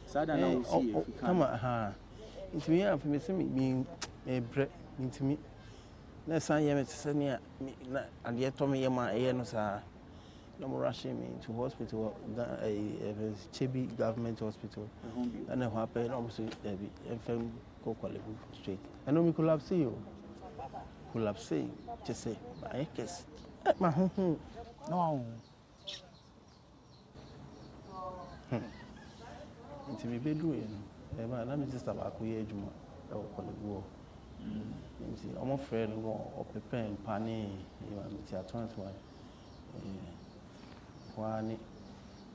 [SPEAKER 18] Sada now see if you
[SPEAKER 13] come on, into me after me being a bread into me. Next time you send me and yet told me no more rushing me to hospital, a Chibi government hospital. And I happened almost FM Kolibu straight. I know me could have seen you. Could have seen, just say, I guess. My home.
[SPEAKER 18] No.
[SPEAKER 13] Into me bedroom. Let me just have a queer juma or Kolibu. I'm afraid of preparing panny. You are 21. One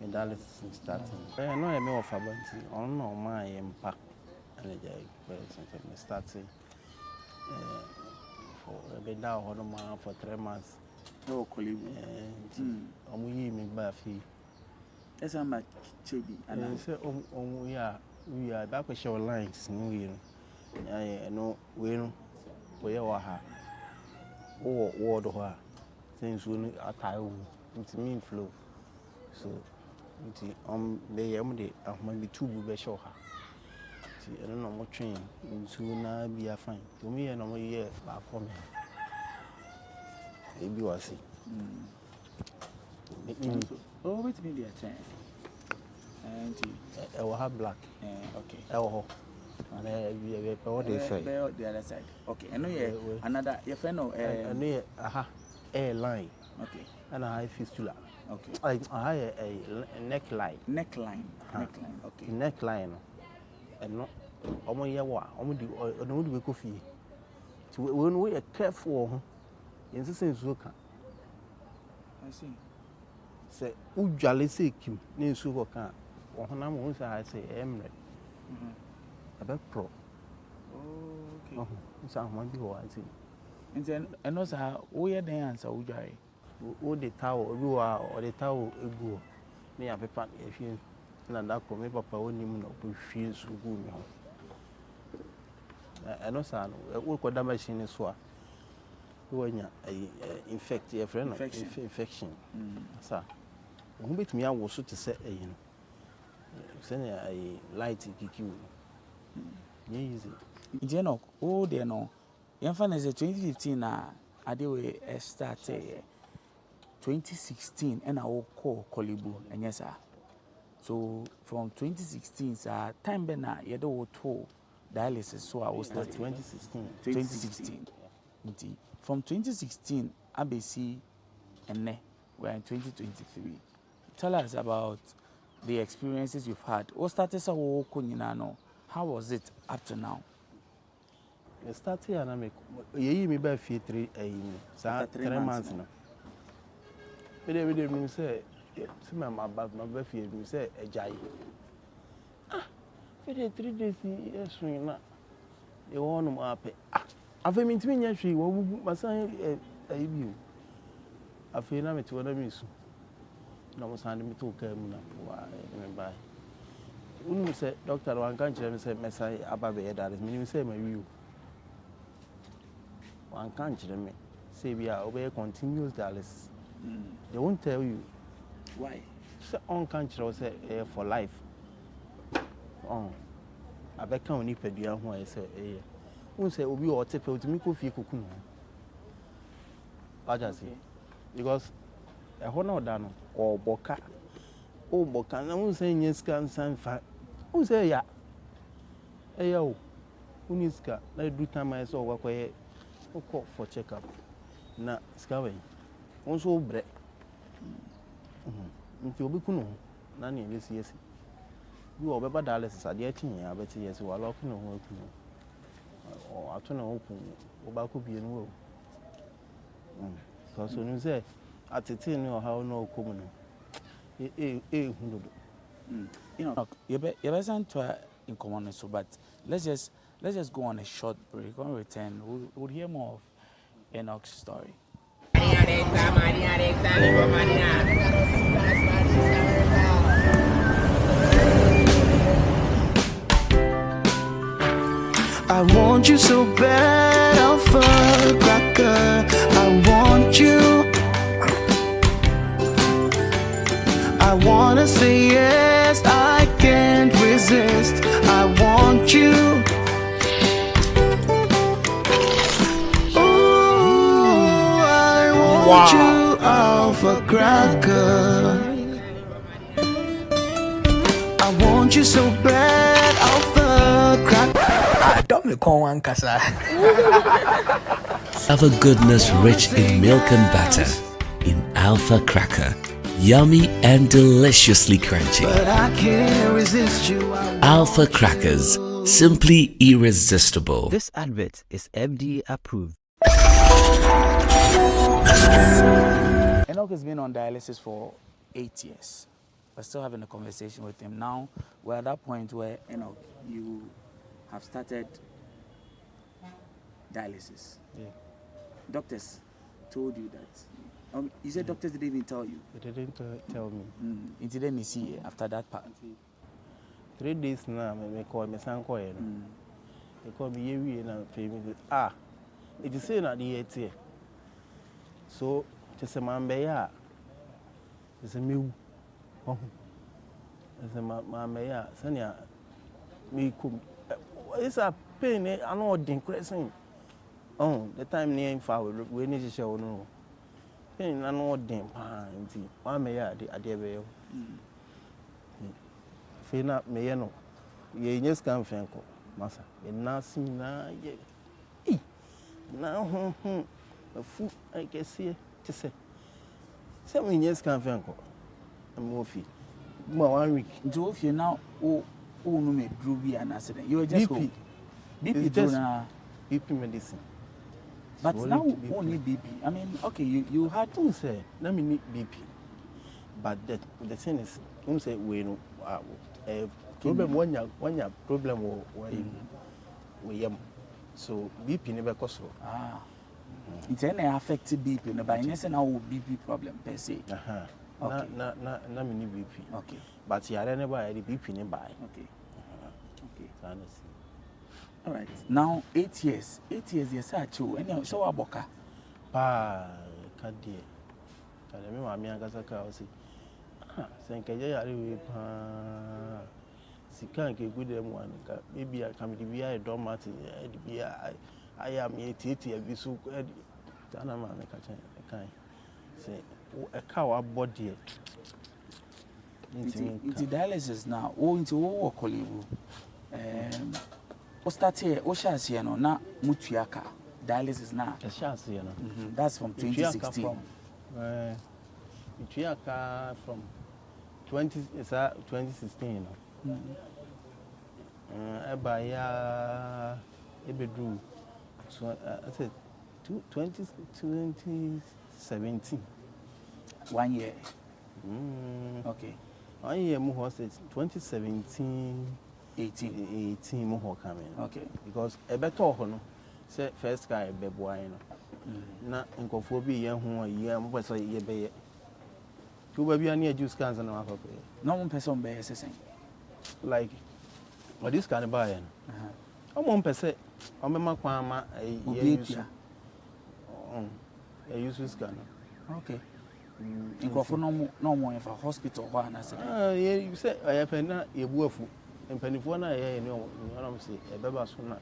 [SPEAKER 13] medallists starting. I know a more fabanty on no my impact and a starting for a bed down for 3 months.
[SPEAKER 18] No, Kolibu.
[SPEAKER 13] And me by a fee.
[SPEAKER 18] That's how much Chibi.
[SPEAKER 13] And I say, we are back with show lines. No, I know we are or ward of her. Things will attire into mean flow. So, they might be 2 be show her. See, I don't know what train, soon I be a fine. To me, I know year back for me. Maybe I see.
[SPEAKER 18] Oh, wait a minute, and
[SPEAKER 13] I will have black.
[SPEAKER 18] Okay.
[SPEAKER 13] Oh, and what they say.
[SPEAKER 18] The other side. Okay. I know another. Your friend know.
[SPEAKER 13] I know. Airline.
[SPEAKER 18] Okay.
[SPEAKER 13] And I have fistula.
[SPEAKER 18] Okay.
[SPEAKER 13] I have a neckline.
[SPEAKER 18] Neckline. Neckline. Okay.
[SPEAKER 13] Neckline. And not. Omo yewa. Omo di. Omo di coffee. So when we are careful, in the sense
[SPEAKER 18] I see.
[SPEAKER 13] Say, ujale say kim. Ni suko kan. Ohana mo say I say emre. About pro.
[SPEAKER 18] Okay.
[SPEAKER 13] Oh, so I be what I see.
[SPEAKER 18] And then, and also, we are the answer, Ujai.
[SPEAKER 13] All the tower, you are, or the tower, a go. Me, I paper if you, and that come, papa, only no, feels so good. I know, son, what could that machine is what? when infect your friend infection. Sir, who bit me I was to say send a light you. Easy.
[SPEAKER 18] You know, oh, they know. Young fan is 2015 I did started 2016 and I will call Kolibu and yes sir. So from 2016 sir, time bena you do to dialysis so I was starting 2016. From 2016 ABC and ne we're in 2023. Tell us about the experiences you've had. What started so how was it up to now?
[SPEAKER 13] I started and I make me by 3 months now. But every day me say, see my birthday me say a jai. Ah, for 3 days yes swing na. You want to happy. I feel me to me actually. What my son a you. I feel na me to wanna miss. Na mo send me to care me na. Remember. Unu say doctor one can't tell me say me say ababe that is me say my view. One can't tell me. Say we are obey continuous dialysis. They won't tell you
[SPEAKER 18] why.
[SPEAKER 13] Say on can't say for life. I bet can only pay you who I say won't say obi or tape to me coffee cocoon. I just say because a honor done or boca. Oh, boca, I won't say yes can sign fat. Who say ya? Yo, Uniska, let do time I saw what I call for checkup. Na scawe. Also bread. If you be kuno, Nanny, yes. You are better dialysis at the 18 year, but yes, you are locking on work. Or I turn open, or could be in will. Because when you say at the 10 or how no common. You
[SPEAKER 18] know, you better to in common so, but let's just go on a short break. When we return, we'll hear more of Enoch's story.
[SPEAKER 1] I want you so bad, Alpha Cracker. I want you. I wanna say yes, I can't resist. I want you. Ooh, I want you, Alpha Cracker. I want you so bad, Alpha Cracker.
[SPEAKER 3] I don't me call one casa.
[SPEAKER 2] Have a goodness rich in milk and butter in Alpha Cracker. Yummy and deliciously crunchy.
[SPEAKER 1] But I can't resist you.
[SPEAKER 2] Alpha Crackers, simply irresistible.
[SPEAKER 3] This advert is FDA approved.
[SPEAKER 18] Enoch has been on dialysis for 8 years. We're still having a conversation with him now. We're at that point where Enoch, you have started dialysis.
[SPEAKER 13] Yeah.
[SPEAKER 18] Doctors told you that. You said doctors didn't even tell you.
[SPEAKER 13] They didn't tell me.
[SPEAKER 18] It didn't see after that part.
[SPEAKER 13] 3 days now, I call me Sanko. They call me Yewi and family. It is saying at the 8th. So, just a man bear. It's a meal. It's a man bear. Sanya, me come. It's a pain. I know what increasing. The time near in far, we need to show no. I know them panty. One may add the idea. Fina may know. Ye just can't think, Massa. And now see now, ye. Now, a fool, I guess here to say. 7 years can't think. I'm more fee. 1 week.
[SPEAKER 18] So if you now, no, me drew be an accident. You were just
[SPEAKER 13] BP.
[SPEAKER 18] BP just
[SPEAKER 13] BP medicine.
[SPEAKER 18] But now only BP. I mean, okay, you had
[SPEAKER 13] to say, let me need BP. But the thing is, don't say we know problem when you problem we so BP never cost.
[SPEAKER 18] It's any affected BP, but I never know BP problem per se.
[SPEAKER 13] Okay. Na me need BP.
[SPEAKER 18] Okay.
[SPEAKER 13] But you are never the BP nearby.
[SPEAKER 18] Okay. Okay. All right. Now 8 years. 8 years, yes, I too. And so Aboka.
[SPEAKER 13] Kadie. Me mami ankasa ka o si. Senkeje yare we pa. Sika nke gude mu anka. Maybe I can be a dormant be I am a titi a bisu Tana ma me ka kan. Say a cow body.
[SPEAKER 18] Into dialysis now, into what colleague. O start here, o shas here no na mutuaka. Dialysis now.
[SPEAKER 13] A shas here no.
[SPEAKER 18] That's from 2016.
[SPEAKER 13] Mutuaka from 2016 no. Ebedru. So I said 2017.
[SPEAKER 18] 1 year. Okay.
[SPEAKER 13] 1 year more was 2017 18 more coming.
[SPEAKER 18] Okay.
[SPEAKER 13] Because a better no say first guy be boy no. Na nkofo bi ye ho ye mo pese ye be ye. Tu ba bia na juice cans na afa pe.
[SPEAKER 18] No one person be sesen.
[SPEAKER 13] Like what this can buy no. One pese o me ma kwa ma ye use. Use scan.
[SPEAKER 18] Okay. Nkofo no mo for hospital ho na say.
[SPEAKER 13] You say I have na ye buafu. Mpanifo na ye ne o say e beba so na.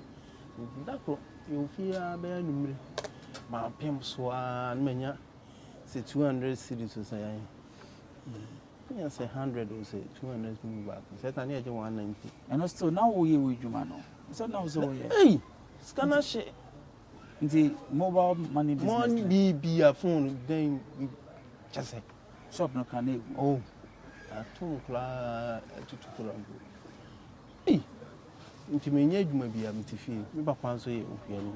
[SPEAKER 13] Ndakro you fear be numre. Ma pem so an menya say 200 cedis so say. Yeah, say 100 or say 200 move back. Say tani e 190.
[SPEAKER 18] And still now we juma no. So now so we.
[SPEAKER 13] Hey, scanner shit.
[SPEAKER 18] The mobile money business.
[SPEAKER 13] Money be a phone then just say
[SPEAKER 18] shop no can.
[SPEAKER 13] Oh. Atu kula tutu kula. Hey. Nti menye adwuma bia metifi. Me papa so ye ofia ni.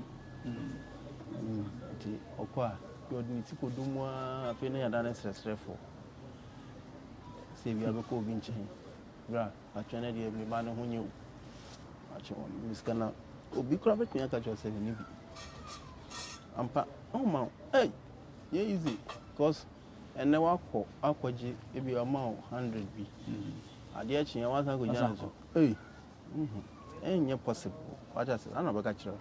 [SPEAKER 13] Nti okwa yo ni ti kodumu afi na yada na stressful. Se bia be ko bi nche. Bra, atwene de me ba no ho nyew. Ache won miskana obi kura be kunya ka cho se ni bi. Ampa, oh man, hey, yeah easy, cause and now akwaji ebi amount 100 bi. Ade achi ya wasa go jana so. Hey. Enye possible. What I say, ana baka kire.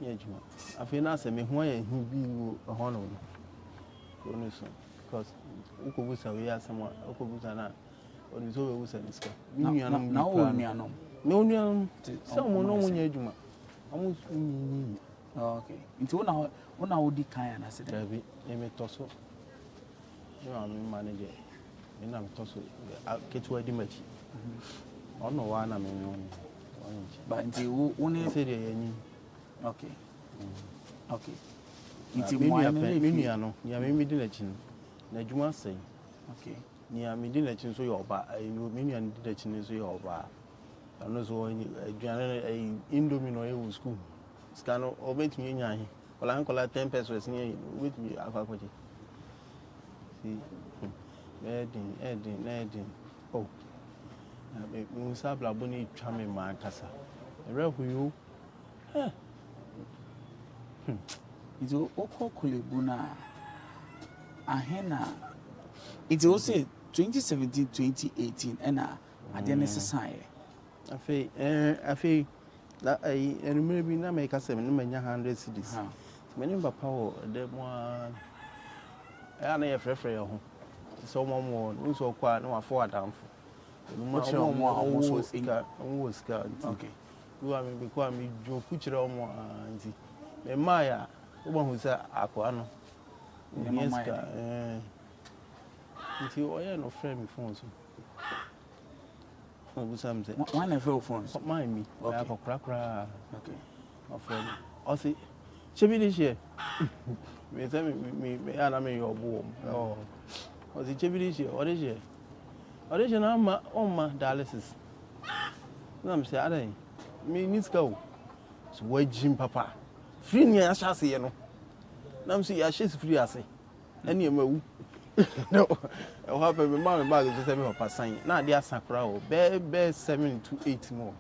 [SPEAKER 13] Ye juma. Afi na se me ho ya hu bi ho no. Ko no so. Because ukobusa we asema, ukobusa na oni so we busa niska. Mi nuanom
[SPEAKER 18] na o nuanom.
[SPEAKER 13] Me nuanom. Se mo no mo nya juma. Amu ni.
[SPEAKER 18] Okay. Into una odi kan na say
[SPEAKER 13] David, me toso. You are my manager. Me na me toso. Ketu adi machi. Ono wa na me no.
[SPEAKER 18] But into one
[SPEAKER 13] say dey yin.
[SPEAKER 18] Okay. Okay.
[SPEAKER 13] Into mo ya me nua no. Ya me di na chi. Na adwuma sei.
[SPEAKER 18] Okay.
[SPEAKER 13] Ni ya me di na chi so yo ba. Me nua di na chi so yo ba. Ano so adwuma Indomie no e school. Scano or wait me nyahi. Well, I'm calling 10 pesos near you with me. Aquacoji. See, Edding. Oh, Musa Blaboni charming man casa. A real who you?
[SPEAKER 18] It's Oko Kulibuna Ahena. It's also 2017 2018 and Adina society.
[SPEAKER 13] I feel. That and maybe na make us 100 cities. Many papa the one na ye frefre ho. So more so kwa na forward down for.
[SPEAKER 18] Much more almost
[SPEAKER 13] sika. Okay. You are me because me jo kuchira omo anti. Me maya wo hu say akwa no. Yes ka nti oye no frame me phone so.
[SPEAKER 18] One of your phones.
[SPEAKER 13] Mind me.
[SPEAKER 18] Okay.
[SPEAKER 13] Okay. My friend. I say, Chevy this year. Me tell me, I'm your boom. Oh. Was it Chevy this year? What is it? What is your name? Oh, my dialysis. I'm saying, me needs go. So, wait, Jim Papa. Free me, I shall say, you know. I'm saying, she's free, I say. And you know. No, I have a mom bag to tell me what sign. Now they are Sakura, bear 7 to 8 more.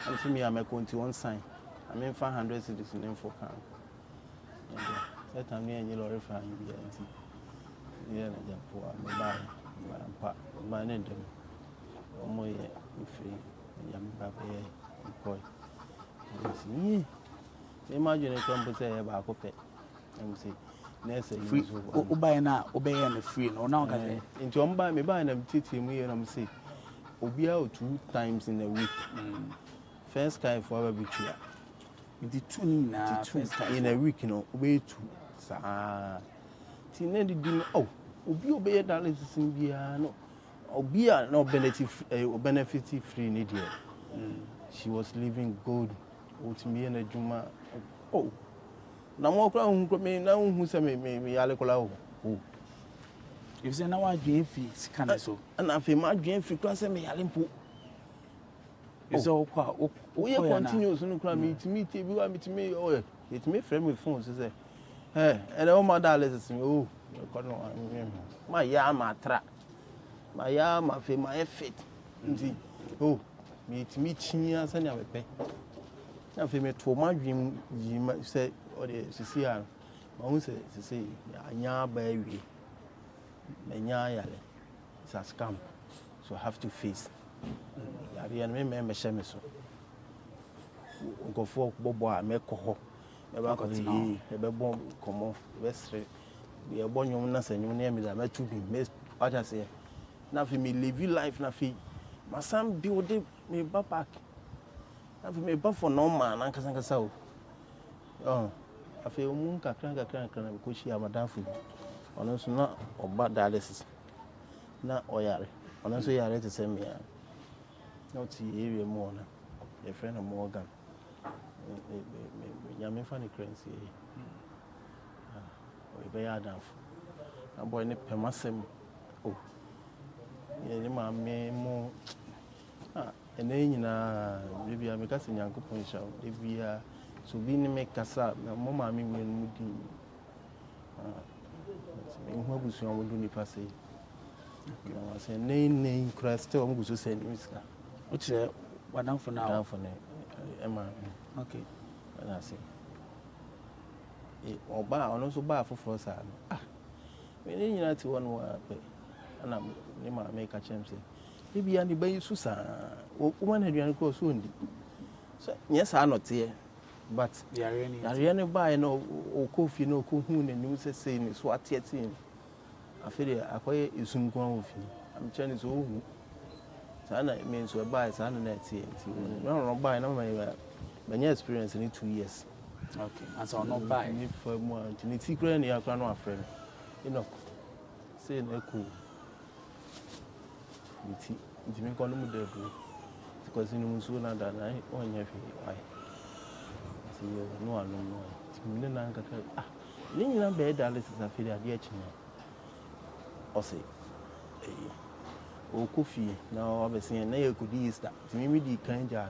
[SPEAKER 13] And to me, I'm a 21 sign. I mean 500 citizens in for count. That time near yellow referring the anti. Yeah, my name. Oh, my, young baby, boy. Imagine a company about a pet. I'm say nurse
[SPEAKER 18] free ubai na obey na free no now can
[SPEAKER 13] into umba me buy na titi mu here na say obi out 2 times in a week. First time for every year.
[SPEAKER 18] The 2 na first time
[SPEAKER 13] in a week, you know, way 2. Sa ti na di oh obi obey dialysis in bia no obi no benefit free need here. She was living good with me and Juma. Oh, na mo kra hu me na hu se me yale kola oh.
[SPEAKER 18] If say na wa dwen fi scan so.
[SPEAKER 13] Na fe ma dwen fi kra se me yale mpo.
[SPEAKER 18] So kwa
[SPEAKER 13] we continue so no kra me timi te bi wa me timi oh it me frame with phone say and all my dialysis me oh ma ya ma tra ma ya ma fe ma fit nti oh me timi chinya se na bepe na fe me to ma dwen yi ma se o de sisi a ma hu se sisi anya ba wi me nya yale it's a scam so I have to face yare me shame so go for bobo a me ko ho e ba ko ti e be bom komo be sre be e bonyum na sanyum na me da ma tu bi me aja se na fi me live life na fi ma sam build me ba back na fi me ba for normal na kasa kasa o afi omun kakran na ko shi amadafu ono so na oba dialysis na oyare ono so yare te se me ya not area more na a friend of Morgan me funny currency we be adam na boy ne pemasem oh ye ma me mo ene nyina bibia me kasa nyankopon sha bibia so bi ne me kasa na mo ma me we mu di me ho busu am do ni passe na say ne crest o mu so say ni miska
[SPEAKER 18] which what down for now
[SPEAKER 13] down for Emma
[SPEAKER 18] okay
[SPEAKER 13] and I say oba ono so ba foforo sa me ni nyina ti won wa pe ana ni ma make a chem say bibia ni ban su sa o ma na aduan ko so ndi so yes I not here but
[SPEAKER 18] yare
[SPEAKER 13] ni ba no o kofi no ko hu ne nim say ni so atieti afere akoye isunguan ofi am chani so hu sana means we buy sana na TNT no buy no my experience in 2 years
[SPEAKER 18] okay and so no buy
[SPEAKER 13] ni for mo ni tikra ni akra no afrem you know say na ku nti me ko no mu dey because ni mu so na da na onya fi why see you no anu no ti me na nkaka ni nyina be dialysis afiri ade a chinya o say o kofi na obese na ye kudi Easter ti mi di kanja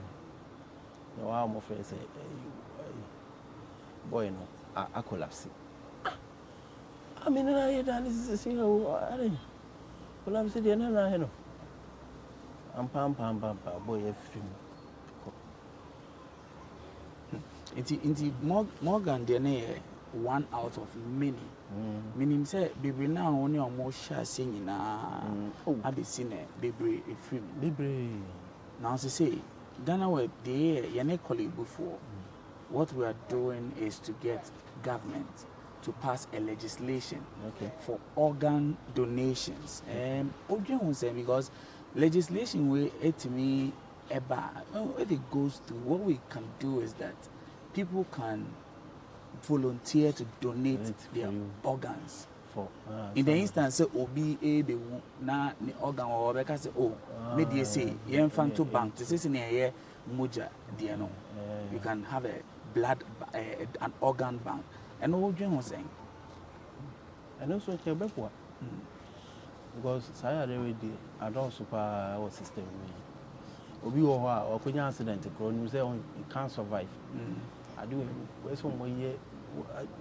[SPEAKER 13] na wa mo fe say boy no a collapse amina ye dialysis si o are collapse de na he no pam boy e film
[SPEAKER 18] inti Morgan de na one out of many. Meaning say baby now only on more share singing abisine baby a film.
[SPEAKER 13] Baby
[SPEAKER 18] now say GhanaWeb they yane colleague before. What we are doing is to get government to pass a legislation for organ donations. Because legislation will to me if it goes through, what we can do is that people can volunteer to donate their organs. In the instance, obi be na ni organ or because say me dey say yen fanto bank to say near moja dey no. You can have a blood an organ bank. And what you was saying?
[SPEAKER 13] And also Quebecois. Because saya already I don't super our system. Obi or kunya accident you say you can't survive. I do where's one more year.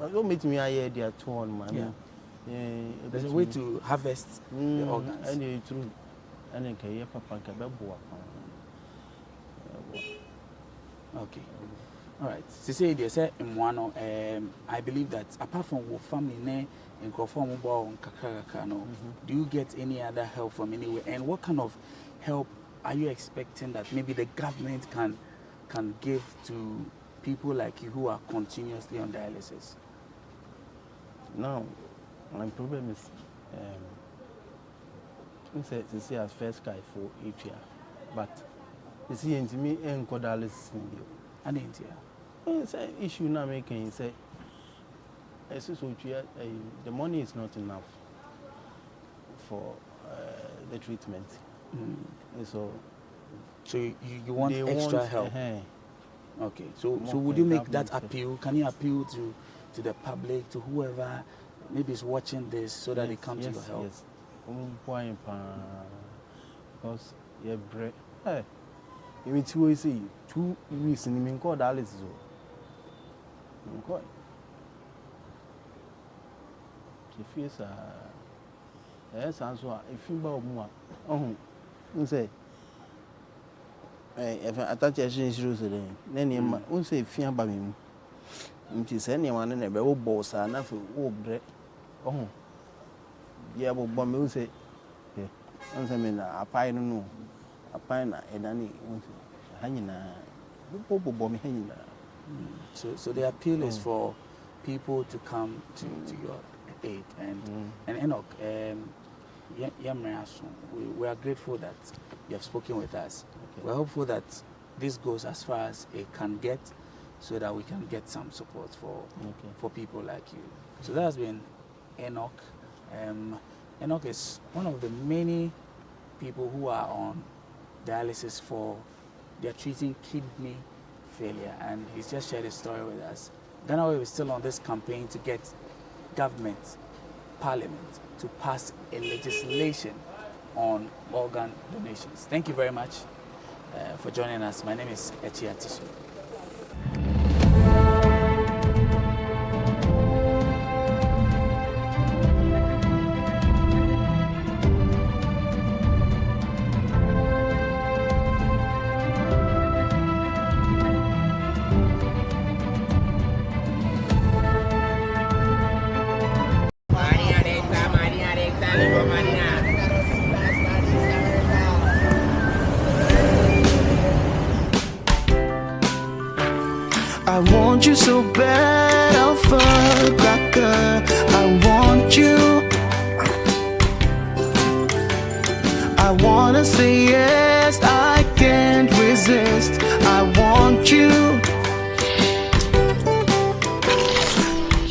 [SPEAKER 13] I don't meet me here they are torn man.
[SPEAKER 18] There's a way to harvest the organs.
[SPEAKER 13] And it's true. And then can papa Quebecois.
[SPEAKER 18] Okay. All right. So say they say in one I believe that apart from your family in do you get any other help from anywhere? And what kind of help are you expecting that maybe the government can give to people like you who are continuously on dialysis?
[SPEAKER 13] Now, my problem is, to see as first guy for each year, but you see, into me, and Codalis, and India. It's an issue now making, say, the money is not enough for the treatment. So
[SPEAKER 18] you want extra help? Okay, so would you make that appeal? Can you appeal to the public, to whoever maybe is watching this, so that they come to your help?
[SPEAKER 13] Yes. Because yeah, bread. Hey, you 2 weeks in the main call that is so. If you say, yes, answer. If you buy more, you say. If I attach a change, then you won't say fear by me. It is anyone in a very boss and enough for bread. Oh, yeah, but bomb say, answer me a pie no, a pine and any hanging a bomb hanging.
[SPEAKER 18] So the appeal is for people to come to your aid, and Enoch, we are grateful that you have spoken with us. Okay. We're hopeful that this goes as far as it can get, so that we can get some support for people like you. So that has been Enoch. Enoch is one of the many people who are on dialysis they're treating kidney failure, and he's just shared his story with us. GhanaWeb is still on this campaign to get government, parliament, to pass a legislation on organ donations. Thank you very much for joining us. My name is Echia Tisu.
[SPEAKER 1] I want you so bad, Alpha Cracker. I want you. I wanna say yes, I can't resist. I want you.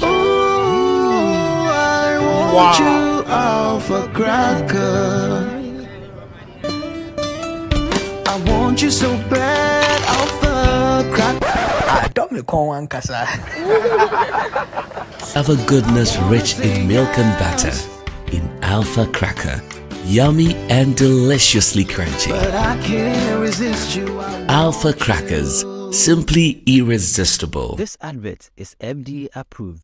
[SPEAKER 1] Ooh, I want you, Alpha Cracker. I want you so bad, Alpha Cracker.
[SPEAKER 2] Alpha goodness rich in milk and butter. In Alpha Cracker. Yummy and deliciously crunchy.
[SPEAKER 1] But I can't resist you.
[SPEAKER 2] Alpha Crackers. Simply irresistible.
[SPEAKER 3] This advert is FDA approved.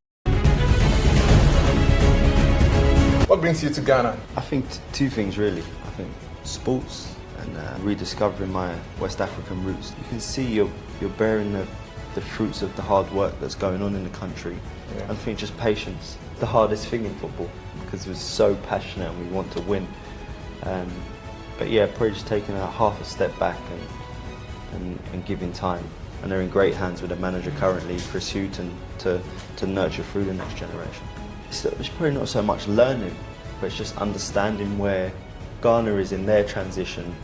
[SPEAKER 16] What brings you to Ghana?
[SPEAKER 8] I think two things really. I think sports and rediscovering my West African roots. You can see you're bearing the fruits of the hard work that's going on in the country. Yeah. I think just patience. The hardest thing in football, because we're so passionate and we want to win. But yeah, probably just taking half a step back and giving time. And they're in great hands with the manager currently, Chris Houghton, to nurture through the next generation. It's probably not so much learning, but it's just understanding where Ghana is in their transition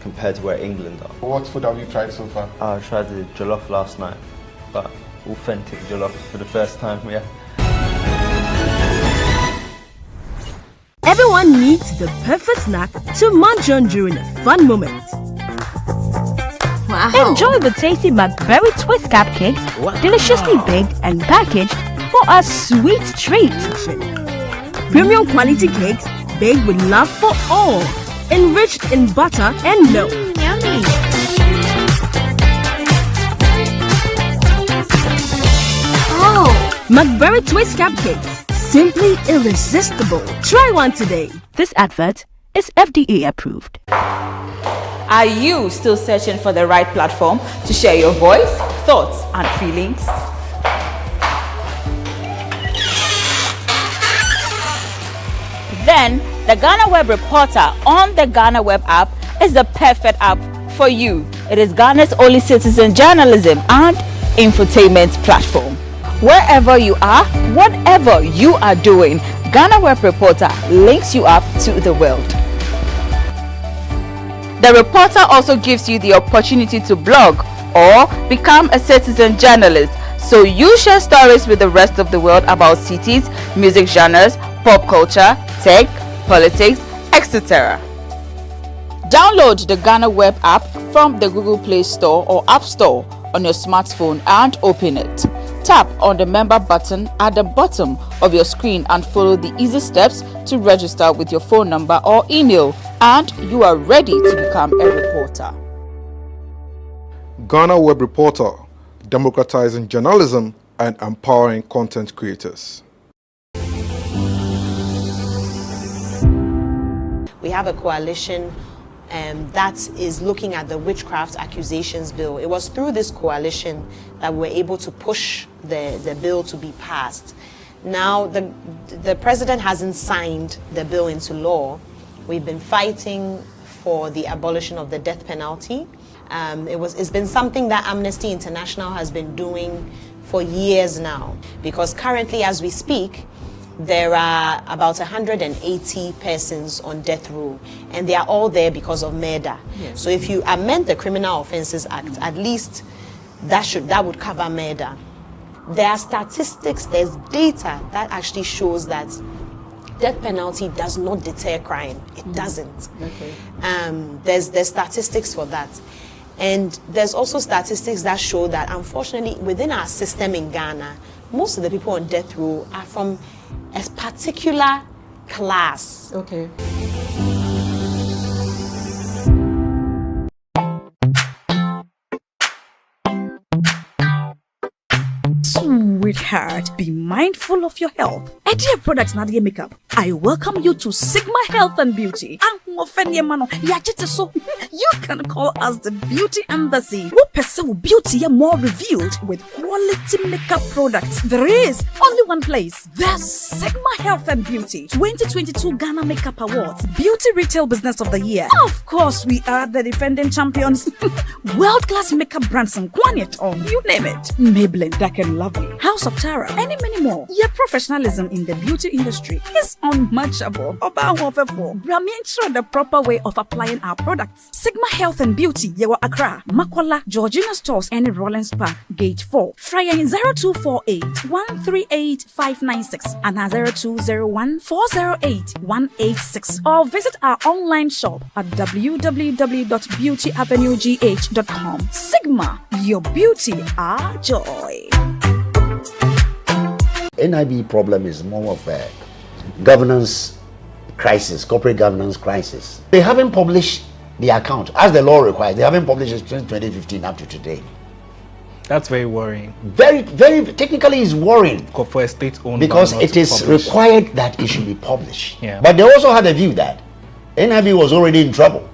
[SPEAKER 8] compared to where England are.
[SPEAKER 16] What food have you tried so far?
[SPEAKER 8] I tried the jollof last night, but authentic jollof for the first time, yeah.
[SPEAKER 4] Everyone needs the perfect snack to munch on during a fun moment.
[SPEAKER 5] Wow.
[SPEAKER 4] Enjoy the tasty McBerry Twist cupcakes, deliciously baked and packaged for a sweet treat. Premium quality cakes baked with love for all, enriched in butter and milk.
[SPEAKER 5] Yummy. Oh.
[SPEAKER 4] McBerry Twist cupcakes. Simply irresistible. Try one today. This advert is FDA approved.
[SPEAKER 6] Are you still searching for the right platform to share your voice, thoughts, and feelings? Then the GhanaWeb Reporter on the GhanaWeb app is the perfect app for you. It is Ghana's only citizen journalism and infotainment platform. Wherever you are, whatever you are doing, GhanaWeb Reporter links you up to the world. The reporter also gives you the opportunity to blog or become a citizen journalist, so you share stories with the rest of the world about cities, music genres, pop culture, tech, politics, etc. Download the GhanaWeb app from the Google Play Store or App Store on your smartphone and open it. Tap on the member button at the bottom of your screen and follow the easy steps to register with your phone number or email, and you are ready to become a reporter.
[SPEAKER 7] GhanaWeb Reporter, democratizing journalism and empowering content creators.
[SPEAKER 9] We have a coalition that is looking at the witchcraft accusations bill. It was through this coalition that we were able to push the bill to be passed. Now, the president hasn't signed the bill into law. We've been fighting for the abolition of the death penalty. It's been something that Amnesty International has been doing for years now, because currently, as we speak, there are about 180 persons on death row, and they are all there because of murder. Yes. So if you amend the Criminal Offences Act, at least that would cover murder. There are statistics, there's data that actually shows that death penalty does not deter crime. It doesn't. Okay. There's statistics for that. And there's also statistics that show that, unfortunately, within our system in Ghana, most of the people on death row are from a particular class. Okay.
[SPEAKER 11] Sweetheart, be mindful of your health. Adina products Nadia makeup. I welcome you to Sigma Health and Beauty. You can call us the Beauty Embassy. Who pursue beauty more revealed with quality makeup products. There is only one place. The Sigma Health and Beauty 2022 Ghana Makeup Awards Beauty Retail Business of the Year. Of course, we are the defending champions. World-class makeup brands and Gwanyet on, you name it. Maybelline, Dark and Lovely, House of Tara, and many more. Your professionalism in the beauty industry is unmatchable. Bramientra the proper way of applying our products. Sigma Health and Beauty, Yewa Accra, Makola, Georgina Stores, and Rollins Park, Gate 4. Fryer in 0248 138 596 and 0201 408 186. Or visit our online shop at www.beautyavenuegh.com. Sigma, your beauty, our joy.
[SPEAKER 15] NIB problem is more of a governance crisis, corporate governance crisis. They haven't published the account as the law requires. They haven't published it since 2015 up to today.
[SPEAKER 14] That's very worrying.
[SPEAKER 15] Very, very technically is worrying.
[SPEAKER 14] For a state-owned,
[SPEAKER 15] because it is required that it should be published.
[SPEAKER 14] Yeah.
[SPEAKER 15] But they also had a view that NIB was already in trouble,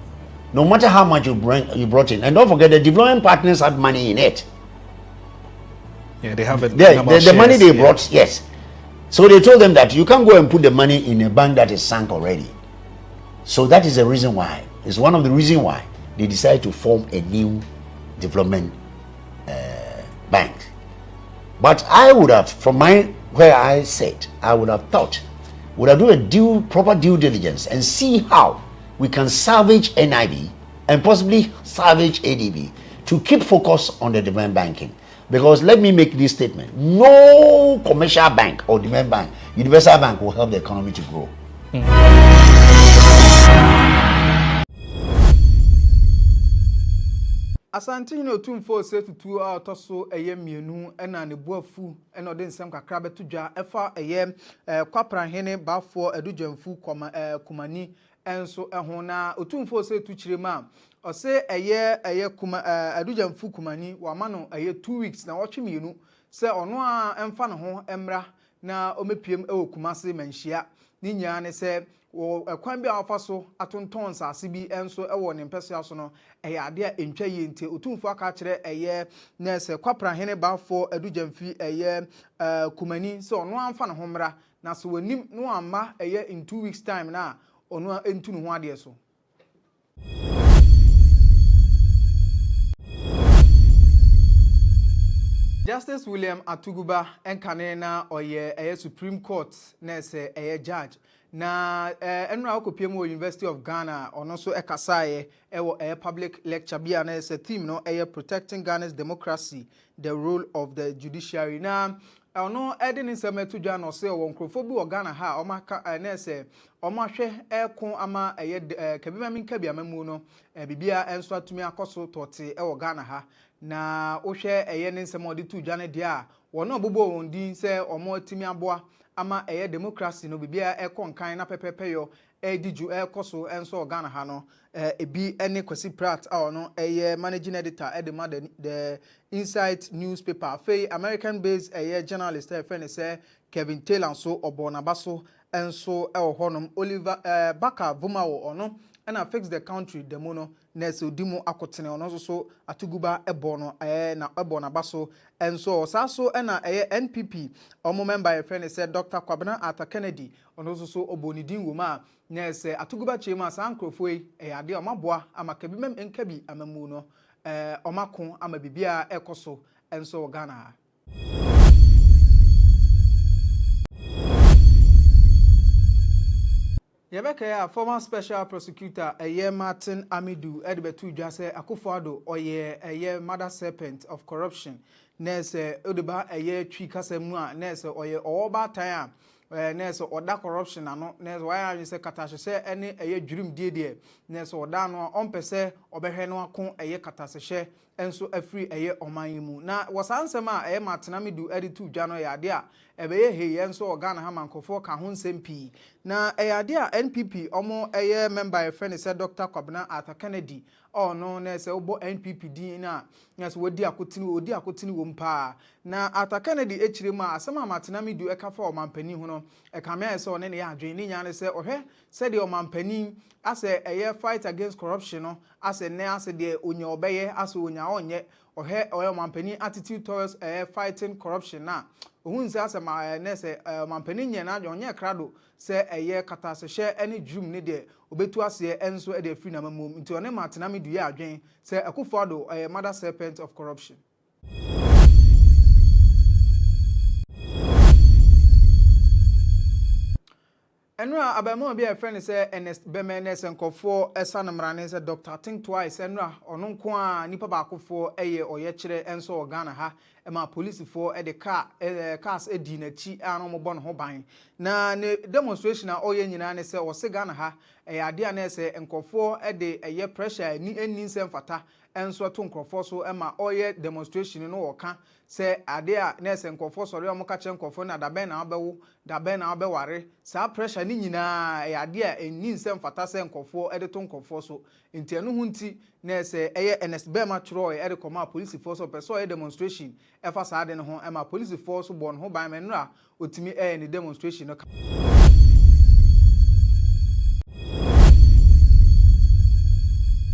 [SPEAKER 15] no matter how much you brought in. And don't forget, the development partners had money in it.
[SPEAKER 14] Yeah, they have the
[SPEAKER 15] money they brought, yes. So they told them that you can't go and put the money in a bank that is sunk already. So that is the reason why. It's one of the reasons why they decided to form a new development bank. But I would have, from where I sit, I would have thought, would have done a proper due diligence and see how we can salvage NIB and possibly salvage ADB to keep focus on the development banking. Because let me make this statement: no commercial bank or development bank, universal bank will help the economy to grow.
[SPEAKER 17] Asante no tumfo se tutu a otoso eye mienu na ne boafu na ode nsem kakra beto dwa efa eye kwapra hene bafo edujamfu kumani enso ho na otumfo se tu kirema ose eye kuma edujamfu kumani wa ma no eye 2 weeks na wotwe mienu se ono a emfa ne ho emra na omepiem kumase manhia ni nya ne se kwan bi afa so atonton sase bi enso ewo ne mpese so no ade a entwa yente otumfu aka kire na se kwapra hene bafo edujamfi kumani se ono amfa ne ho mra na so wanim no amma in 2 weeks time na ono entu no ho ade so. Justice William Atuguba enkane na oye Supreme Court na se judge na enra okopiem wo University of Ghana ono so ekasaye ewo public lecture bia na se theme no protecting Ghana's democracy, the role of the judiciary. Na ono edi ni nsem atudwa no se wo nkrofo bi wo Ghana ha o maka na se o mahwe ekon ama kabima minka bia mamu no bibia enso atumi akoso tote ewo Ghana ha na ohwe ne nsem odi tudwa ne dia wono obobo wondin se omo atimi aboa ama democracy no bibia konkan na pepepeyo ediju koso enso Ghana ha no ebi ene Kwesi Pratt ono managing editor edema the Insight newspaper fey American based journalist friend say Kevin Taylor so obonabaso enso honom Oliver Baka Vumawo ono and fix the country the mono neso dimo akotene ono so Atuguba ebono na ebonabaso enso saso na NPP omo member e friend say Dr. Kwabena Arthur Kennedy ono so obonidin woma na say Atuguba chema sankrofoi ade omaboa amakabi mem enkabi amamu no omako ama bibia ekoso enso Ghana. Yebeka former special prosecutor Martin Amidu Edbetu Jase Akufo-Addo oye mother serpent of corruption nese odeba twi kasemu a nese oye oba tan a nese oda corruption ano nese why you say katashe se ene dwirim die nese oda no ompese obehwe no akon katasehye enso afri oman mu na wasansem a Martin Amidu editu dwa no yade a ebeye he enso Ghana ha mankofo ka ho nsem na yade a NPP omo member friend say Dr. Kwabena Arthur Kennedy no nese obo NPP din na nese odi akotini wo mpa na Arthur Kennedy echirima asema Martin Amidu ekafa omampani hu no ekame se one ne ya adwen ni nya ne se ohwe se de omampani ase fight against corruption no ase ne ase de onya obeye ase onya onye ohwe omampani attitude towards fighting corruption na ohunse ase ma nese omampani nye na onye krado se katasehye ene drum ne de obetu ase enso e de free na mamum nti one Martin Amidu ya adwen se Akufo-Addo mother serpent of corruption. Enra abemo bi a friend say Ernest Bemenes enkofo esanmrane say Dr. Think Twice enra ono nko a nipa baakofo oye kire enso Ghana ha ema police for de cars Adina chi ano mo bon ho ban na ne demonstration a oye nyina ne say o se Ghana ha ade a na say enkofo de pressure ni nsem fata enso to nkrofo so ema oye demonstration no woka se ade a na say enkofo sori o mo ka che enkofo na dabe na abewo dabe na abeware sa pressure ni nyina ade a ni nsem fata se enkofo de to nkrofo so nti eno hu nti na say Ernest Bema Troy de koma police force so demonstration efa sa ade ne ho ema police force bon ho ban menra otimi ni demonstration no.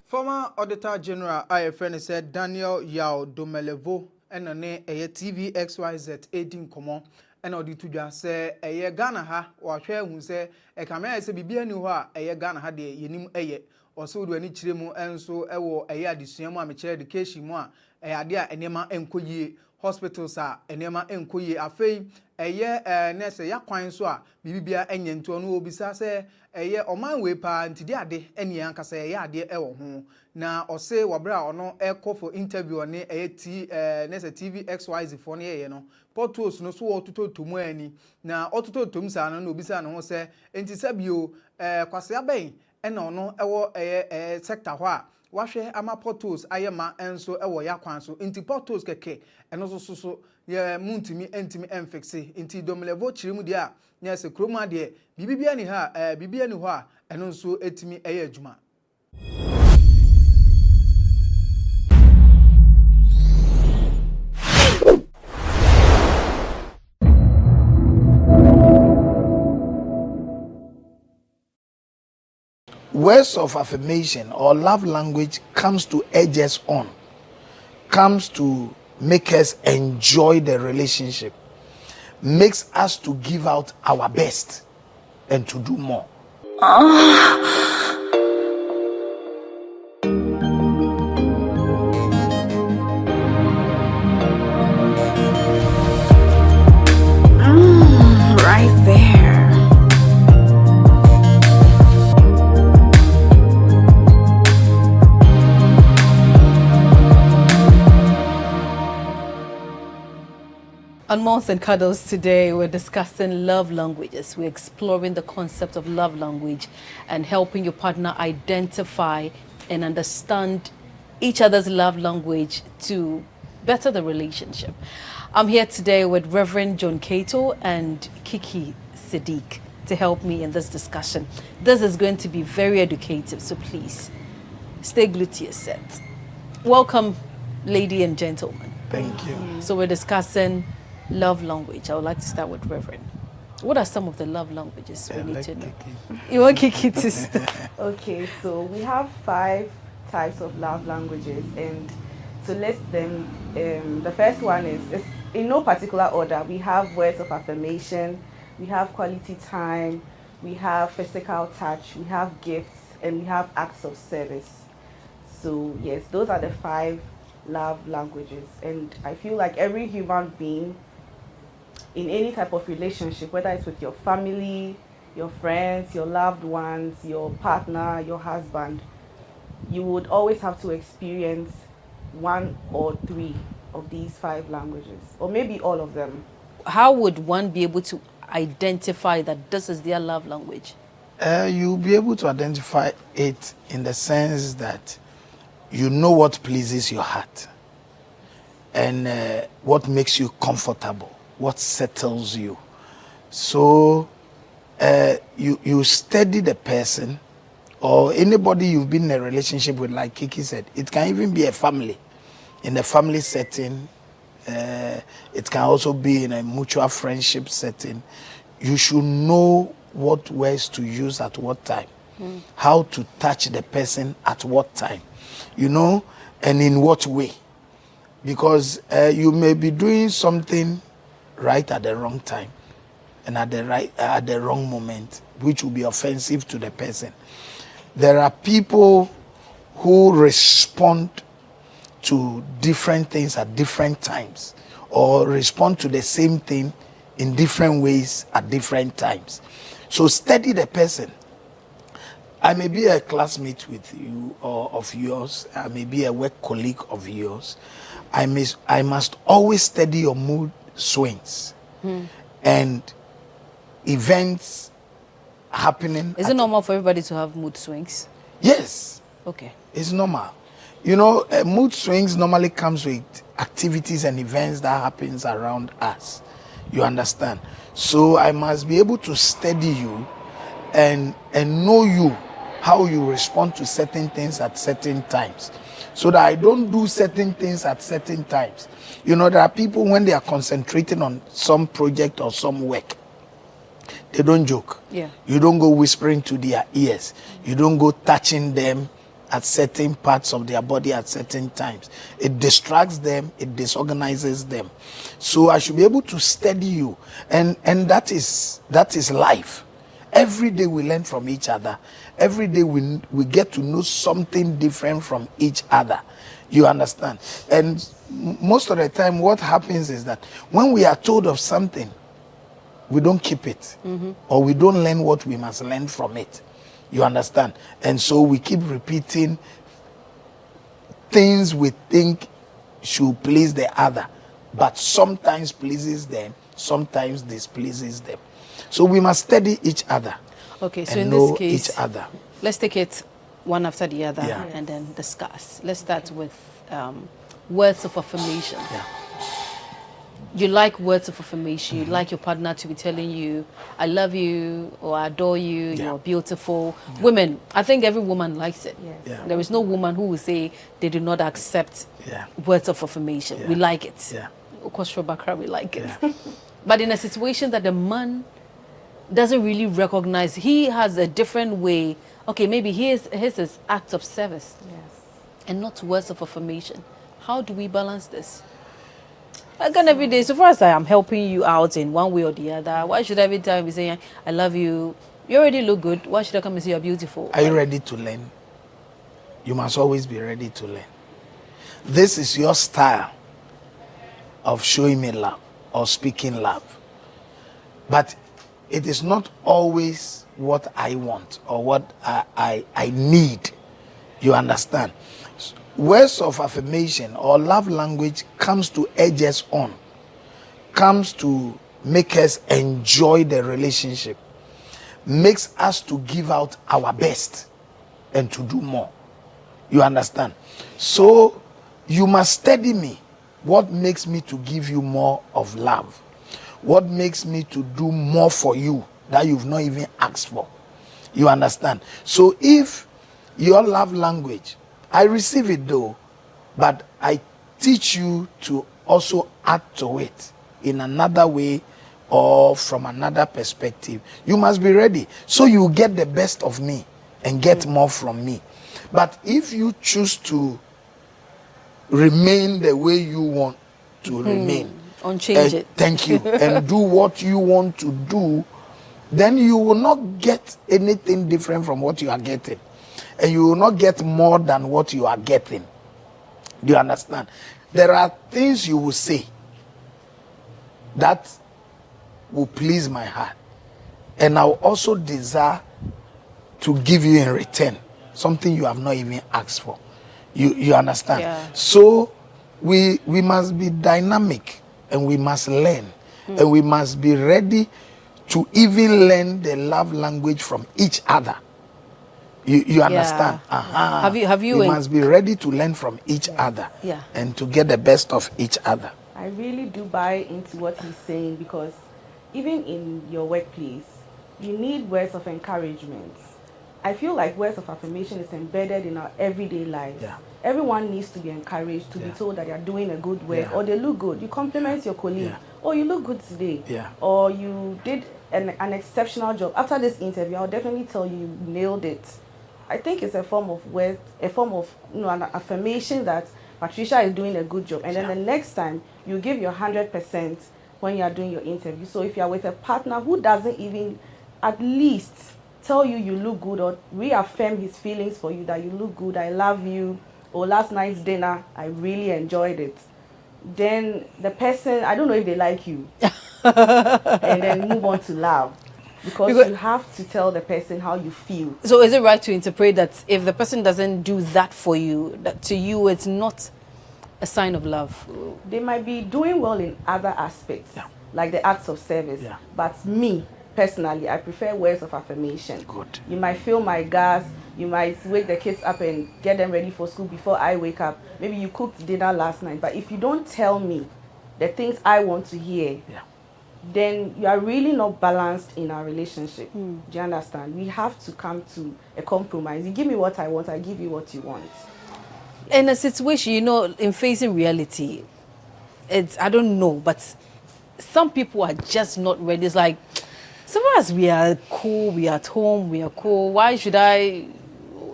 [SPEAKER 17] Former Auditor General IFN said Daniel Yao Domelevo and TV XYZ 18 komo and auditu dwa say Ghana ha wahwe hu say kamera say bibia ni ho a Ghana ha de yenim also do ani kire mu enso ewo adesua mu a me education mu a ade a enema enkoyie hospitals a enema enkoyie afei nurse yakwan so a bibia enyentu no obisa say oman we pa ntidi ade eni ankasa ade ewo ho na ose wabra ono for interview ne nurse TV XYZ for ne no portos no so otutotomu ani na otutotom sa no obisa no ho say enti sabio kwase aben ena ono ewo sector ho a wahwe ama portos ayema enso ewo yakwan so enti portos keke eno so ye muntimi entimi enfixe enti Domelevo chirimu dia nya se kroma de bibia ni ha bibia ni ho a eno nso etimi adwuma.
[SPEAKER 12] Words of affirmation or love language comes to edge us on, comes to make us enjoy the relationship, makes us to give out our best and to do more.
[SPEAKER 10] On Moms and Cuddles today, we're discussing love languages. We're exploring the concept of love language and helping your partner identify and understand each other's love language to better the relationship. I'm here today with Reverend John Cato and Kiki Sadiq to help me in this discussion. This is going to be very educative, so please stay glued to your set. Welcome, lady and gentlemen.
[SPEAKER 12] Thank you.
[SPEAKER 10] So we're discussing love language. I would like to start with Reverend. What are some of the love languages we need to know? You want Kiki to start?
[SPEAKER 19] Okay, so we have 5 types of love languages, and to list them, the first one is in no particular order. We have words of affirmation, we have quality time, we have physical touch, we have gifts, and we have acts of service. So yes, those are the 5 love languages, and I feel like every human being in any type of relationship, whether it's with your family, your friends, your loved ones, your partner, your husband, you would always have to experience 1 or 3 of these 5 languages, or maybe all of them.
[SPEAKER 10] How would one be able to identify that this is their love language?
[SPEAKER 12] You'll be able to identify it in the sense that you know what pleases your heart and what makes you comfortable, what settles you. So you study the person or anybody you've been in a relationship with, like Kiki said. It can even be a family. In a family setting, it can also be in a mutual friendship setting. You should know what words to use at what time, how to touch the person at what time, you know, and in what way. Because you may be doing something right at the wrong time and at the wrong moment, which will be offensive to the person. There are people who respond to different things at different times, or respond to the same thing in different ways at different times. So study the person. I may be a classmate with you or of yours. I may be a work colleague of yours. I must always study your mood swings and events happening.
[SPEAKER 10] Is it normal for everybody to have mood swings?
[SPEAKER 12] Yes.
[SPEAKER 10] Okay.
[SPEAKER 12] It's normal. You know, mood swings normally comes with activities and events that happens around us. You understand? So I must be able to study you and know you, how you respond to certain things at certain times, so that I don't do certain things at certain times. You know, there are people, when they are concentrating on some project or some work, they don't joke.
[SPEAKER 10] Yeah.
[SPEAKER 12] You don't go whispering to their ears. You don't go touching them at certain parts of their body at certain times. It distracts them, it disorganizes them. So I should be able to study you, and that is life. Every day we learn from each other. Every day we get to know something different from each other. You understand? And most of the time what happens is that when we are told of something, we don't keep it, or we don't learn what we must learn from it. You understand? And so we keep repeating things we think should please the other, but sometimes pleases them, sometimes displeases them. So we must study each other.
[SPEAKER 10] Okay, so
[SPEAKER 12] and
[SPEAKER 10] in
[SPEAKER 12] know
[SPEAKER 10] this case,
[SPEAKER 12] each other.
[SPEAKER 10] let's take it one after the other
[SPEAKER 12] Yeah.
[SPEAKER 10] and then discuss. Let's start with words of affirmation.
[SPEAKER 12] Yeah.
[SPEAKER 10] You like words of affirmation. You like your partner to be telling you, I love you, or I adore you, you're beautiful. Women, I think every woman likes it.
[SPEAKER 12] Yeah.
[SPEAKER 10] There is no woman who will say they do not accept
[SPEAKER 12] Yeah.
[SPEAKER 10] words of affirmation. We like it.
[SPEAKER 12] Yeah.
[SPEAKER 10] Of course, Rebecca, we like it. But in a situation that the man doesn't really recognize, he has a different way. Okay, maybe his is acts of service, and not words of affirmation. How do we balance this? Again, every day, so far as I am helping you out in one way or the other, why should every time be saying, I love you, you already look good, why should I come and say you're beautiful?
[SPEAKER 12] Are you ready to learn? You must always be ready to learn. This is your style of showing me love or speaking love. But it is not always what I want or what I need. You understand? Words of affirmation or love language comes to edge us on, comes to make us enjoy the relationship, makes us to give out our best and to do more. You understand? So you must study me. What makes me to give you more of love? What makes me to do more for you that you've not even asked for? You understand? So if your love language, I receive it though, but I teach you to also add to it in another way or from another perspective. You must be ready. So you get the best of me and get more from me. But if you choose to remain the way you want to remain,
[SPEAKER 10] unchange it.
[SPEAKER 12] Thank you. And do what you want to do, then you will not get anything different from what you are getting. And you will not get more than what you are getting. Do you understand? There are things you will say that will please my heart. And I will also desire to give you in return something you have not even asked for. You understand?
[SPEAKER 10] Yeah.
[SPEAKER 12] So we must be dynamic and we must learn. And we must be ready to even learn the love language from each other. You understand?
[SPEAKER 10] Have you
[SPEAKER 12] We must be ready to learn from each other and to get the best of each other.
[SPEAKER 19] I really do buy into what he's saying, because even in your workplace, you need words of encouragement. I feel like words of affirmation is embedded in our everyday lives. Everyone needs to be encouraged, to be told that you're doing a good work, or they look good. You compliment your colleague, oh, you look good today, or you did an exceptional job. After this interview, I'll definitely tell you you nailed it. I think it's a form of word, a form of an affirmation that Patricia is doing a good job. And then the next time, you give your 100% when you are doing your interview. So if you are with a partner who doesn't even at least tell you you look good, or reaffirm his feelings for you that you look good, I love you, or last night's dinner, I really enjoyed it, then the person, I don't know if they like you, and then move on to love. Because you have to tell the person how you feel.
[SPEAKER 10] So is it right to interpret that if the person doesn't do that for you, that to you it's not a sign of love?
[SPEAKER 19] They might be doing well in other aspects, like the acts of service. But me, personally, I prefer words of affirmation.
[SPEAKER 12] Good.
[SPEAKER 19] You might fill my gas, you might wake the kids up and get them ready for school before I wake up. Maybe you cooked dinner last night, but if you don't tell me the things I want to hear, then you are really not balanced in our relationship. Do you understand? We have to come to a compromise. You give me what I want, I give you what you want.
[SPEAKER 10] In a situation, in facing reality, I don't know, but some people are just not ready. It's like, so as we are cool, we are at home, we are cool, why should I?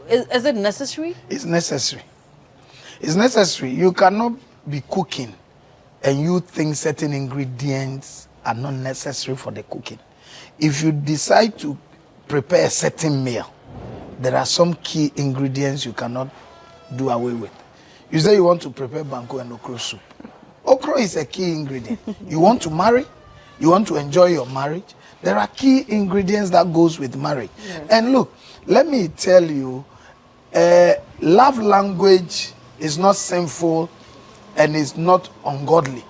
[SPEAKER 10] Is it necessary?
[SPEAKER 12] It's necessary. It's necessary. You cannot be cooking and you think certain ingredients are not necessary for the cooking. If you decide to prepare a certain meal, there are some key ingredients you cannot do away with. You say you want to prepare banku and okra soup. Okra is a key ingredient. You want to marry, you want to enjoy your marriage, there are key ingredients that goes with marriage. And look, let me tell you, love language is not sinful and is not ungodly.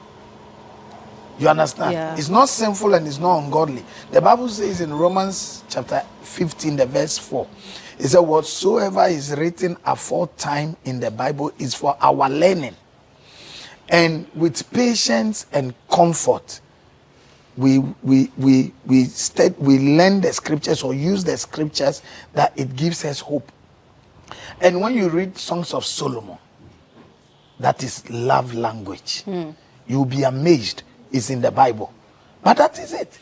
[SPEAKER 12] You understand? It's not sinful and it's not ungodly. The Bible says in Romans chapter 15, the verse 4, it says, whatsoever is written aforetime in the Bible is for our learning. And with patience and comfort, we learn the scriptures or use the scriptures that it gives us hope. And when you read Songs of Solomon, that is love language. You'll be amazed. It's in the Bible. But that is it.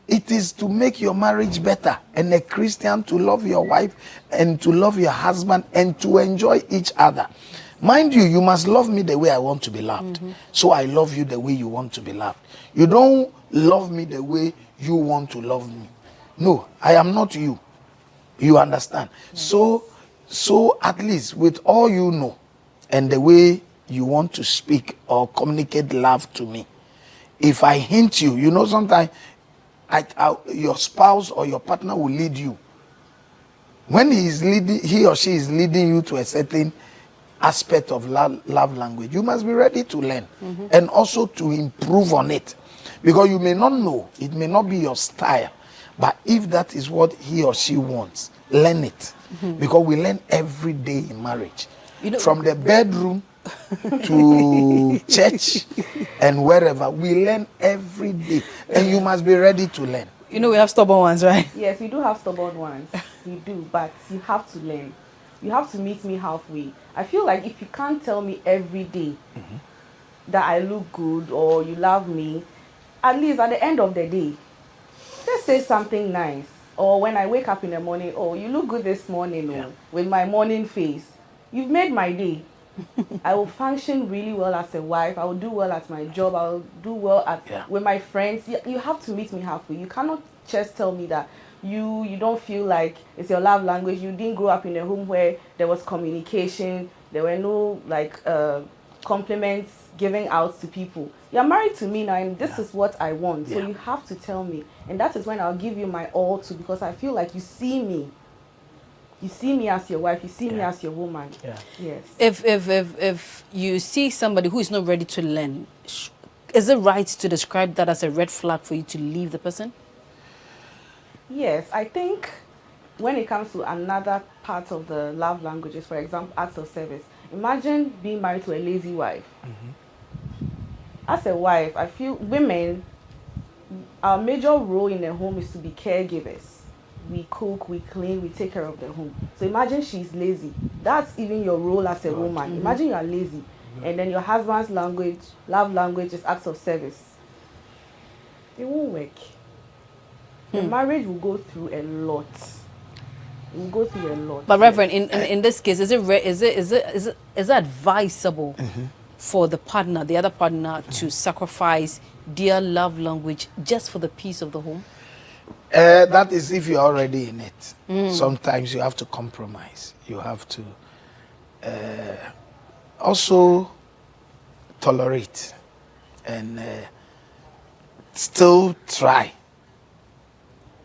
[SPEAKER 12] It is to make your marriage better, and a Christian to love your wife and to love your husband and to enjoy each other. Mind you, you must love me the way I want to be loved. So I love you the way you want to be loved. You don't love me the way you want to love me. No, I am not you. You understand? So at least with all you know and the way you want to speak or communicate love to me, if I hint you, sometimes your spouse or your partner will lead you. When he or she is leading you to a certain aspect of love language, you must be ready to learn and also to improve on it. Because you may not know, it may not be your style, but if that is what he or she wants, learn it. Because we learn every day in marriage. From the bedroom to church and wherever, we learn every day. And you must be ready to learn.
[SPEAKER 10] We have stubborn ones, right?
[SPEAKER 19] Yes, we do have stubborn ones. We do, but you have to learn. You have to meet me halfway. I feel like if you can't tell me every day that I look good or you love me, at least at the end of the day, just say something nice. Or when I wake up in the morning, oh, you look good this morning, with my morning face. You've made my day. I will function really well as a wife. I will do well at my job. I will do well with my friends. You have to meet me halfway. You cannot just tell me that you don't feel like it's your love language. You didn't grow up in a home where there was communication. There were no compliments giving out to people. You're married to me now, and this is what I want. So you have to tell me, and that is when I'll give you my all too, because I feel like you see me. You see me as your wife. You see me as your woman. Yes.
[SPEAKER 10] If you see somebody who is not ready to learn, is it right to describe that as a red flag for you to leave the person?
[SPEAKER 19] Yes, I think when it comes to another part of the love languages, for example, acts of service. Imagine being married to a lazy wife. As a wife, I feel women, our major role in the home is to be caregivers. We cook, we clean, we take care of the home. So imagine she's lazy. That's even your role as a woman. Imagine you are lazy, and then your husband's love language is acts of service. It won't work. The marriage will go through a lot. We'll go through a lot.
[SPEAKER 10] But Reverend, in this case, is it advisable for the other partner, to sacrifice their love language just for the peace of the home?
[SPEAKER 12] That is if you're already in it. Sometimes you have to compromise. You have to also tolerate and still try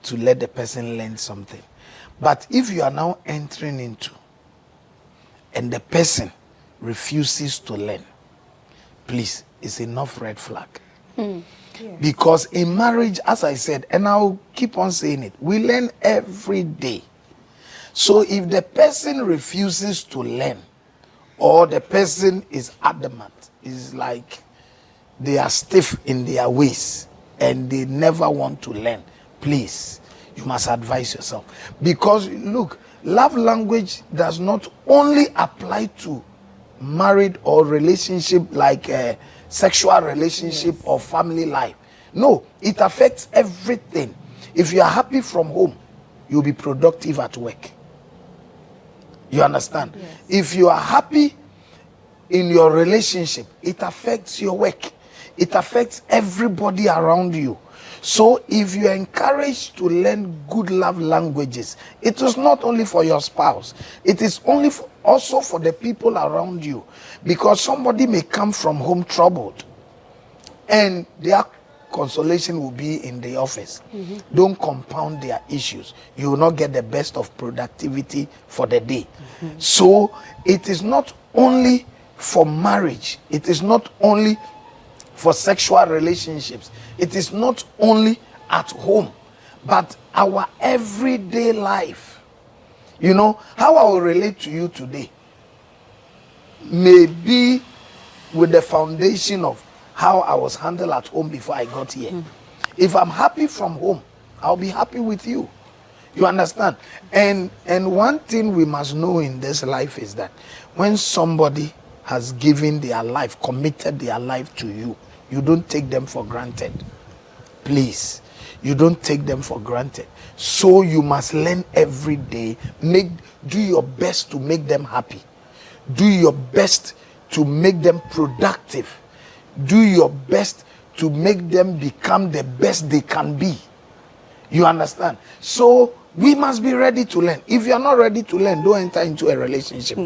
[SPEAKER 12] to let the person learn something. But if you are now entering into and the person refuses to learn, please, it's enough red flag. Because in marriage, as I said, and I'll keep on saying it, we learn every day. So if the person refuses to learn, or the person is adamant, is like they are stiff in their ways and they never want to learn, please, you must advise yourself. Because look, love language does not only apply to married or relationship like a sexual relationship or family life. No, it affects everything. If you are happy from home, you'll be productive at work. You understand? Yes. If you are happy in your relationship, it affects your work. It affects everybody around you. So if you are encouraged to learn good love languages, it is not only for your spouse, it is also for the people around you. Because somebody may come from home troubled and their consolation will be in the office. Don't compound their issues. You will not get the best of productivity for the day. So it is not only for marriage, it is not only for sexual relationships, it is not only at home, but our everyday life. You know, how I will relate to you today may be with the foundation of how I was handled at home before I got here. If I'm happy from home, I'll be happy with you. You understand? And one thing we must know in this life is that when somebody has given their life, committed their life to you, you don't take them for granted. Please, you don't take them for granted. So you must learn every day. Do your best to make them happy. Do your best to make them productive. Do your best to make them become the best they can be. You understand? So we must be ready to learn. If you are not ready to learn, don't enter into a relationship.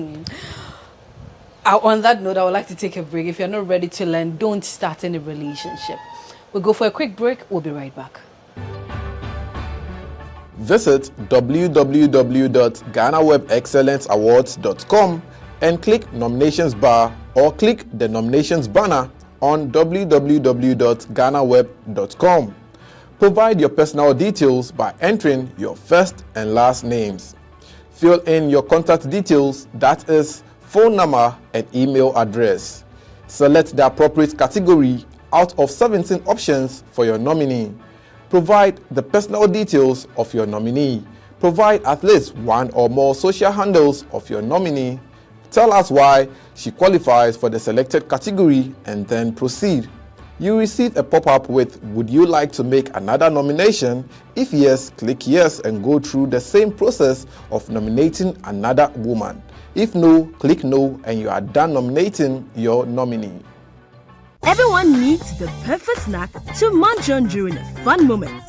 [SPEAKER 10] On that note, I would like to take a break. If you're not ready to learn, don't start any relationship. We'll go for a quick break. We'll be right back.
[SPEAKER 16] Visit www.GhanaWebExcellenceAwards.com and click nominations bar or click the nominations banner on www.GhanaWeb.com. Provide your personal details by entering your first and last names. Fill in your contact details, that is, phone number and email address. Select the appropriate category out of 17 options for your nominee. Provide the personal details of your nominee. Provide at least one or more social handles of your nominee. Tell us why she qualifies for the selected category and then proceed. You receive a pop-up with "Would you like to make another nomination?" If yes, click yes and go through the same process of nominating another woman. If no, click no and you are done nominating your nominee.
[SPEAKER 4] Everyone needs the perfect snack to munch on during a fun moment.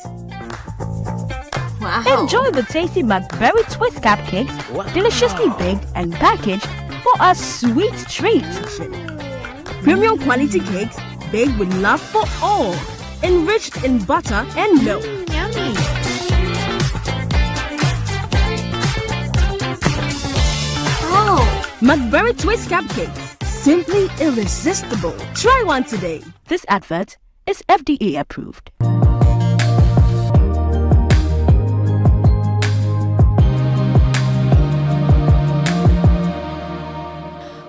[SPEAKER 5] Wow.
[SPEAKER 4] Enjoy the tasty McBerry Twist cupcakes, deliciously baked and packaged for a sweet treat. Premium quality cakes baked with love for all, enriched in butter and milk.
[SPEAKER 5] Yummy. Oh.
[SPEAKER 4] McBerry Twist cupcakes, simply irresistible. Try one today. This advert is FDA approved.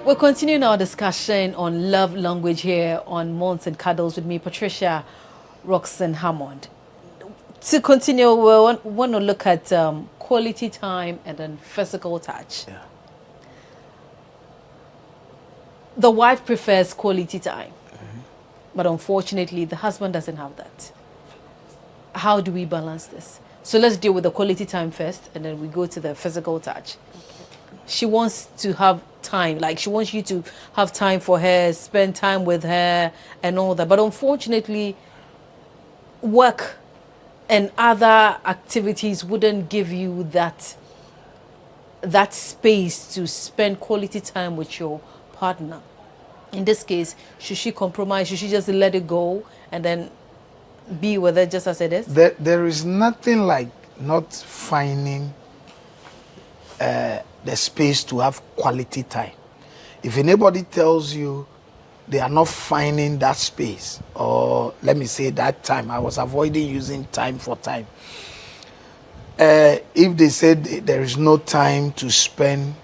[SPEAKER 10] We're continuing our discussion on love language here on Monts and Cuddles with me, Patricia Roxanne Hammond. To continue, we want to look at quality time and then physical touch.
[SPEAKER 12] Yeah.
[SPEAKER 10] The wife prefers quality time, but unfortunately, the husband doesn't have that. How do we balance this? So let's deal with the quality time first, and then we go to the physical touch. She wants to have time, like she wants you to have time for her, spend time with her and all that. But unfortunately, work and other activities wouldn't give you that space to spend quality time with your partner. In this case, should she compromise? Should she just let it go and then be with it just as it is?
[SPEAKER 12] There is nothing like not finding the space to have quality time. If anybody tells you they are not finding that space, or let me say that time, I was avoiding using time for time. If they said there is no time to spend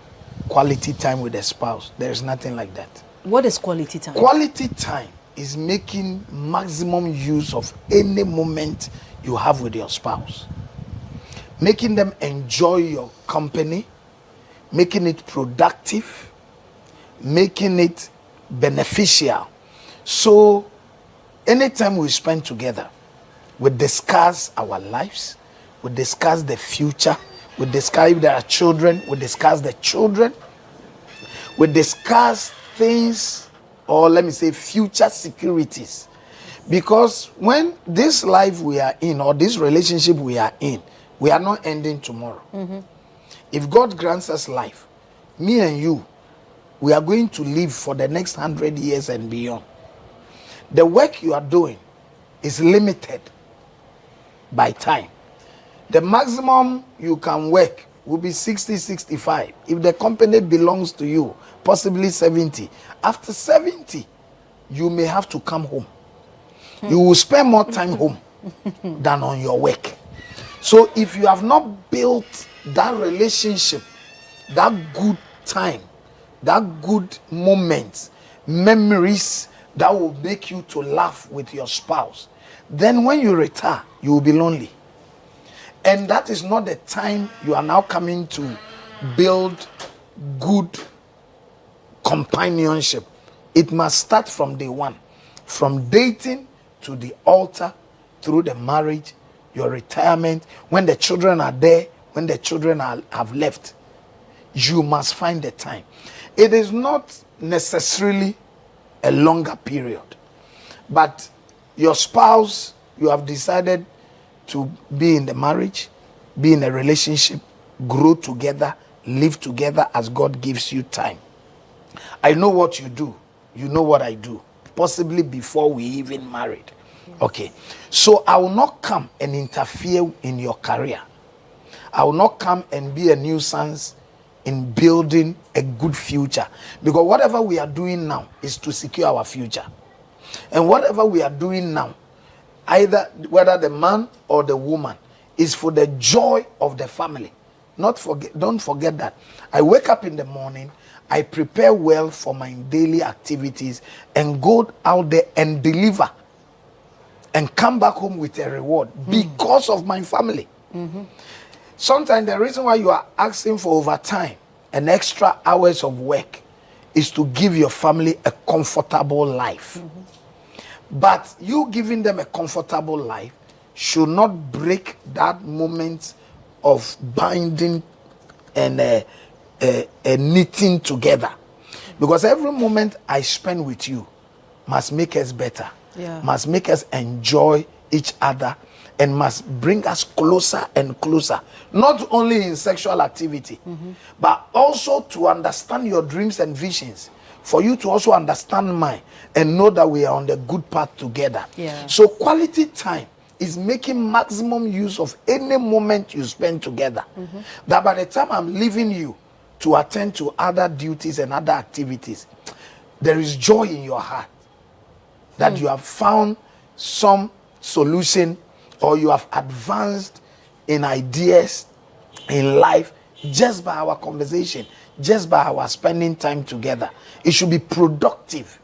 [SPEAKER 12] quality time with a spouse, there is nothing like that.
[SPEAKER 10] What is quality time?
[SPEAKER 12] Quality time is making maximum use of any moment you have with your spouse. Making them enjoy your company, making it productive, making it beneficial. So anytime we spend together, we discuss our lives, we discuss the future, we discuss if there are children, we discuss the children, we discuss things, or let me say future securities. Because when this life we are in, or this relationship we are in, we are not ending tomorrow. If God grants us life, me and you, we are going to live for the next 100 years and beyond. The work you are doing is limited by time. The maximum you can work will be 60, 65. If the company belongs to you, possibly 70. After 70, you may have to come home. You will spend more time home than on your work. So if you have not built that relationship, that good time, that good moments, memories that will make you to laugh with your spouse, then when you retire, you will be lonely. And that is not the time you are now coming to build good companionship. It must start from day one. From dating to the altar, through the marriage, your retirement, when the children are there, when the children have left, you must find the time. It is not necessarily a longer period, but your spouse, you have decided to be in the marriage, be in a relationship, grow together, live together as God gives you time. I know what you do. You know what I do. Possibly before we even married. Okay. So I will not come and interfere in your career. I will not come and be a nuisance in building a good future. Because whatever we are doing now is to secure our future. And whatever we are doing now, either whether the man or the woman, is for the joy of the family. Don't forget that. I wake up in the morning, I prepare well for my daily activities and go out there and deliver and come back home with a reward because of my family. Sometimes the reason why you are asking for overtime and extra hours of work is to give your family a comfortable life. But you giving them a comfortable life should not break that moment of binding and knitting together. Because every moment I spend with you must make us better, must make us enjoy each other, and must bring us closer and closer, not only in sexual activity, but also to understand your dreams and visions, for you to also understand mine and know that we are on the good path together. So quality time is making maximum use of any moment you spend together. That by the time I'm leaving you to attend to other duties and other activities, there is joy in your heart that you have found some solution, or you have advanced in ideas in life just by our conversation, just by our spending time together. It should be productive.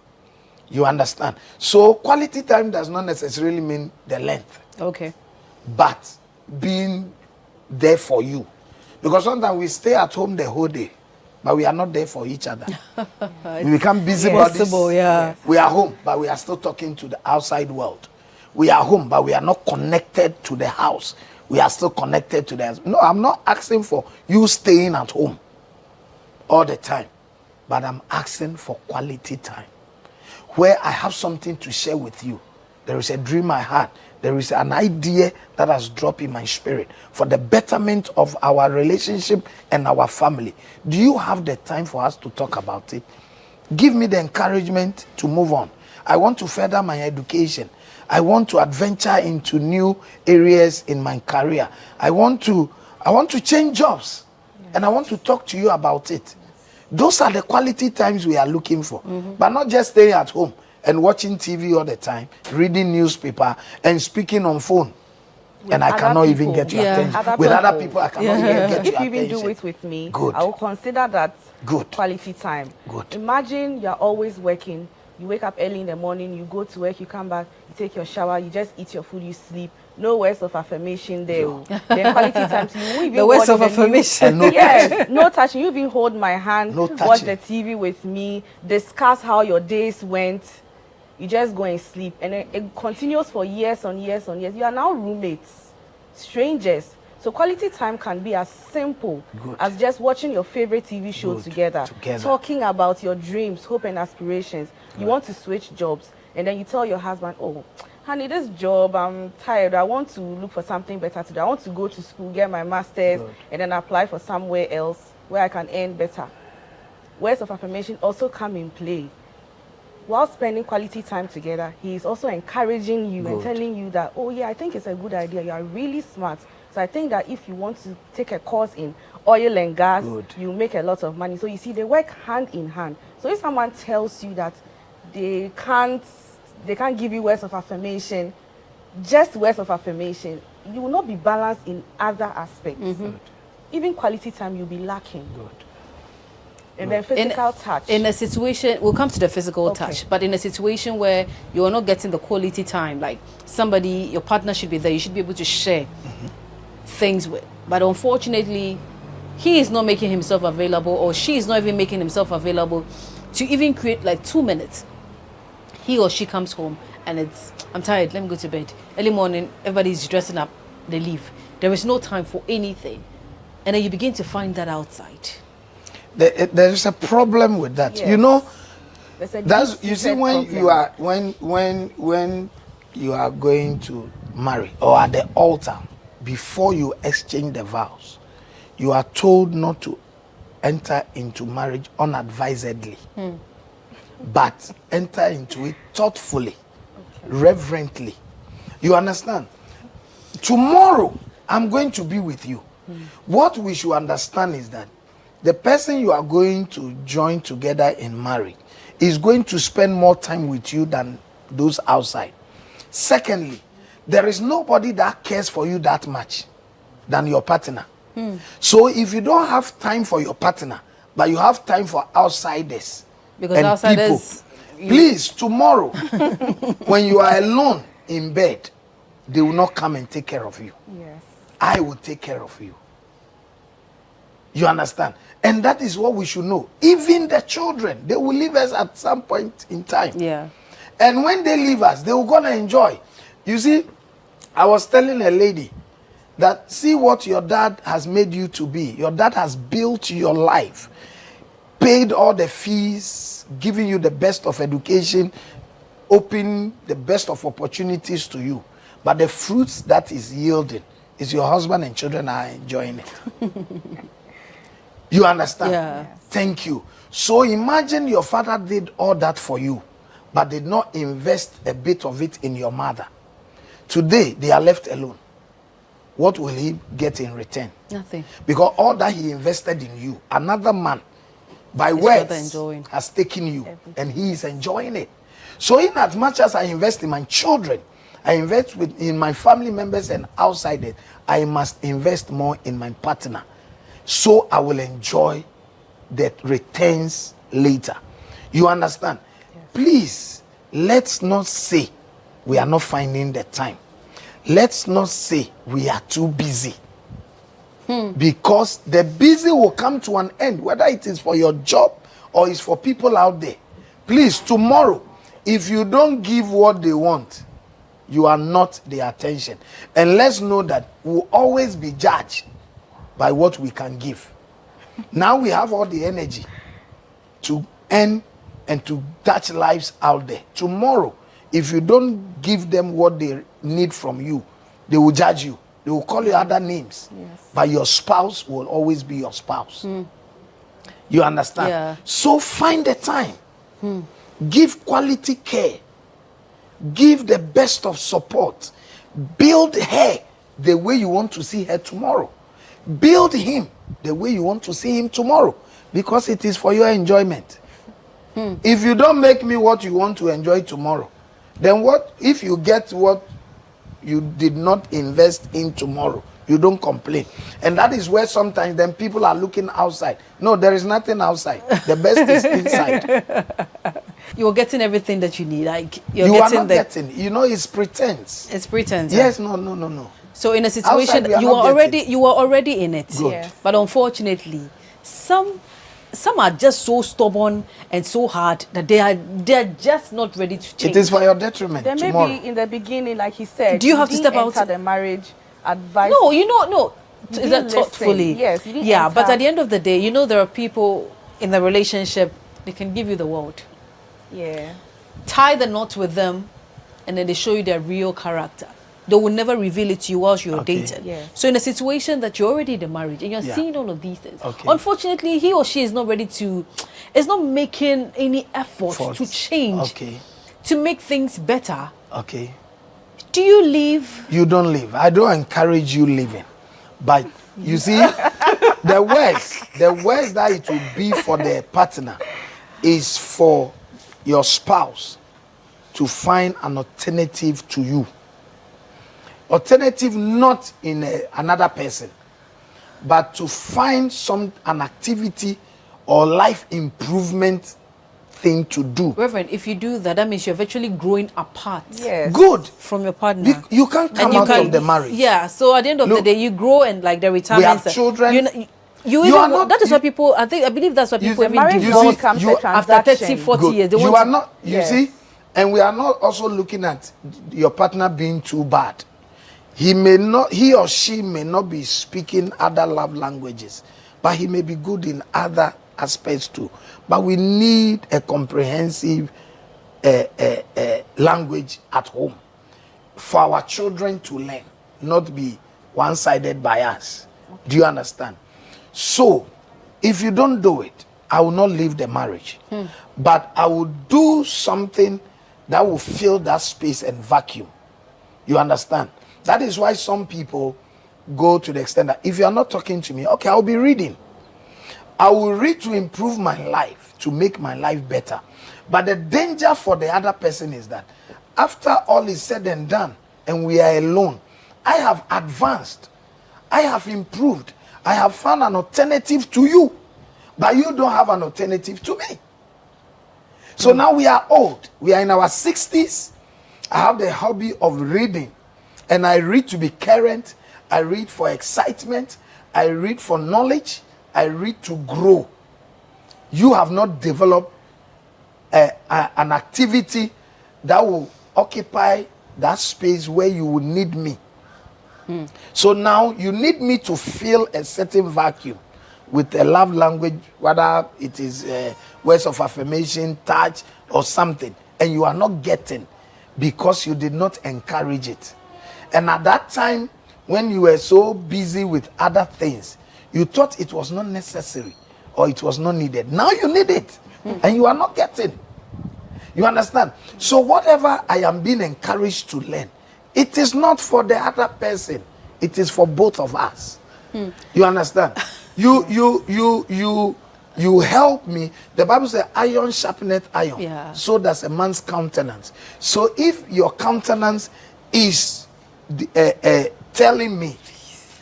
[SPEAKER 12] You understand? So quality time does not necessarily mean the length.
[SPEAKER 10] Okay.
[SPEAKER 12] But being there for you. Because sometimes we stay at home the whole day, but we are not there for each other. We become busybodies. We are home, but we are still talking to the outside world. We are home, but we are not connected to the house. We are still connected to the house. No, I'm not asking for you staying at home all the time, but I'm asking for quality time where I have something to share with you. There is a dream I had. There is an idea that has dropped in my spirit for the betterment of our relationship and our family. Do you have the time for us to talk about it? Give me the encouragement to move on. I want to further my education. I want to adventure into new areas in my career. I want to change jobs, and I want to talk to you about it. Those are the quality times we are looking for, but not just staying at home and watching TV all the time, reading newspaper and speaking on phone. And I cannot even get your attention. With other people, I cannot even get your attention.
[SPEAKER 19] If you even do it with me, I will consider that quality time. Imagine you're always working. You wake up early in the morning, you go to work, you come back, you take your shower, you just eat your food, you sleep. No words of affirmation there. Then quality time, so you won't even
[SPEAKER 10] the words of affirmation.
[SPEAKER 19] Yes, no touching. You even hold my hand, watch the TV with me, discuss how your days went. You just go and sleep, and it continues for years on years on years. You are now roommates, strangers. So quality time can be as simple as just watching your favorite TV show together, talking about your dreams, hope and aspirations. You want to switch jobs, and then you tell your husband, oh, honey, this job, I'm tired. I want to look for something better to do. I want to go to school, get my master's, and then apply for somewhere else where I can earn better. Words of affirmation also come in play. While spending quality time together, he is also encouraging you and telling you that, oh yeah, I think it's a good idea. You are really smart. So I think that if you want to take a course in oil and gas, you make a lot of money. So you see, they work hand in hand. So if someone tells you that they can't give you words of affirmation, just words of affirmation, you will not be balanced in other aspects. Even quality time, you'll be lacking. And then physical touch.
[SPEAKER 10] In a situation, we'll come to the physical touch, but in a situation where you're not getting the quality time, like somebody, your partner should be there, you should be able to share things with. But unfortunately, he is not making himself available, or she is not even making himself available to even create like 2 minutes. He or she comes home and it's, I'm tired, let me go to bed. Early morning, everybody's dressing up, they leave. There is no time for anything. And then you begin to find that outside.
[SPEAKER 12] There is a problem with that. You know, that's, you see, when you are when you are going to marry, or at the altar, before you exchange the vows, you are told not to enter into marriage unadvisedly, but enter into it thoughtfully, reverently. You understand? Tomorrow, I'm going to be with you. What we should understand is that the person you are going to join together in marriage is going to spend more time with you than those outside. Secondly, there is nobody that cares for you that much than your partner. So if you don't have time for your partner, but you have time for outsiders,
[SPEAKER 10] because
[SPEAKER 12] and
[SPEAKER 10] outsiders,
[SPEAKER 12] people, please, tomorrow, when you are alone in bed, they will not come and take care of you.
[SPEAKER 19] Yes.
[SPEAKER 12] I will take care of you. You understand? And that is what we should know. Even the children, they will leave us at some point in time.
[SPEAKER 10] Yeah.
[SPEAKER 12] And when they leave us, they will gonna enjoy. You see, I was telling a lady that see what your dad has made you to be. Your dad has built your life, paid all the fees, giving you the best of education, opening the best of opportunities to you. But the fruits that is yielding is your husband and children are enjoying it. You understand?
[SPEAKER 10] Yeah.
[SPEAKER 12] Thank you. So imagine your father did all that for you, but did not invest a bit of it in your mother. Today, they are left alone. What will he get in return?
[SPEAKER 10] Nothing.
[SPEAKER 12] Because all that he invested in you, another man, by words, has taken you, and he is enjoying it. So in as much as I invest in my children, I invest in my family members and outsiders, I must invest more in my partner. So I will enjoy the returns later. You understand? Yes. Please, let's not say we are not finding the time. Let's not say we are too busy. Because the busy will come to an end, whether it is for your job or it's for people out there. Please, tomorrow, if you don't give what they want, you are not their attention. And let's know that we'll always be judged by what we can give. Now we have all the energy to earn and to touch lives out there. Tomorrow, if you don't give them what they need from you, they will judge you. They will call you other names.
[SPEAKER 19] Yes.
[SPEAKER 12] But your spouse will always be your spouse. You understand?
[SPEAKER 10] Yeah.
[SPEAKER 12] So find the time. Give quality care. Give the best of support. Build her the way you want to see her tomorrow. Build him the way you want to see him tomorrow, because it is for your enjoyment. If you don't make me what you want to enjoy tomorrow, then what if you get what you did not invest in tomorrow? You don't complain. And that is where sometimes then people are looking outside. No, there is nothing outside. The best is inside.
[SPEAKER 10] You're getting everything that you need. Like
[SPEAKER 12] You are not getting. You know, it's pretense.
[SPEAKER 10] It's pretense.
[SPEAKER 12] Yes, no.
[SPEAKER 10] So in a situation
[SPEAKER 12] Outside, we are
[SPEAKER 10] you
[SPEAKER 12] not
[SPEAKER 10] are already
[SPEAKER 12] getting.
[SPEAKER 10] you are already in it.
[SPEAKER 12] Good. Yes.
[SPEAKER 10] But unfortunately, some are just so stubborn and so hard that they're just not ready to change.
[SPEAKER 12] It is for your detriment
[SPEAKER 19] Then
[SPEAKER 12] tomorrow.
[SPEAKER 19] maybe in the beginning, like he said,
[SPEAKER 10] Do you have to step out?
[SPEAKER 19] enter the marriage advice?
[SPEAKER 10] No, no.
[SPEAKER 19] You
[SPEAKER 10] Is that
[SPEAKER 19] didn't
[SPEAKER 10] thoughtfully?
[SPEAKER 19] listen. Yes, you didn't
[SPEAKER 10] Yeah, but
[SPEAKER 19] enter.
[SPEAKER 10] at the end of the day, there are people in the relationship, they can give you the world.
[SPEAKER 19] Yeah.
[SPEAKER 10] Tie the knot with them, and then they show you their real character. They will never reveal it to you whilst you're dating.
[SPEAKER 19] Yes.
[SPEAKER 10] So in a situation that you're already in the marriage and you're
[SPEAKER 12] Yeah.
[SPEAKER 10] seeing all of these things,
[SPEAKER 12] Okay.
[SPEAKER 10] unfortunately, he or she is not ready is not making any effort
[SPEAKER 12] Fault.
[SPEAKER 10] to change,
[SPEAKER 12] Okay.
[SPEAKER 10] to make things better.
[SPEAKER 12] Okay.
[SPEAKER 10] Do you leave?
[SPEAKER 12] You don't leave. I don't encourage you leaving. But you see, the worst that it will be for the partner is for your spouse to find an alternative to you. Alternative not in another person, but to find an activity or life improvement thing to do.
[SPEAKER 10] Reverend, if you do that, that means you're virtually growing apart.
[SPEAKER 19] Yes.
[SPEAKER 12] Good.
[SPEAKER 10] From your partner.
[SPEAKER 12] You can't come out of the marriage.
[SPEAKER 10] Yeah, so at the end of the day, you grow and like the retirement.
[SPEAKER 12] have children.
[SPEAKER 10] You
[SPEAKER 12] You
[SPEAKER 10] even
[SPEAKER 12] are not-
[SPEAKER 10] that is why people, I believe that's why people even
[SPEAKER 19] marriage
[SPEAKER 10] divorce
[SPEAKER 19] becomes a
[SPEAKER 10] after 30, 40
[SPEAKER 12] Good.
[SPEAKER 10] years. They
[SPEAKER 12] You
[SPEAKER 10] want
[SPEAKER 12] are
[SPEAKER 10] to-
[SPEAKER 12] not, you see, and we are not also looking at your partner being too bad. He or she may not be speaking other love languages, but he may be good in other aspects too. But we need a comprehensive language at home for our children to learn, not be one-sided by us. Do you understand? So, if you don't do it, I will not leave the marriage. But I will do something that will fill that space and vacuum. You understand? That is why some people go to the extent that if you are not talking to me, okay, I'll be reading. I will read to improve my life, to make my life better. But the danger for the other person is that after all is said and done, and we are alone, I have advanced, I have improved, I have found an alternative to you, but you don't have an alternative to me. So now we are old, we are in our 60s. I have the hobby of reading, and I read to be current, I read for excitement, I read for knowledge, I read to grow. You have not developed an activity that will occupy that space where you will need me. So now you need me to fill a certain vacuum with a love language, whether it is words of affirmation, touch, or something, and you are not getting because you did not encourage it. And at that time, when you were so busy with other things, you thought it was not necessary or it was not needed. Now you need it, and you are not getting. You understand? So whatever I am being encouraged to learn, it is not for the other person. It is for both of us. You understand? You help me. The Bible says, iron sharpeneth iron.
[SPEAKER 10] Yeah.
[SPEAKER 12] So does a man's countenance. So if your countenance is telling me,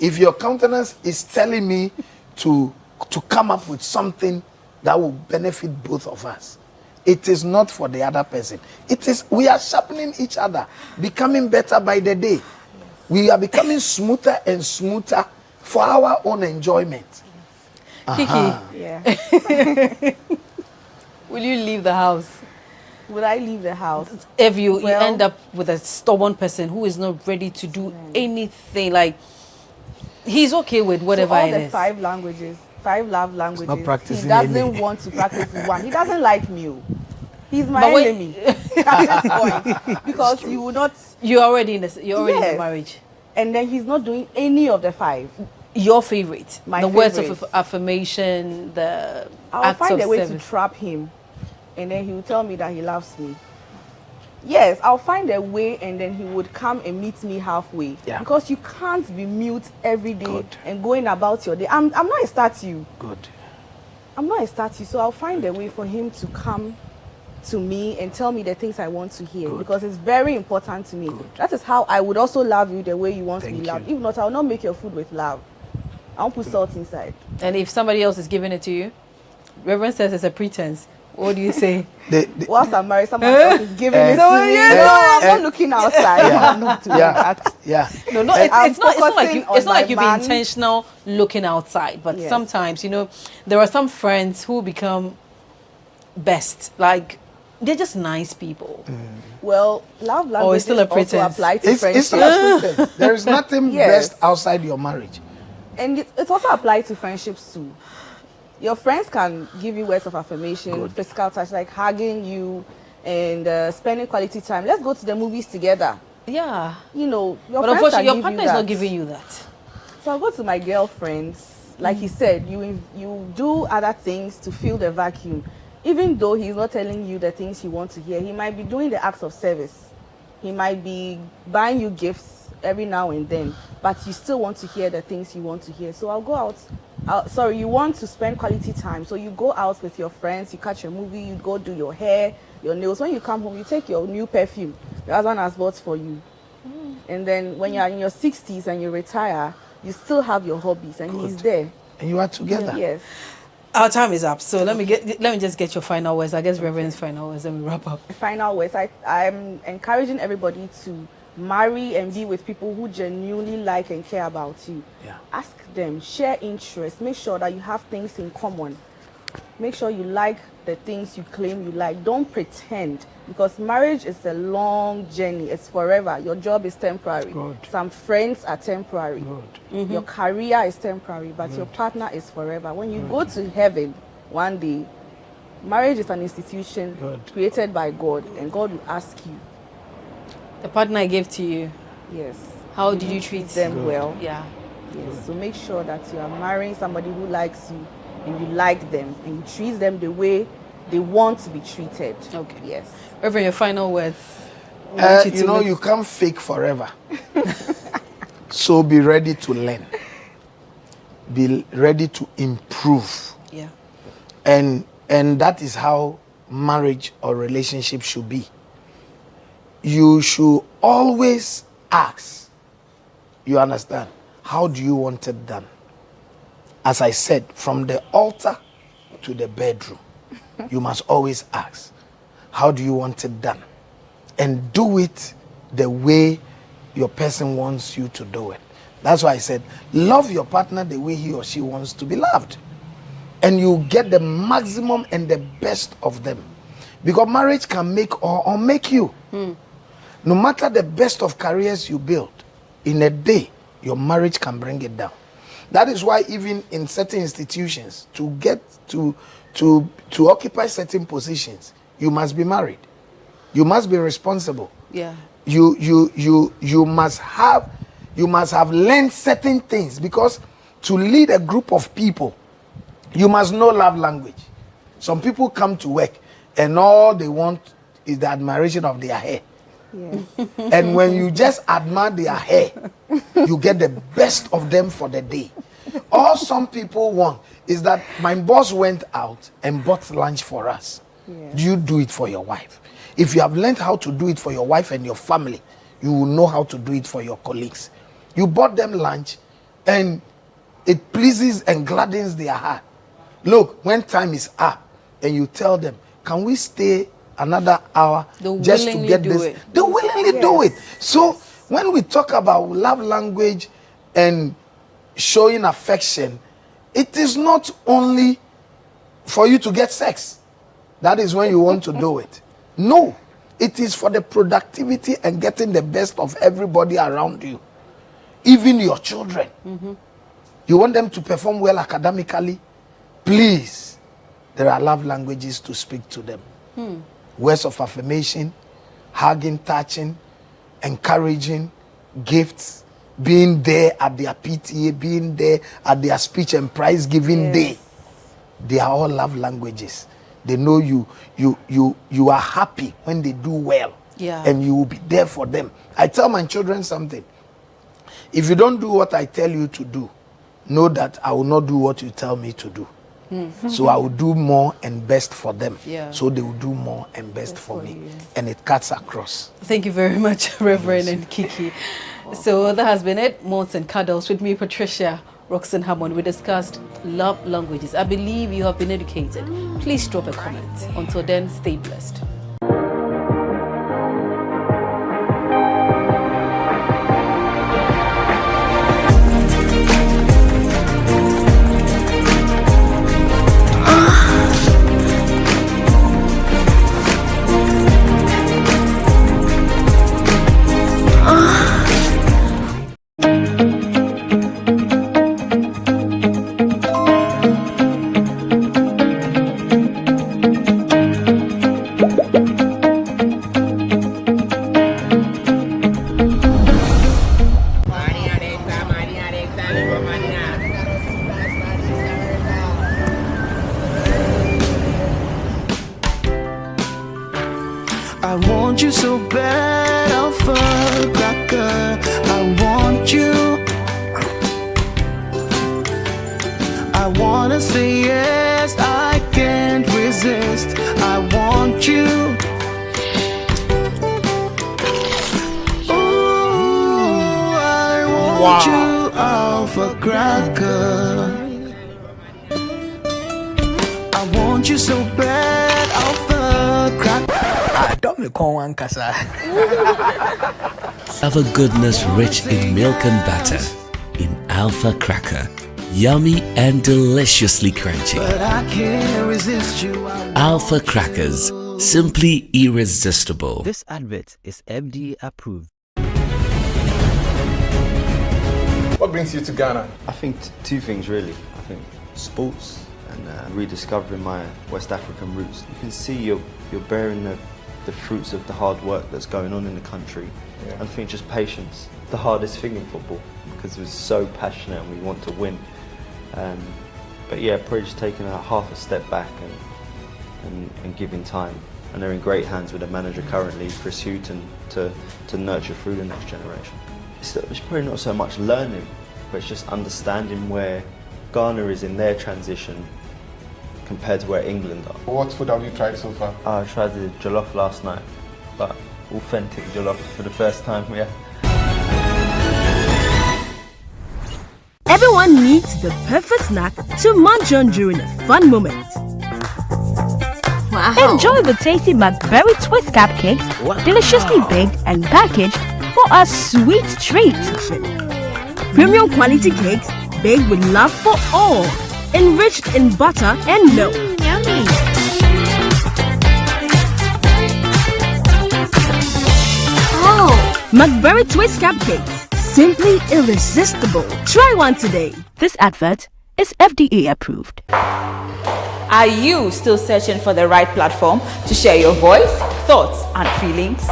[SPEAKER 12] if your countenance is telling me to come up with something that will benefit both of us, it is not for the other person. It is, we are sharpening each other, becoming better by the day. We are becoming smoother and smoother for our own enjoyment.
[SPEAKER 10] Kiki,
[SPEAKER 19] Yeah.
[SPEAKER 10] will you leave the house?
[SPEAKER 19] Would I leave the house?
[SPEAKER 10] If you
[SPEAKER 19] Well-
[SPEAKER 10] end up with a stubborn person who is not ready to do anything, like he's okay with whatever
[SPEAKER 19] so all
[SPEAKER 10] it
[SPEAKER 19] the
[SPEAKER 10] is.
[SPEAKER 19] 5 languages, 5 love languages.
[SPEAKER 12] not practicing
[SPEAKER 19] He doesn't
[SPEAKER 12] any.
[SPEAKER 19] want to practice one. He doesn't like me. He's my
[SPEAKER 10] But when-
[SPEAKER 19] enemy at this point, because you will not.
[SPEAKER 10] You're already in the
[SPEAKER 19] Yes.
[SPEAKER 10] marriage.
[SPEAKER 19] And then he's not doing any of the 5.
[SPEAKER 10] Your favorite,
[SPEAKER 19] My
[SPEAKER 10] the words
[SPEAKER 19] favorite.
[SPEAKER 10] of affirmation, the
[SPEAKER 19] I'll
[SPEAKER 10] acts
[SPEAKER 19] find
[SPEAKER 10] of
[SPEAKER 19] a way
[SPEAKER 10] service.
[SPEAKER 19] to trap him, and then he will tell me that he loves me. Yes, I'll find a way, and then he would come and meet me halfway.
[SPEAKER 12] Yeah.
[SPEAKER 19] Because you can't be mute every day and going about your day. I'm not a statue.
[SPEAKER 12] Good.
[SPEAKER 19] I'm not a statue, so I'll find a way for him to come to me and tell me the things I want to hear, because it's very important to me. That is how I would also love you the way you want to be loved. If not, I'll not make your food with love. I won't put salt inside.
[SPEAKER 10] And if somebody else is giving it to you, Reverend says it's a pretense. What do you say?
[SPEAKER 19] Whilst I'm married, someone else is giving it to me.
[SPEAKER 10] yes,
[SPEAKER 19] No, I'm not looking outside. I'm not doing that.
[SPEAKER 12] Yeah.
[SPEAKER 10] No,
[SPEAKER 19] I'm
[SPEAKER 10] it's not like
[SPEAKER 19] focusing
[SPEAKER 10] it's not
[SPEAKER 19] on
[SPEAKER 10] like you
[SPEAKER 19] my
[SPEAKER 10] be
[SPEAKER 19] man.
[SPEAKER 10] intentional looking outside, but
[SPEAKER 19] Yes.
[SPEAKER 10] sometimes, you know, there are some friends who become best. Like they're just nice people.
[SPEAKER 19] Well, love language
[SPEAKER 10] Or it's still a
[SPEAKER 19] also
[SPEAKER 10] pretense.
[SPEAKER 19] apply to
[SPEAKER 12] It's
[SPEAKER 19] friendship.
[SPEAKER 12] not a pretense. There is nothing
[SPEAKER 19] Yes.
[SPEAKER 12] best outside your marriage.
[SPEAKER 19] And it's also applied to friendships too. Your friends can give you words of affirmation, physical touch, like hugging you and spending quality time. Let's go to the movies together.
[SPEAKER 10] Yeah.
[SPEAKER 19] You know, your
[SPEAKER 10] But
[SPEAKER 19] friends
[SPEAKER 10] unfortunately,
[SPEAKER 19] can
[SPEAKER 10] your
[SPEAKER 19] give
[SPEAKER 10] partner
[SPEAKER 19] you
[SPEAKER 10] is not
[SPEAKER 19] that.
[SPEAKER 10] giving you that.
[SPEAKER 19] So I'll go to my girlfriends. Like he said, you do other things to fill the vacuum. Even though he's not telling you the things you want to hear, he might be doing the acts of service. He might be buying you gifts every now and then, but you still want to hear the things you want to hear. So I'll go out. Sorry, you want to spend quality time. So you go out with your friends, you catch a movie, you go do your hair, your nails. When you come home, you take your new perfume your husband has bought for you. And then when you're in your 60s and you retire, you still have your hobbies and he's there.
[SPEAKER 12] And you are together.
[SPEAKER 19] Yes.
[SPEAKER 10] Our time is up, so let me just get your final words. I guess Reverend's final words, then we wrap up.
[SPEAKER 19] Final words. I'm encouraging everybody to marry and be with people who genuinely like and care about you.
[SPEAKER 12] Yeah.
[SPEAKER 19] Ask them, share interests, make sure that you have things in common. Make sure you like the things you claim you like. Don't pretend, because marriage is a long journey. It's forever. Your job is temporary.
[SPEAKER 12] Good.
[SPEAKER 19] Some friends are temporary.
[SPEAKER 12] Good.
[SPEAKER 19] Your career is temporary, but your partner is forever. When you go to heaven one day, marriage is an institution created by God, and God will ask you.
[SPEAKER 10] The partner I gave to you,
[SPEAKER 19] Yes.
[SPEAKER 10] how did you treat
[SPEAKER 19] them well?
[SPEAKER 10] Yeah.
[SPEAKER 19] Yes. So make sure that you are marrying somebody who likes you and you like them and you treat them the way they want to be treated.
[SPEAKER 10] Okay.
[SPEAKER 19] Yes.
[SPEAKER 10] Reverend, your final words. I want
[SPEAKER 12] You know, you can't fake forever. So be ready to learn. Be ready to improve.
[SPEAKER 10] Yeah.
[SPEAKER 12] And that is how marriage or relationship should be. You should always ask, you understand, how do you want it done? As I said, from the altar to the bedroom, you must always ask, how do you want it done? And do it the way your person wants you to do it. That's why I said, love your partner the way he or she wants to be loved. And you get the maximum and the best of them. Because marriage can make or unmake you. No matter the best of careers you build, in a day, your marriage can bring it down. That is why even in certain institutions, to get to occupy certain positions, you must be married. You must be responsible.
[SPEAKER 10] Yeah.
[SPEAKER 12] You must have learned certain things, because to lead a group of people, you must know love language. Some people come to work and all they want is the admiration of their hair.
[SPEAKER 19] Yes.
[SPEAKER 12] And when you just admire their hair, you get the best of them for the day. All some people want is that my boss went out and bought lunch for us.
[SPEAKER 19] Yes.
[SPEAKER 12] Do you do it for your wife? If you have learned how to do it for your wife and your family, you will know how to do it for your colleagues. You bought them lunch and it pleases and gladdens their heart. Look, when time is up and you tell them, can we stay another hour just to get this? They willingly do it. So when we talk about love language and showing affection, it is not only for you to get sex. That is when you want to do it. No, it is for the productivity and getting the best of everybody around you. Even your children. You want them to perform well academically? Please, there are love languages to speak to them. Words of affirmation, hugging, touching, encouraging, gifts, being there at their PTA, being there at their speech and prize giving day. They are all love languages. They know you are happy when they do well.
[SPEAKER 10] Yeah.
[SPEAKER 12] And you will be there for them. I tell my children something. If you don't do what I tell you to do, know that I will not do what you tell me to do. So I will do more and best for them.
[SPEAKER 10] Yeah.
[SPEAKER 12] So they will do more and best for me. And it cuts across.
[SPEAKER 10] Thank you very much, Reverend and Kiki. So that has been it. Malts and Cuddles with me, Patricia Roxanne Hammond. We discussed love languages. I believe you have been educated. Please drop a comment. Until then, stay blessed.
[SPEAKER 1] I want you so bad, I'll fuck like a. I want you. I wanna say yes, I can't resist. I want you. Ooh, I want you, alpha cracker. I want you so bad, alpha cracker.
[SPEAKER 2] Have a goodness rich in milk and butter. In Alpha Cracker. Yummy and deliciously crunchy.
[SPEAKER 1] But I can't resist you.
[SPEAKER 2] Alpha Crackers. Simply irresistible.
[SPEAKER 3] This advert is FDA approved.
[SPEAKER 16] What brings you to Ghana?
[SPEAKER 8] I think two things really. I think sports and rediscovering my West African roots. You can see you're bearing the fruits of the hard work that's going on in the country. And I think just patience. The hardest thing in football, because we're so passionate and we want to win. But yeah, probably just taking half a step back and giving time. And they're in great hands with a manager currently, Chris Houghton, to nurture through the next generation. It's probably not so much learning, but it's just understanding where Ghana is in their transition compared to where England are.
[SPEAKER 16] What food have you tried so far?
[SPEAKER 8] I tried the jollof last night, but authentic jollof for the first time, yeah.
[SPEAKER 4] Everyone needs the perfect snack to munch on during a fun moment.
[SPEAKER 5] Wow.
[SPEAKER 4] Enjoy the tasty McBerry Twist cupcakes, deliciously baked and packaged for a sweet treat. Premium quality cakes baked with love for all, enriched in butter and milk.
[SPEAKER 5] Yummy. Oh.
[SPEAKER 4] McBerry Twist cupcakes, simply irresistible. Try one today. This advert is FDA approved.
[SPEAKER 6] Are you still searching for the right platform to share your voice, thoughts, and feelings?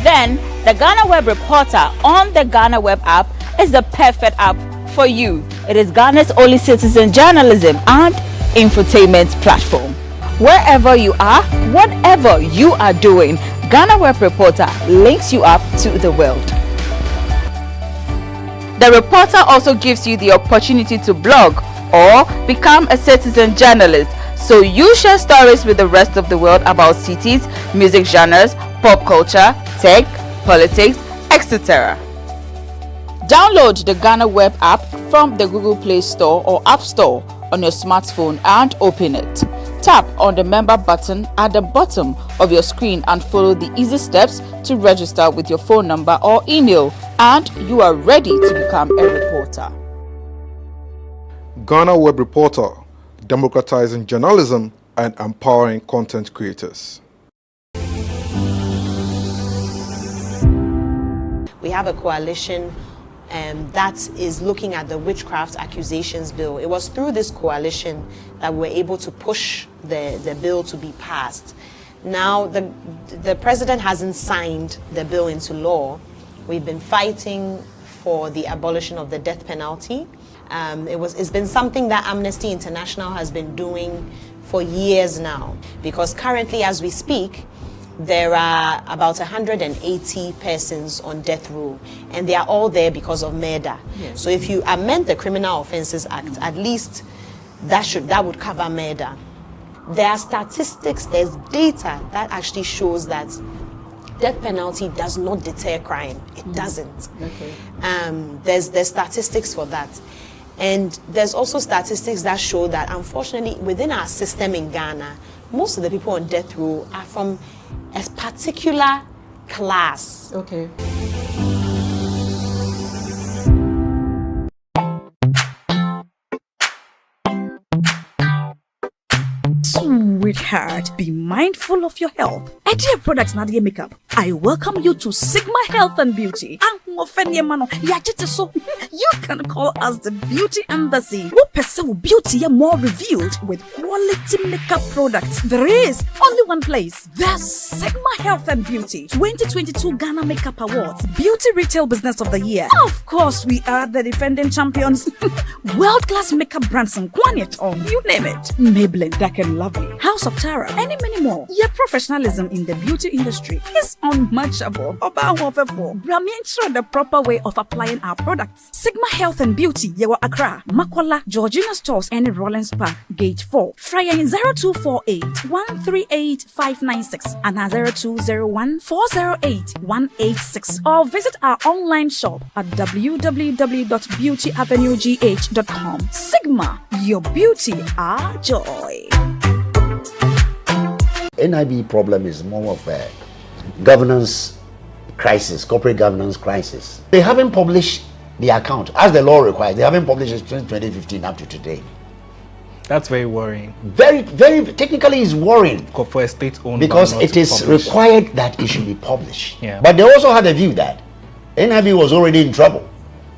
[SPEAKER 6] Then the GhanaWeb Reporter on the GhanaWeb app is the perfect app for you. It is Ghana's only citizen journalism and infotainment platform. Wherever you are, whatever you are doing, GhanaWeb Reporter links you up to the world. The reporter also gives you the opportunity to blog or become a citizen journalist, so you share stories with the rest of the world about cities, music genres, pop culture, tech, politics, etc. Download the GhanaWeb app from the Google Play Store or App Store on your smartphone and open it. Tap on the member button at the bottom of your screen and follow the easy steps to register with your phone number or email, and you are ready to become a reporter.
[SPEAKER 7] GhanaWeb Reporter, democratizing journalism and empowering content creators.
[SPEAKER 9] We have a coalition that is looking at the witchcraft accusations bill. It was through this coalition that we were able to push the bill to be passed. Now, the president hasn't signed the bill into law. We've been fighting for the abolition of the death penalty. It's been something that Amnesty International has been doing for years now, because currently, as we speak, there are about 180 persons on death row, and they are all there because of murder. Yes. So if you amend the Criminal Offences Act, at least that would cover murder. There are statistics, there's data that actually shows that death penalty does not deter crime. It doesn't.
[SPEAKER 10] Okay.
[SPEAKER 9] There's statistics for that. And there's also statistics that show that, unfortunately, within our system in Ghana, most of the people on death row are from a particular class.
[SPEAKER 10] Okay.
[SPEAKER 11] Sweetheart, be mindful of your health. Adina Products Nadia Makeup. I welcome you to Sigma Health and Beauty. You can call us the Beauty Embassy. Who pursue beauty more revealed with quality makeup products. There is only one place. The Sigma Health and Beauty 2022 Ghana Makeup Awards Beauty Retail Business of the Year. Of course, we are the defending champions. World-class makeup brands and Kwanyet on, you name it. Maybelline, Dark and Lovely, House of Tara, and many more. Your professionalism in the beauty industry is unmatchable. The proper way of applying our products. Sigma Health and Beauty, Yewa Accra, Makola, Georgina Stores, and Rollins Park, Gate 4. Fryer in 0248 138 596 and 0201 408 186. Or visit our online shop at www.beautyavenuegh.com. Sigma, your beauty, our joy.
[SPEAKER 15] NIB problem is more of a governance crisis, corporate governance crisis. They haven't published the account as the law requires. They haven't published it since 2015 up to today.
[SPEAKER 14] That's very worrying.
[SPEAKER 15] Very technically it's worrying.
[SPEAKER 14] For a state-owned
[SPEAKER 15] because it is required that it should be published.
[SPEAKER 14] Yeah.
[SPEAKER 15] But they also had a view that NIB was already in trouble.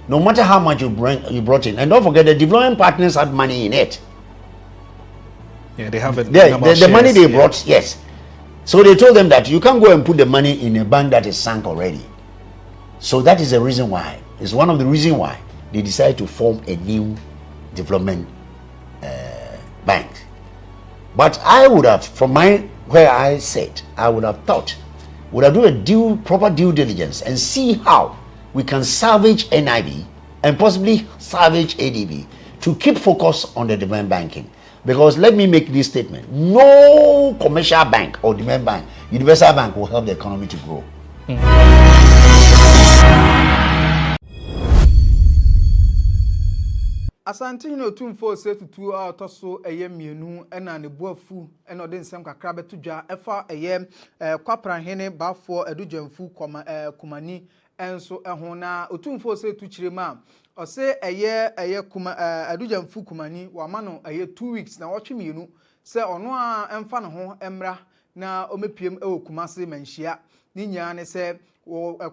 [SPEAKER 15] No matter how much you brought in. And don't forget the development partners had money in it.
[SPEAKER 14] Yeah, they have it.
[SPEAKER 15] The money they brought, yes. So they told them that you can't go and put the money in a bank that is sunk already. So that is the reason why. It's one of the reasons why they decided to form a new development bank. But I would have, from where I sit, I would have thought, would have done a proper due diligence and see how we can salvage NIB and possibly salvage ADB to keep focus on the demand banking. Because let me make this statement: no commercial bank or demand bank, universal bank will help the economy to grow.
[SPEAKER 17] Asante no tumfo se tutu a otoso eye mienu na ne boafu na ode nsem kakra beto dwa efa eye kwapranhene bafo adujamfu kumani enso eho na otumfo se tuchirema ose eye kuma adujamfu kumani wa ma no eye 2 weeks na wotwe mienu se ono a emfa ne ho emra na omepiem Kumase manhia ni nya ne se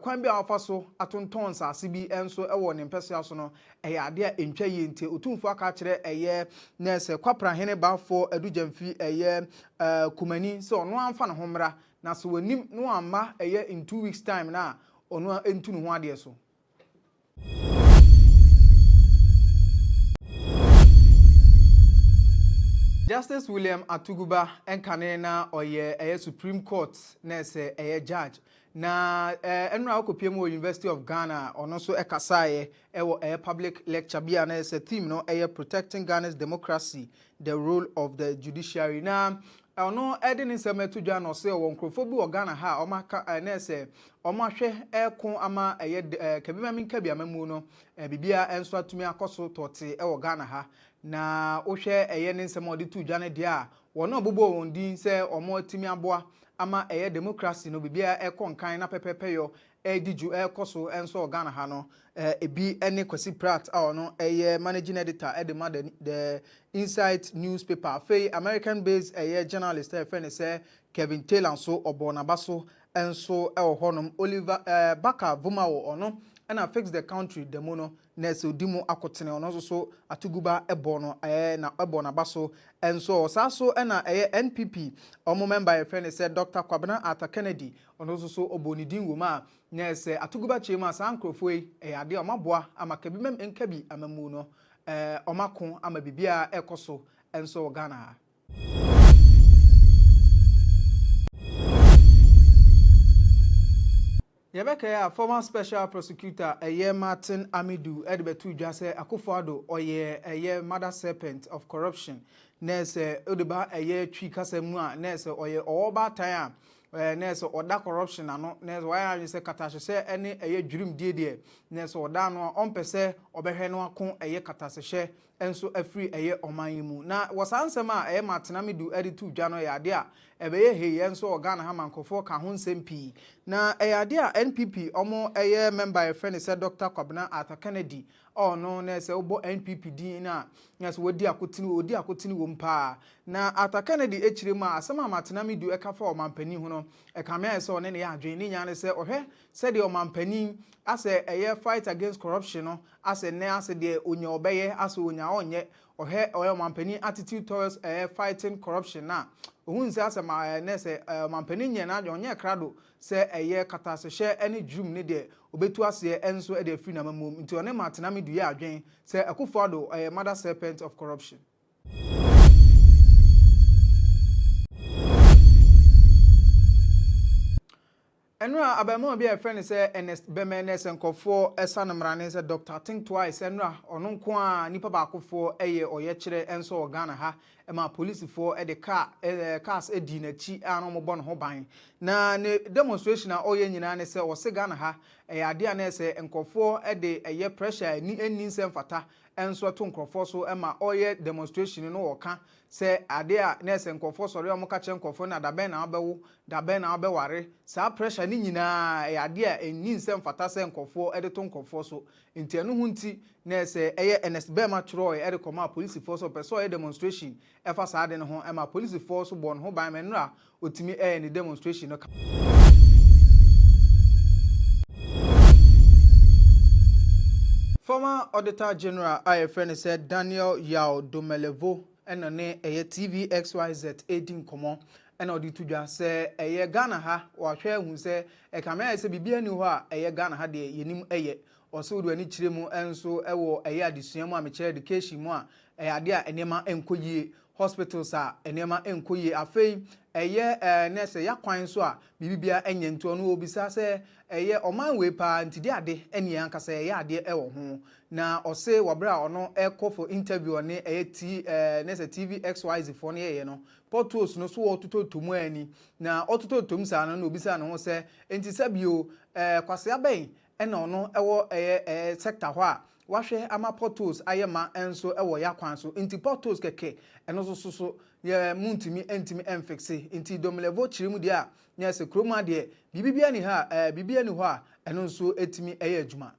[SPEAKER 17] kwan bi afa so atonton sase bi enso ewo ne mpese so no ade a entwa yente otumfu aka kire na se kwaprahene bafo adujamfi kumani se ono amfa ne homra na so wanim no amma in 2 weeks time na ono entu ne ho ade so. Justice William Atuguba enkane na oye Supreme Court na se judge na enra okopiem wo University of Ghana ono so ekasaye ewo public lecture bia na se theme no protecting Ghana's democracy, the role of the judiciary. Na ono edin nsem atudwa no se wo nkrofo bi wo Ghana ha o maka na se o mahwe ekon ama kabima minka bia mamu no bibia enso atumi akoso tote ewo Ghana ha na ohwe ne nsem odi tudwa ne de a wono obobo won din se omo atimi aboa ama democracy no bibia ekonkan na pepepeyo ediju ekoso enso Ghana ha no ebi ene Kwesi Pratt a ono managing editor edema the Insight newspaper fey American based journalist friend say Kevin Taylor so obonabaso enso honom Oliver Baka Vuma ono and fix the country the mono neso dimo akotene ono so Atuguba ebono na ebonabaso enso saso na NPP omo member friend say Dr. Kwabena Arthur Kennedy ono so obonidin woma na se Atuguba chema sankrofo ade omaboa amakabi mem enkabi amamu no omako ama bibia ekoso enso Ghana. Yebeke former special prosecutor Martin Amidu edbetu jase Akufo-Addo oye mother serpent of corruption nese odeba twi kasemu a nese oye oba tan a nese oda corruption ano nese why say katahye ene dwurum die nese oda no ompese obehwe no akon katasehye enso afri oman mu na wasansem a Martin Amidu editu dwa no yade a ebeye he enso Ghana ha mankofo ka ho nsem na ade a NPP omo member friend say Dr. Kwabena Arthur Kennedy no na say obo NPP din na so odi akotini wo mpa na Arthur Kennedy echirema asema Martin Amidu ekafa omampani hu no ekame say one ne ya adwen ni nya ne say ohwe say de omampani ase fight against corruption no ase ne ase de onya obeye ase onya onye ohwe omampani attitude towards fighting corruption na ohun se ase ma ne say omampani nye na onye krado se katasehye ene dwum ne de obetu ase enso e de free na mamom nti one Martin Amidu ya adwen se Akufo-Addo mother serpent of corruption. Enra abemo bi friend say Ernest Bemenes nkofo esanomrane say Dr. Think Twice enra ono nko a nipa ba akofo oye kire enso Ghana ha ma police for the cars Adina chi ano mo bon ho ban na ne demonstration a oye nyina ne say o se Ghana ha ade a na say nkofo de pressure ni nsem fata enso to nkofo so ma oye demonstration no woka se ade a na say nkofo sori o mo ka che nkofo na daben na abewo daben na abeware sa pressure ni nyina ade a ni nsem fata se nkofo de to nkofo so entianu hunti na say Ernest Bema chro de koma police force person demonstration efa sa ade no ho ma police force bon ho ban menra otimi ni demonstration no. Former Auditor General IFN said Daniel Yao Domelevo and ne TV XYZ 18 komo and auditu dwa say Ghana ha wa hwe hu say e kamera say bibia ni ho a Ghana ha de yenim ɔsɛ wo do ani kyerɛ mu enso ɛwɔ ɛyɛ adesua mu a mekyerɛ education mu a ade a enema enkoyie hospitals a enema enkoyie afei ɛyɛ nurse yakwan so a bibibia enye nto no obisa sɛ ɛyɛ ɔman we pa ntidi ade ene ankasa ɛyɛ ade ɛwɔ ho na ɔse wabra ɔno ɛkɔ for interview ne ɛyɛ nurse TV XYZ for ne yɛ no portos no so otototomu ani na otototom sa no obisa no ho sɛ enti sabio kwase aben ɛna ɔno ɛwɔ ɛyɛ sector hɔ a wahwɛ ama portos ayema enso ɛwɔ yakwan so enti portos keke ɛno so ye muntimi entimi emfixe enti domlevo kyeremu de a nya se kroma de bibibia ni ha bibia ni hɔ a ɛno nso etimi ɛyɛ adwuma.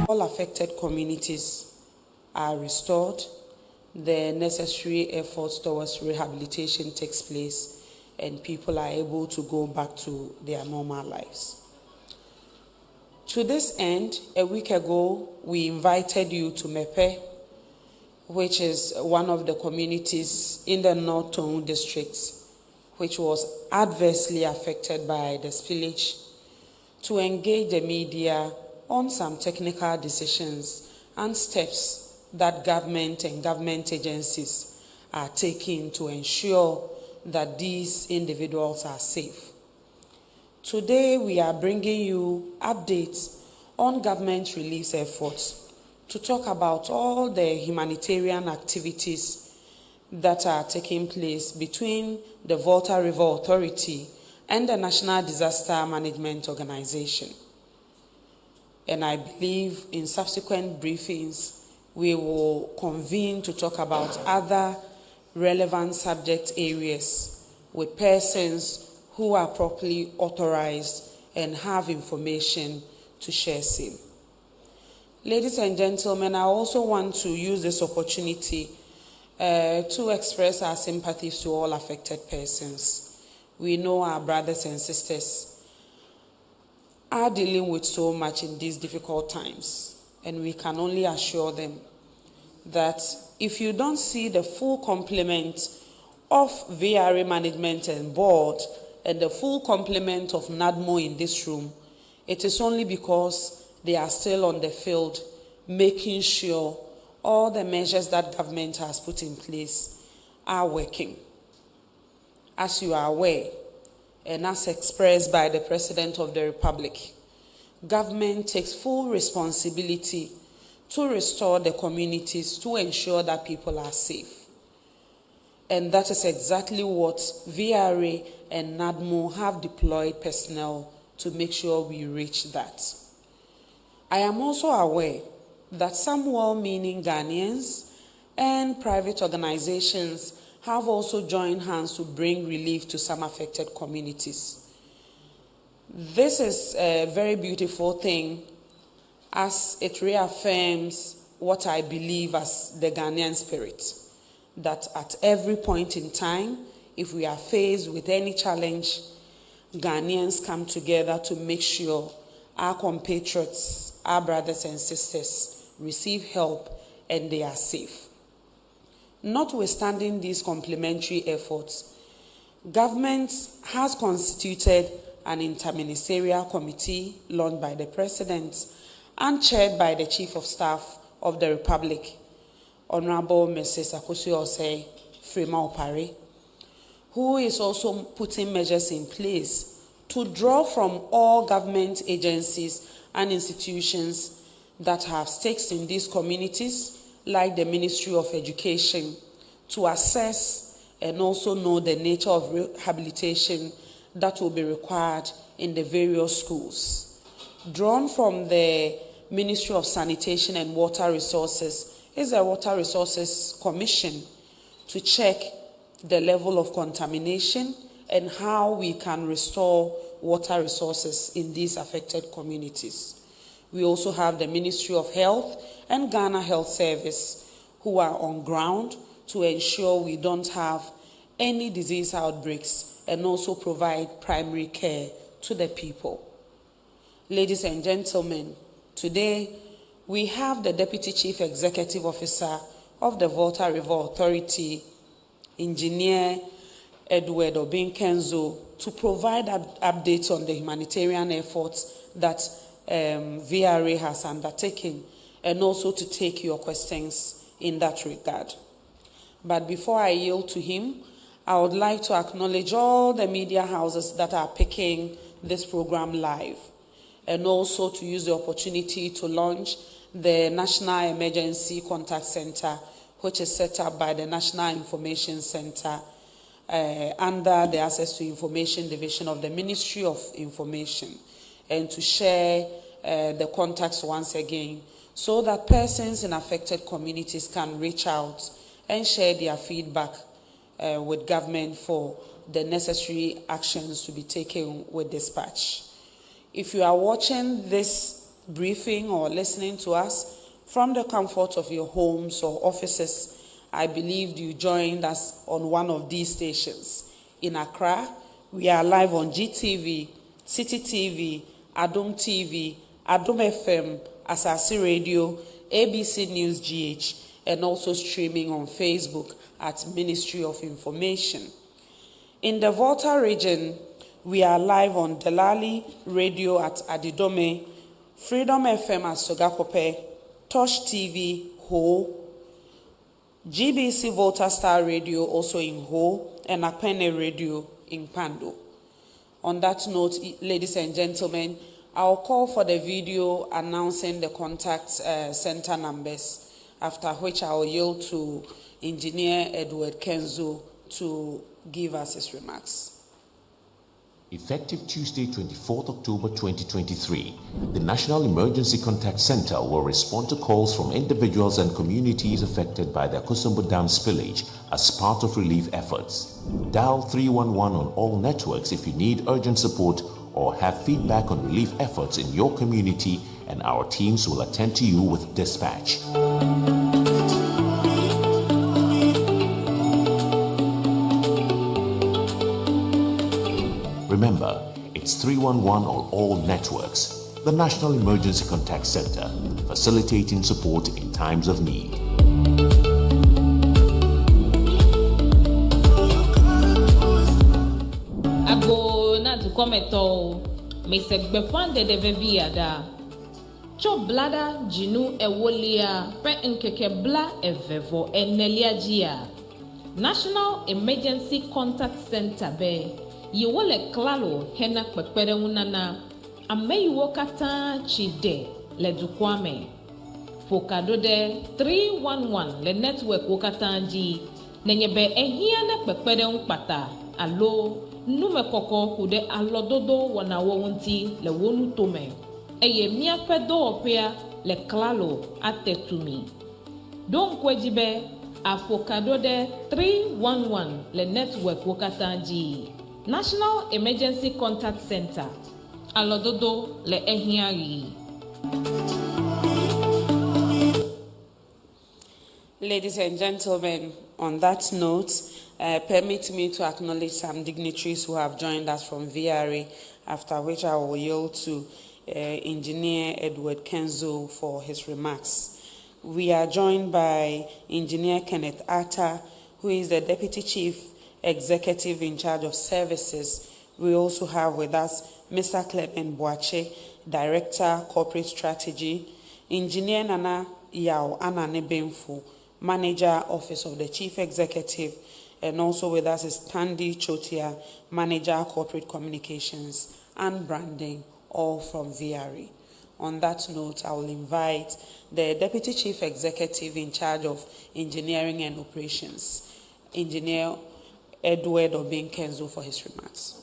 [SPEAKER 20] All affected communities are restored, the necessary efforts towards rehabilitation takes place, and people are able to go back to their normal lives. To this end, a week ago, we invited you to Mepe, which is one of the communities in the North Tongu district, which was adversely affected by the spillage, to engage the media on some technical decisions and steps that government and government agencies are taking to ensure that these individuals are safe. Today, we are bringing you updates on government relief efforts to talk about all the humanitarian activities that are taking place between the Volta River Authority and the National Disaster Management Organization. And I believe in subsequent briefings, we will convene to talk about other relevant subject areas with persons who are properly authorized and have information to share same. Ladies and gentlemen, I also want to use this opportunity to express our sympathies to all affected persons. We know our brothers and sisters are dealing with so much in these difficult times, and we can only assure them that if you don't see the full complement of VRA management and board and the full complement of NADMO in this room, it is only because they are still on the field making sure all the measures that government has put in place are working. As you are aware, and as expressed by the President of the Republic, government takes full responsibility to restore the communities to ensure that people are safe. And that is exactly what VRA and NADMO have deployed personnel to make sure we reach that. I am also aware that some well-meaning Ghanaians and private organizations have also joined hands to bring relief to some affected communities. This is a very beautiful thing, as it reaffirms what I believe as the Ghanaian spirit, that at every point in time, if we are faced with any challenge, Ghanaians come together to make sure our compatriots, our brothers and sisters, receive help and they are safe. Notwithstanding these complementary efforts, government has constituted an interministerial committee launched by the President and chaired by the Chief of Staff of the Republic, Honorable Mrs. Akosua-Osei Freema-Opare, who is also putting measures in place to draw from all government agencies and institutions that have stakes in these communities, like the Ministry of Education, to assess and also know the nature of rehabilitation that will be required in the various schools. Drawn from the Ministry of Sanitation and Water Resources is a Water Resources Commission to check the level of contamination and how we can restore water resources in these affected communities. We also have the Ministry of Health and Ghana Health Service, who are on ground to ensure we don't have any disease outbreaks, and also provide primary care to the people. Ladies and gentlemen, today we have the Deputy Chief Executive Officer of the Volta River Authority, Engineer Edward Obinkenzo, to provide updates on the humanitarian efforts that VRA has undertaken, and also to take your questions in that regard. But before I yield to him, I would like to acknowledge all the media houses that are picking this program live, and also to use the opportunity to launch the National Emergency Contact Center, which is set up by the National Information Center under the Access to Information Division of the Ministry of Information, and to share the contacts once again, so that persons in affected communities can reach out and share their feedback with government for the necessary actions to be taken with dispatch. If you are watching this briefing or listening to us from the comfort of your homes or offices, I believe you joined us on one of these stations. In Accra, we are live on GTV, City TV, Adom TV, Adom FM, Asasi Radio, ABC News GH, and also streaming on Facebook at Ministry of Information. In the Volta region, we are live on Delali Radio at Adidome, Freedom FM at Sogakope, Tosh TV, Ho, GBC Volta Star Radio also in Ho, and Akpene Radio in Pando. On that note, ladies and gentlemen, I'll call for the video announcing the contact center numbers, after which I'll yield to Engineer Edward Kenzo to give us his remarks.
[SPEAKER 21] Effective Tuesday, 24th October 2023, the National Emergency Contact Center will respond to calls from individuals and communities affected by the Akosombo Dam spillage as part of relief efforts. Dial 311 on all networks if you need urgent support or have feedback on relief efforts in your community, and our teams will attend to you with dispatch. Remember, it's 311 on all networks, the National Emergency Contact Center, facilitating support in times of need.
[SPEAKER 22] Ago na to kometo, me se gbefande de veviada. Cho blada jinu ewolia pe nkeke bla evevo enelia jia. National Emergency Contact Center be Yewole klalo hena kpekpere unana ameyiwo kata chide le dukwame fokado de 311 le network wokata ji nenyebe ehia na kpekpere unpata alo nume koko kude alododo wana wonti le wonu tome eye mia fedo opia le klalo atetumi don kwejibe afokado de 311 le network wokata ji National Emergency Contact Center, Alododo le Ehiari.
[SPEAKER 20] Ladies and gentlemen, on that note, permit me to acknowledge some dignitaries who have joined us from VRA, after which I will yield to Engineer Edward Kenzo for his remarks. We are joined by Engineer Kenneth Atta, who is the Deputy Chief Executive in charge of services. We also have with us Mr. Clement Boache, Director, Corporate Strategy, Engineer Nana Yao Ananebenfu, Manager, Office of the Chief Executive, and also with us is Tandy Chotia, Manager, Corporate Communications and Branding, all from VRA. On that note, I will invite the Deputy Chief Executive in charge of Engineering and Operations, Engineer Edward Obinkenzo, for his remarks.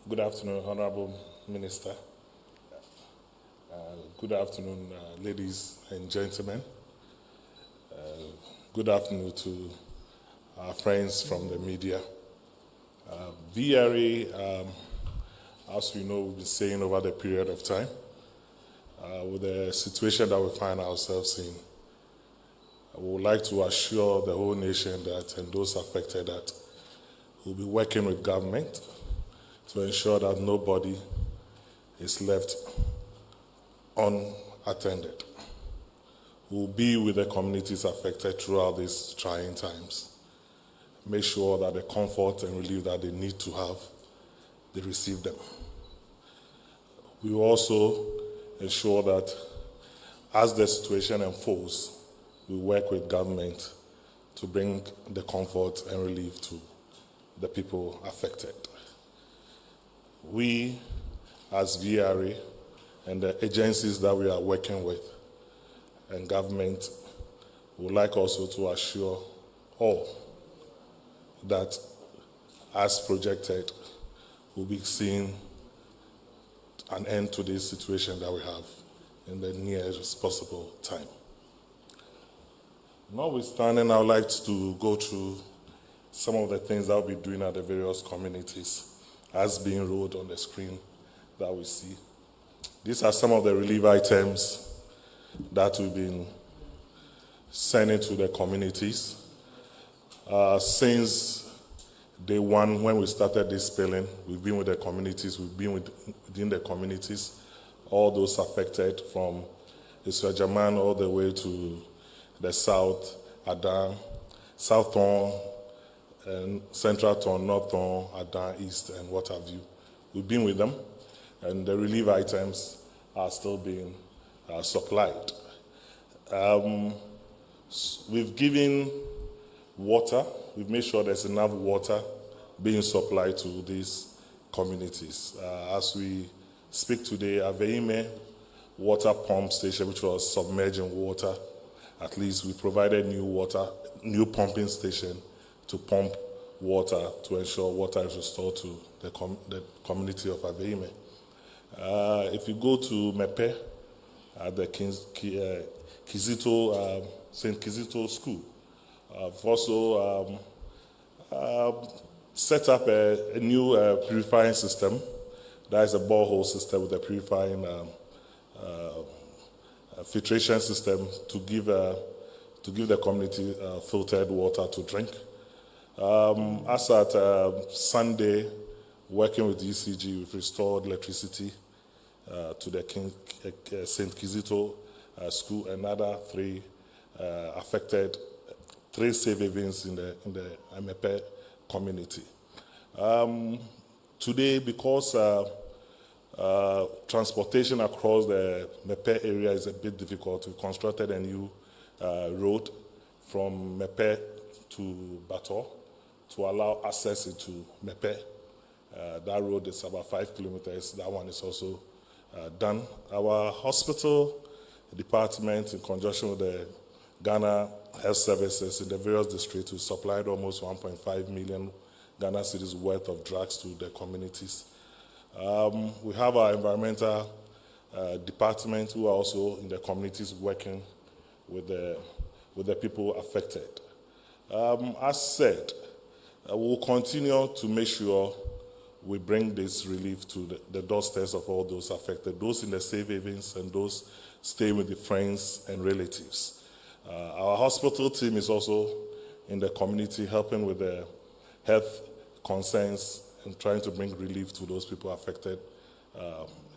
[SPEAKER 23] Good afternoon, Honorable Minister. Good afternoon, ladies and gentlemen. Good afternoon to our friends from the media. VRA, as we know, we've been saying over the period of time, with the situation that we find ourselves in, we would like to assure the whole nation that, and those affected, that we'll be working with government to ensure that nobody is left unattended. We'll be with the communities affected throughout these trying times. Make sure that the comfort and relief that they need to have, they receive them. We will also ensure that as the situation unfolds, we work with government to bring the comfort and relief to the people affected. We, as VRA, and the agencies that we are working with, and government, would like also to assure all that, as projected, we'll be seeing an end to this situation that we have in the nearest possible time. Notwithstanding, I would like to go through some of the things that we'll be doing at the various communities, as being rolled on the screen that we see. These are some of the relief items that we've been sending to the communities. Since day one, when we started this spelling, we've been with the communities, within the communities, all those affected from Iswajaman all the way to the south, Adana, South Thorn, and Central Thorn, North Thorn, Adana, East, and what have you. We've been with them, and the relief items are still being supplied. We've given water. We've made sure there's enough water being supplied to these communities. As we speak today, Aveime water pump station, which was submerging water, at least we provided new pumping station to pump water to ensure water is restored to the community of Aveime. If you go to Mepe, at the Kizito, St. Kizito School, I've also set up a new purifying system. That is a borehole system with a purifying filtration system to give the community filtered water to drink. As at Sunday, working with ECG, we've restored electricity to the St. Kizito School. Another 3 affected, 3 safe havens in the Amepe community. Today, because transportation across the Mepe area is a bit difficult, we constructed a new road from Mepe to Bato to allow access into Mepe. That road is about 5 kilometers. That one is also done. Our hospital department, in conjunction with the Ghana Health Services in the various districts, we supplied almost 1.5 million Ghana cedis worth of drugs to the communities. We have our environmental department who are also in the communities working with the people affected. As said, we'll continue to make sure we bring this relief to the doorsteps of all those affected, those in the safe havens and those staying with the friends and relatives. Our hospital team is also in the community helping with the health concerns and trying to bring relief to those people affected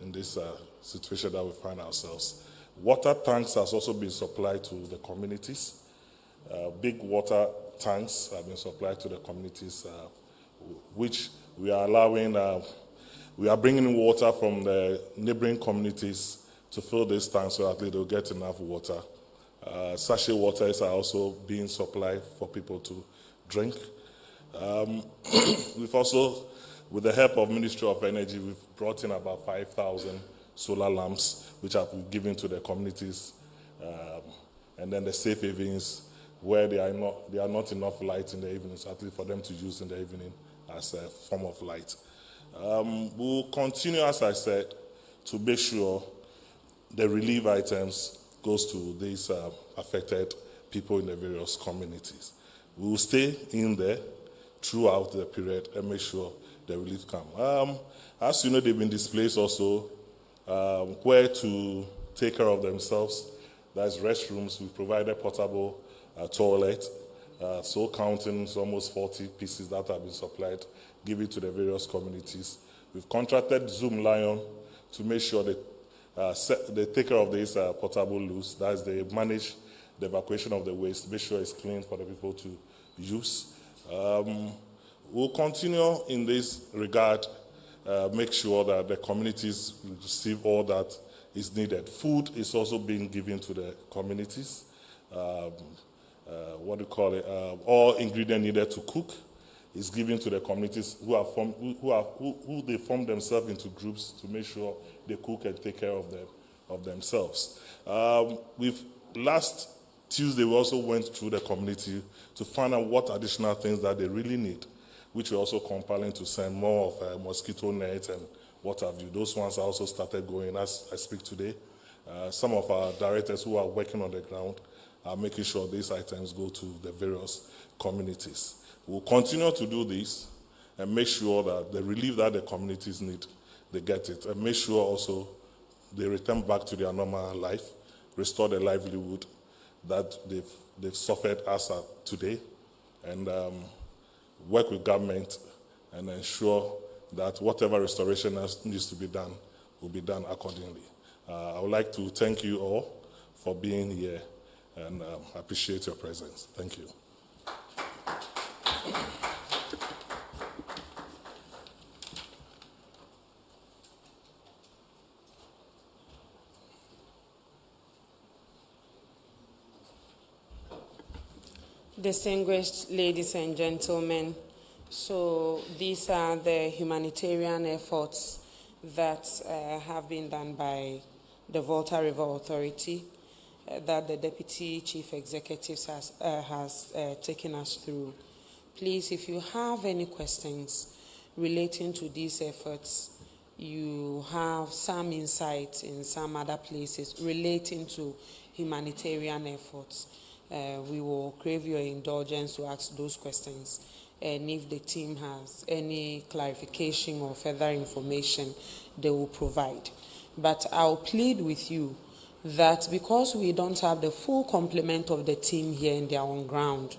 [SPEAKER 23] in this situation that we find ourselves. Water tanks has also been supplied to the communities. Big water tanks have been supplied to the communities, which we are allowing, we are bringing water from the neighboring communities to fill these tanks so that they'll get enough water. Sachet waters are also being supplied for people to drink. We've also, with the help of Ministry of Energy, we've brought in about 5,000 solar lamps, which have been given to the communities, and then the safe havens where there are not enough light in the evenings, at least for them to use in the evening as a form of light. We'll continue, as I said, to make sure the relief items goes to these affected people in the various communities. We will stay in there throughout the period and make sure the relief comes. As you know, they've been displaced also where to take care of themselves. That's restrooms. We provided portable toilet. So counting almost 40 pieces that have been supplied, give it to the various communities. We've contracted Zoom Lion to make sure that they take care of these portable loos. That's they manage the evacuation of the waste, make sure it's clean for the people to use. We'll continue in this regard, make sure that the communities receive all that is needed. Food is also being given to the communities. All ingredients needed to cook is given to the communities who they form themselves into groups to make sure they cook and take care of themselves. Last Tuesday, we also went through the community to find out what additional things that they really need, which we're also compelling to send more of mosquito nets and what have you. Those ones also started going as I speak today. Some of our directors who are working on the ground are making sure these items go to the various communities. We'll continue to do this and make sure that the relief that the communities need, they get it, and make sure also they return back to their normal life, restore their livelihood that they've suffered as of today, and work with government and ensure that whatever restoration needs to be done will be done accordingly. I would like to thank you all for being here and appreciate your presence. Thank you.
[SPEAKER 20] Distinguished ladies and gentlemen, so these are the humanitarian efforts that have been done by the Volta River Authority that the Deputy Chief Executive has taken us through. Please, if you have any questions relating to these efforts, you have some insight in some other places relating to humanitarian efforts, we will crave your indulgence to ask those questions. And if the team has any clarification or further information, they will provide. But I'll plead with you that because we don't have the full complement of the team here and they are on ground,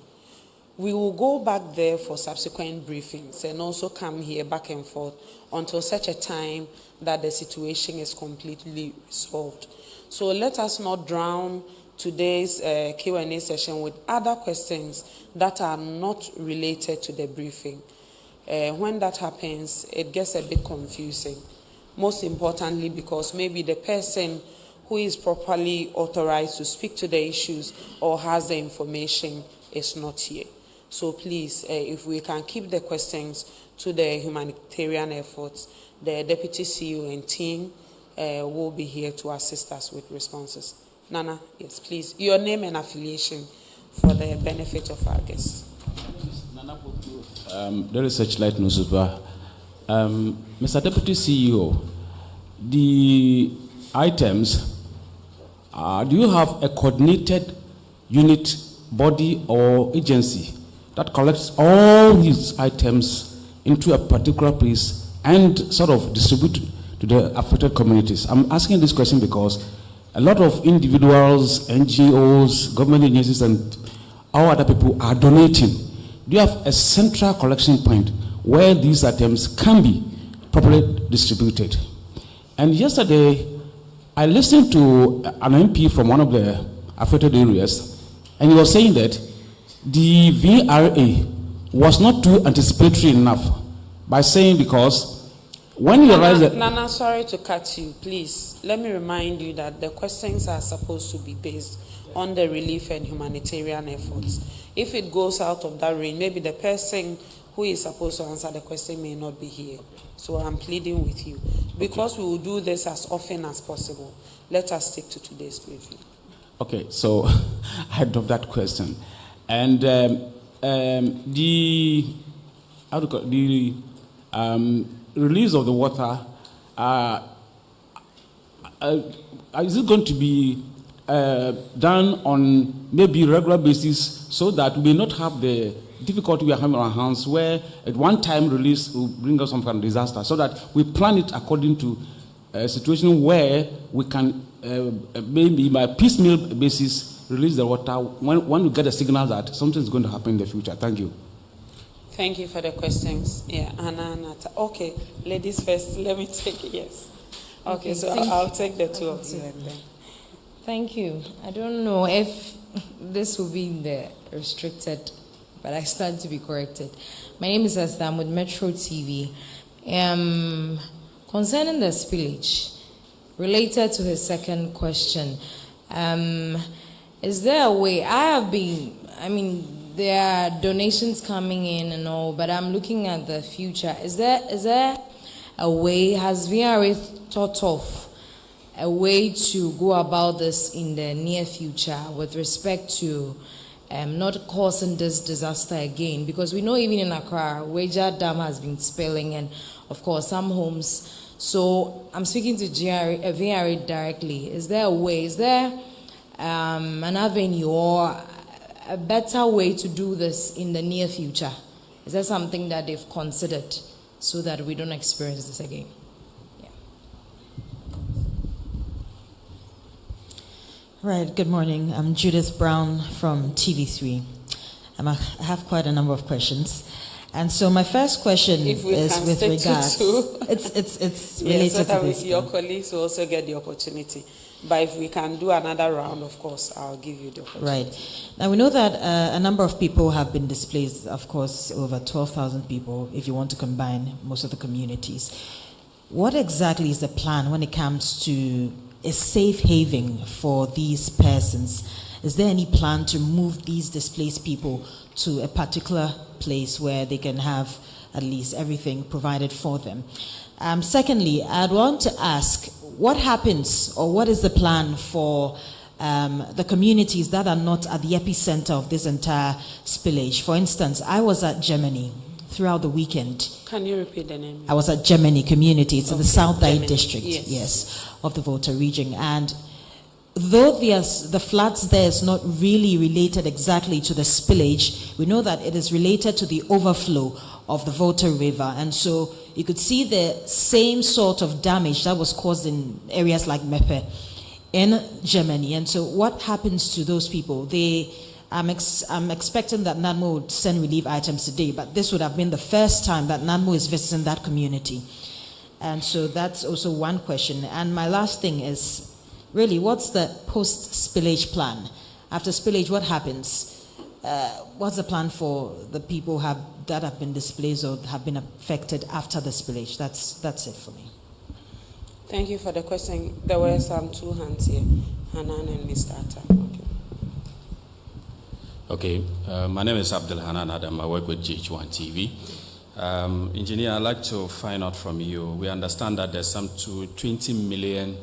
[SPEAKER 20] we will go back there for subsequent briefings and also come here back and forth until such a time that the situation is completely resolved. So let us not drown today's Q&A session with other questions that are not related to the briefing. When that happens, it gets a bit confusing. Most importantly, because maybe the person who is properly authorized to speak to the issues or has the information is not here. So please, if we can keep the questions to the humanitarian efforts, the Deputy CEO and team will be here to assist us with responses. Nana, yes, please. Your name and affiliation for the benefit of our guests.
[SPEAKER 13] The Research Light Newspaper. Mr. Deputy CEO, the items, do you have a coordinated unit, body or agency that collects all these items into a particular place and sort of distribute to the affected communities? I'm asking this question because a lot of individuals, NGOs, government agencies, and all other people are donating. Do you have a central collection point where these items can be properly distributed? And yesterday, I listened to an MP from one of the affected areas, and he was saying that the VRA was not too anticipatory enough by saying because when you realize that...
[SPEAKER 20] Nana, sorry to cut you, please. Let me remind you that the questions are supposed to be based on the relief and humanitarian efforts. If it goes out of that range, maybe the person who is supposed to answer the question may not be here. So I'm pleading with you. Because we will do this as often as possible, let us stick to today's briefing.
[SPEAKER 13] Okay, so I dropped that question. And the release of the water, is it going to be done on maybe regular basis so that we may not have the difficulty we are having on our hands where at one time release will bring us some kind of disaster, so that we plan it according to a situation where we can maybe by piecemeal basis release the water when we get a signal that something is going to happen in the future. Thank you.
[SPEAKER 20] Thank you for the questions. Yeah, Anna. Okay, ladies first. Let me take it. Yes. Okay, so I'll take the two of you and then.
[SPEAKER 12] Thank you. I don't know if this will be in the restricted, but I stand to be corrected. My name is Esther. I'm with Metro TV. Concerning the spillage, related to his second question, is there a way? There are donations coming in and all, but I'm looking at the future. Is there a way? Has VRA thought of a way to go about this in the near future with respect to not causing this disaster again? Because we know even in Accra, Weja Dam has been spilling, and of course some homes. So I'm speaking to VRA directly. Is there a way? Is there an avenue or a better way to do this in the near future? Is there something that they've considered so that we don't experience this again? Yeah.
[SPEAKER 18] Right, good morning. I'm Judith Brown from TV3. I have quite a number of questions. And so my first question is with regards. It's related
[SPEAKER 20] so that
[SPEAKER 18] to this.
[SPEAKER 20] Your colleagues will also get the opportunity. But if we can do another round, of course, I'll give you the opportunity.
[SPEAKER 18] Right. Now, we know that a number of people have been displaced, of course, over 12,000 people, if you want to combine most of the communities. What exactly is the plan when it comes to a safe haven for these persons? Is there any plan to move these displaced people to a particular place where they can have at least everything provided for them? Secondly, I'd want to ask, what happens or what is the plan for the communities that are not at the epicenter of this entire spillage? For instance, I was at Germany throughout the weekend.
[SPEAKER 20] Can you repeat the name?
[SPEAKER 18] I was at Germany Community. It's in the South Dai
[SPEAKER 20] Germany.
[SPEAKER 18] district,
[SPEAKER 20] Yes.
[SPEAKER 18] of the Volta region. And though the floods there is not really related exactly to the spillage, we know that it is related to the overflow of the Volta River. And so you could see the same sort of damage that was caused in areas like Mepe in Germany. And so what happens to those people? I'm expecting that NADMO would send relief items today, but this would have been the first time that NADMO is visiting that community. And so that's also one question. And my last thing is, really, what's the post-spillage plan? After spillage, what happens? What's the plan for the people that have been displaced or have been affected after the spillage? That's it for me.
[SPEAKER 20] Thank you for the question. There were some two hands here, Hanan and Mr. Atta.
[SPEAKER 19] Okay, my name is Abdul Hanan Adam. I work with GH1 TV. Engineer, I'd like to find out from you. We understand that there's some 20 million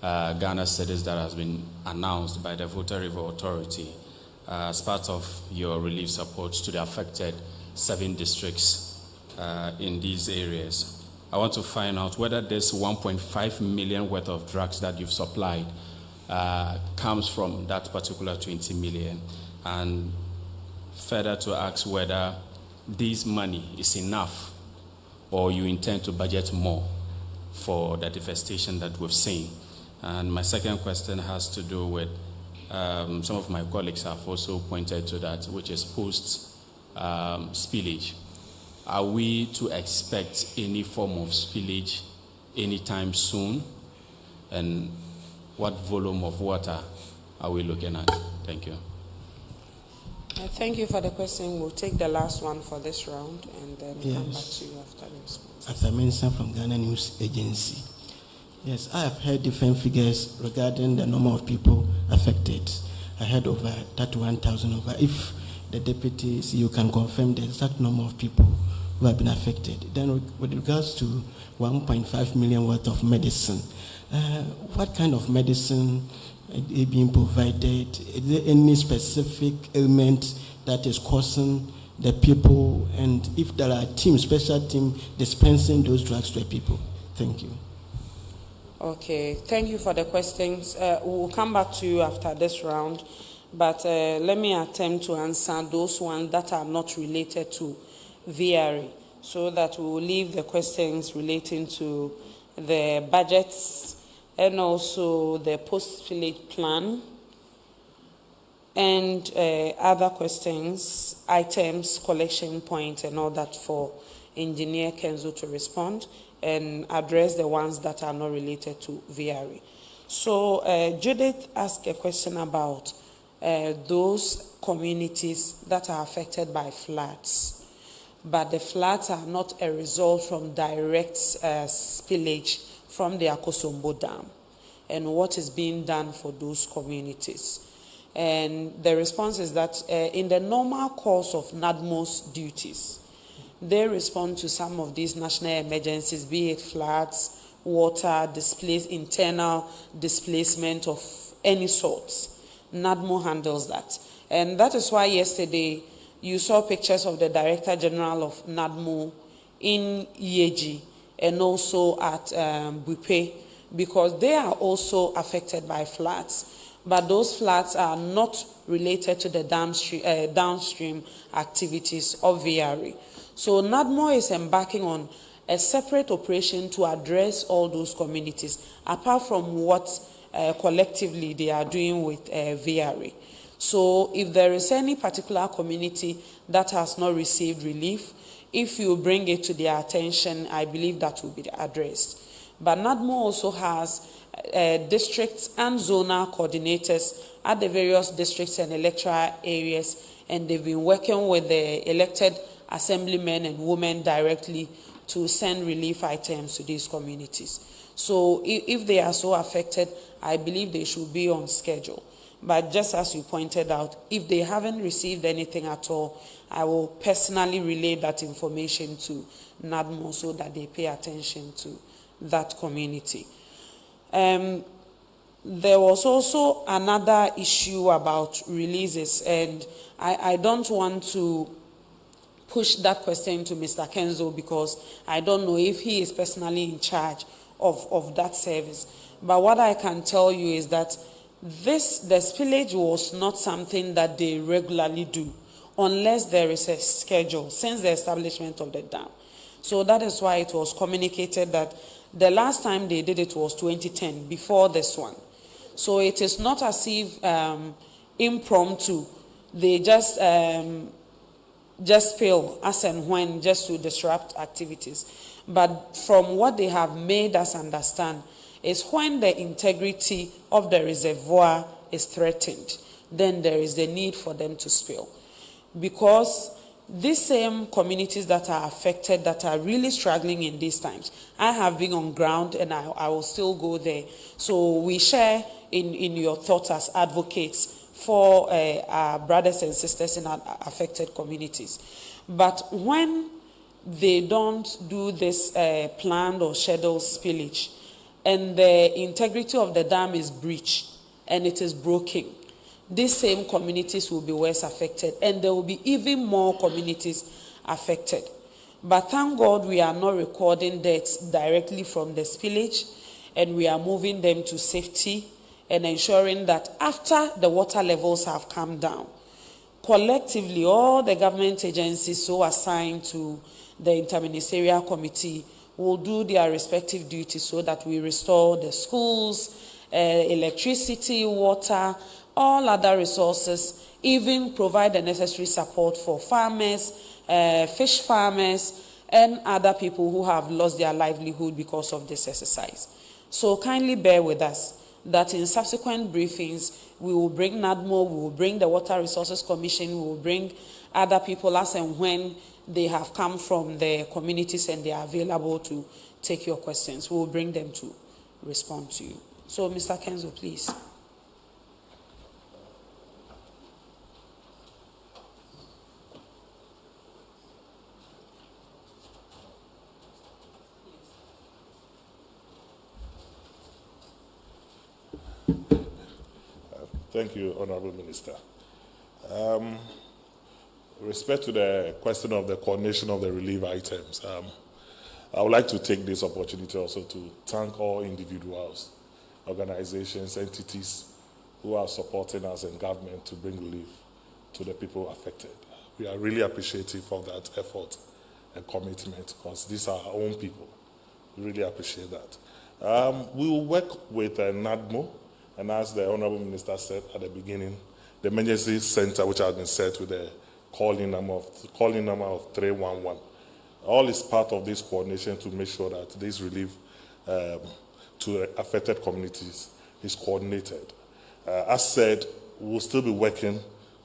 [SPEAKER 19] Ghana cedis that has been announced by the Volta River Authority as part of your relief support to the affected 7 districts in these areas. I want to find out whether this 1.5 million worth of drugs that you've supplied comes from that particular 20 million. And further to ask whether this money is enough or you intend to budget more for the devastation that we've seen. And my second question has to do with some of my colleagues have also pointed to that, which is post-spillage. Are we to expect any form of spillage anytime soon? And what volume of water are we looking at? Thank you.
[SPEAKER 20] Thank you for the question. We'll take the last one for this round and then come back to you after the response.
[SPEAKER 24] As I mentioned from Ghana News Agency. Yes, I have heard different figures regarding the number of people affected. I heard over 31,000 over. If the deputy CEO can confirm the exact number of people who have been affected. Then with regards to 1.5 million worth of medicine, what kind of medicine is being provided? Is there any specific ailment that is causing the people? And if there are special teams dispensing those drugs to the people? Thank you.
[SPEAKER 20] Okay, thank you for the questions. We'll come back to you after this round, but let me attempt to answer those ones that are not related to VRE, so that we will leave the questions relating to the budgets and also the post-spillage plan and other questions, items, collection points, and all that for Engineer Kenzo to respond and address the ones that are not related to VRE. So Judith asked a question about those communities that are affected by floods, but the floods are not a result from direct spillage from the Akosombo Dam, and what is being done for those communities. And the response is that in the normal course of NADMO's duties, they respond to some of these national emergencies, be it floods, water, internal displacement of any sort. NADMO handles that. And that is why yesterday you saw pictures of the Director General of NADMO in Yeji and also at Bupe, because they are also affected by floods. But those floods are not related to the downstream activities of VRE. So NADMO is embarking on a separate operation to address all those communities, apart from what collectively they are doing with VRE. So if there is any particular community that has not received relief, if you bring it to their attention, I believe that will be addressed. But NADMO also has districts and zonal coordinators at the various districts and electoral areas, and they've been working with the elected assemblymen and women directly to send relief items to these communities. So if they are so affected, I believe they should be on schedule. But just as you pointed out, if they haven't received anything at all, I will personally relay that information to NADMO so that they pay attention to that community. There was also another issue about releases, and I don't want to push that question to Mr. Kenzo because I don't know if he is personally in charge of that service. But what I can tell you is that the spillage was not something that they regularly do unless there is a schedule since the establishment of the dam. So that is why it was communicated that the last time they did it was 2010, before this one. So it is not as if impromptu, they just spill as and when just to disrupt activities. But from what they have made us understand is when the integrity of the reservoir is threatened, then there is the need for them to spill. Because these same communities that are affected, that are really struggling in these times, I have been on ground and I will still go there. So we share in your thoughts as advocates for our brothers and sisters in our affected communities. But when they don't do this planned or scheduled spillage, and the integrity of the dam is breached and it is broken, these same communities will be worse affected, and there will be even more communities affected. But thank God we are not recording deaths directly from the spillage, and we are moving them to safety and ensuring that after the water levels have come down, collectively all the government agencies so assigned to the interministerial committee will do their respective duties so that we restore the schools, electricity, water, all other resources, even provide the necessary support for farmers, fish farmers, and other people who have lost their livelihood because of this exercise. So kindly bear with us that in subsequent briefings, we will bring NADMO, we will bring the Water Resources Commission, we will bring other people as and when they have come from the communities and they are available to take your questions. We will bring them to respond to you. So, Mr. Kenzo, please.
[SPEAKER 23] Thank you, Honorable Minister. With respect to the question of the coordination of the relief items, I would like to take this opportunity also to thank all individuals, organizations, entities who are supporting us in government to bring relief to the people affected. We are really appreciative of that effort and commitment because these are our own people. We really appreciate that. We will work with NADMO, and as the Honorable Minister said at the beginning, the emergency center which has been set with the calling number of 311. All is part of this coordination to make sure that this relief to affected communities is coordinated. As said, we'll still be working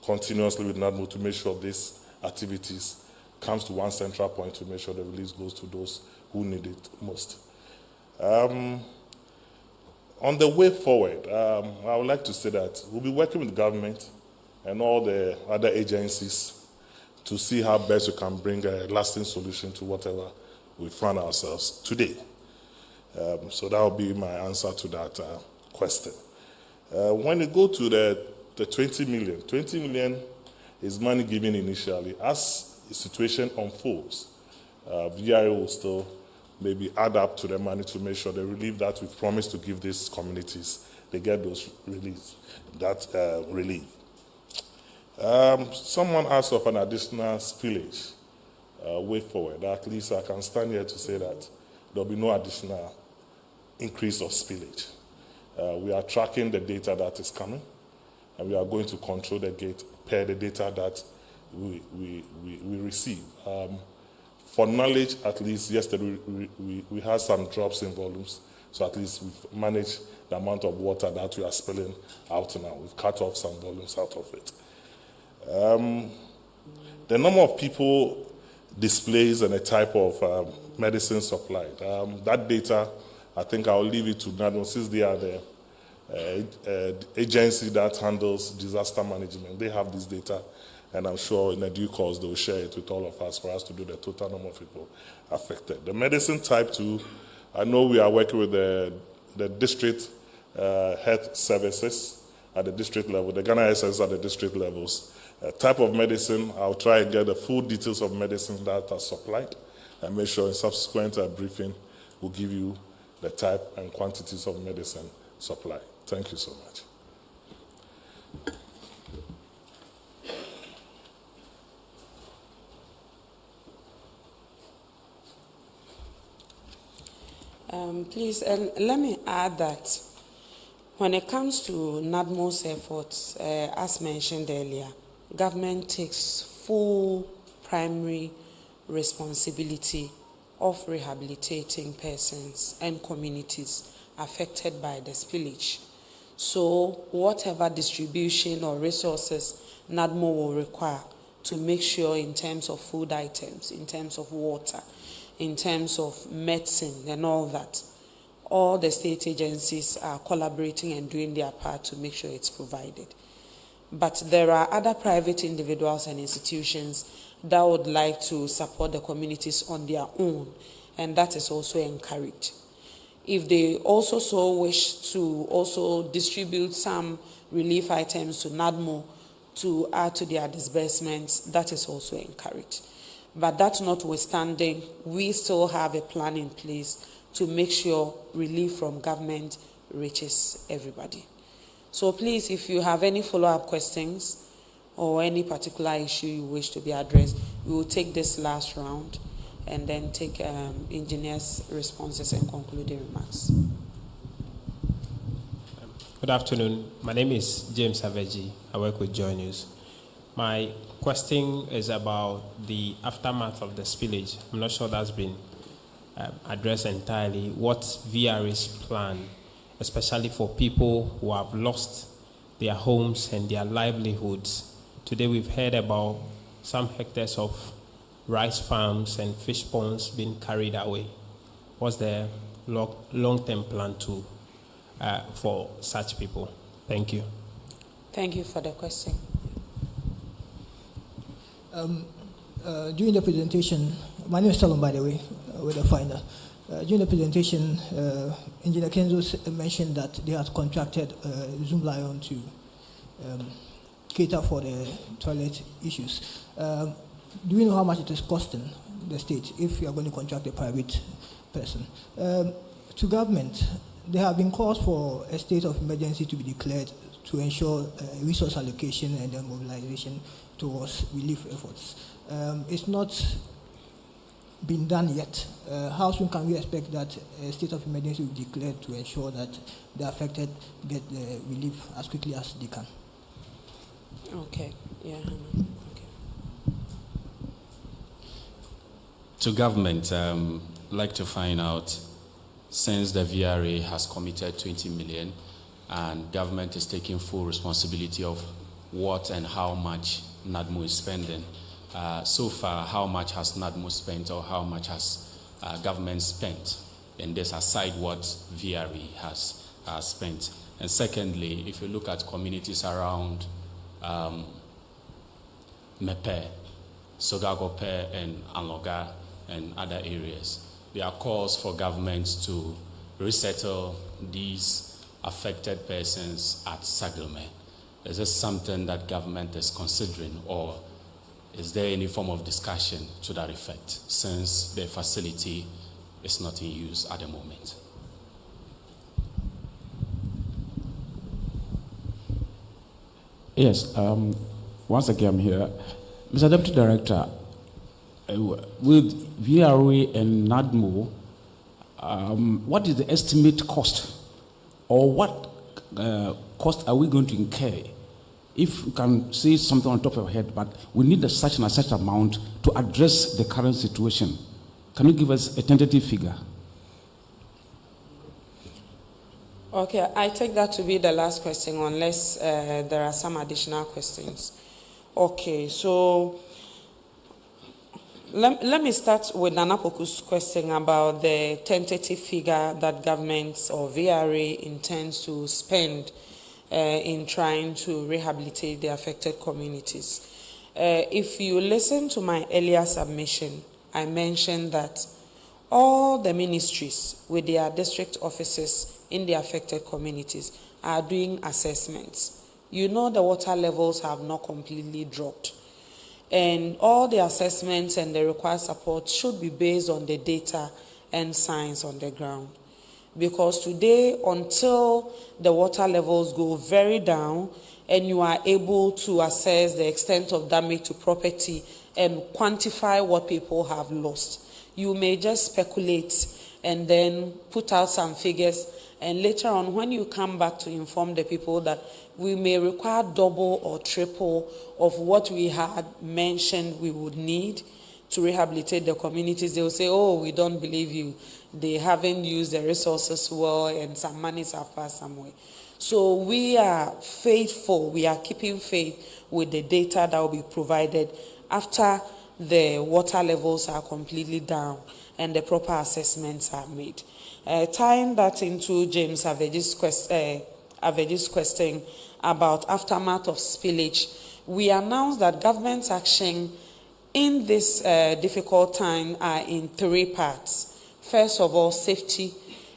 [SPEAKER 23] continuously with NADMO to make sure these activities comes to one central point to make sure the release goes to those who need it most. On the way forward, I would like to say that we'll be working with the government and all the other agencies to see how best we can bring a lasting solution to whatever we find ourselves today. So that will be my answer to that question. When you go to the 20 million is money given initially. As the situation unfolds, VRA will still maybe add up to the money to make sure the relief that we've promised to give these communities, they get those relief. Someone asked of an additional spillage way forward. At least I can stand here to say that there'll be no additional increase of spillage. We are tracking the data that is coming, and we are going to control the gate per the data that we receive. For knowledge, at least yesterday we had some drops in volumes, so at least we've managed the amount of water that we are spilling out now. We've cut off some volumes out of it. The number of people displays and the type of medicine supplied. That data, I think I'll leave it to NADMO since they are the agency that handles disaster management. They have this data, and I'm sure in a due course they'll share it with all of us for us to do the total number of people affected. The medicine type 2, I know we are working with the district health services at the district level, the Ghana SS at the district levels. Type of medicine, I'll try and get the full details of medicine that are supplied and make sure in subsequent briefing we'll give you the type and quantities of medicine supplied. Thank you so much.
[SPEAKER 20] Please, let me add that when it comes to NADMO's efforts, as mentioned earlier, government takes full primary responsibility of rehabilitating persons and communities affected by the spillage. So whatever distribution or resources NADMO will require to make sure in terms of food items, in terms of water, in terms of medicine and all that, all the state agencies are collaborating and doing their part to make sure it's provided. But there are other private individuals and institutions that would like to support the communities on their own, and that is also encouraged. If they also so wish to also distribute some relief items to NADMO to add to their disbursements, that is also encouraged. But that notwithstanding, we still have a plan in place to make sure relief from government reaches everybody. So please, if you have any follow-up questions or any particular issue you wish to be addressed, we will take this last round and then take engineers' responses and concluding remarks.
[SPEAKER 1] Good afternoon. My name is James Aveji. I work with Joy News. My question is about the aftermath of the spillage. I'm not sure that's been addressed entirely. What's VRA's plan, especially for people who have lost their homes and their livelihoods? Today we've heard about some hectares of rice farms and fish ponds being carried away. What's the long-term plan for such people? Thank you.
[SPEAKER 20] Thank you for the question.
[SPEAKER 2] During the presentation, my name is Salom, by the way, with the finder. During the presentation, Engineer Kenzo mentioned that they had contracted Zoom Lion to cater for the toilet issues. Do we know how much it is costing? the state if you are going to contract a private person. To government, there have been calls for a state of emergency to be declared to ensure resource allocation and then mobilization towards relief efforts. It's not been done yet. How soon can we expect that a state of emergency will be declared to ensure that the affected get the relief as quickly as they can?
[SPEAKER 20] Okay, yeah.
[SPEAKER 19] To government, I'd like to find out, since the VRA has committed 20 million and government is taking full responsibility of what and how much NADMO is spending, so far, how much has NADMO spent or how much has government spent in this, aside what VRA has spent? And secondly, if you look at communities around Mepe, Sogagope and Anloga and other areas, there are calls for governments to resettle these affected persons at Saglome. Is this something that government is considering, or is there any form of discussion to that effect, since the facility is not in use at the moment?
[SPEAKER 13] Yes, once again I'm here. Mr. Deputy Director, with VRA and NADMO, what is the estimate cost, or what cost are we going to incur? If you can say something on top of your head, but we need such and such amount to address the current situation. Can you give us a tentative figure?
[SPEAKER 20] Okay, I take that to be the last question, unless there are some additional questions. Okay, so let me start with Nana Poku's question about the tentative figure that government or VRA intends to spend in trying to rehabilitate the affected communities. If you listen to my earlier submission, I mentioned that all the ministries with their district offices in the affected communities are doing assessments. You know the water levels have not completely dropped. And all the assessments and the required support should be based on the data and science on the ground. Because today, until the water levels go very down and you are able to assess the extent of damage to property and quantify what people have lost, you may just speculate and then put out some figures, and later on when you come back to inform the people that we may require double or triple of what we had mentioned we would need to rehabilitate the communities, they will say, oh, we don't believe you. They haven't used the resources well and some monies have passed somewhere. So we are faithful, we are keeping faith with the data that will be provided after the water levels are completely down and the proper assessments are made. Tying that into James Aveji's question about aftermath of spillage, we announced that government's action in this difficult time are in three parts. First of all, safety,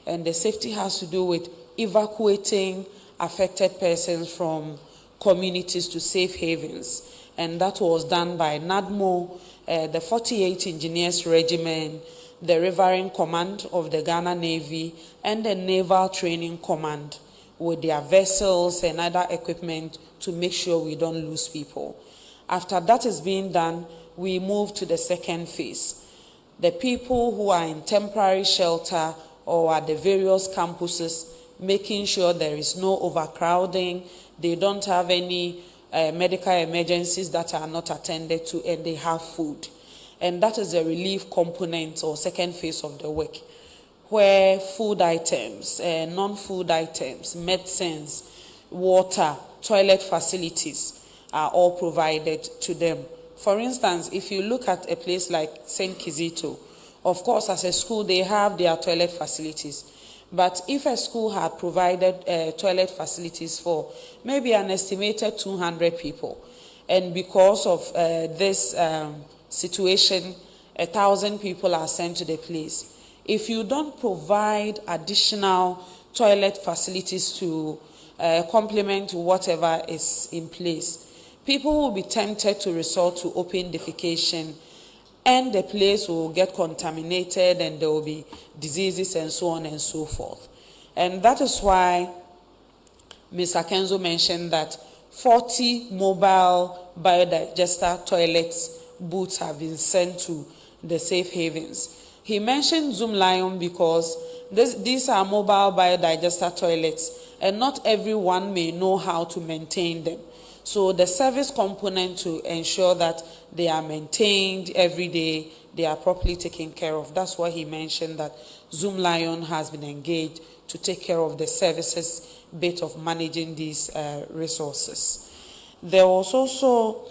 [SPEAKER 20] and the safety has to do with evacuating affected persons from communities to safe havens, and that was done by NADMO, the 48th Engineers Regiment, the Riverine Command of the Ghana Navy, and the Naval Training Command with their vessels and other equipment to make sure we don't lose people. After that is being done, we move to the second phase. The people who are in temporary shelter or at the various campuses, making sure there is no overcrowding, they don't have any medical emergencies that are not attended to, and they have food. And that is the relief component or second phase of the work, where food items, non-food items, medicines, water, toilet facilities are all provided to them. For instance, if you look at a place like St. Kizito, of course, as a school, they have their toilet facilities. But if a school had provided toilet facilities for maybe an estimated 200 people, and because of this situation, 1,000 people are sent to the place, if you don't provide additional toilet facilities to complement whatever is in place, people will be tempted to resort to open defecation and the place will get contaminated and there will be diseases and so on and so forth. And that is why Mr. Kenzo mentioned that 40 mobile biodigester toilets booths have been sent to the safe havens. He mentioned Zoom Lion because these are mobile biodigester toilets and not everyone may know how to maintain them. So the service component to ensure that they are maintained every day, they are properly taken care of. That's why he mentioned that Zoom Lion has been engaged to take care of the services bit of managing these resources. There was also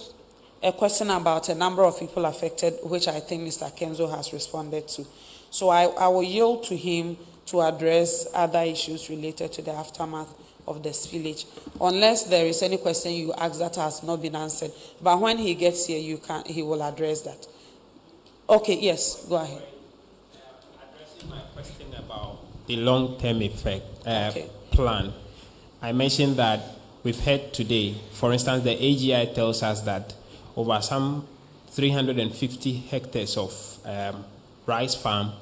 [SPEAKER 20] a question about a number of people affected, which I think Mr. Kenzo has responded to. So I will yield to him to address other issues related to the aftermath of the spillage, unless there is any question you ask that has not been answered. But when he gets here, he will address that. Okay, yes, go ahead.
[SPEAKER 1] Addressing my question about the long-term effect plan. I mentioned that we've heard today, for instance, the AGI tells us that over some 350 hectares of rice farm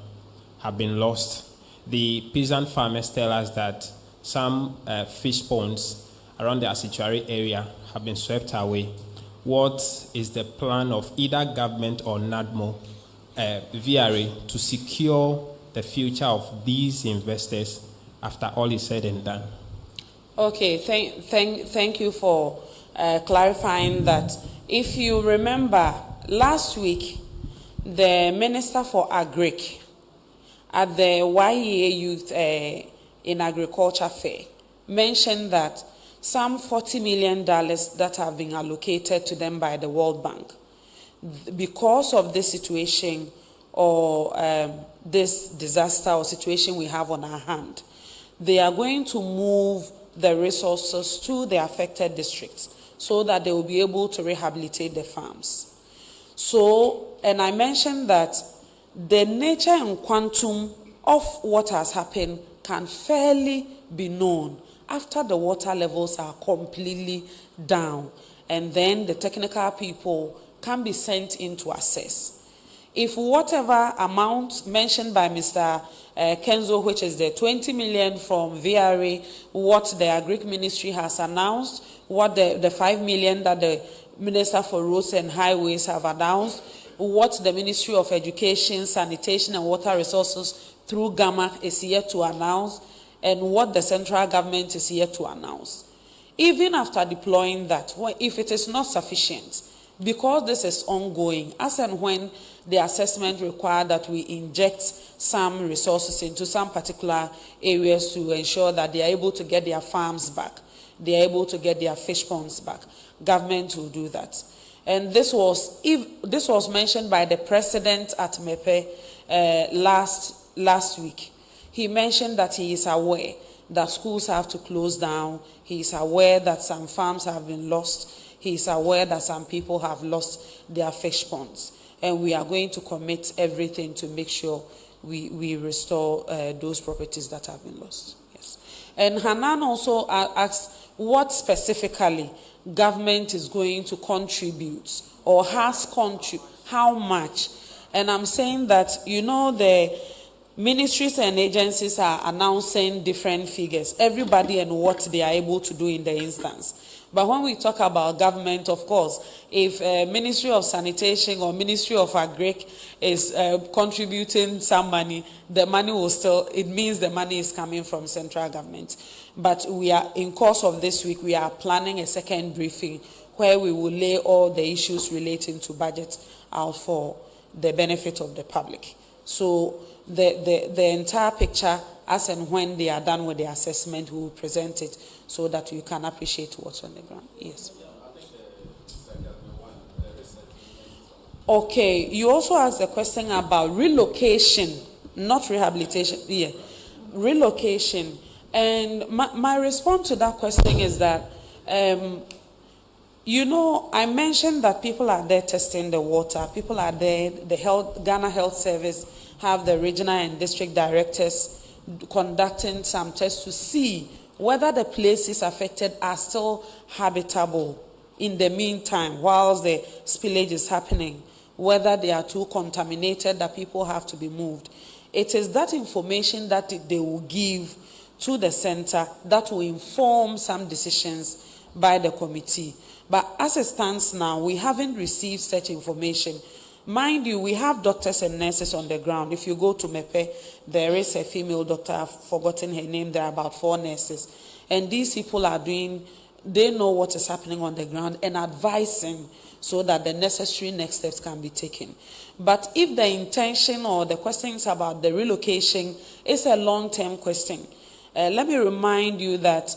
[SPEAKER 1] have been lost. The peasant farmers tell us that some fish ponds around the Asituari area have been swept away. What is the plan of either government or NADMO, VRA, to secure the future of these investors after all is said and done?
[SPEAKER 20] Okay, thank you for clarifying that. If you remember, last week, the Minister for Agric at the YEA Youth in Agriculture Fair mentioned that some $40 million that have been allocated to them by the World Bank, because of this situation or this disaster or situation we have on our hand, they are going to move the resources to the affected districts so that they will be able to rehabilitate the farms. So, and I mentioned that the nature and quantum of what has happened can fairly be known after the water levels are completely down, and then the technical people can be sent in to assess. If whatever amount mentioned by Mr. Kenzo, which is the 20 million from VRA, what the Agric Ministry has announced, what the 5 million that the Minister for Roads and Highways have announced, what the Ministry of Education, Sanitation and Water Resources through GAMA is yet to announce, and what the central government is yet to announce. Even after deploying that, if it is not sufficient, because this is ongoing, as and when the assessment requires that we inject some resources into some particular areas to ensure that they are able to get their farms back, they are able to get their fish ponds back, government will do that. And this was mentioned by the president at MEPE last week. He mentioned that he is aware that schools have to close down. He is aware that some farms have been lost. He is aware that some people have lost their fish ponds. And we are going to commit everything to make sure we restore those properties that have been lost. Yes. And Hanan also asked what specifically government is going to contribute or has contributed, how much. And I'm saying that, you know, the ministries and agencies are announcing different figures, everybody and what they are able to do in the instance. But when we talk about government, of course, if Ministry of Sanitation or Ministry of Agric is contributing some money, the money will still, it means the money is coming from central government. But we are, in course of this week, we are planning a second briefing where we will lay all the issues relating to budget out for the benefit of the public. So the entire picture, as and when they are done with the assessment, we will present it so that you can appreciate what's on the ground. Yes. Okay, you also asked a question about relocation, not rehabilitation. Yeah, relocation. And my response to that question is that, you know, I mentioned that people are there testing the water. People are there. The Ghana Health Service have the regional and district directors conducting some tests to see whether the places affected are still habitable in the meantime whilst the spillage is happening. whether they are too contaminated that people have to be moved. It is that information that they will give to the center that will inform some decisions by the committee. But as it stands now, we haven't received such information. Mind you, we have doctors and nurses on the ground. If you go to Mepe, there is a female doctor, I've forgotten her name, there are about 4 nurses. And these people are they know what is happening on the ground and advising so that the necessary next steps can be taken. But if the intention or the questions about the relocation is a long-term question, let me remind you that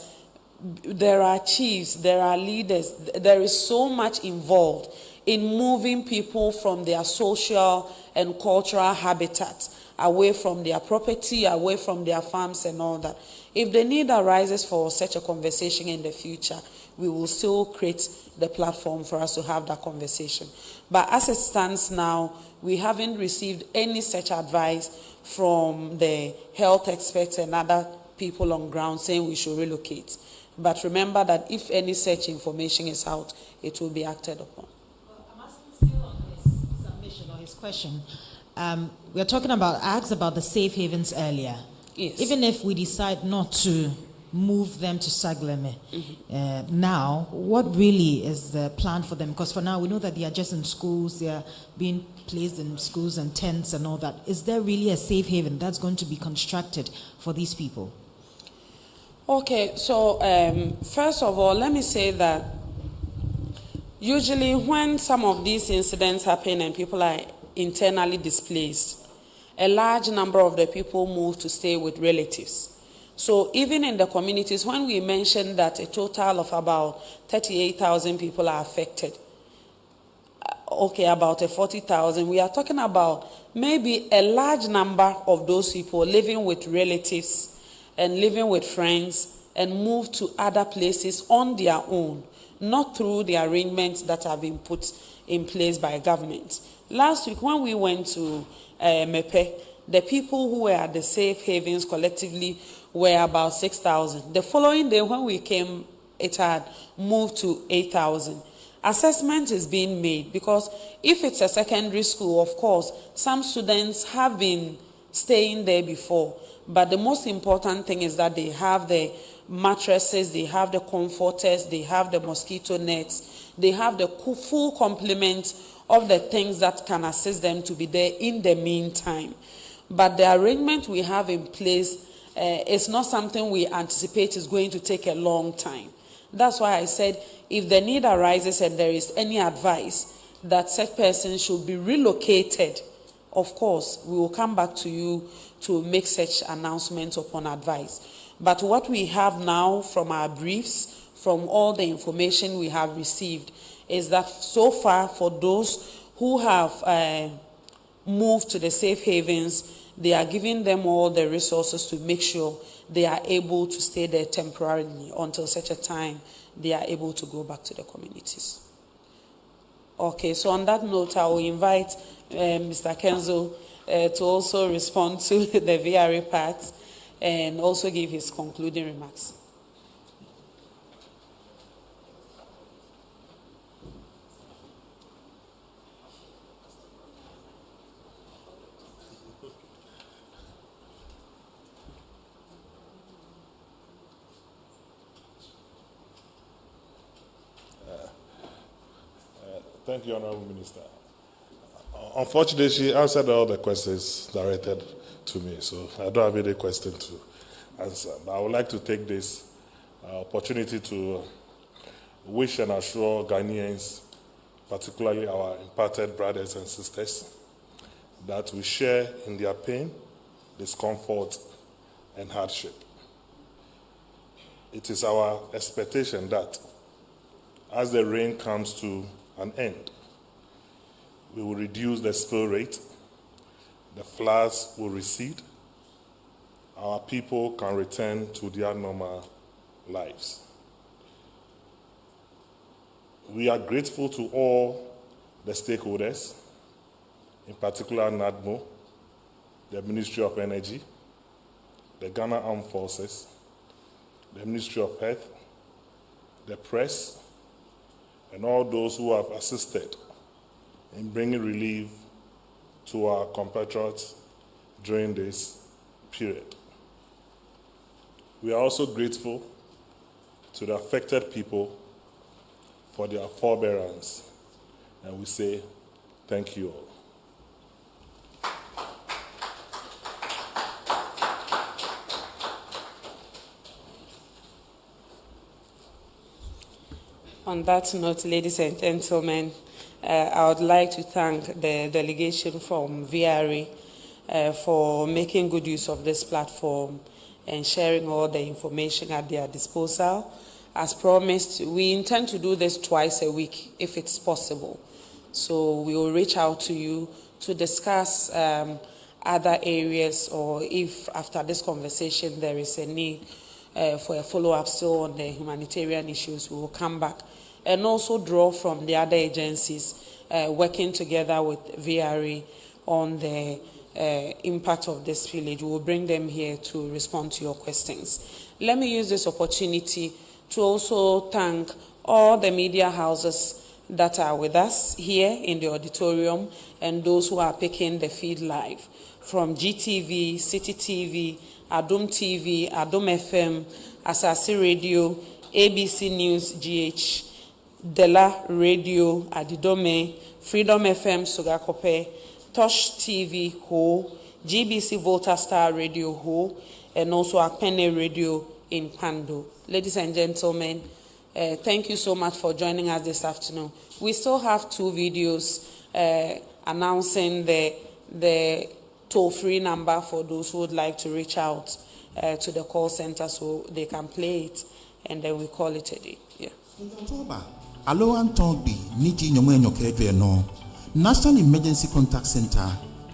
[SPEAKER 20] there are chiefs, there are leaders, there is so much involved in moving people from their social and cultural habitat, away from their property, away from their farms and all that. If the need arises for such a conversation in the future, we will still create the platform for us to have that conversation. But as it stands now, we haven't received any such advice from the health experts and other people on ground saying we should relocate. But remember that if any such information is out, it will be acted upon.
[SPEAKER 18] I'm asking still on his submission or his question. We are talking about, I asked about the safe havens earlier.
[SPEAKER 20] Yes.
[SPEAKER 18] Even if we decide not to move them to Sagleme, now, what really is the plan for them? Because for now, we know that they are just in schools, they are being placed in schools and tents and all that. Is there really a safe haven that's going to be constructed for these people?
[SPEAKER 20] Okay, so first of all, let me say that usually when some of these incidents happen and people are internally displaced, a large number of the people move to stay with relatives. So even in the communities, when we mentioned that a total of about 38,000 people are affected, okay, about 40,000, we are talking about maybe a large number of those people living with relatives and living with friends and move to other places on their own, not through the arrangements that have been put in place by government. Last week when we went to Mepe, the people who were at the safe havens collectively were about 6,000. The following day when we came, it had moved to 8,000. Assessment is being made because if it's a secondary school, of course, some students have been staying there before. But the most important thing is that they have the mattresses, they have the comforters, they have the mosquito nets, they have the full complement of the things that can assist them to be there in the meantime. But the arrangement we have in place is not something we anticipate is going to take a long time. That's why I said if the need arises and there is any advice that such person should be relocated, of course, we will come back to you to make such announcements upon advice. But what we have now from our briefs, from all the information we have received, is that so far for those who have moved to the safe havens, they are giving them all the resources to make sure they are able to stay there temporarily until such a time they are able to go back to the communities. Okay, so on that note, I will invite Mr. Kenzo to also respond to the VRA part and also give his concluding remarks.
[SPEAKER 23] Thank you, Honorable Minister. Unfortunately, she answered all the questions directed to me, so I don't have any question to answer. But I would like to take this opportunity to wish and assure Ghanaians, particularly our impacted brothers and sisters, that we share in their pain, discomfort, and hardship. It is our expectation that as the rain comes to an end, we will reduce the spill rate, the floods will recede, our people can return to their normal lives. We are grateful to all the stakeholders, in particular NADMO, the Ministry of Energy, the Ghana Armed Forces, the Ministry of Health, the press, and all those who have assisted in bringing relief to our compatriots during this period. We are also grateful to the affected people for their forbearance, and we say thank you all.
[SPEAKER 20] On that note, ladies and gentlemen, I would like to thank the delegation from VRA for making good use of this platform and sharing all the information at their disposal. As promised, we intend to do this twice a week if it's possible. So we will reach out to you to discuss other areas, or if after this conversation there is a need for a follow-up still on the humanitarian issues, we will come back and also draw from the other agencies working together with VRA on the impact of this village. We will bring them here to respond to your questions. Let me use this opportunity to also thank all the media houses that are with us here in the auditorium and those who are picking the feed live, from GTV, City TV, Adum TV, Adum FM, Asasi Radio, ABC News GH, Dela Radio, Adidome, Freedom FM Sugakope, Tosh TV Ho, GBC Volta Star Radio Ho, and also Akpene Radio in Pando. Ladies and gentlemen, thank you so much for joining us this afternoon. We still have 2 videos announcing the toll-free number for those who would like to reach out to the call center, so they can play it, and then we call it a day. Yeah.
[SPEAKER 3] Alo Anton B, Niti Nyomenyo Kedwe no. National Emergency Contact Center,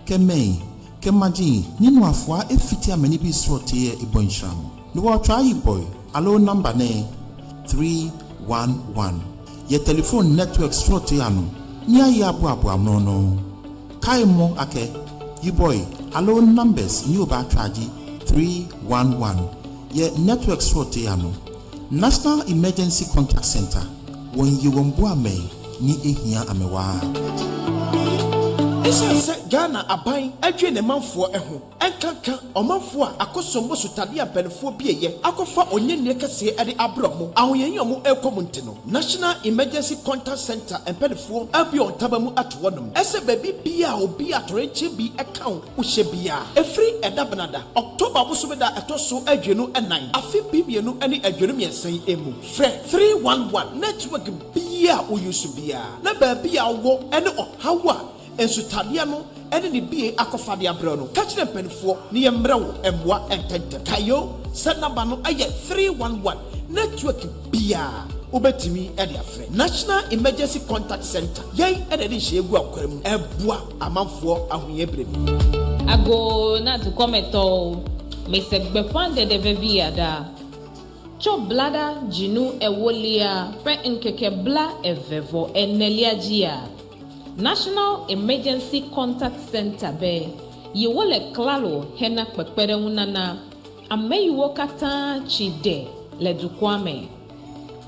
[SPEAKER 3] Kemei, Kemaji, Nino Afwa, Efitia Menibi Srotie Ibonsham. No try boy, alo number ne 311. Ye telephone network Srotiano, Nia Yabu no. Kaimo Ake, you boy, alo numbers, new batraji 311. Ye network Srotiano. National Emergency Contact Center. When you won't me, ni ehia amewa.
[SPEAKER 5] Esa Ghana aban adwe ne manfo eho enkanka omanfo a akosombo sutade ampanfo bieye akofa onyenye kase ede abromo ahoyenye omo ekomunte no National Emergency Contact Center empanfo abi ontabamu atwonom ese baby bia obi atorenche bi account uhye bia efri edabenada October busubeda etoso adwenu enan afi bibienu ene adwenu miensan emu fre 311 network bia uyusu bia na ba bia wo ene ohawa ensutadia no ene ne bie akofade abro no kachire mpanifo ne yemrewo emwa entente kayo set number no aye 311 network bia obetimi ede afre National Emergency Contact Center yei ene de hyegu akwam ebua amanfo ahoye brem
[SPEAKER 22] ago na to kometo Mr. Gbefande de Veviada cho blada jinu ewolia pre nkeke bla evevo eneliagia National Emergency Contact Center be yewole klalo hena kpekpere unana ameyiwo kata chide le dukwame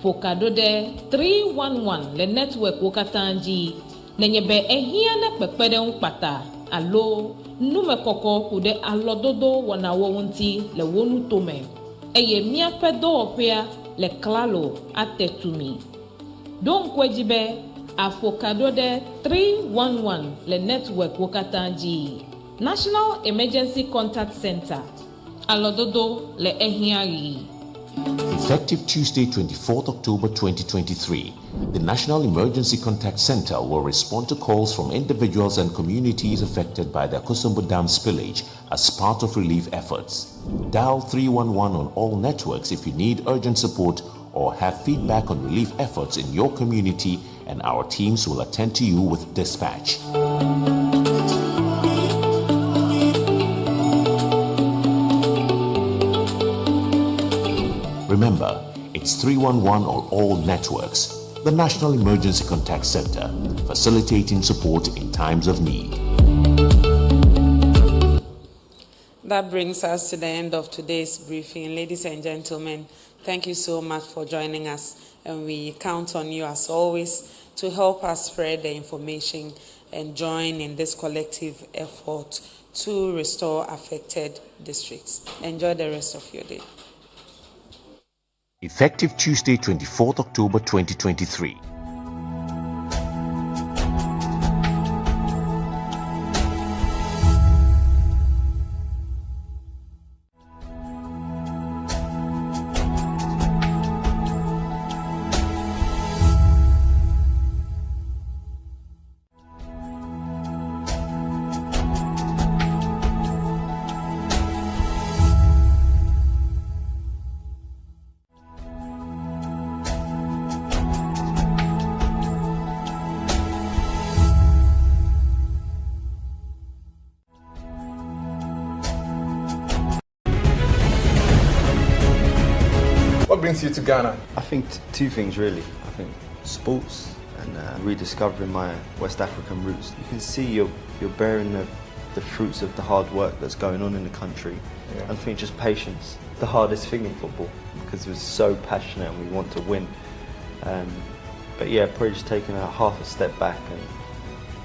[SPEAKER 22] fokado de 311 le network wokatanji nenyebe ehia na kpekpere unpata alo nume koko kude alododo wana wonti le wonu tome eye mia pedo opia le klalo atetumi don kwejibe Afokado de 311 le network wokatanji National Emergency Contact Center alododo le ehiari.
[SPEAKER 21] Effective Tuesday, 24th October 2023, the National Emergency Contact Center will respond to calls from individuals and communities affected by the Akosombo Dam spillage as part of relief efforts. Dial 311 on all networks if you need urgent support or have feedback on relief efforts in your community, and our teams will attend to you with dispatch. Remember, it's 311 on all networks, the National Emergency Contact Center, facilitating support in times of need.
[SPEAKER 20] That brings us to the end of today's briefing. Ladies and gentlemen, thank you so much for joining us, and we count on you as always to help us spread the information and join in this collective effort to restore affected districts. Enjoy the rest of your day.
[SPEAKER 21] Effective Tuesday, 24th October 2023.
[SPEAKER 7] What brings you to Ghana?
[SPEAKER 4] I think two things really. I think sports and rediscovering my West African roots. You can see you're bearing the fruits of the hard work that's going on in the country.
[SPEAKER 7] Yeah.
[SPEAKER 4] And I think just patience. The hardest thing in football because we're so passionate and we want to win. But yeah, probably just taking half a step back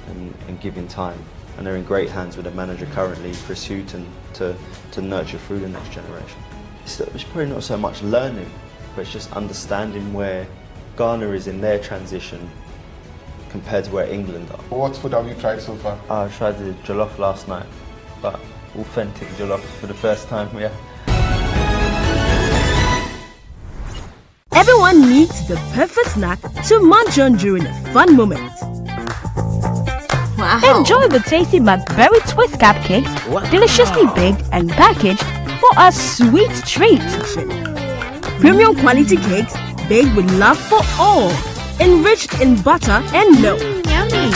[SPEAKER 4] and giving time. And they're in great hands with the manager currently, Chris Houghton, to nurture through the next generation. It's probably not so much learning, but it's just understanding where Ghana is in their transition compared to where England are.
[SPEAKER 7] What food have you tried so far?
[SPEAKER 4] I tried the jollof last night, but authentic jollof for the first time, yeah.
[SPEAKER 6] Everyone needs the perfect snack to munch on during a fun moment. Wow. Enjoy the tasty McBerry Twist cupcakes, deliciously baked and packaged for a sweet treat. Premium quality cakes baked with love for all, enriched in butter and milk. Yummy.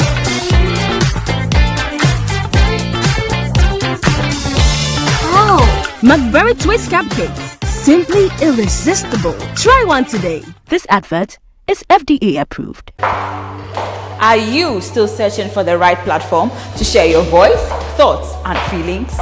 [SPEAKER 6] Oh, McBerry Twist cupcakes, simply irresistible. Try one today. This advert is FDA approved.
[SPEAKER 8] Are you still searching for the right platform to share your voice, thoughts, and feelings?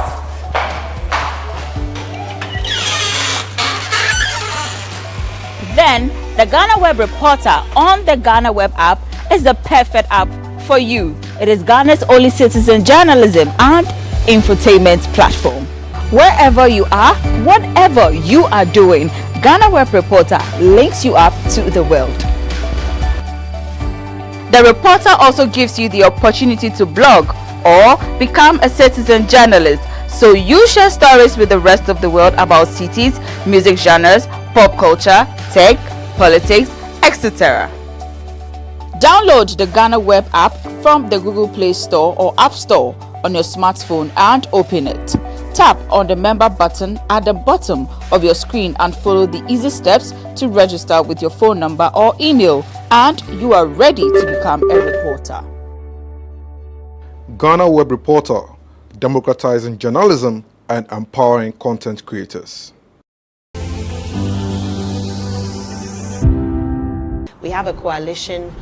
[SPEAKER 8] Then the GhanaWeb Reporter on the GhanaWeb app is the perfect app for you. It is Ghana's only citizen journalism and infotainment platform. Wherever you are, whatever you are doing, GhanaWeb Reporter links you up to the world. The reporter also gives you the opportunity to blog or become a citizen journalist, so you share stories with the rest of the world about cities, music genres, pop culture, tech, politics, etc. Download the GhanaWeb app from the Google Play Store or App Store on your smartphone and open it. Tap on the member button at the bottom of your screen and follow the easy steps to register with your phone number or email, and you are ready to become a reporter.
[SPEAKER 7] GhanaWeb Reporter, democratizing journalism and empowering content creators.
[SPEAKER 9] We have a coalition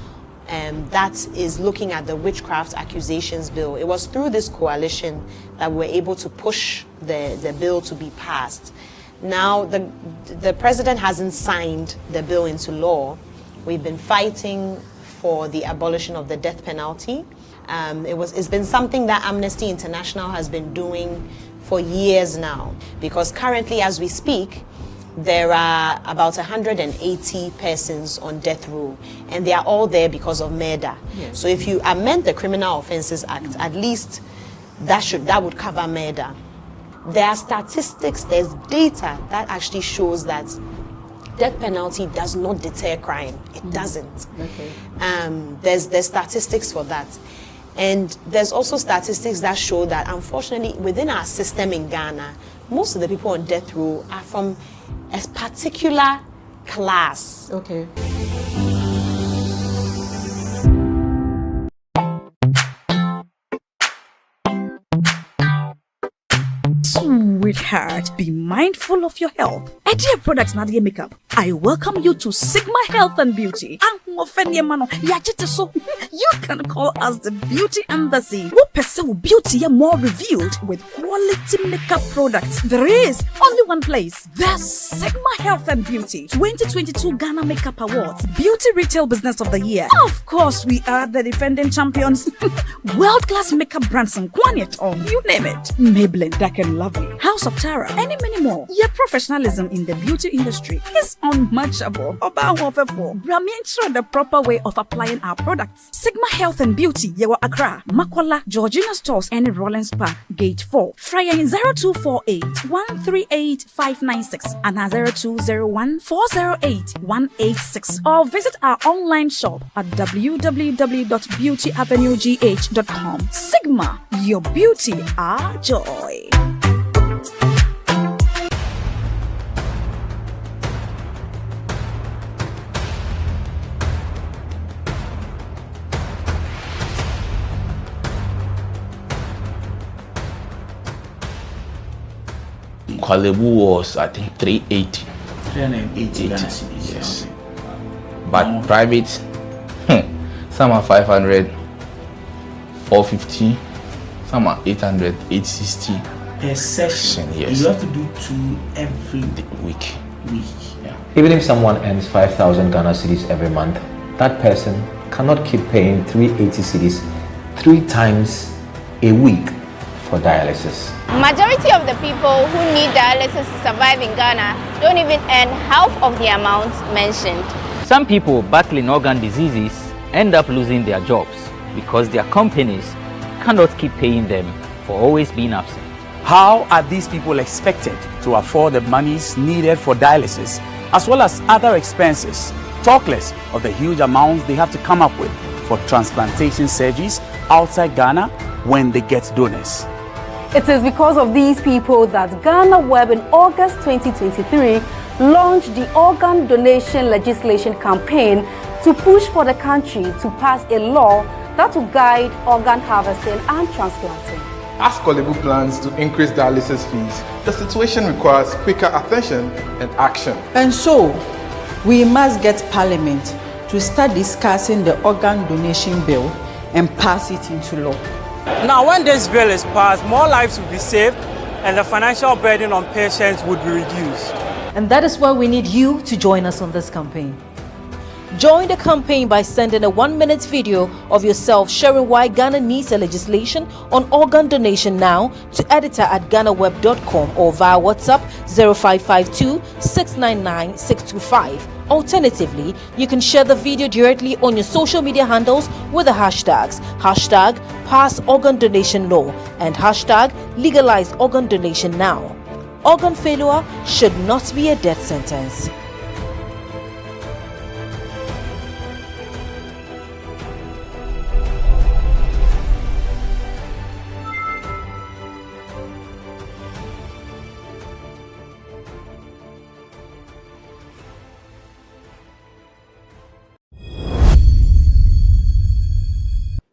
[SPEAKER 9] that is looking at the witchcraft accusations bill. It was through this coalition that we were able to push the bill to be passed. Now, the president hasn't signed the bill into law. We've been fighting for the abolition of the death penalty. It's been something that Amnesty International has been doing for years now, because currently, as we speak, there are about 180 persons on death row, and they are all there because of murder. Yes. So if you amend the Criminal Offences Act, at least that would cover murder. There are statistics, there's data that actually shows that death penalty does not deter crime. It doesn't. Okay. There's statistics for that. And there's also statistics that show that, unfortunately, within our system in Ghana, most of the people on death row are from a particular class. Okay.
[SPEAKER 6] Sweet heart. Be mindful of your health. Dear products, Nadia Makeup. I welcome you to Sigma Health and Beauty. You can call us the Beauty Embassy. What percent beauty are more revealed with quality makeup products? There is only one place. The Sigma Health and Beauty 2022 Ghana Makeup Awards. Beauty Retail Business of the Year. Of course, we are the defending champions. World-class makeup brands and Kwanyetong. You name it. Maybelline, Dark and Lovely, House of Tara, and many more. Your professionalism in the beauty industry is unmatchable. Ensure the proper way of applying our products. Sigma Health and Beauty, Yewa Accra, Makola, Georgina Stores, and Rollins Park, Gate 4. Fryer 0248 138 596 and 0201 408 186. Or visit our online shop at www.beautyavenuegh.com. Sigma, your beauty, our joy.
[SPEAKER 10] Kwalebu was, I think, 380.
[SPEAKER 24] 380
[SPEAKER 10] yes. But private, some are 500, 450, some are 800, 860.
[SPEAKER 24] Per session,
[SPEAKER 10] yes.
[SPEAKER 24] You have to do 2 every
[SPEAKER 10] week.
[SPEAKER 24] Yeah.
[SPEAKER 11] Even if someone earns 5,000 Ghana cedis every month, that person cannot keep paying 380 cedis 3 times a week for dialysis.
[SPEAKER 14] Majority of the people who need dialysis to survive in Ghana don't even earn half of the amount mentioned.
[SPEAKER 16] Some people battling organ diseases end up losing their jobs because their companies cannot keep paying them for always being absent.
[SPEAKER 25] How are these people expected to afford the monies needed for dialysis as well as other expenses, talk less of the huge amounts they have to come up with for transplantation surgeries outside Ghana when they get donors?
[SPEAKER 26] It is because of these people that GhanaWeb in August 2023 launched the organ donation legislation campaign to push for the country to pass a law that will guide organ harvesting and transplanting.
[SPEAKER 7] As Kolebu plans to increase dialysis fees, the situation requires quicker attention and action.
[SPEAKER 27] And so, we must get Parliament to start discussing the organ donation bill and pass it into law.
[SPEAKER 28] Now, when this bill is passed, more lives will be saved and the financial burden on patients would be reduced.
[SPEAKER 29] And that is why we need you to join us on this campaign. Join the campaign by sending a 1-minute video of yourself sharing why Ghana needs a legislation on organ donation now to editor@ghanaweb.com or via WhatsApp 0552 699 625. Alternatively, you can share the video directly on your social media handles with the hashtags #PassOrganDonationLaw and #LegalizeOrganDonationNow. Organ failure should not be a death sentence.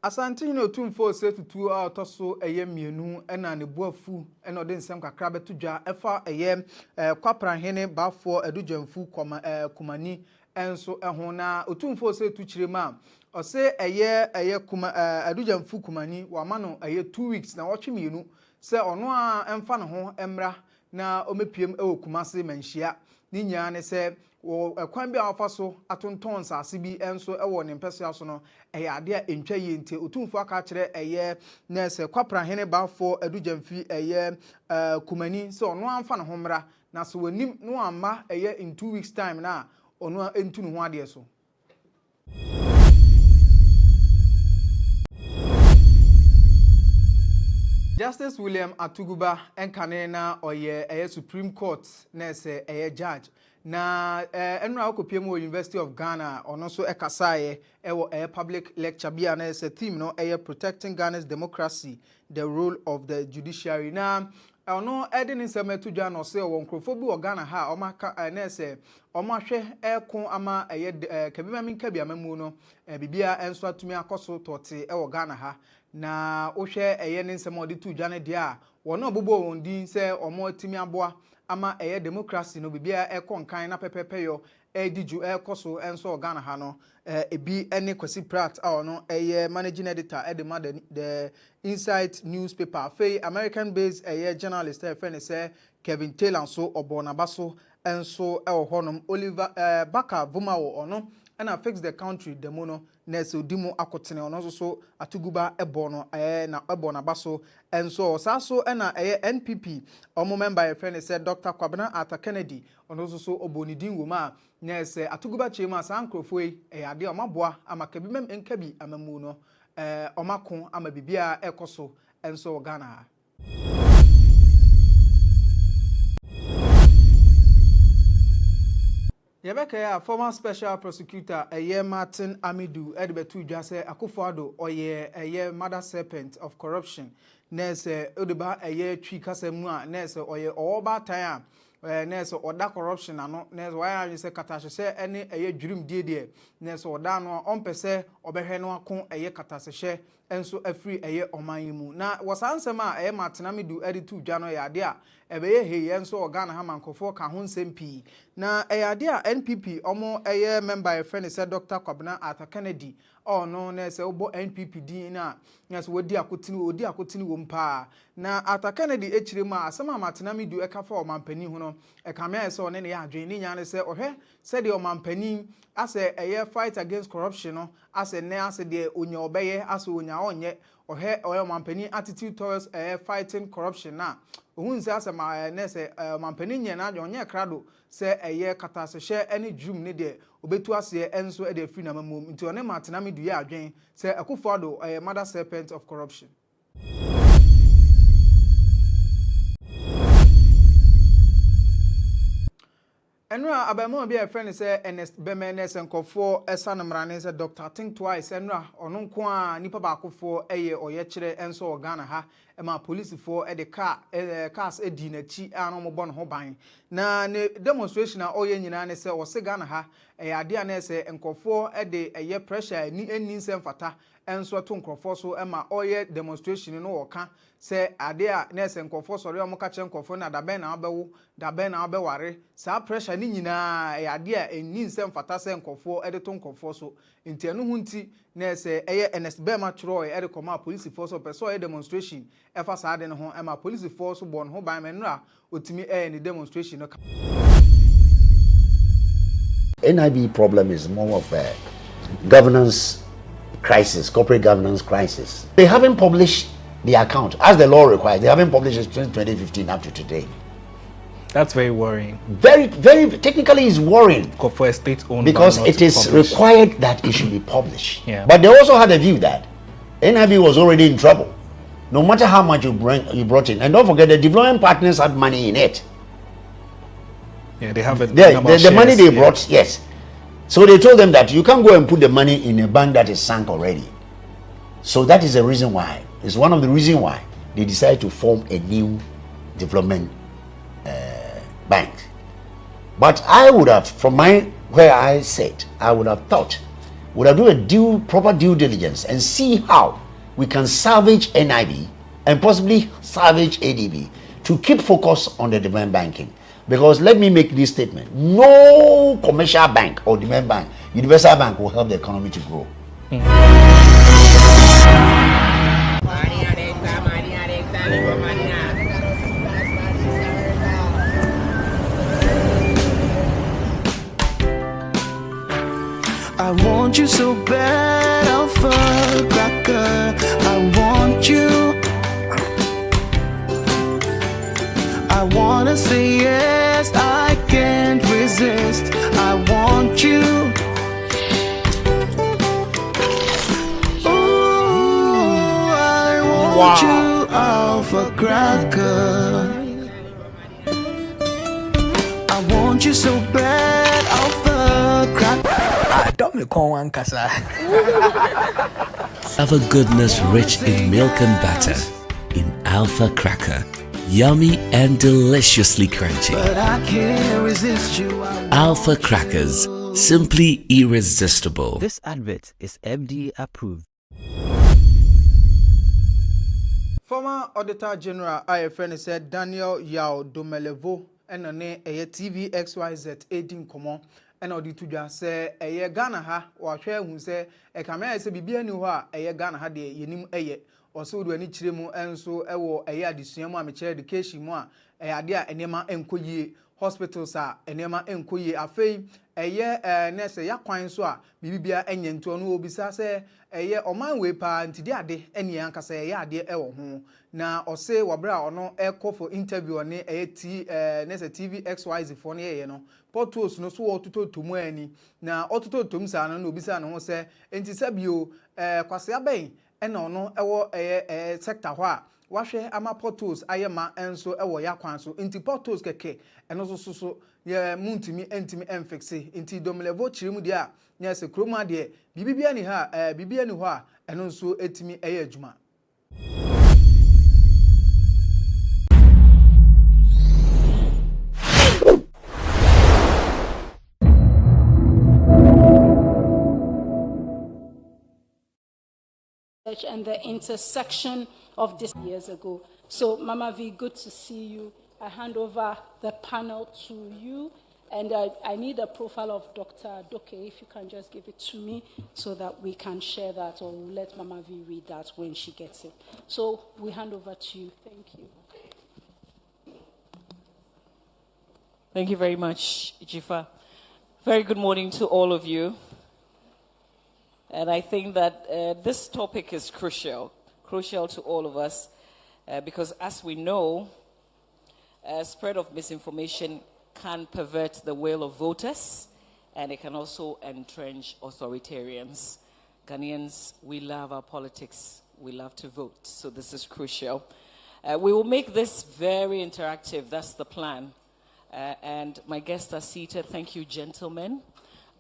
[SPEAKER 17] Asante no tumfo se tutu a otoso mienu na ne boafu na ode nsem kakra betudwa efa kwapran hene bafo edujamfu kumani enso ho na otumfo se tuchirema ose edujamfu kumani wa ma no 2 weeks na wotwe mienu se ono a emfa ne ho emra na omepiem kumase manhia ni nya ne se kwan bi afa so atonton sase bi enso ewo ne mpese aso no ade a entwa ye nte otumfu aka kire na se kwapra hene bafo adujamfi kumani se ono amfa ne homra na so wanim no amma in 2 weeks time na ono entu ne ho ade so. Justice William Atuguba enkane na oye Supreme Court na se judge na enra akopiem University of Ghana ono so ekasaye ewo public lecture bia na se theme no protecting Ghana's democracy, the role of the judiciary. Na ono edi ni nsem etu dwa no se wo nkrofo bi wo Ghana ha o maka na se o mahwe ekon ama eye kabima min kabia mamu no bibia enso atumi akoso tote wo Ghana ha na wo hwe eye ni nsem odi tu dwa ne dia a wono obobo wondi se omo atumi aboa ama eye democracy no bibia ekon kan na pepepeyo ediju ekoso enso Ghana ha no ebi ene Kwesi Pratt a ono eye managing editor edema the Insight newspaper fey American based journalist friend say Kevin Taylor so obonabaso enso honom Oliver Baka Vuma wo ono na fix the country demono na se odimu akotene ono so atuguba ebono na ebonabaso enso saso na NPP omo member friend say Dr. Kwabena Arthur Kennedy ono so obonidin woma na se atuguba chema sankrofoi ade omaboa amakabi mem enkabi amamu no omako ama bibia ekoso enso Ghana. Yebeka former special prosecutor Martin Amidu Edbetu Jase Akufo-Addo oye mother serpent of corruption nese odeba twi kasemu a nese oye oba tan a nese oda corruption ano nese why you say katahye ene dwirim die nese oda no ompese obehwe no ako katahye enso afri oman mu na wasansem a Martin Amidu editu dwa no yade a ebeye he enso Ghana ha mankofo ka ho nsem na yade a NPP omo member friend say Dr. Kwabena Arthur Kennedy no nese obo NPP din na nese odi akotini wo mpa na Arthur Kennedy echirema asema Martin Amidu ekafa omampani hu no ekamea se one ne ya adwen ni nyane se ohwe se de omampani ase fight against corruption no ase ne ase de onya obeye ase onya onye ohwe omampani attitude towards fighting corruption na ohun se ase ma nese omampani nye na onye krado se katasehye ene drum ne de obetu ase enso e de free na mamom nti one Martin Amidu ya adwen se Akufo-Addo mother serpent of corruption. Enra abemo be a friend say Ernest Bemenes enkofo esanmrane say Dr. Think Twice enra ono nko a nipa baakofo oye kire enso Ghana ha ema police for de cars Adina chi ano mo bon ho ban na ne demonstration a oye nyina ne say o se Ghana ha ade na say enkofo de pressure ni nsem fata enso to nkrofo so ema oye demonstration no woka say ade a na say enkofo sori o mo ka che enkofo na dabe na abeware sa pressure ni nyina ade a eni nsem fata say enkofo de to nkrofo so nti enu hunti na say Ernest Bema chro de koma police force so demonstration efa sa ade no ho ema police force bon ho ban menra otimi ni demonstration no.
[SPEAKER 1] NIB problem is more of a governance crisis, corporate governance crisis. They haven't published the account as the law requires. They haven't published it since 2015 up to today.
[SPEAKER 2] That's very worrying.
[SPEAKER 1] Very, very technically is worrying.
[SPEAKER 2] For a state-owned
[SPEAKER 1] because it is required that it should be published.
[SPEAKER 2] Yeah.
[SPEAKER 1] But they also had a view that NIB was already in trouble, no matter how much you brought in. And don't forget, the development partners had money in it.
[SPEAKER 2] Yeah, they have
[SPEAKER 1] the money they brought, yes. So they told them that you can't go and put the money in a bank that is sunk already. So that is the reason why. It's one of the reasons why they decided to form a new development bank. But I would have, from where I sat, I would have thought, would have done a proper due diligence and see how we can salvage NIB and possibly salvage ADB to keep focus on the development banking. Because let me make this statement: no commercial bank or demand bank, universal bank will help the economy to grow.
[SPEAKER 3] I want you so bad, Alpha Cracker. I want you. I wanna say yes, I can't resist. I want you. Ooh, I want you, Alpha Cracker. I want you so bad, Alpha Cracker. I don't me call one casa.
[SPEAKER 12] Alpha goodness rich in milk and butter in Alpha Cracker.
[SPEAKER 5] Yummy and deliciously crunchy.
[SPEAKER 3] But I can't resist you.
[SPEAKER 5] Alpha Crackers, simply irresistible.
[SPEAKER 12] This advert is FDA approved.
[SPEAKER 17] Former Auditor General IFN said Daniel Yao Domelevo and a TV XYZ 18 common and auditor just say a Ghana ha or share who say a camera say be any a Ghana had a yenim a or so do any chimo and so a year disuyama me chair education more a idea enema enkoye hospitals are enema enkoye afei a year nurse ya kwan so a bibia enye nto no obisa say a year oman we pa ntide ade ene anka say ya ade ewo ho na ose wabra ono eko for interview ne nurse TV XYZ for ne ye no portos no so otuto tomu ani na otuto tom sa no obisa no ho say enti sabio kwase aben ena ono ewo sector ho a wahwe ama portos ayema enso ewo yakwan so enti portos keke eno so ye muntimi entimi enfixe enti Domelevo chirimu dia nya se kroma de bibibia ni ha bibia ni ho a eno so etimi eye adwuma.
[SPEAKER 13] And the intersection of this years ago. So, Mama V, good to see you. I hand over the panel to you, and I need a profile of Dr. Doke, if you can just give it to me so that we can share that, or we'll let Mama V read that when she gets it. So, we hand over to you. Thank you.
[SPEAKER 15] Thank you very much, Jifa. Very good morning to all of you. And I think that this topic is crucial to all of us, because as we know, spread of misinformation can pervert the will of voters, and it can also entrench authoritarians. Ghanaians, we love our politics, we love to vote, so this is crucial. We will make this very interactive, that's the plan. And my guests are seated. Thank you, gentlemen.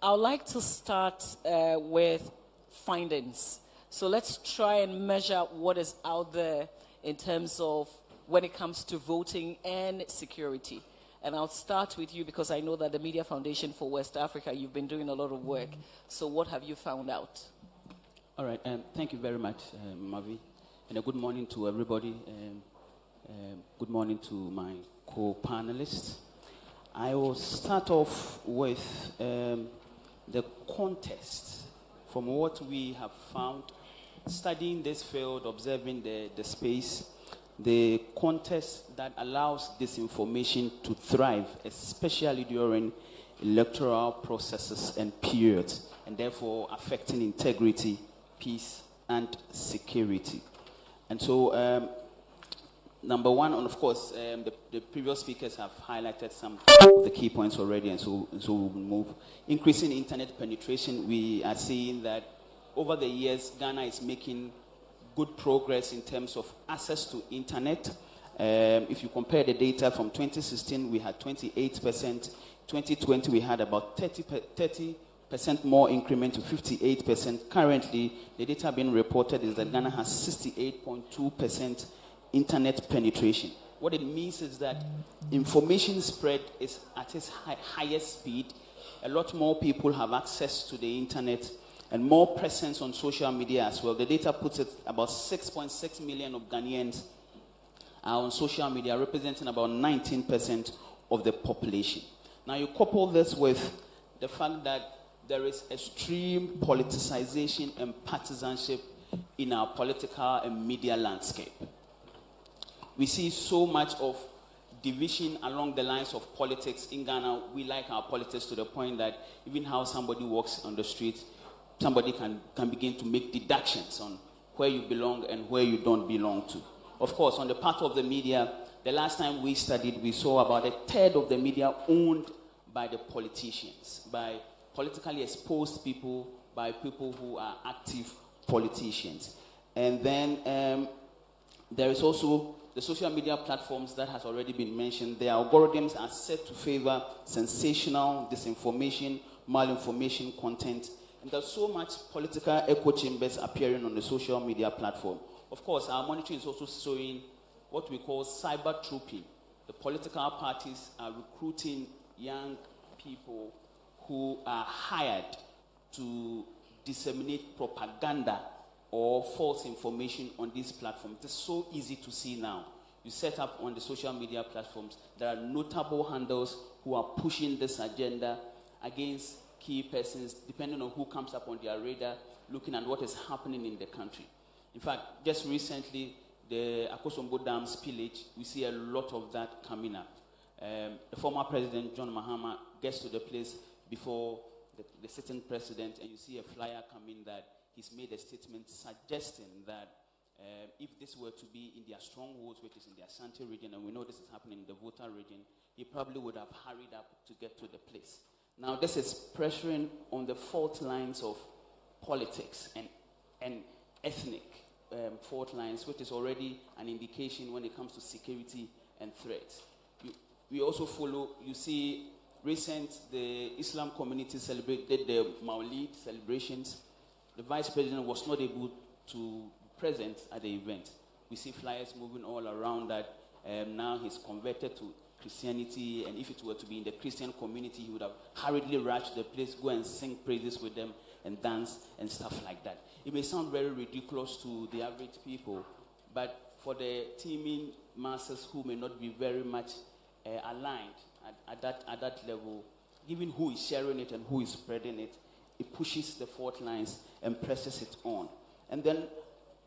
[SPEAKER 15] I would like to start with findings. So let's try and measure what is out there in terms of when it comes to voting and security. And I'll start with you because I know that the Media Foundation for West Africa, you've been doing a lot of work. So what have you found out?
[SPEAKER 18] All right, thank you very much, Mavi. And a good morning to everybody. Good morning to my co-panelists. I will start off with the context from what we have found, studying this field, observing the space, the context that allows disinformation to thrive, especially during electoral processes and periods, and therefore affecting integrity, peace, and security. And so, number one, and of course, the previous speakers have highlighted some of the key points already, and so we'll move. Increasing internet penetration, we are seeing that over the years, Ghana is making good progress in terms of access to internet. If you compare the data from 2016, we had 28%. 2020, we had about 30% more increment to 58%. Currently, the data being reported is that Ghana has 68.2% internet penetration. What it means is that information spread is at its highest speed. A lot more people have access to the internet and more presence on social media as well. The data puts it about 6.6 million of Ghanaians are on social media, representing about 19% of the population. Now you couple this with the fact that there is extreme politicization and partisanship in our political and media landscape. We see so much of division along the lines of politics in Ghana. We like our politics to the point that even how somebody walks on the street, somebody can begin to make deductions on where you belong and where you don't belong to. Of course, on the part of the media, the last time we studied, we saw about a third of the media owned by the politicians, by politically exposed people, by people who are active politicians. And then there is also the social media platforms that has already been mentioned. Their algorithms are set to favor sensational, disinformation, malinformation content. And there's so much political echo chambers appearing on the social media platform. Of course, our monitoring is also showing what we call cyber trooping. The political parties are recruiting young people who are hired to disseminate propaganda or false information on these platforms. It's so easy to see now. You set up on the social media platforms, there are notable handles who are pushing this agenda against key persons, depending on who comes up on their radar, looking at what is happening in the country. In fact, just recently, the Akosombo Dam spillage, we see a lot of that coming up. The former president, John Mahama, gets to the place before the sitting president, and you see a flyer coming that he's made a statement suggesting that if this were to be in their strongholds, which is in the Ashanti region, and we know this is happening in the Volta region, he probably would have hurried up to get to the place. Now, this is pressuring on the fault lines of politics and ethnic fault lines, which is already an indication when it comes to security and threats. We also follow, you see, the Islam community celebrated the Maulid celebrations. The vice president was not able to be present at the event. We see flyers moving all around that now he's converted to Christianity, and if it were to be in the Christian community, he would have hurriedly rushed to the place, go and sing praises with them and dance and stuff like that. It may sound very ridiculous to the average people, but for the teeming masses who may not be very much aligned at that level, given who is sharing it and who is spreading it, it pushes the fault lines and presses it on. And then,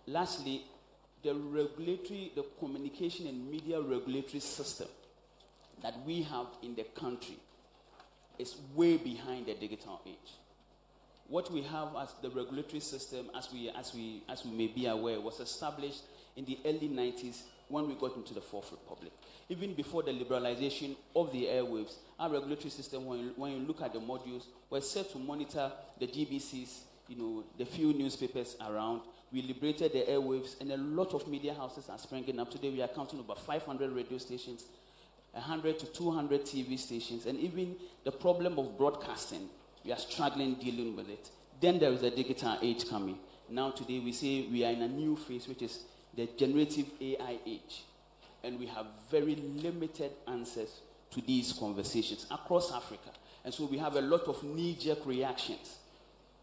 [SPEAKER 18] lastly, the communication and media regulatory system that we have in the country is way behind the digital age. What we have as the regulatory system, as we may be aware, was established in the early 90s when we got into the Fourth Republic. Even before the liberalization of the airwaves, our regulatory system, when you look at the modules, was set to monitor the GBCs, the few newspapers around. We liberated the airwaves, and a lot of media houses are springing up. Today we are counting over 500 radio stations, 100 to 200 TV stations, and even the problem of broadcasting, we are struggling dealing with it. Then there is a digital age coming. Now today we say we are in a new phase, which is the generative AI age. And we have very limited answers to these conversations across Africa. And so we have a lot of knee-jerk reactions.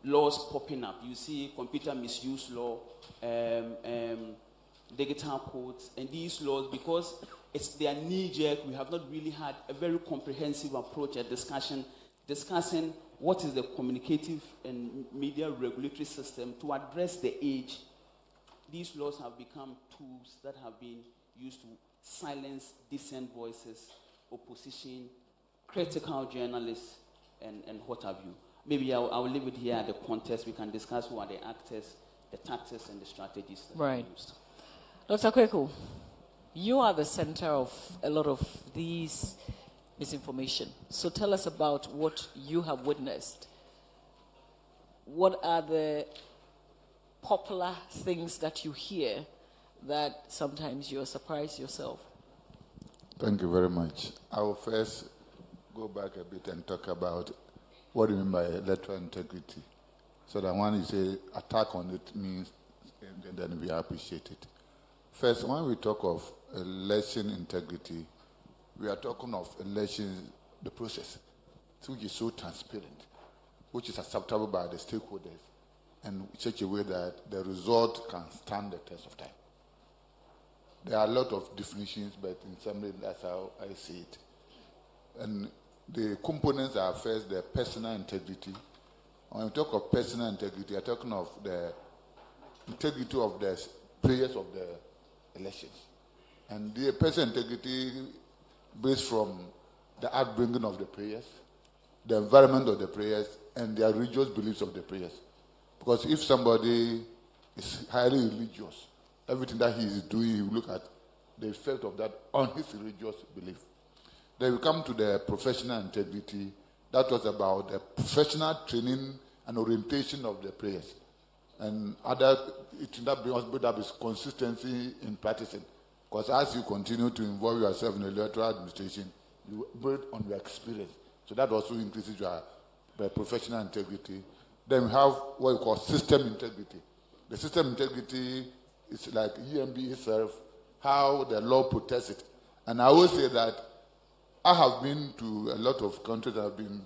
[SPEAKER 18] Laws popping up. You see computer misuse law, digital codes, and these laws, because they are knee-jerk, we have not really had a very comprehensive approach at discussing what is the communicative and media regulatory system to address the age. These laws have become tools that have been used to silence dissent voices, opposition, critical journalists, and what have you. Maybe I'll leave it here at the context. We can discuss who are the actors, the tactics, and the strategies that are used.
[SPEAKER 15] Dr. Kweku, you are the center of a lot of these misinformation. So tell us about what you have witnessed. What are the popular things that you hear that sometimes you're surprised yourself?
[SPEAKER 4] Thank you very much. I will first go back a bit and talk about what do you mean by electoral integrity. So that when you say attack on it means, and then we appreciate it. First, when we talk of election integrity, we are talking of elections, the process, which is so transparent, which is acceptable by the stakeholders, and in such a way that the result can stand the test of time. There are a lot of definitions, but in some way that's how I see it. And the components are first the personal integrity. When we talk of personal integrity, we are talking of the integrity of the players of the elections. And the personal integrity based from the upbringing of the prayers, the environment of the prayers, and the religious beliefs of the prayers. Because if somebody is highly religious, everything that he is doing, you look at the effect of that on his religious belief. Then we come to the professional integrity. That was about the professional training and orientation of the prayers. And that build up is consistency in practicing. Because as you continue to involve yourself in the electoral administration, you build on your experience. So that also increases your professional integrity. Then we have what we call system integrity. The system integrity is like EMB itself how the law protects it. And I always say that I have been to a lot of countries. I've been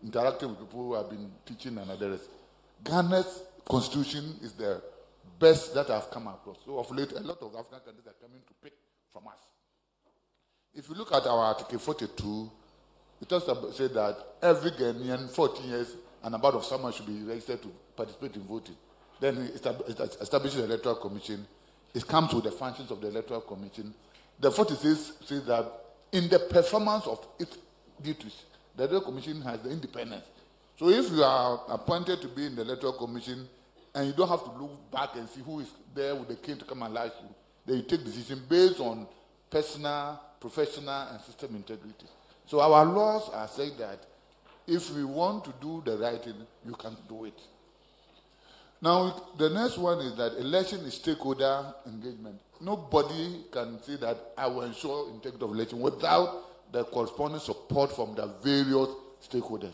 [SPEAKER 4] interacting with people who have been teaching and others. Ghana's constitution is the best that I've come across. So of late, a lot of African countries are coming to pick from us. If you look at our Article 42, it also says that every Ghanaian 14 years and above of someone should be registered to participate in voting. Then it establishes the Electoral Commission. It comes with the functions of the Electoral Commission. The 46 says that in the performance of its duties, the Electoral Commission has the independence. So if you are appointed to be in the Electoral Commission and you don't have to look back and see who is there with the king to come and lash you, then you take decision based on personal, professional, and system integrity. So our laws are saying that if we want to do the right thing, you can do it. Now, the next one is that election is stakeholder engagement. Nobody can say that I will ensure integrity of election without the corresponding support from the various stakeholders.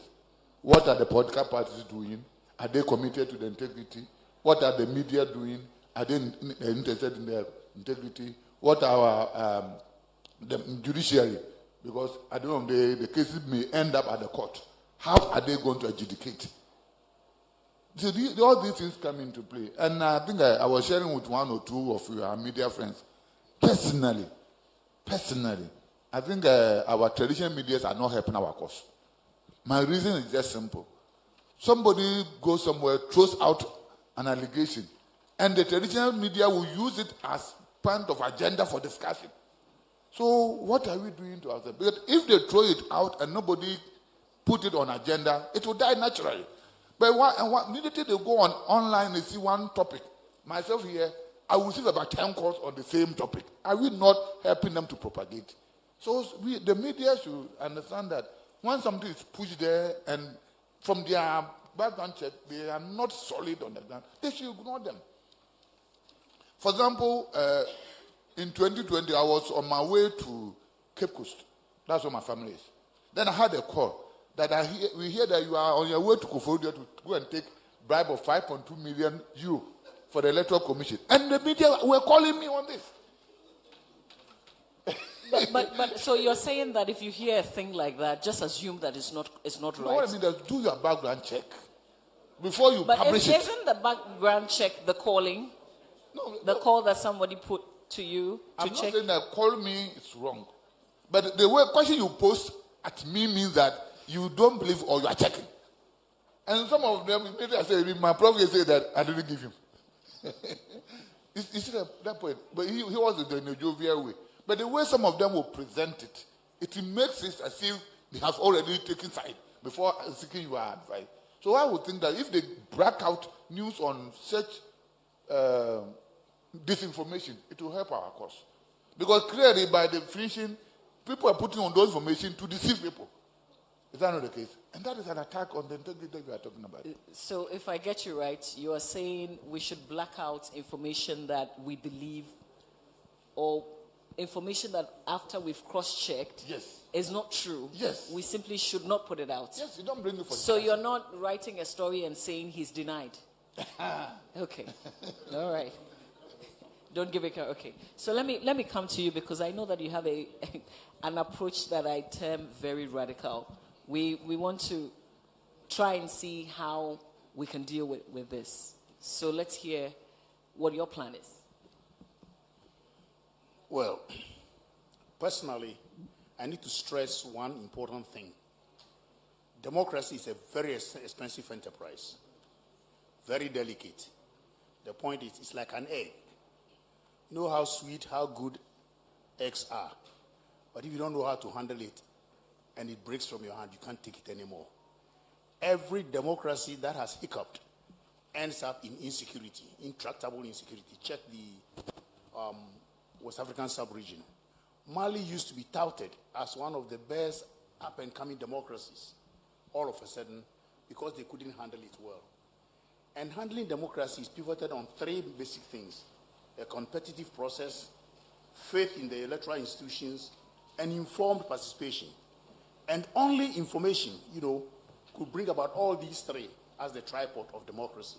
[SPEAKER 4] What are the political parties doing? Are they committed to the integrity? What are the media doing? Are they interested in their integrity? What are the judiciary? Because at the end of the day, the cases may end up at the court. How are they going to adjudicate? So all these things come into play. And I think I was sharing with one or two of your media friends. Personally, I think our traditional media are not helping our cause. My reason is just simple. Somebody goes somewhere, throws out an allegation, and the traditional media will use it as part of agenda for discussion. So what are we doing to ourselves? Because if they throw it out and nobody put it on agenda, it will die naturally. But immediately they go online and see one topic. Myself here, I will receive about 10 calls on the same topic. Are we not helping them to propagate? So the media should understand that when something is pushed there and from their background check, they are not solid on the ground, they should ignore them. For example, in 2020, I was on my way to Cape Coast. That's where my family is. Then I had a call that we hear that you are on your way to Koforidua to go and take bribe of 5.2 million euro for the Electoral Commission. And the media were calling me on this.
[SPEAKER 15] But so you're saying that if you hear a thing like that, just assume that it's not right.
[SPEAKER 4] What I mean is do your background check before you publish it.
[SPEAKER 15] But isn't the background check the calling? No, the call that somebody put to you to check?
[SPEAKER 4] I'm not saying that call me is wrong. But the way question you post at me means that you don't believe or you are checking. And some of them, maybe I say, my prophet said that I didn't give him. You see that point? But he was in a jovial way. But the way some of them will present it, it makes it as if they have already taken side before seeking your advice. So I would think that if they break out news on such disinformation, it will help our cause. Because clearly, by definition, people are putting on those information to deceive people. Is that not the case? And that is an attack on the integrity that we are talking about.
[SPEAKER 15] So if I get you right, you are saying we should black out information that we believe or information that after we've cross-checked is not true.
[SPEAKER 4] Yes.
[SPEAKER 15] We simply should not put it out.
[SPEAKER 4] Yes, you don't bring it for
[SPEAKER 15] So you're not writing a story and saying he's denied. Okay. All right. Don't give it. Okay. So let me come to you because I know that you have an approach that I term very radical. We want to try and see how we can deal with this. So let's hear what your plan is.
[SPEAKER 6] Well, personally, I need to stress one important thing. Democracy is a very expensive enterprise, very delicate. The point is, it's like an egg. You know how sweet, how good eggs are. But if you don't know how to handle it and it breaks from your hand, you can't take it anymore. Every democracy that has hiccuped ends up in insecurity, intractable insecurity. Check the West African sub-region. Mali used to be touted as one of the best up-and-coming democracies, all of a sudden, because they couldn't handle it well. And handling democracy is pivoted on three basic things: a competitive process, faith in the electoral institutions, and informed participation. And only information, could bring about all these three as the tripod of democracy.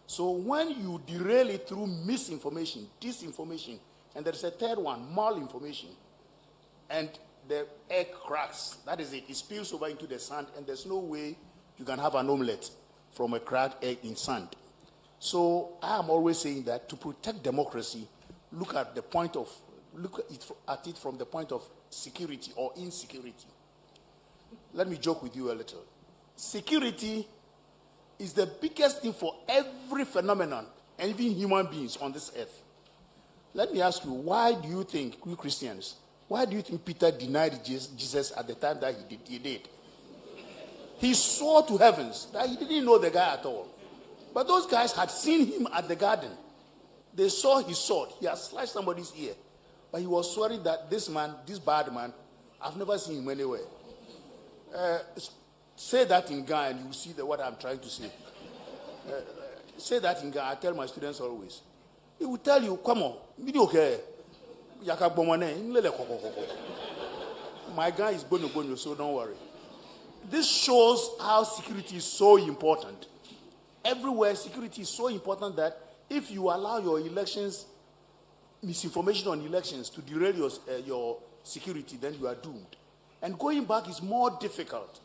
[SPEAKER 6] So when you derail it through misinformation, disinformation, And there is a third one, malinformation. And the egg cracks. That is it. It spills over into the sand, and there's no way you can have an omelette from a cracked egg in sand. So I am always saying that to protect democracy, look at it from the point of security or insecurity. Let me joke with you a little. Security is the biggest thing for every phenomenon, and even human beings on this earth. Let me ask you, why do you think, you Christians, why do you think Peter denied Jesus at the time that he did? He swore to heavens that he didn't know the guy at all. But those guys had seen him at the garden. They saw his sword. He had slashed somebody's ear. But he was swearing that this man, this bad man, I've never seen him anywhere. Say that in Ghana and you will see what I'm trying to say. Say that in Ghana. I tell my students always. He will tell you, come on, my guy is bono, so don't worry. This shows how security is so important. Everywhere, security is so important that if you allow your elections, misinformation on elections to derail your security, then you are doomed. And going back is more difficult.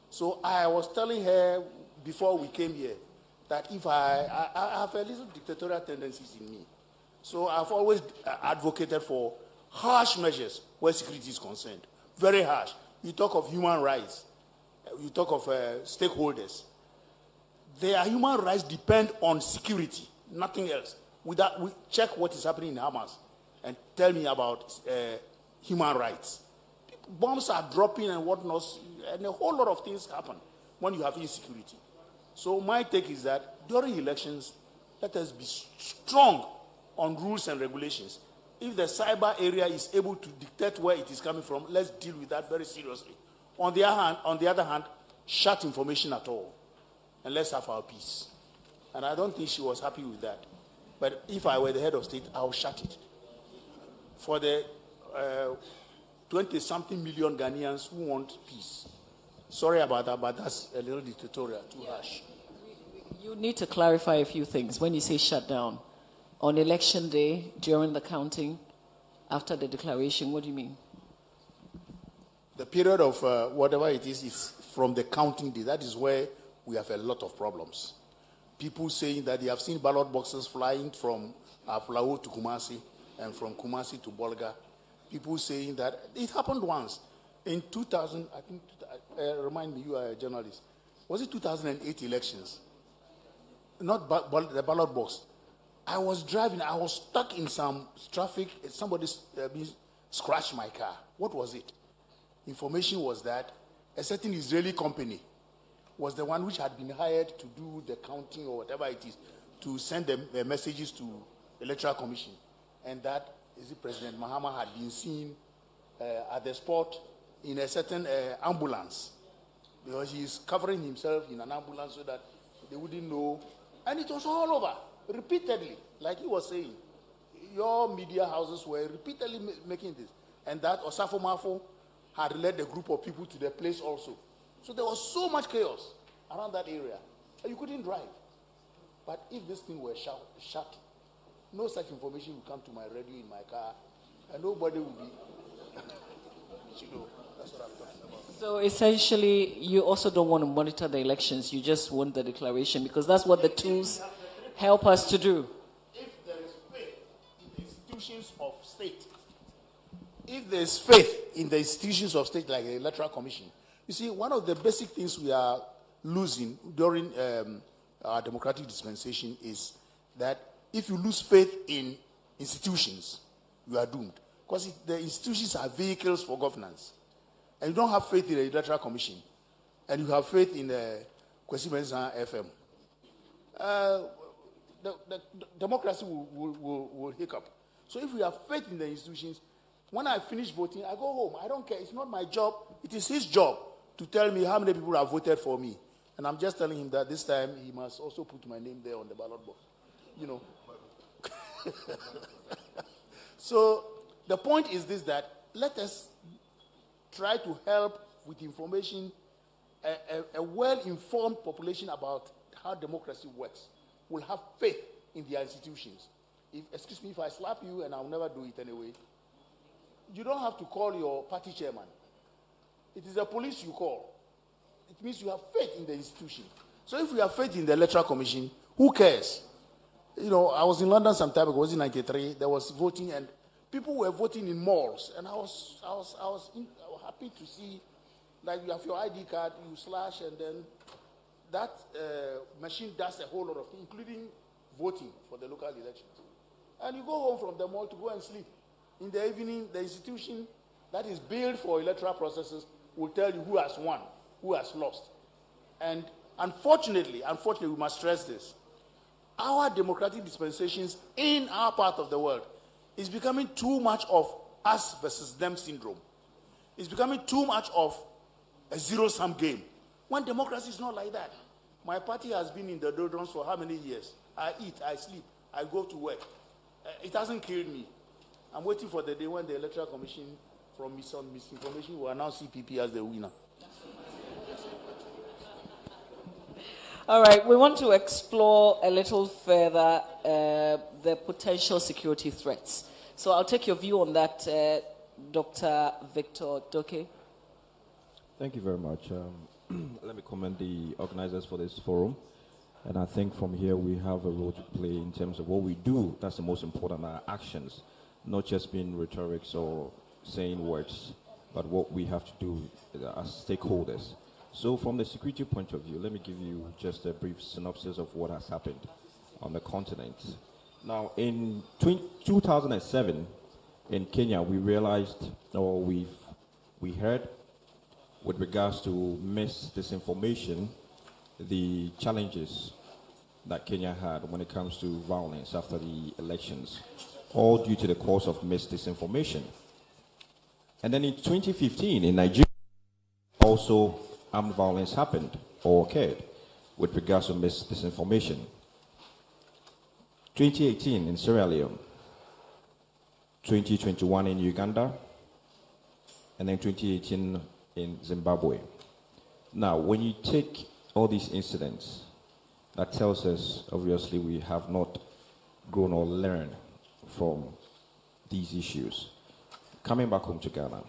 [SPEAKER 6] So I was telling her before we came here that if I have a little dictatorial tendencies in me. So I've always advocated for harsh measures where security is concerned. Very harsh. You talk of human rights. You talk of stakeholders. Their human rights depend on security, nothing else. We check what is happening in Hamas and tell me about human rights. Bombs are dropping and whatnot, and a whole lot of things happen when you have insecurity. So my take is that during elections, let us be strong on rules and regulations. If the cyber area is able to dictate where it is coming from, let's deal with that very seriously. On the other hand, shut information at all, and let's have our peace. And I don't think she was happy with that. But if I were the head of state, I would shut it. For the 20-something million Ghanaians who want peace. Sorry about that, but that's a little dictatorial, too harsh.
[SPEAKER 15] You need to clarify a few things. When you say shut down, on election day, during the counting, after the declaration, what do you mean?
[SPEAKER 6] The period of whatever it is from the counting day. That is where we have a lot of problems. People saying that they have seen ballot boxes flying from Aflao to Kumasi and from Kumasi to Bolga. People saying that it happened once. In 2000, I think, remind me, you are a journalist. Was it 2008 elections? Not the ballot box. I was driving, I was stuck in some traffic. Somebody scratched my car. What was it? Information was that a certain Israeli company was the one which had been hired to do the counting or whatever it is, to send the messages to the Electoral Commission. And that President Mahama had been seen at the spot in a certain ambulance, because he is covering himself in an ambulance so that they wouldn't know. And it was all over, repeatedly, like he was saying. Your media houses were repeatedly making this. And that Osafo Mafo had led a group of people to the place also. So there was so much chaos around that area. And you couldn't drive. But if this thing were shut, no such information would come to my radio in my car, and nobody would be, that's what I'm talking about.
[SPEAKER 15] So essentially, you also don't want to monitor the elections, you just want the declaration, because that's what the tools help us to do.
[SPEAKER 6] If there is faith in the institutions of state, if there is faith in the institutions of state like the Electoral Commission, you see, one of the basic things we are losing during our democratic dispensation is that if you lose faith in institutions, you are doomed. Because the institutions are vehicles for governance. And you don't have faith in the Electoral Commission, and you have faith in Kwesi Mensah FM. The democracy will hiccup. So if we have faith in the institutions, when I finish voting, I go home. I don't care. It's not my job. It is his job to tell me how many people have voted for me. And I'm just telling him that this time he must also put my name there on the ballot box. You know. So the point is this, that let us try to help with information, a well-informed population about how democracy works will have faith in their institutions. excuse me, if I slap you, and I'll never do it anyway, you don't have to call your party chairman. It is the police you call. It means you have faith in the institution. So if you have faith in the Electoral Commission, who cares? You know, I was in London some time ago, it was in 93, there was voting, and people were voting in malls, and I was happy to see, like, you have your ID card, you slash, and then that machine does a whole lot of things, including voting for the local elections. And you go home from the mall to go and sleep. In the evening, the institution that is built for electoral processes will tell you who has won, who has lost. And unfortunately, we must stress this. Our democratic dispensations in our part of the world is becoming too much of us versus them syndrome. It's becoming too much of a zero-sum game. When democracy is not like that. My party has been in the doldrums for how many years? I eat, I sleep, I go to work. It hasn't killed me. I'm waiting for the day when the Electoral Commission, from misinformation, will announce CPP as the winner.
[SPEAKER 15] All right, we want to explore a little further the potential security threats. So I'll take your view on that, Dr. Victor Doke.
[SPEAKER 8] Thank you very much. Let me commend the organizers for this forum. And I think from here we have a role to play in terms of what we do. That's the most important, our actions, not just being rhetorics or saying words, but what we have to do as stakeholders. So from the security point of view, let me give you just a brief synopsis of what has happened on the continent. Now, in 2007, in Kenya, we realized, or we heard, with regards to disinformation, the challenges that Kenya had when it comes to violence after the elections, all due to the cause of disinformation. And then in 2015, in Nigeria, also armed violence happened or occurred with regards to disinformation. 2018 in Sierra Leone, 2021 in Uganda, and then 2018 in Zimbabwe. Now, when you take all these incidents, that tells us, obviously, we have not grown or learned from these issues. Coming back home to Ghana,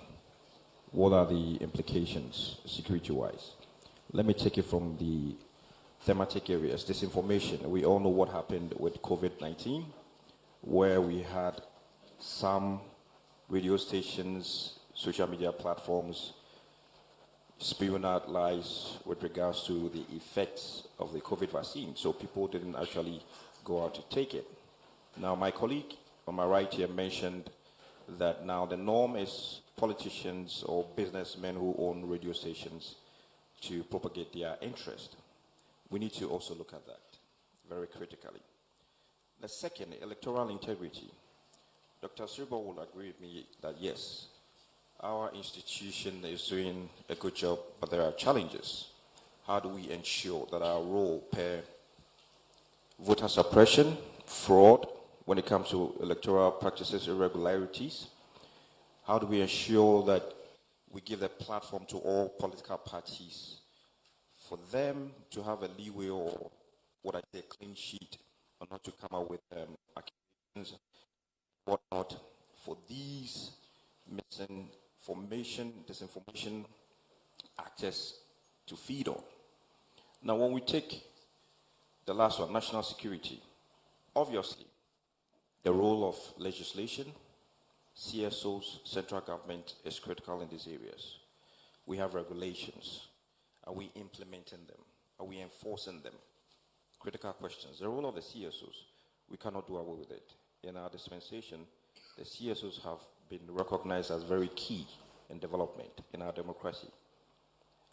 [SPEAKER 8] what are the implications security-wise? Let me take it from the thematic areas. Disinformation. We all know what happened with COVID-19, where we had some radio stations, social media platforms spewing out lies with regards to the effects of the COVID vaccine. So people didn't actually go out to take it. Now, my colleague on my right here mentioned that now the norm is politicians or businessmen who own radio stations to propagate their interest. We need to also look at that very critically. The second, electoral integrity. Dr. Silva will agree with me that yes, our institution is doing a good job, but there are challenges. How do we ensure that our role per voter suppression, fraud, when it comes to electoral practices, irregularities, how do we ensure that we give a platform to all political parties for them to have a leeway or what I say a clean sheet or not to come out with accusations, whatnot, for these disinformation actors to feed on. Now, when we take the last one, national security, obviously, the role of legislation, CSOs, central government is critical in these areas. We have regulations. Are we implementing them? Are we enforcing them? Critical questions. The role of the CSOs, we cannot do away with it. In our dispensation, the CSOs have been recognized as very key in development in our democracy.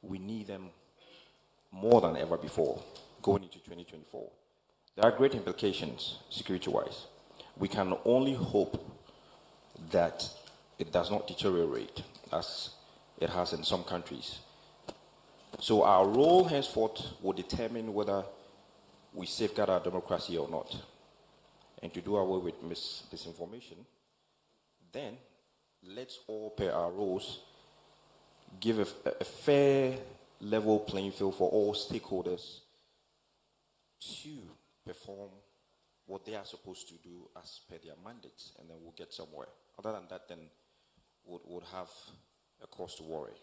[SPEAKER 8] We need them more than ever before going into 2024. There are great implications security-wise. We can only hope that it does not deteriorate as it has in some countries. So our role henceforth will determine whether we safeguard our democracy or not. And to do away with disinformation, then let's all play our roles, give a fair, level playing field for all stakeholders to perform what they are supposed to do as per their mandates, and then we'll get somewhere. Other than that, then would have a cause to worry.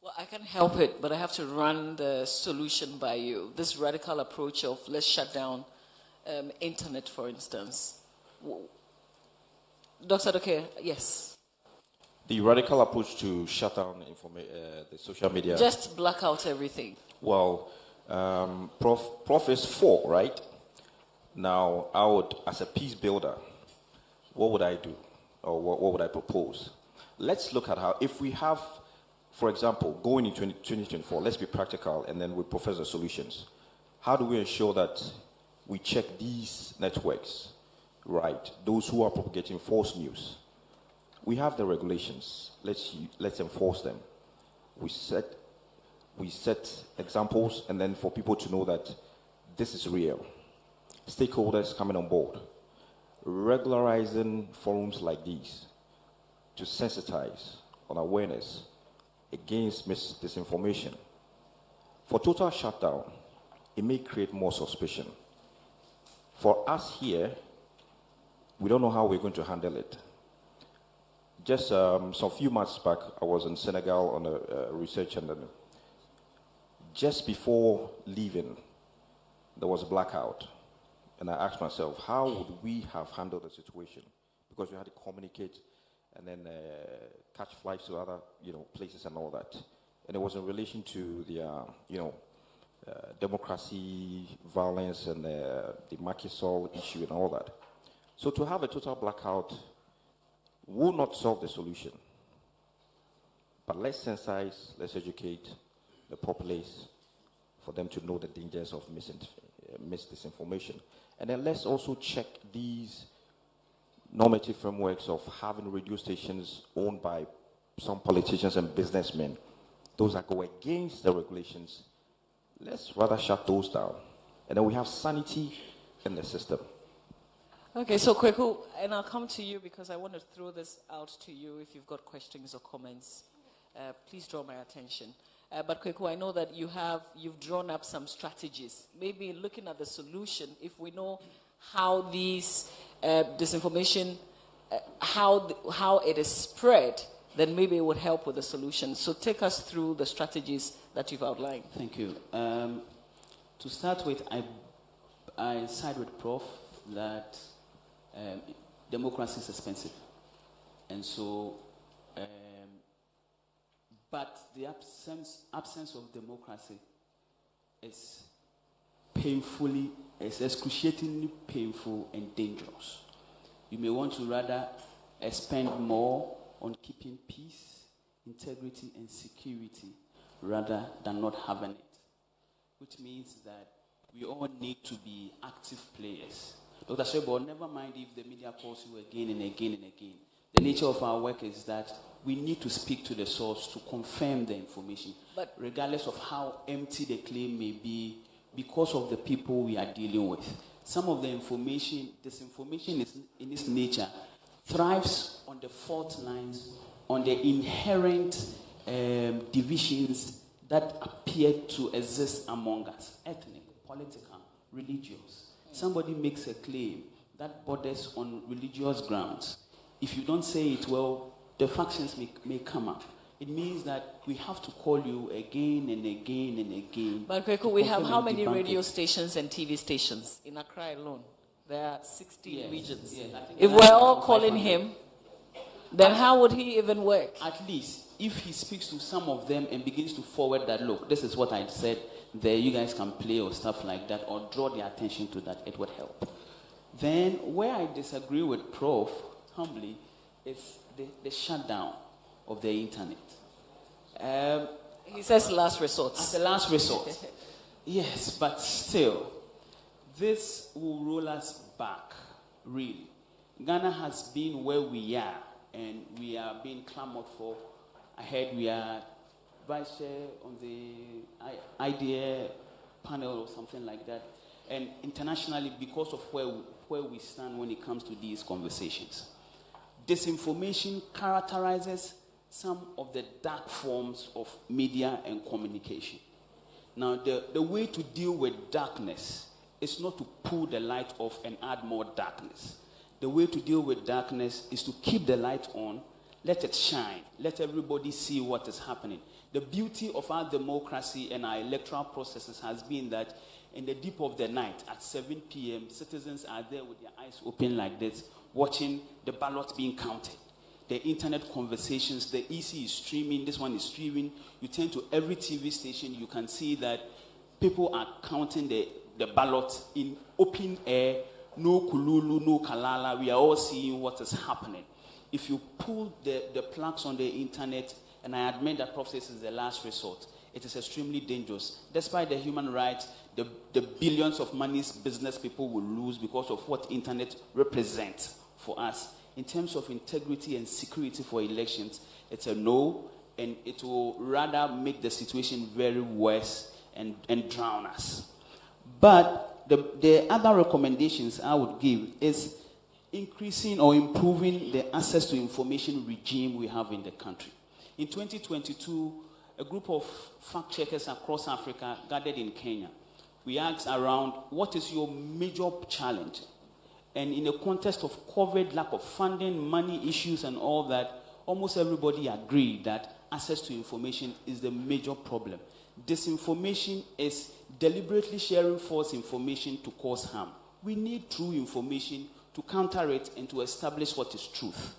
[SPEAKER 15] Well, I can't help it, but I have to run the solution by you. This radical approach of let's shut down internet, for instance. Dr. Doke, yes.
[SPEAKER 8] The radical approach to shut down the social media.
[SPEAKER 15] Just black out everything.
[SPEAKER 8] Well, Prof is for, right? Now, I would, as a peace builder, what would I do? Or what would I propose? Let's look at how, if we have, for example, going into 2024, let's be practical and then we profess the solutions. How do we ensure that we check these networks, right? Those who are propagating false news. We have the regulations. Let's enforce them. We set examples, and then for people to know that this is real. Stakeholders coming on board. Regularizing forums like these to sensitize on awareness against disinformation. For total shutdown, it may create more suspicion. For us here, we don't know how we're going to handle it. Just some few months back, I was in Senegal on a research, and just before leaving, there was a blackout. And I asked myself, how would we have handled the situation? Because we had to communicate and then catch flights to other, places and all that. And it was in relation to the, democracy, violence, and the Macky Sall issue and all that. So to have a total blackout will not solve the solution. But let's sensitize, let's educate the populace for them to know the dangers of misinformation. And then let's also check these normative frameworks of having radio stations owned by some politicians and businessmen. Those that go against the regulations, let's rather shut those down. And then we have sanity in the system.
[SPEAKER 15] Okay, so Kweku, and I'll come to you because I want to throw this out to you if you've got questions or comments. Please draw my attention. But Kweku, I know that you've drawn up some strategies. Maybe looking at the solution, if we know how these disinformation, how it is spread, then maybe it would help with the solution. So take us through the strategies that you've outlined.
[SPEAKER 18] Thank you. To start with, I side with Prof that democracy is expensive. And so, but the absence of democracy is excruciatingly painful and dangerous. You may want to rather spend more on keeping peace, integrity, and security rather than not having it, which means that we all need to be active players. Dr. Shebo, never mind if the media calls you again and again and again. The nature of our work is that we need to speak to the source to confirm the information, but regardless of how empty the claim may be, because of the people we are dealing with. Some of the disinformation in its nature thrives on the fault lines, on the inherent divisions that appear to exist among us, ethnic, political, religious. Somebody makes a claim that borders on religious grounds. If you don't say it well, the factions may come up. It means that we have to call you again and again and again.
[SPEAKER 15] But Kweku, we have how many radio stations and TV stations in Accra alone? There are 16 regions. Yes, if we're all calling him, then how would he even work?
[SPEAKER 18] At least, if he speaks to some of them and begins to forward that, look, this is what I said, there you guys can play or stuff like that, or draw their attention to that, it would help. Then, where I disagree with Prof, humbly, is the shutdown of the internet.
[SPEAKER 15] He says last resort.
[SPEAKER 18] As a last resort. Yes, but still, this will roll us back, really. Ghana has been where we are, and we are being clamored for. I heard we are vice chair on the IDEA panel or something like that. And internationally, because of where we stand when it comes to these conversations. Disinformation characterizes some of the dark forms of media and communication. Now, the way to deal with darkness is not to pull the light off and add more darkness. The way to deal with darkness is to keep the light on, let it shine, let everybody see what is happening. The beauty of our democracy and our electoral processes has been that in the deep of the night at 7 p.m., citizens are there with their eyes open like this, watching the ballots being counted. The internet conversations, the EC is streaming, this one is streaming. You turn to every TV station, you can see that people are counting the ballots in open air, no kululu, no kalala. We are all seeing what is happening. If you pull the plugs on the internet, and I admit that process is the last resort, it is extremely dangerous. Despite the human rights, the billions of monies business people will lose because of what internet represents for us. In terms of integrity and security for elections, it's a no, and it will rather make the situation very worse and drown us. But the other recommendations I would give is increasing or improving the access to information regime we have in the country. In 2022, a group of fact checkers across Africa gathered in Kenya. We asked around, what is your major challenge? And in the context of COVID, lack of funding, money issues and all that, almost everybody agreed that access to information is the major problem. Disinformation is deliberately sharing false information to cause harm. We need true information to counter it and to establish what is truth.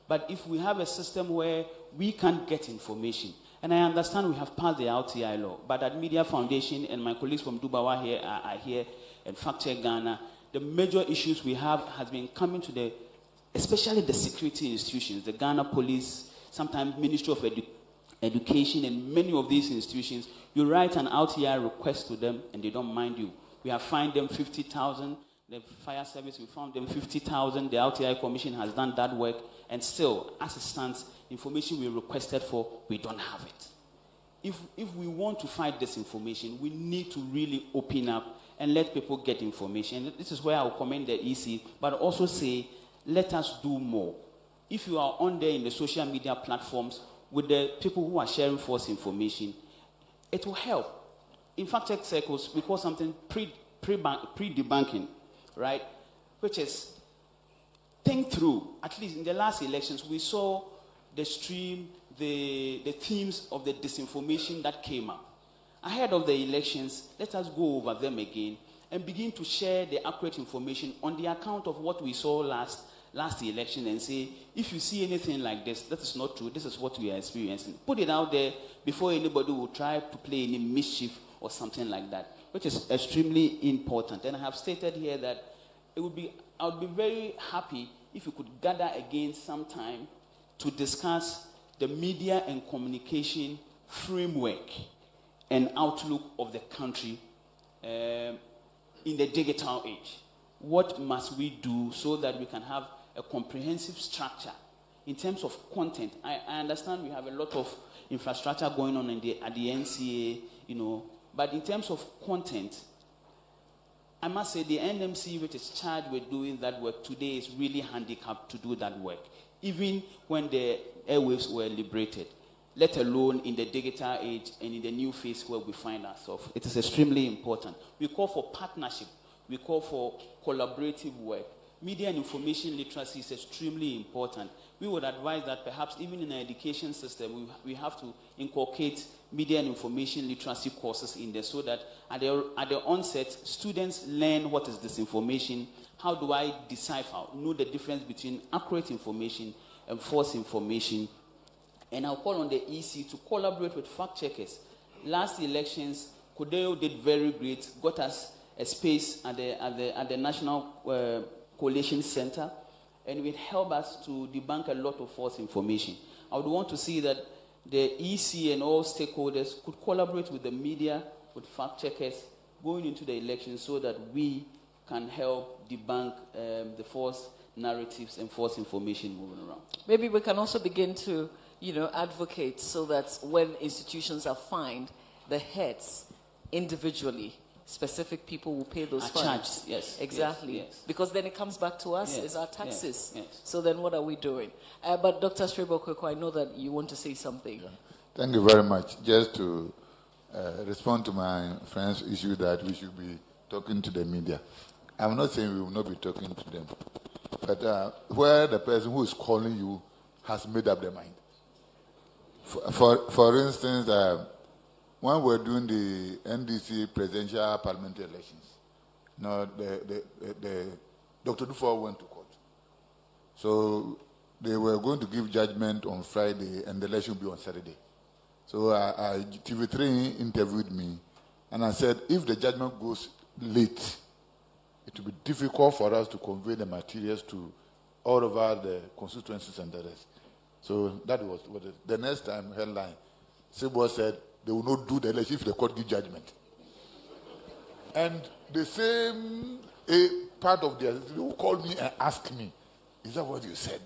[SPEAKER 18] But if we have a system where we can't get information, and I understand we have passed the RTI law, but at Media Foundation and my colleagues from Dubawa here are here and Fact Check Ghana, the major issues we have has been coming to especially the security institutions, the Ghana Police, sometimes Ministry of Education, and many of these institutions. You write an RTI request to them and they don't mind you. We have fined them 50,000. The fire service, we found them 50,000. The RTI Commission has done that work. And still, as it stands, information we requested for, we don't have it. If we want to fight disinformation, we need to really open up and let people get information. And this is where I will commend the EC, but also say, let us do more. If you are on there in the social media platforms with the people who are sharing false information, it will help. In fact check circles, we call something pre-debunking, right? Which is think through. At least in the last elections, we saw the stream, the themes of the disinformation that came up. Ahead of the elections, let us go over them again and begin to share the accurate information on the account of what we saw last election and say, if you see anything like this, that is not true, this is what we are experiencing. Put it out there before anybody will try to play any mischief or something like that, which is extremely important. And I have stated here that I would be very happy if you could gather again sometime to discuss the media and communication framework and outlook of the country in the digital age. What must we do so that we can have a comprehensive structure in terms of content? I understand we have a lot of infrastructure going on at the NCA, but in terms of content, I must say the NMC, which is charged with doing that work today, is really handicapped to do that work, even when the airwaves were liberated, let alone in the digital age and in the new phase where we find ourselves. It is extremely important. We call for partnership. We call for collaborative work. Media and information literacy is extremely important. We would advise that perhaps even in our education system, we have to inculcate media and information literacy courses in there so that at the onset, students learn what is disinformation, how do I decipher, know the difference between accurate information and false information. And I'll call on the EC to collaborate with fact checkers. Last elections, Kodeo did very great, got us a space at the National Coalition Center, and it helped us to debunk a lot of false information. I would want to see that the EC and all stakeholders could collaborate with the media, with fact checkers, going into the election so that we can help debunk the false narratives and false information moving around.
[SPEAKER 15] Maybe we can also begin to, advocate so that when institutions are fined, the heads individually, specific people will pay those fines.
[SPEAKER 18] Charged, yes.
[SPEAKER 15] Exactly.
[SPEAKER 18] Yes.
[SPEAKER 15] Because then it comes back to us,
[SPEAKER 18] Yes,
[SPEAKER 15] it's our taxes.
[SPEAKER 18] yes, yes.
[SPEAKER 15] So then what are we doing? But Dr. Srebokoko, I know that you want to say something.
[SPEAKER 4] Yeah. Thank you very much. Just to respond to my friend's issue that we should be talking to the media. I'm not saying we will not be talking to them, but where the person who is calling you has made up their mind. For instance, when we're doing the NDC presidential parliamentary elections, the Dr. Dufour went to court. So they were going to give judgment on Friday, and the election will be on Saturday. So TV3 interviewed me, and I said, if the judgment goes late, it will be difficult for us to convey the materials to all over the constituencies and the rest. So that was what the next time headline, Sebo said they will not do the election if the court give judgment. And the same part of the they will call me and ask me, is that what you said?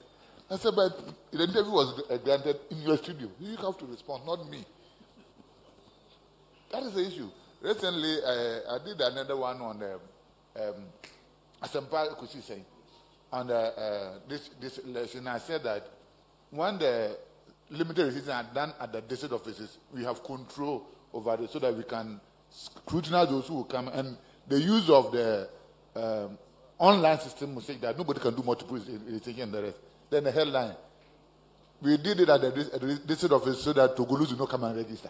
[SPEAKER 4] I said, but the interview was granted in your studio. You have to respond, not me. That is the issue. Recently, I did another one on Asempa Kusisei. On this election, I said that when the limited resistance are done at the district offices, we have control over it so that we can scrutinize those who will come. And the use of the online system will say that nobody can do multiple registration and the rest. Then the headline, we did it at the district office so that Togolese will not come and register.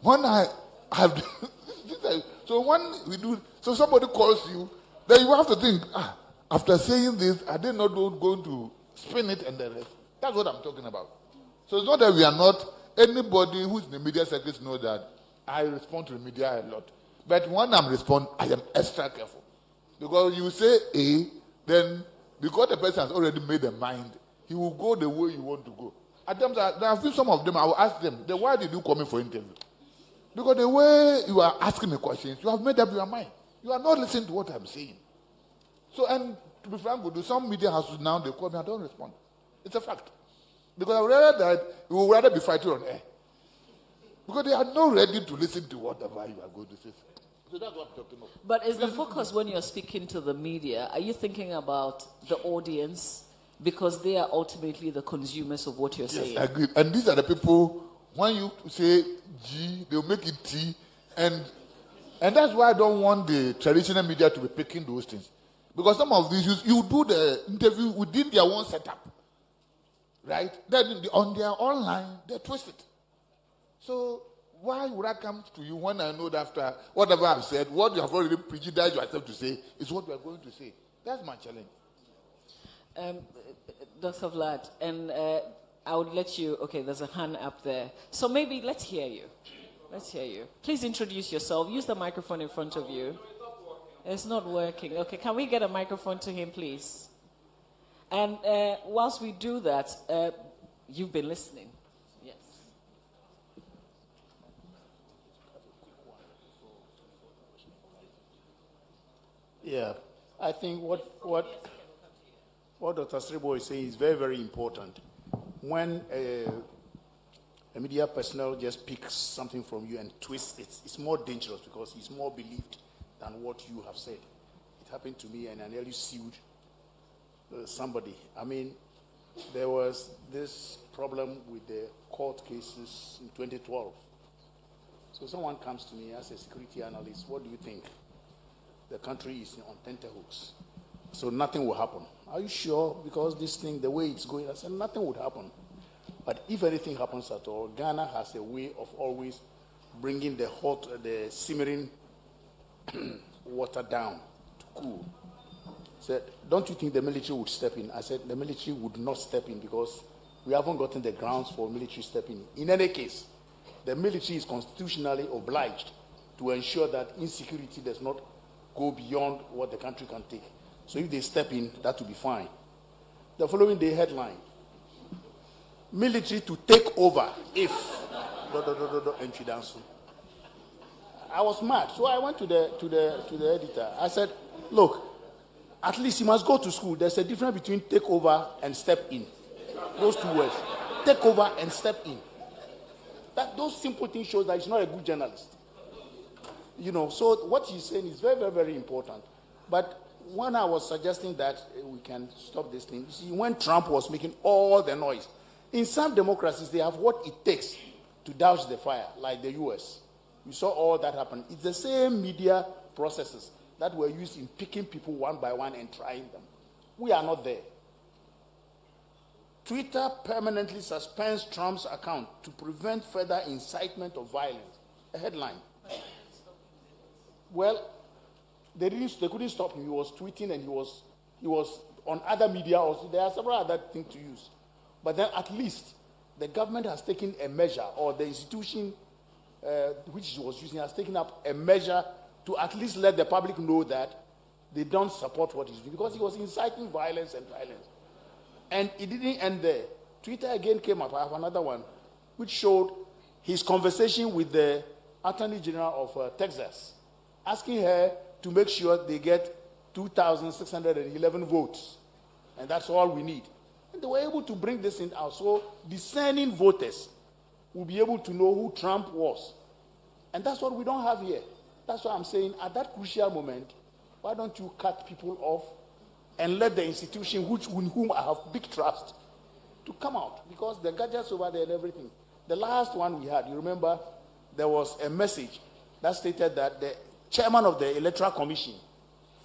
[SPEAKER 4] When I have, so when we do, so somebody calls you, then you have to think, after saying this, are they not going to spin it and the rest? That's what I'm talking about. So it's not that we are not, anybody who's in the media circuits know that I respond to the media a lot. But when I'm responding, I am extra careful. Because you say A, then because the person has already made a mind, he will go the way you want to go. At times, there have been some of them, I will ask them, then why did you come in for interview? Because the way you are asking me questions, you have made up your mind. You are not listening to what I'm saying. So, and to be frank with you, some media houses now, they call me, I don't respond. It's a fact. Because I would rather that you would rather be fighting on air. Because they are not ready to listen to whatever you are going to say. So that's what I'm talking about.
[SPEAKER 15] But is the focus when you're speaking to the media, are you thinking about the audience? Because they are ultimately the consumers of what you're saying.
[SPEAKER 4] Yes, I agree. And these are the people, when you say G, they'll make it T. And that's why I don't want the traditional media to be picking those things. Because some of these, you do the interview within their own setup. Right? Then on their online, they twist it. So why would I come to you when I know that after whatever I've said, what you have already prejudiced yourself to say is what you are going to say? That's my challenge.
[SPEAKER 15] Dr. Vlad, and I would let you, okay, there's a hand up there. So maybe let's hear you. Let's hear you. Please introduce yourself. Use the microphone in front of you. It's not working. Okay, can we get a microphone to him, please? And whilst we do that, you've been listening. Yes.
[SPEAKER 6] Yeah, I think what Dr. Sribo is saying is very, very important. When a media personnel just picks something from you and twists it, it's more dangerous because it's more believed than what you have said. It happened to me and I nearly sued somebody. I mean, there was this problem with the court cases in 2012. So someone comes to me as a security analyst, what do you think? The country is on tenterhooks, so nothing will happen. Are you sure? Because this thing, the way it's going, I said nothing would happen. But if anything happens at all, Ghana has a way of always bringing the simmering water down to cool. Said, don't you think the military would step in? I said, the military would not step in because we haven't gotten the grounds for military stepping in. In any case, the military is constitutionally obliged to ensure that insecurity does not go beyond what the country can take. So if they step in, that will be fine. The following day headline, military to take over if entry down soon. I was mad, so I went to the editor. I said, look, at least you must go to school. There's a difference between take over and step in. Those two words. Take over and step in. Those simple things shows that he's not a good journalist. You know, so what he's saying is very, very, very important. But when I was suggesting that we can stop this thing, you see, when Trump was making all the noise, in some democracies, they have what it takes to douse the fire, like the U.S. We saw all that happen. It's the same media processes that were used in picking people one by one and trying them. We are not there. Twitter permanently suspends Trump's account to prevent further incitement of violence. A headline. Well, they couldn't stop him. He was tweeting and he was on other media also. There are several other things to use. But then at least the government has taken a measure, or the institution which he was using has taken up a measure to at least let the public know that they don't support what he's doing, because he was inciting violence and violence. And it didn't end there. Twitter again came up. I have another one, which showed his conversation with the Attorney General of Texas, asking her to make sure they get 2,611 votes. And that's all we need. And they were able to bring this in out. So discerning voters will be able to know who Trump was. And that's what we don't have here. That's why I'm saying at that crucial moment, why don't you cut people off and let the institution in whom I have big trust to come out? Because the gadgets over there and everything. The last one we had, you remember, there was a message that stated that the chairman of the Electoral Commission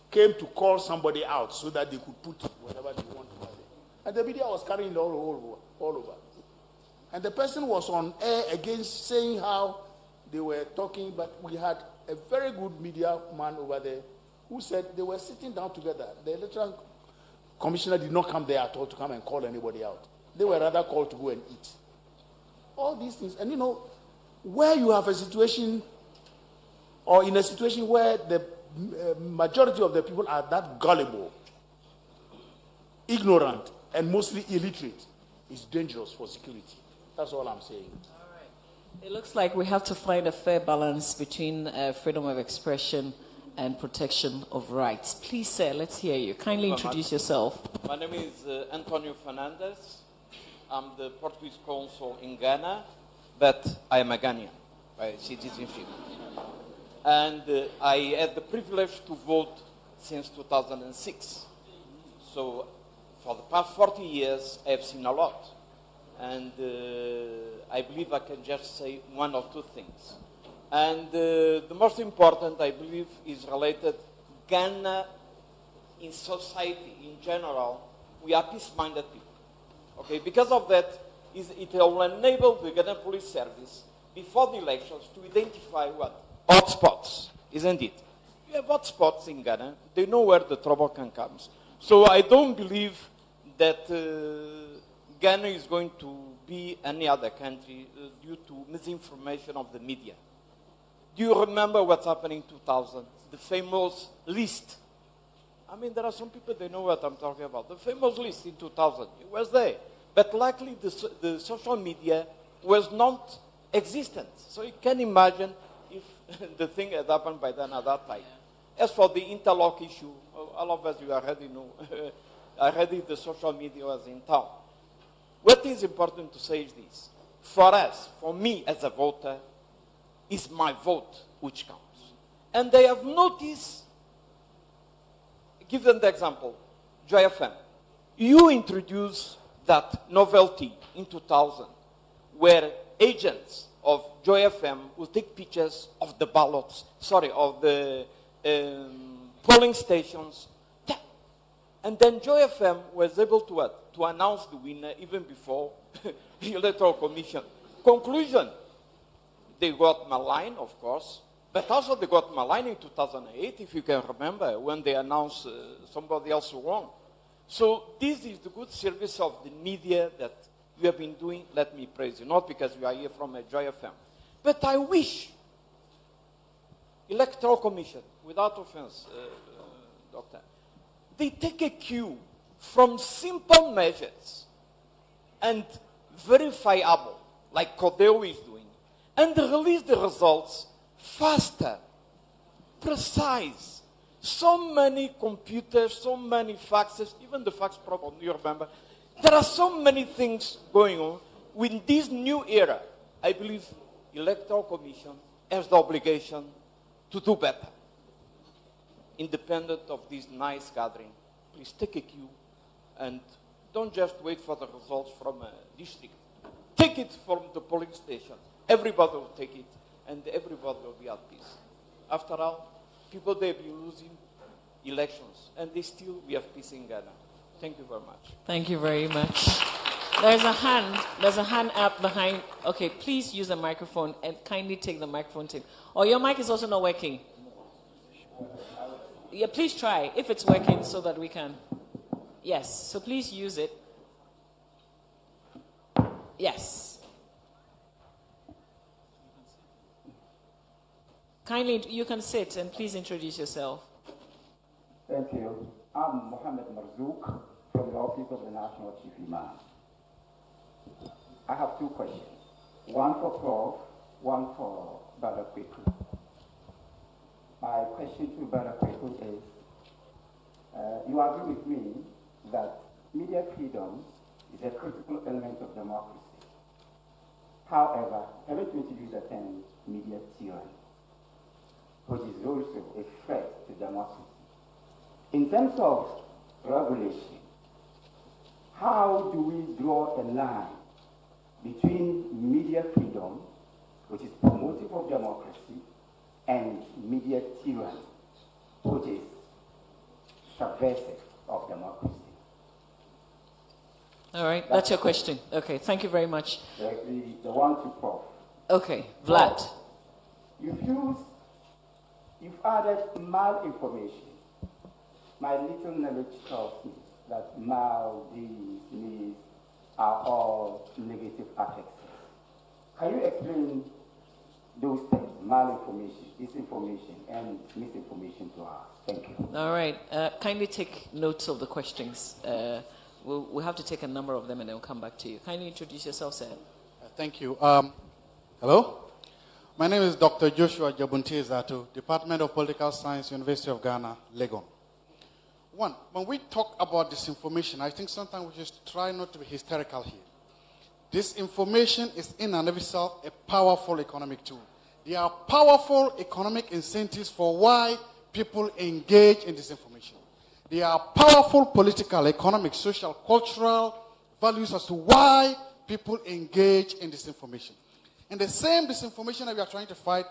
[SPEAKER 6] came to call somebody out so that they could put whatever they want over there. And the media was carrying it all over. And the person was on air against saying how they were talking, but we had a very good media man over there who said they were sitting down together. The Electoral Commissioner did not come there at all to come and call anybody out. They were rather called to go and eat. All these things. And you know, where you have a situation, or in a situation where the majority of the people are that gullible, ignorant, and mostly illiterate, it's dangerous for security. That's all I'm saying.
[SPEAKER 15] It looks like we have to find a fair balance between freedom of expression and protection of rights. Please, sir, let's hear you. Kindly introduce yourself.
[SPEAKER 9] My name is Antonio Fernandez. I'm the Portuguese consul in Ghana, but I am a Ghanaian by citizenship. And I had the privilege to vote since 2006. So for the past 40 years, I have seen a lot. And I believe I can just say one or two things. And the most important, I believe, is related Ghana in society in general. We are peace-minded people. Okay, because of that, it will enable the Ghana Police Service before the elections to identify what? Hotspots, isn't it? You have hotspots in Ghana. They know where the trouble can come. So I don't believe that Ghana is going to be any other country due to misinformation of the media. Do you remember what's happening in 2000? The famous list. I mean, there are some people, they know what I'm talking about. The famous list in 2000, it was there. But luckily, the social media was not existent. So you can imagine if the thing had happened by then at that time. As for the interlock issue, all of us, you already know, already the social media was in town. What is important to say is this. For us, for me as a voter, it's my vote which counts. And they have noticed, give them the example, Joy FM. You introduced that novelty in 2000, where agents of Joy FM will take pictures of the ballots, of the polling stations. And then Joy FM was able to what? To announce the winner even before the Electoral Commission. Conclusion, they got maligned, of course, but also they got maligned in 2008, if you can remember, when they announced somebody else won. So this is the good service of the media that you have been doing. Let me praise you, not because you are here from a Joy FM. But I wish Electoral Commission, without offense, Doctor, they take a cue from simple measures and verifiable, like Codeo is doing, and release the results faster, precise. So many computers, so many faxes, even the fax problem, you remember. There are so many things going on. With this new era, I believe Electoral Commission has the obligation to do better. Independent of this nice gathering, please take a cue and don't just wait for the results from a district. Take it from the polling station. Everybody will take it and everybody will be at peace. After all, people, they'll be losing elections, and we have peace in Ghana. Thank you very much.
[SPEAKER 15] Thank you very much. There's a hand up behind. Okay, please use the microphone and kindly take the microphone tip. Oh, your mic is also not working. Yeah, please try if it's working so that we can. Yes, so please use it. Yes. Kindly, you can sit and please introduce yourself.
[SPEAKER 10] Thank you. I'm Mohammed Marzouk from the Office of the National Chief Imam. I have two questions. One for Prof, one for Brother Kweku. My question to Brother Kweku is, you agree with me that media freedom is a critical element of democracy. However, haven't we introduced the term media tyranny, which is also a threat to democracy? In terms of regulation, how do we draw a line between media freedom, which is promotive of democracy, and media tyranny, which is subversive of democracy?
[SPEAKER 15] All right, that's your question. Okay, thank you very much.
[SPEAKER 10] The one to Prof.
[SPEAKER 15] Okay, Vlad.
[SPEAKER 10] You've added malinformation. My little knowledge tells me that mal, these are all negative affixes. Can you explain those things, malinformation, disinformation, and misinformation to us? Thank you.
[SPEAKER 15] All right, kindly take notes of the questions. We'll have to take a number of them and then we'll come back to you. Kindly introduce yourself, sir.
[SPEAKER 6] Thank you. Hello? My name is Dr. Joshua Jabunte Zato, Department of Political Science, University of Ghana, Legon. One, when we talk about disinformation, I think sometimes we just try not to be hysterical here. Disinformation is in and of itself a powerful economic tool. There are powerful economic incentives for why people engage in disinformation. There are powerful political, economic, social, cultural values as to why people engage in disinformation. And the same disinformation that we are trying to fight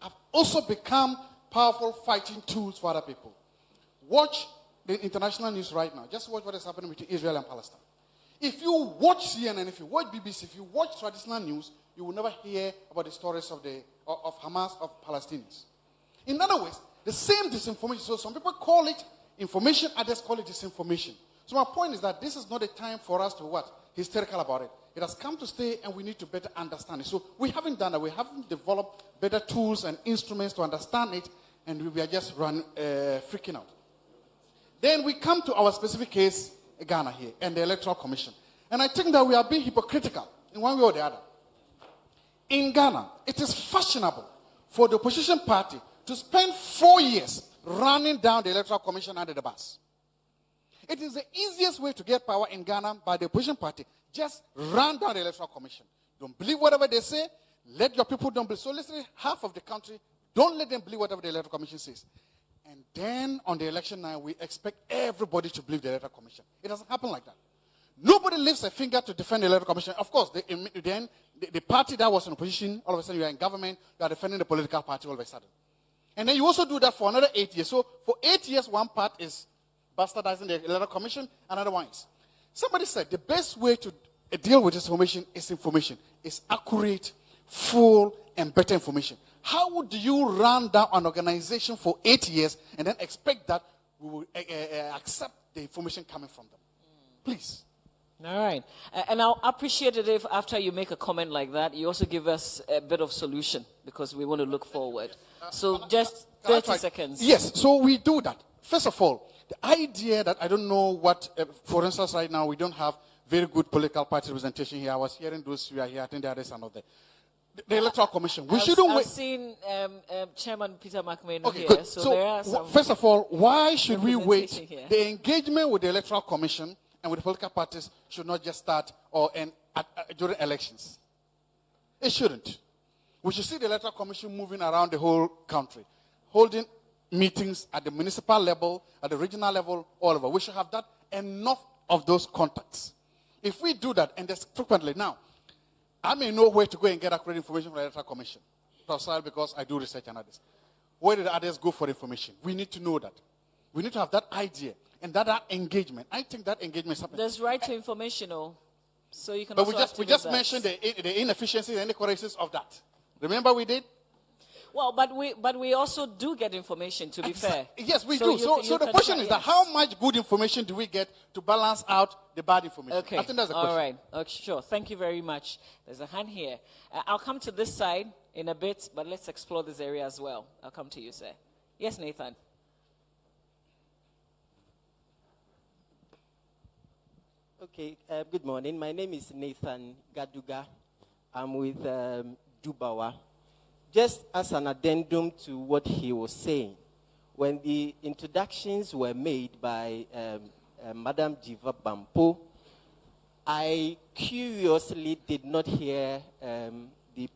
[SPEAKER 6] have also become powerful fighting tools for other people. Watch the international news right now. Just watch what is happening between Israel and Palestine. If you watch CNN, if you watch BBC, if you watch traditional news, you will never hear about the stories of Hamas, of Palestinians. In other words, the same disinformation. So some people call it information, others call it disinformation. So my point is that this is not a time for us to what? Hysterical about it. It has come to stay and we need to better understand it. So we haven't done that. We haven't developed better tools and instruments to understand it, and we are just freaking out. Then we come to our specific case, Ghana here, and the Electoral Commission. And I think that we are being hypocritical in one way or the other. In Ghana, it is fashionable for the opposition party to spend 4 years running down the Electoral Commission under the bus. It is the easiest way to get power in Ghana by the opposition party. Just run down the Electoral Commission. Don't believe whatever they say. Let your people don't believe. So literally half of the country, don't let them believe whatever the Electoral Commission says. And then on the election night, we expect everybody to believe the Electoral Commission. It doesn't happen like that. Nobody lifts a finger to defend the Electoral Commission. Of course, then the party that was in opposition, all of a sudden you are in government, you are defending the political party all of a sudden. And then you also do that for another 8 years. So for 8 years, one part is bastardizing the Electoral Commission, another one is. Somebody said the best way to deal with this information is accurate, full, and better information. How would you run down an organization for 8 years and then expect that we will accept the information coming from them? Please.
[SPEAKER 15] All right. And I'll appreciate it if after you make a comment like that, you also give us a bit of solution because we want to look forward. So just 30 seconds.
[SPEAKER 6] Yes, so we do that. First of all, the idea that I don't know what, for instance, right now we don't have very good political party representation here. I was hearing those who are here. I think the others are not there. The Electoral Commission. We shouldn't wait.
[SPEAKER 15] I've seen Chairman Peter McMahon
[SPEAKER 6] okay,
[SPEAKER 15] here.
[SPEAKER 6] Good.
[SPEAKER 15] So there are some
[SPEAKER 6] first of all, why should we wait?
[SPEAKER 15] Here.
[SPEAKER 6] The engagement with the Electoral Commission and with the political parties should not just start or end during elections. It shouldn't. We should see the Electoral Commission moving around the whole country, holding meetings at the municipal level, at the regional level, all over. We should have that, enough of those contacts. If we do that, and there's frequently now, I may know where to go and get accurate information from the Electoral Commission. docile because I do research and others. Where did others go for information? We need to know that. We need to have that idea and that engagement. I think that engagement is happening.
[SPEAKER 15] There's right to information, so you can.
[SPEAKER 6] But
[SPEAKER 15] also
[SPEAKER 6] we just mentioned the inefficiencies and inaccuracies of that. Remember we did?
[SPEAKER 15] Well, but we also do get information, to be fair.
[SPEAKER 6] Yes, we do. So the question is that how much good information do we get to balance out the bad information?
[SPEAKER 15] Okay.
[SPEAKER 6] I think that's the question.
[SPEAKER 15] All right. Okay, sure. Thank you very much. There's a hand here. I'll come to this side in a bit, but let's explore this area as well. I'll come to you, sir. Yes, Nathan.
[SPEAKER 11] Okay, good morning. My name is Nathan Gaduga. I'm with Dubawa. Just as an addendum to what he was saying, when the introductions were made by Madam Jiva Bampo, I curiously did not hear the